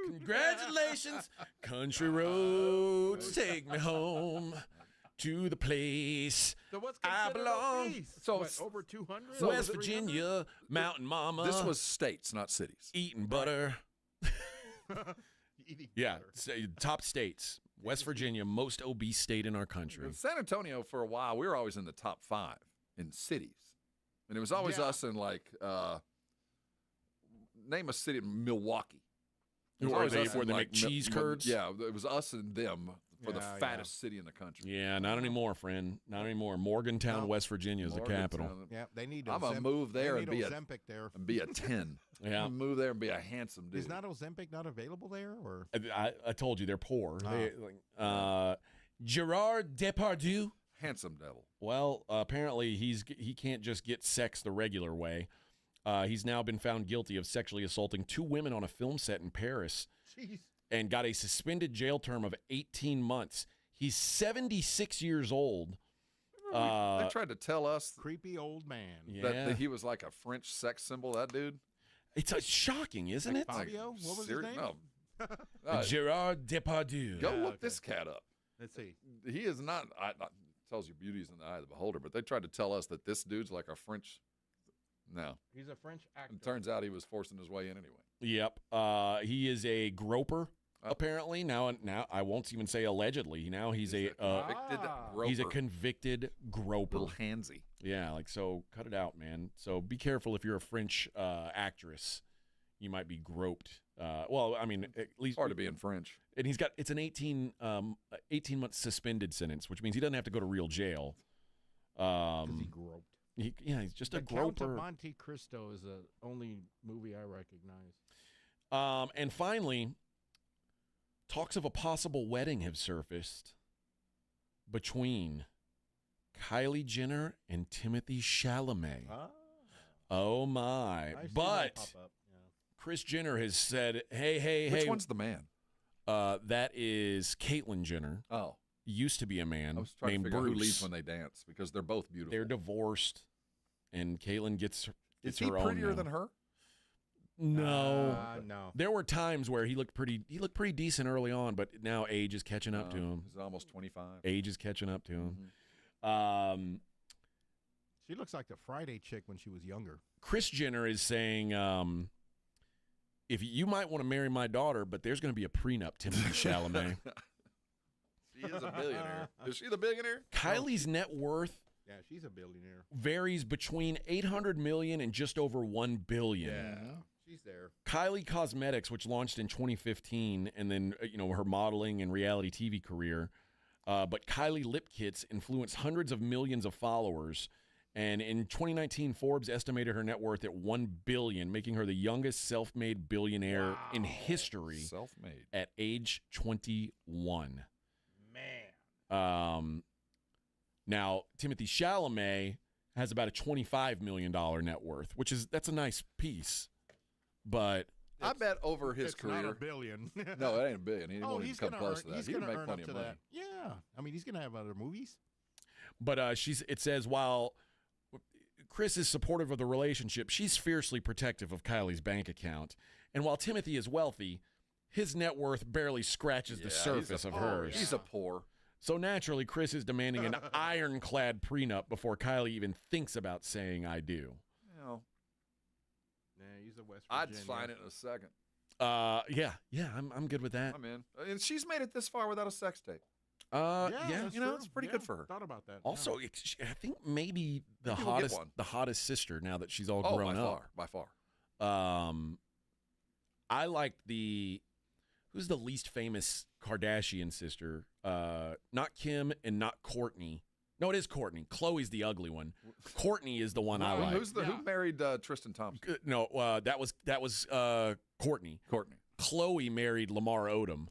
Congratulations. Country roads take me home to the place So what's I considered belong. obese? So What, over 200? West Virginia, Mountain Mama. This was states, not cities. Eating butter. Yeah, top states. West Virginia, most obese state in our country. In San Antonio, for a while, we were always in the top 5 in cities. And it was always us in, like, name a city, Milwaukee. It was Where always they, us in, where they like, make cheese curds? Yeah, it was us and them for the fattest city in the country. Yeah, not anymore, friend. Not anymore. Morgantown, West Virginia is the capital. Yeah, they need. I'm gonna move there and be Ozempic there. a 10. Yeah, I'm gonna move there and be a handsome dude. Is not Ozempic not available there, or I told you they're poor. Gerard Depardieu, handsome devil. Well, apparently he can't just get sex the regular way. He's now been found guilty of sexually assaulting 2 women on a film set in Paris. Jeez. And got a suspended jail term of 18 months. He's 76 years old. They tried to tell us creepy old man that he was like a French sex symbol. That dude. It's shocking, isn't it? Fabio? What was his name? No. Gerard Depardieu. Go look this cat up. Let's see. He is not. Tells you beauty is in the eye of the beholder. But they tried to tell us that this dude's like a French. No. He's a French actor. It turns out he was forcing his way in anyway. Yep. He is a groper. Apparently now I won't even say allegedly. Now he's a convicted groper. He's a convicted groper. Little handsy. Yeah, like so. Cut it out, man. So be careful if you're a French actress. You might be groped. Well, I mean, at least hard to be in French. And it's an 18-month suspended sentence, which means he doesn't have to go to real jail. Because he groped. He's just a Count groper. of Monte Cristo is the only movie I recognize. And finally, talks of a possible wedding have surfaced between Kylie Jenner and Timothée Chalamet. Oh my! But Kris Jenner has said, "Hey, Which one's the man? That is Caitlyn Jenner. Oh, used to be a man I was trying named to figure Bruce. out who leads when they dance because they're both beautiful. They're divorced, and Caitlyn gets Is her he own prettier now. than her? No, no. There were times where he looked pretty decent early on, but now age is catching up to him. He's almost 25. Age is catching up to him. She looks like the Friday chick when she was younger. Kris Jenner is saying, if you might want to marry my daughter, but there's going to be a prenup, Timothée Chalamet. She is a billionaire. Is she the billionaire? Kylie's net worth Yeah, she's a billionaire. varies between $800 million and just over $1 billion. Yeah, she's there. Kylie Cosmetics, which launched in 2015, and then her modeling and reality TV career. But Kylie Lip Kits influenced hundreds of millions of followers. And in 2019, Forbes estimated her net worth at $1 billion, making her the youngest self-made billionaire in history. Self-made. At age 21. Man. Now, Timothée Chalamet has about a $25 million net worth, that's a nice piece. But I bet over his career. Not a billion. No, it ain't a billion. He won't even come close to that. He's He going would to make earn plenty up of to money. that. Yeah. I mean, he's going to have other movies. But it says while Kris is supportive of the relationship, she's fiercely protective of Kylie's bank account. And while Timothy is wealthy, his net worth barely scratches the surface of hers. He's a poor. So naturally, Chris is demanding an ironclad prenup before Kylie even thinks about saying I do. Well, he's a West I'd Virginia. sign it in a second. Yeah, I'm good with that. I'm in. And she's made it this far without a sex tape. Yeah, it's pretty good for her. Thought about that. Also, I think maybe Maybe we'll get one. the hottest sister now that she's all grown up. By far. I liked who's the least famous Kardashian sister? Not Kim and not Kourtney. No, it is Kourtney. Khloe's the ugly one. Kourtney is the one I like. Who married Tristan Thompson? No, that was Kourtney. Kourtney. Khloe married Lamar Odom.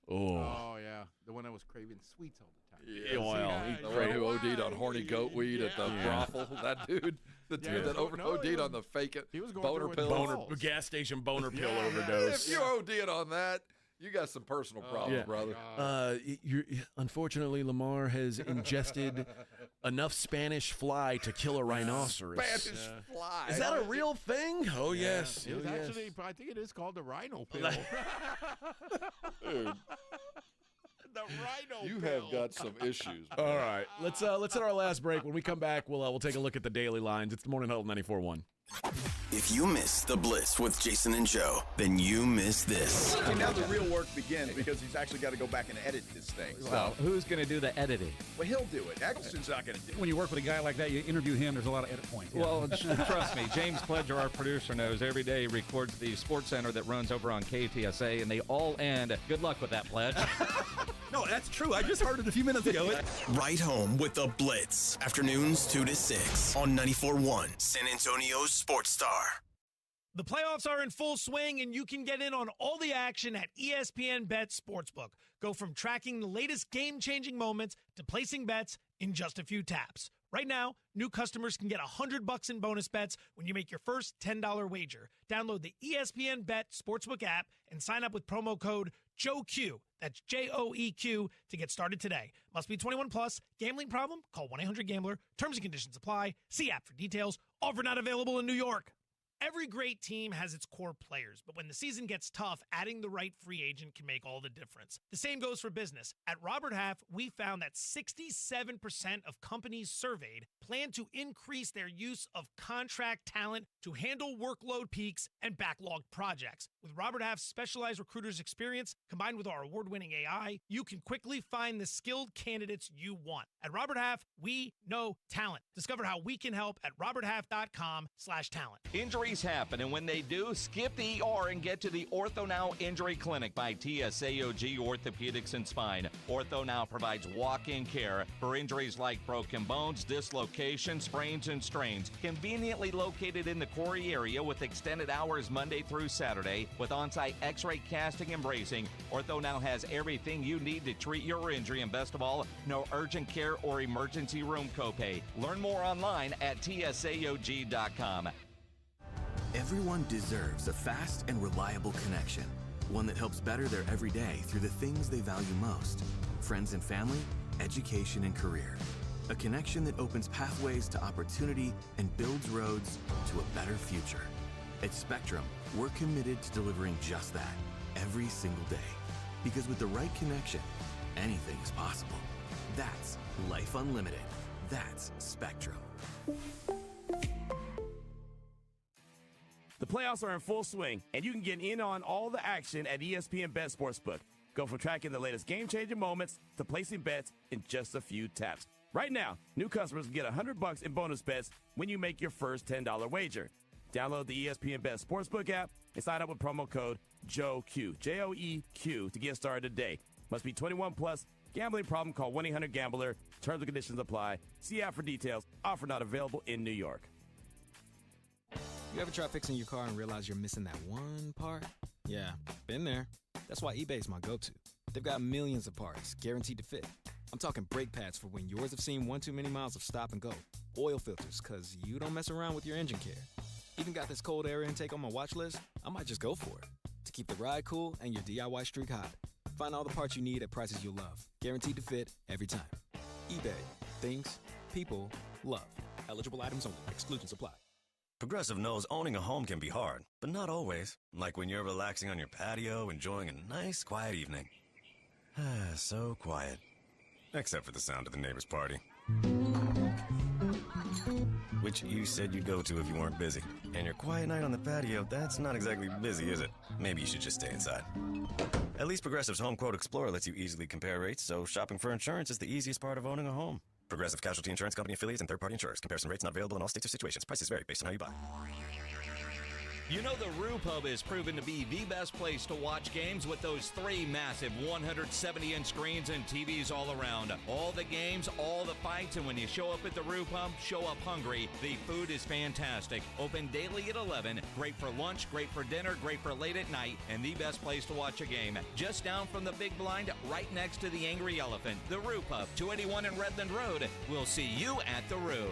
Oh, yeah. The one that was craving sweets all the time. Yeah, well, the one who OD'd on horny goat weed at the brothel. That dude. The dude that OD'd on the fake boner pill. Gas station boner pill overdose. If you OD'd on that, you got some personal problems, brother. Unfortunately, Lamar has ingested enough Spanish fly to kill a rhinoceros. Spanish fly. Is that a real thing? Oh, yes. It's actually, I think it is called the rhino pill. Dude. The rhino You pill. have got some issues. All right. Let's hit our last break. When we come back, we'll take a look at the daily lines. It's the Morning Huddle 94.1. If you missed the Blitz with Jason and Joe, then you missed this. See, now the real work begins because he's actually got to go back and edit this thing. Well, who's going to do the editing? Well, he'll do it. Eggleston's not going to do it. When you work with a guy like that, you interview him, there's a lot of edit points. Well, trust me, James Pledger, our producer, knows every day he records the Sports Center that runs over on KTSA, and they all end, good luck with that, Pledge. No, that's true. I just heard it a few minutes ago. Right home with the Blitz. Afternoons 2 to 6 on 94.1 San Antonio's Sports Star. The playoffs are in full swing, and you can get in on all the action at ESPN Bet Sportsbook. Go from tracking the latest game-changing moments to placing bets in just a few taps. Right now, new customers can get $100 in bonus bets when you make your first $10 wager. Download the ESPN Bet Sportsbook app and sign up with promo code JOEQ. That's JOEQ to get started today. Must be 21 plus. Gambling problem? Call 1-800-GAMBLER. Terms and conditions apply. See app for details. Offer not available in New York. Every great team has its core players, but when the season gets tough, adding the right free agent can make all the difference. The same goes for business. At Robert Half, we found that 67% of companies surveyed plan to increase their use of contract talent to handle workload peaks and backlogged projects. With Robert Half's specialized recruiters' experience, combined with our award-winning AI, you can quickly find the skilled candidates you want. At Robert Half, we know talent. Discover how we can help at roberthalf.com/talent. Injuries happen, and when they do, skip the ER and get to the Ortho Now Injury Clinic by TSAOG Orthopedics and Spine. Ortho Now provides walk-in care for injuries like broken bones, dislocation, sprains, and strains. Conveniently located in the Quarry area with extended hours Monday through Saturday with on-site x-ray casting and bracing, Ortho Now has everything you need to treat your injury, and best of all, no urgent care or emergency room copay. Learn more online at tsaog.com. Everyone deserves a fast and reliable connection, one that helps better their everyday through the things they value most: friends and family, education and career. A connection that opens pathways to opportunity and builds roads to a better future. At Spectrum, we're committed to delivering just that every single day. Because with the right connection, anything is possible. That's Life Unlimited. That's Spectrum. The playoffs are in full swing, and you can get in on all the action at ESPN Bet Sportsbook. Go from tracking the latest game-changing moments to placing bets in just a few taps. Right now, new customers can get $100 in bonus bets when you make your first $10 wager. Download the ESPN Bet Sportsbook app and sign up with promo code JOEQ, JOEQ, to get started today. Must be 21 plus. Gambling problem? Call 1-800-GAMBLER. Terms and conditions apply. See app for details. Offer not available in New York. You ever try fixing your car and realize you're missing that one part? Yeah, been there. That's why eBay's my go-to. They've got millions of parts, guaranteed to fit. I'm talking brake pads for when yours have seen one too many miles of stop and go. Oil filters, because you don't mess around with your engine care. Even got this cold air intake on my watch list. I might just go for it. To keep the ride cool and your DIY streak hot. Find all the parts you need at prices you'll love. Guaranteed to fit every time. eBay. Things people love. Eligible items only. Exclusions apply. Progressive knows owning a home can be hard, but not always. Like when you're relaxing on your patio, enjoying a nice, quiet evening. So quiet. Except for the sound of the neighbor's party. Which you said you'd go to if you weren't busy. And your quiet night on the patio, that's not exactly busy, is it? Maybe you should just stay inside. At least Progressive's Home Quote Explorer lets you easily compare rates, so shopping for insurance is the easiest part of owning a home. Progressive Casualty Insurance Company affiliates and third-party insurers. Comparison rates not available in all states or situations. Prices vary based on how you buy. You know the Roo Pub is proven to be the best place to watch games with those 3 massive 170-inch screens and TVs all around. All the games, all the fights, and when you show up at the Roo Pub, show up hungry. The food is fantastic. Open daily at 11. Great for lunch, great for dinner, great for late at night, and the best place to watch a game. Just down from the big blind, right next to the Angry Elephant. The Roo Pub, 281 in Redland Road. We'll see you at the Roo.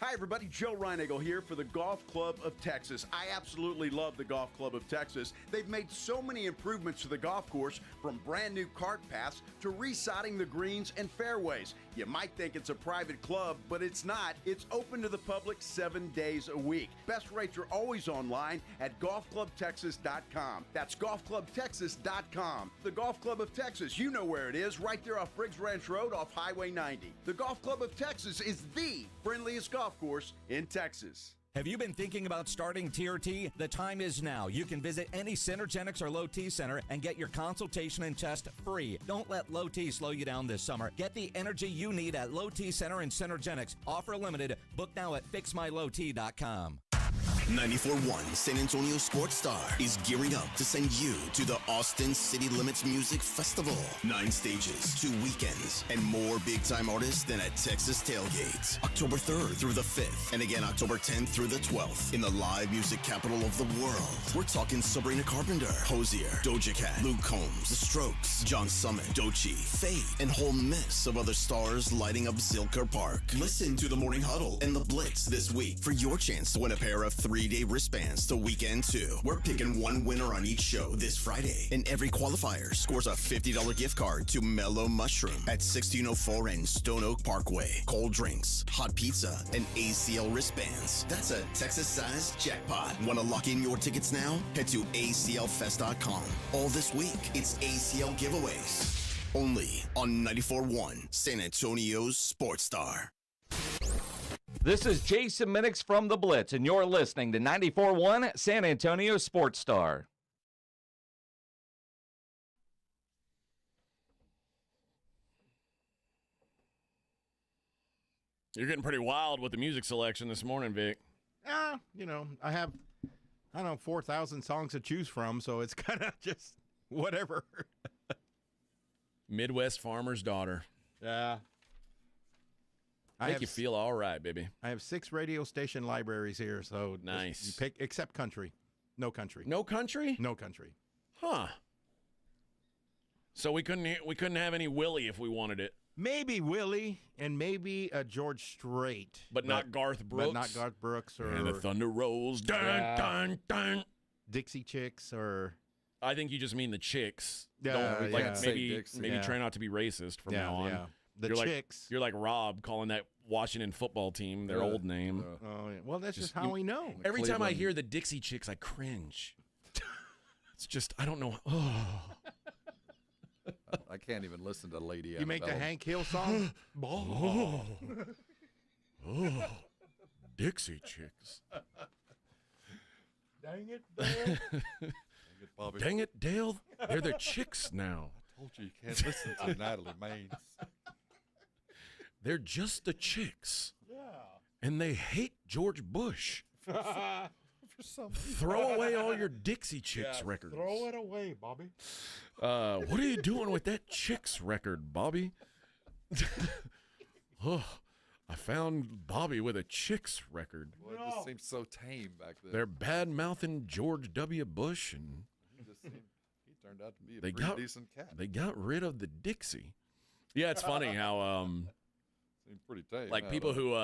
Hi, everybody. Joe Reinagle here for the Golf Club of Texas. I absolutely love the Golf Club of Texas. They've made so many improvements to the golf course, from brand new cart paths to resodding the greens and fairways. You might think it's a private club, but it's not. It's open to the public 7 days a week. Best rates are always online at golfclubtexas.com. That's golfclubtexas.com. The Golf Club of Texas, you know where it is, right there off Briggs Ranch Road off Highway 90. The Golf Club of Texas is the friendliest golf course in Texas. Have you been thinking about starting TRT? The time is now. You can visit any Synergenics or Low T center and get your consultation and test free. Don't let Low T slow you down this summer. Get the energy you need at Low T Center and Synergenics. Offer limited. Book now at fixmylowt.com. 94.1 San Antonio Sports Star is gearing up to send you to the Austin City Limits Music Festival. 9 stages, 2 weekends, and more big-time artists than at Texas Tailgates. October 3rd through the 5th, and again October 10th through the 12th in the live music capital of the world. We're talking Sabrina Carpenter, Hosier, Doja Cat, Luke Combs, The Strokes, John Summit, Doechii, Fate, and whole mess of other stars lighting up Zilker Park. Listen to the Morning Huddle and the Blitz this week for your chance to win a pair of 3-day wristbands to Weekend 2. We're picking one winner on each show this Friday, and every qualifier scores a $50 gift card to Mellow Mushroom at 1604 and Stone Oak Parkway. Cold drinks, hot pizza, and ACL wristbands. That's a Texas-sized jackpot. Want to lock in your tickets now? Head to aclfest.com. All this week, it's ACL giveaways. Only on 94.1 San Antonio's Sports Star. This is Jason Minix from The Blitz, and you're listening to 94.1 San Antonio Sports Star. You're getting pretty wild with the music selection this morning, Vic. You know, I have, 4,000 songs to choose from, so it's kind of just whatever. Midwest Farmer's Daughter. Yeah. Make you feel all right, baby. I have 6 radio station libraries here, so nice. You pick, except country. No country. No country? No country. Huh. So we couldn't have any Willie if we wanted it. Maybe Willie and maybe George Strait. But not Garth Brooks? But not Garth Brooks. Or, and the thunder rolls. Dun, dun, dun. Dixie Chicks or... I think you just mean the Chicks. Yeah, maybe try not to be racist from now on. Yeah. The you're Chicks. You're like Rob calling that Washington football team their old name. Oh, yeah. Well, that's just how we know. Every time I hear the Dixie Chicks, I cringe. It's just, I don't know. Oh. I can't even listen to Lady You make the Hank Hill song? Oh. Dixie Chicks. Dang it, Dale. Dang it, Dale. They're the Chicks now. I told you can't listen to Natalie Maines. They're just the Chicks. Yeah. And they hate George Bush. For some reason. Throw away all your Dixie Chicks records. Throw it away, Bobby. What are you doing with that Chicks record, Bobby? Oh, I found Bobby with a Chicks record. Well, it just seems so tame back then. They're bad-mouthing George W. Bush, and he turned out to be a pretty decent cat. They got rid of the Dixie. Yeah, it's funny how seems pretty tame. like people who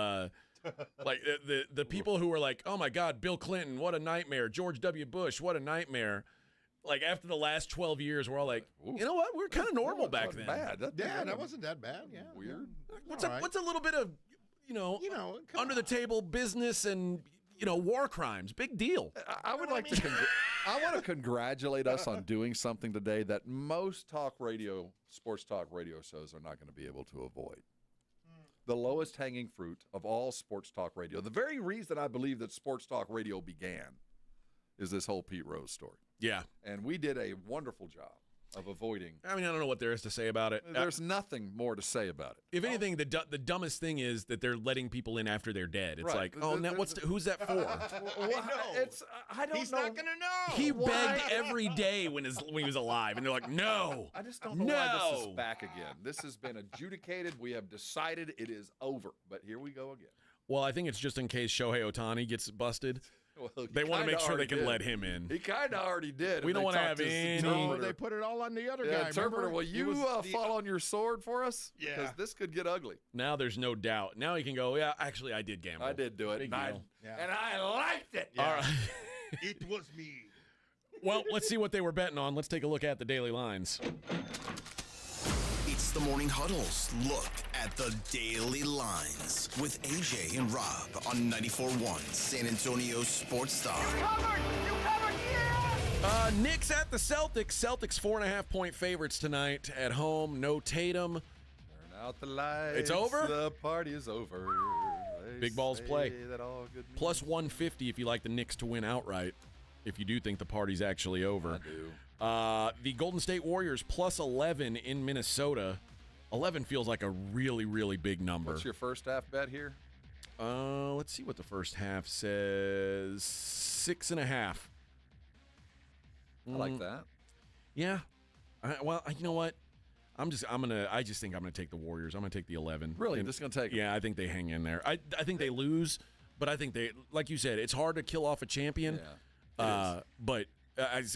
like the people who were like, oh my God, Bill Clinton, what a nightmare. George W. Bush, what a nightmare. Like after the last 12 years, we're all like, you know what? We're kind of normal back then. Bad. That wasn't that bad. Yeah. Weird. What's a little bit of, under the table business and war crimes. Big deal. I would like to. I want to congratulate us on doing something today that most sports talk radio shows are not going to be able to avoid. The lowest hanging fruit of all sports talk radio. The very reason I believe that sports talk radio began is this whole Pete Rose story. Yeah. And we did a wonderful job of avoiding. I don't know what there is to say about it. There's nothing more to say about it. If anything, the dumbest thing is that they're letting people in after they're dead. It's Right. like, now who's that for? I don't He's know. not going to know. He begged every day when he was alive, and they're like, no. I just don't know why this is back again. This has been adjudicated. We have decided it is over. But here we go again. Well, I think it's just in case Shohei Ohtani gets busted. Well, they want to make sure they can did. let him in. He kind of already did. We don't want to have any. No, they put it all on the other guy. Interpreter, remember? will you fall on your sword for us? Yeah. Because this could get ugly. Now there's no doubt. Now he can go, yeah, actually, I did gamble. I did do it. Big And deal. I liked it. All right. It was me. Well, let's see what they were betting on. Let's take a look at the daily lines. It's the Morning Huddle's look at the daily lines with AJ and Rob on 94.1 San Antonio Sports Star. Knicks at the Celtics. Celtics 4.5-point favorites tonight at home. No Tatum. Turn out the lights. It's over? The party is over. Big balls play. That all good news. Plus 150 if you like the Knicks to win outright. If you do think the party's actually over. I do. The Golden State Warriors plus 11 in Minnesota. 11 feels like a really, really big number. What's your first half bet here? Let's see what the first half says. 6.5. I like that. Yeah. Well, you know what? I just think I'm gonna take the Warriors. I'm gonna take the 11. Really? Just gonna take them? Yeah, I think they hang in there. I think they lose, but I think they, like you said, it's hard to kill off a champion. Yeah.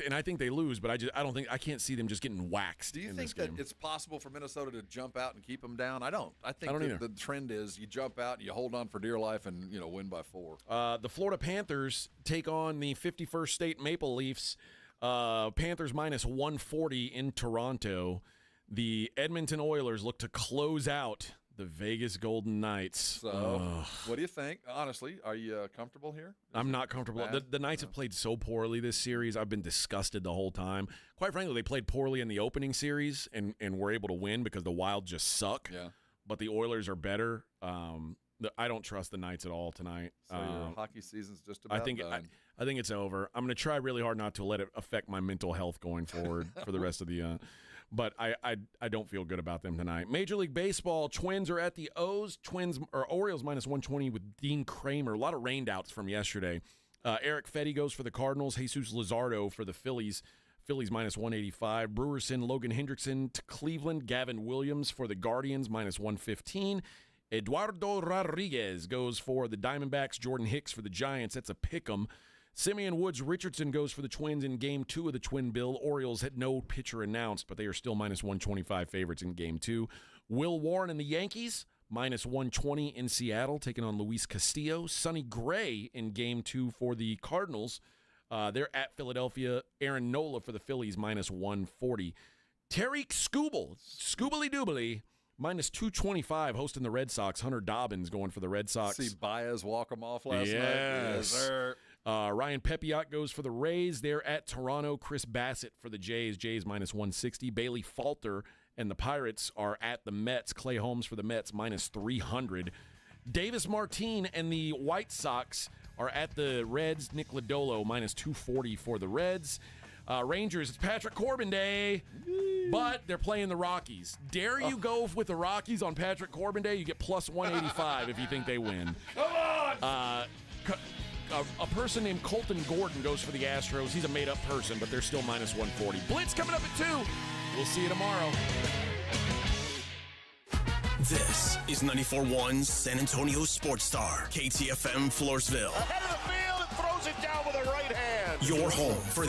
And I think they lose, but I can't see them just getting waxed. Do you in think this that game. it's possible for Minnesota to jump out and keep them down? I don't. I think don't either. the trend is you jump out and you hold on for dear life and win by 4. The Florida Panthers take on the 51st State Maple Leafs. Panthers minus 140 in Toronto. The Edmonton Oilers look to close out the Vegas Golden Knights. So, what do you think? Honestly, are you comfortable here? I'm not comfortable. The Knights have played so poorly this series. I've been disgusted the whole time. Quite frankly, they played poorly in the opening series and were able to win because the Wild just suck. Yeah. But the Oilers are better. I don't trust the Knights at all tonight. So your hockey season's just about done. I think it's over. I'm going to try really hard not to let it affect my mental health going forward for the rest of the but I don't feel good about them tonight. Major League Baseball, Twins are at the O's. Orioles minus 120 with Dean Kramer. A lot of rained outs from yesterday. Eric Fetty goes for the Cardinals. Jesus Luzardo for the Phillies. Phillies minus 185. Brewers send Logan Hendrickson to Cleveland. Gavin Williams for the Guardians minus 115. Eduardo Rodriguez goes for the Diamondbacks. Jordan Hicks for the Giants. That's a pick'em. Simeon Woods Richardson goes for the Twins in Game 2 of the Twin Bill. Orioles had no pitcher announced, but they are still minus 125 favorites in Game 2. Will Warren and the Yankees, minus 120 in Seattle, taking on Luis Castillo. Sonny Gray in Game 2 for the Cardinals. They're at Philadelphia. Aaron Nola for the Phillies, minus 140. Tariq Scoobly-Doobly, minus 225, hosting the Red Sox. Hunter Dobbins going for the Red Sox. See Baez walk them off last night? Yes, sir. Ryan Pepiot goes for the Rays. They're at Toronto. Chris Bassett for the Jays. Jays minus 160. Bailey Falter and the Pirates are at the Mets. Clay Holmes for the Mets minus 300. Davis Martin and the White Sox are at the Reds. Nick Lodolo minus 240 for the Reds. Rangers, it's Patrick Corbin Day, but they're playing the Rockies. Dare you go with the Rockies on Patrick Corbin Day? You get plus 185 if you think they win. Come on! A person named Colton Gordon goes for the Astros. He's a made-up person, but they're still minus 140. Blitz coming up at 2. We'll see you tomorrow. This is 94.1 San Antonio Sports Star, KTFM Floresville. Ahead of the field and throws it down with a right hand. Your home for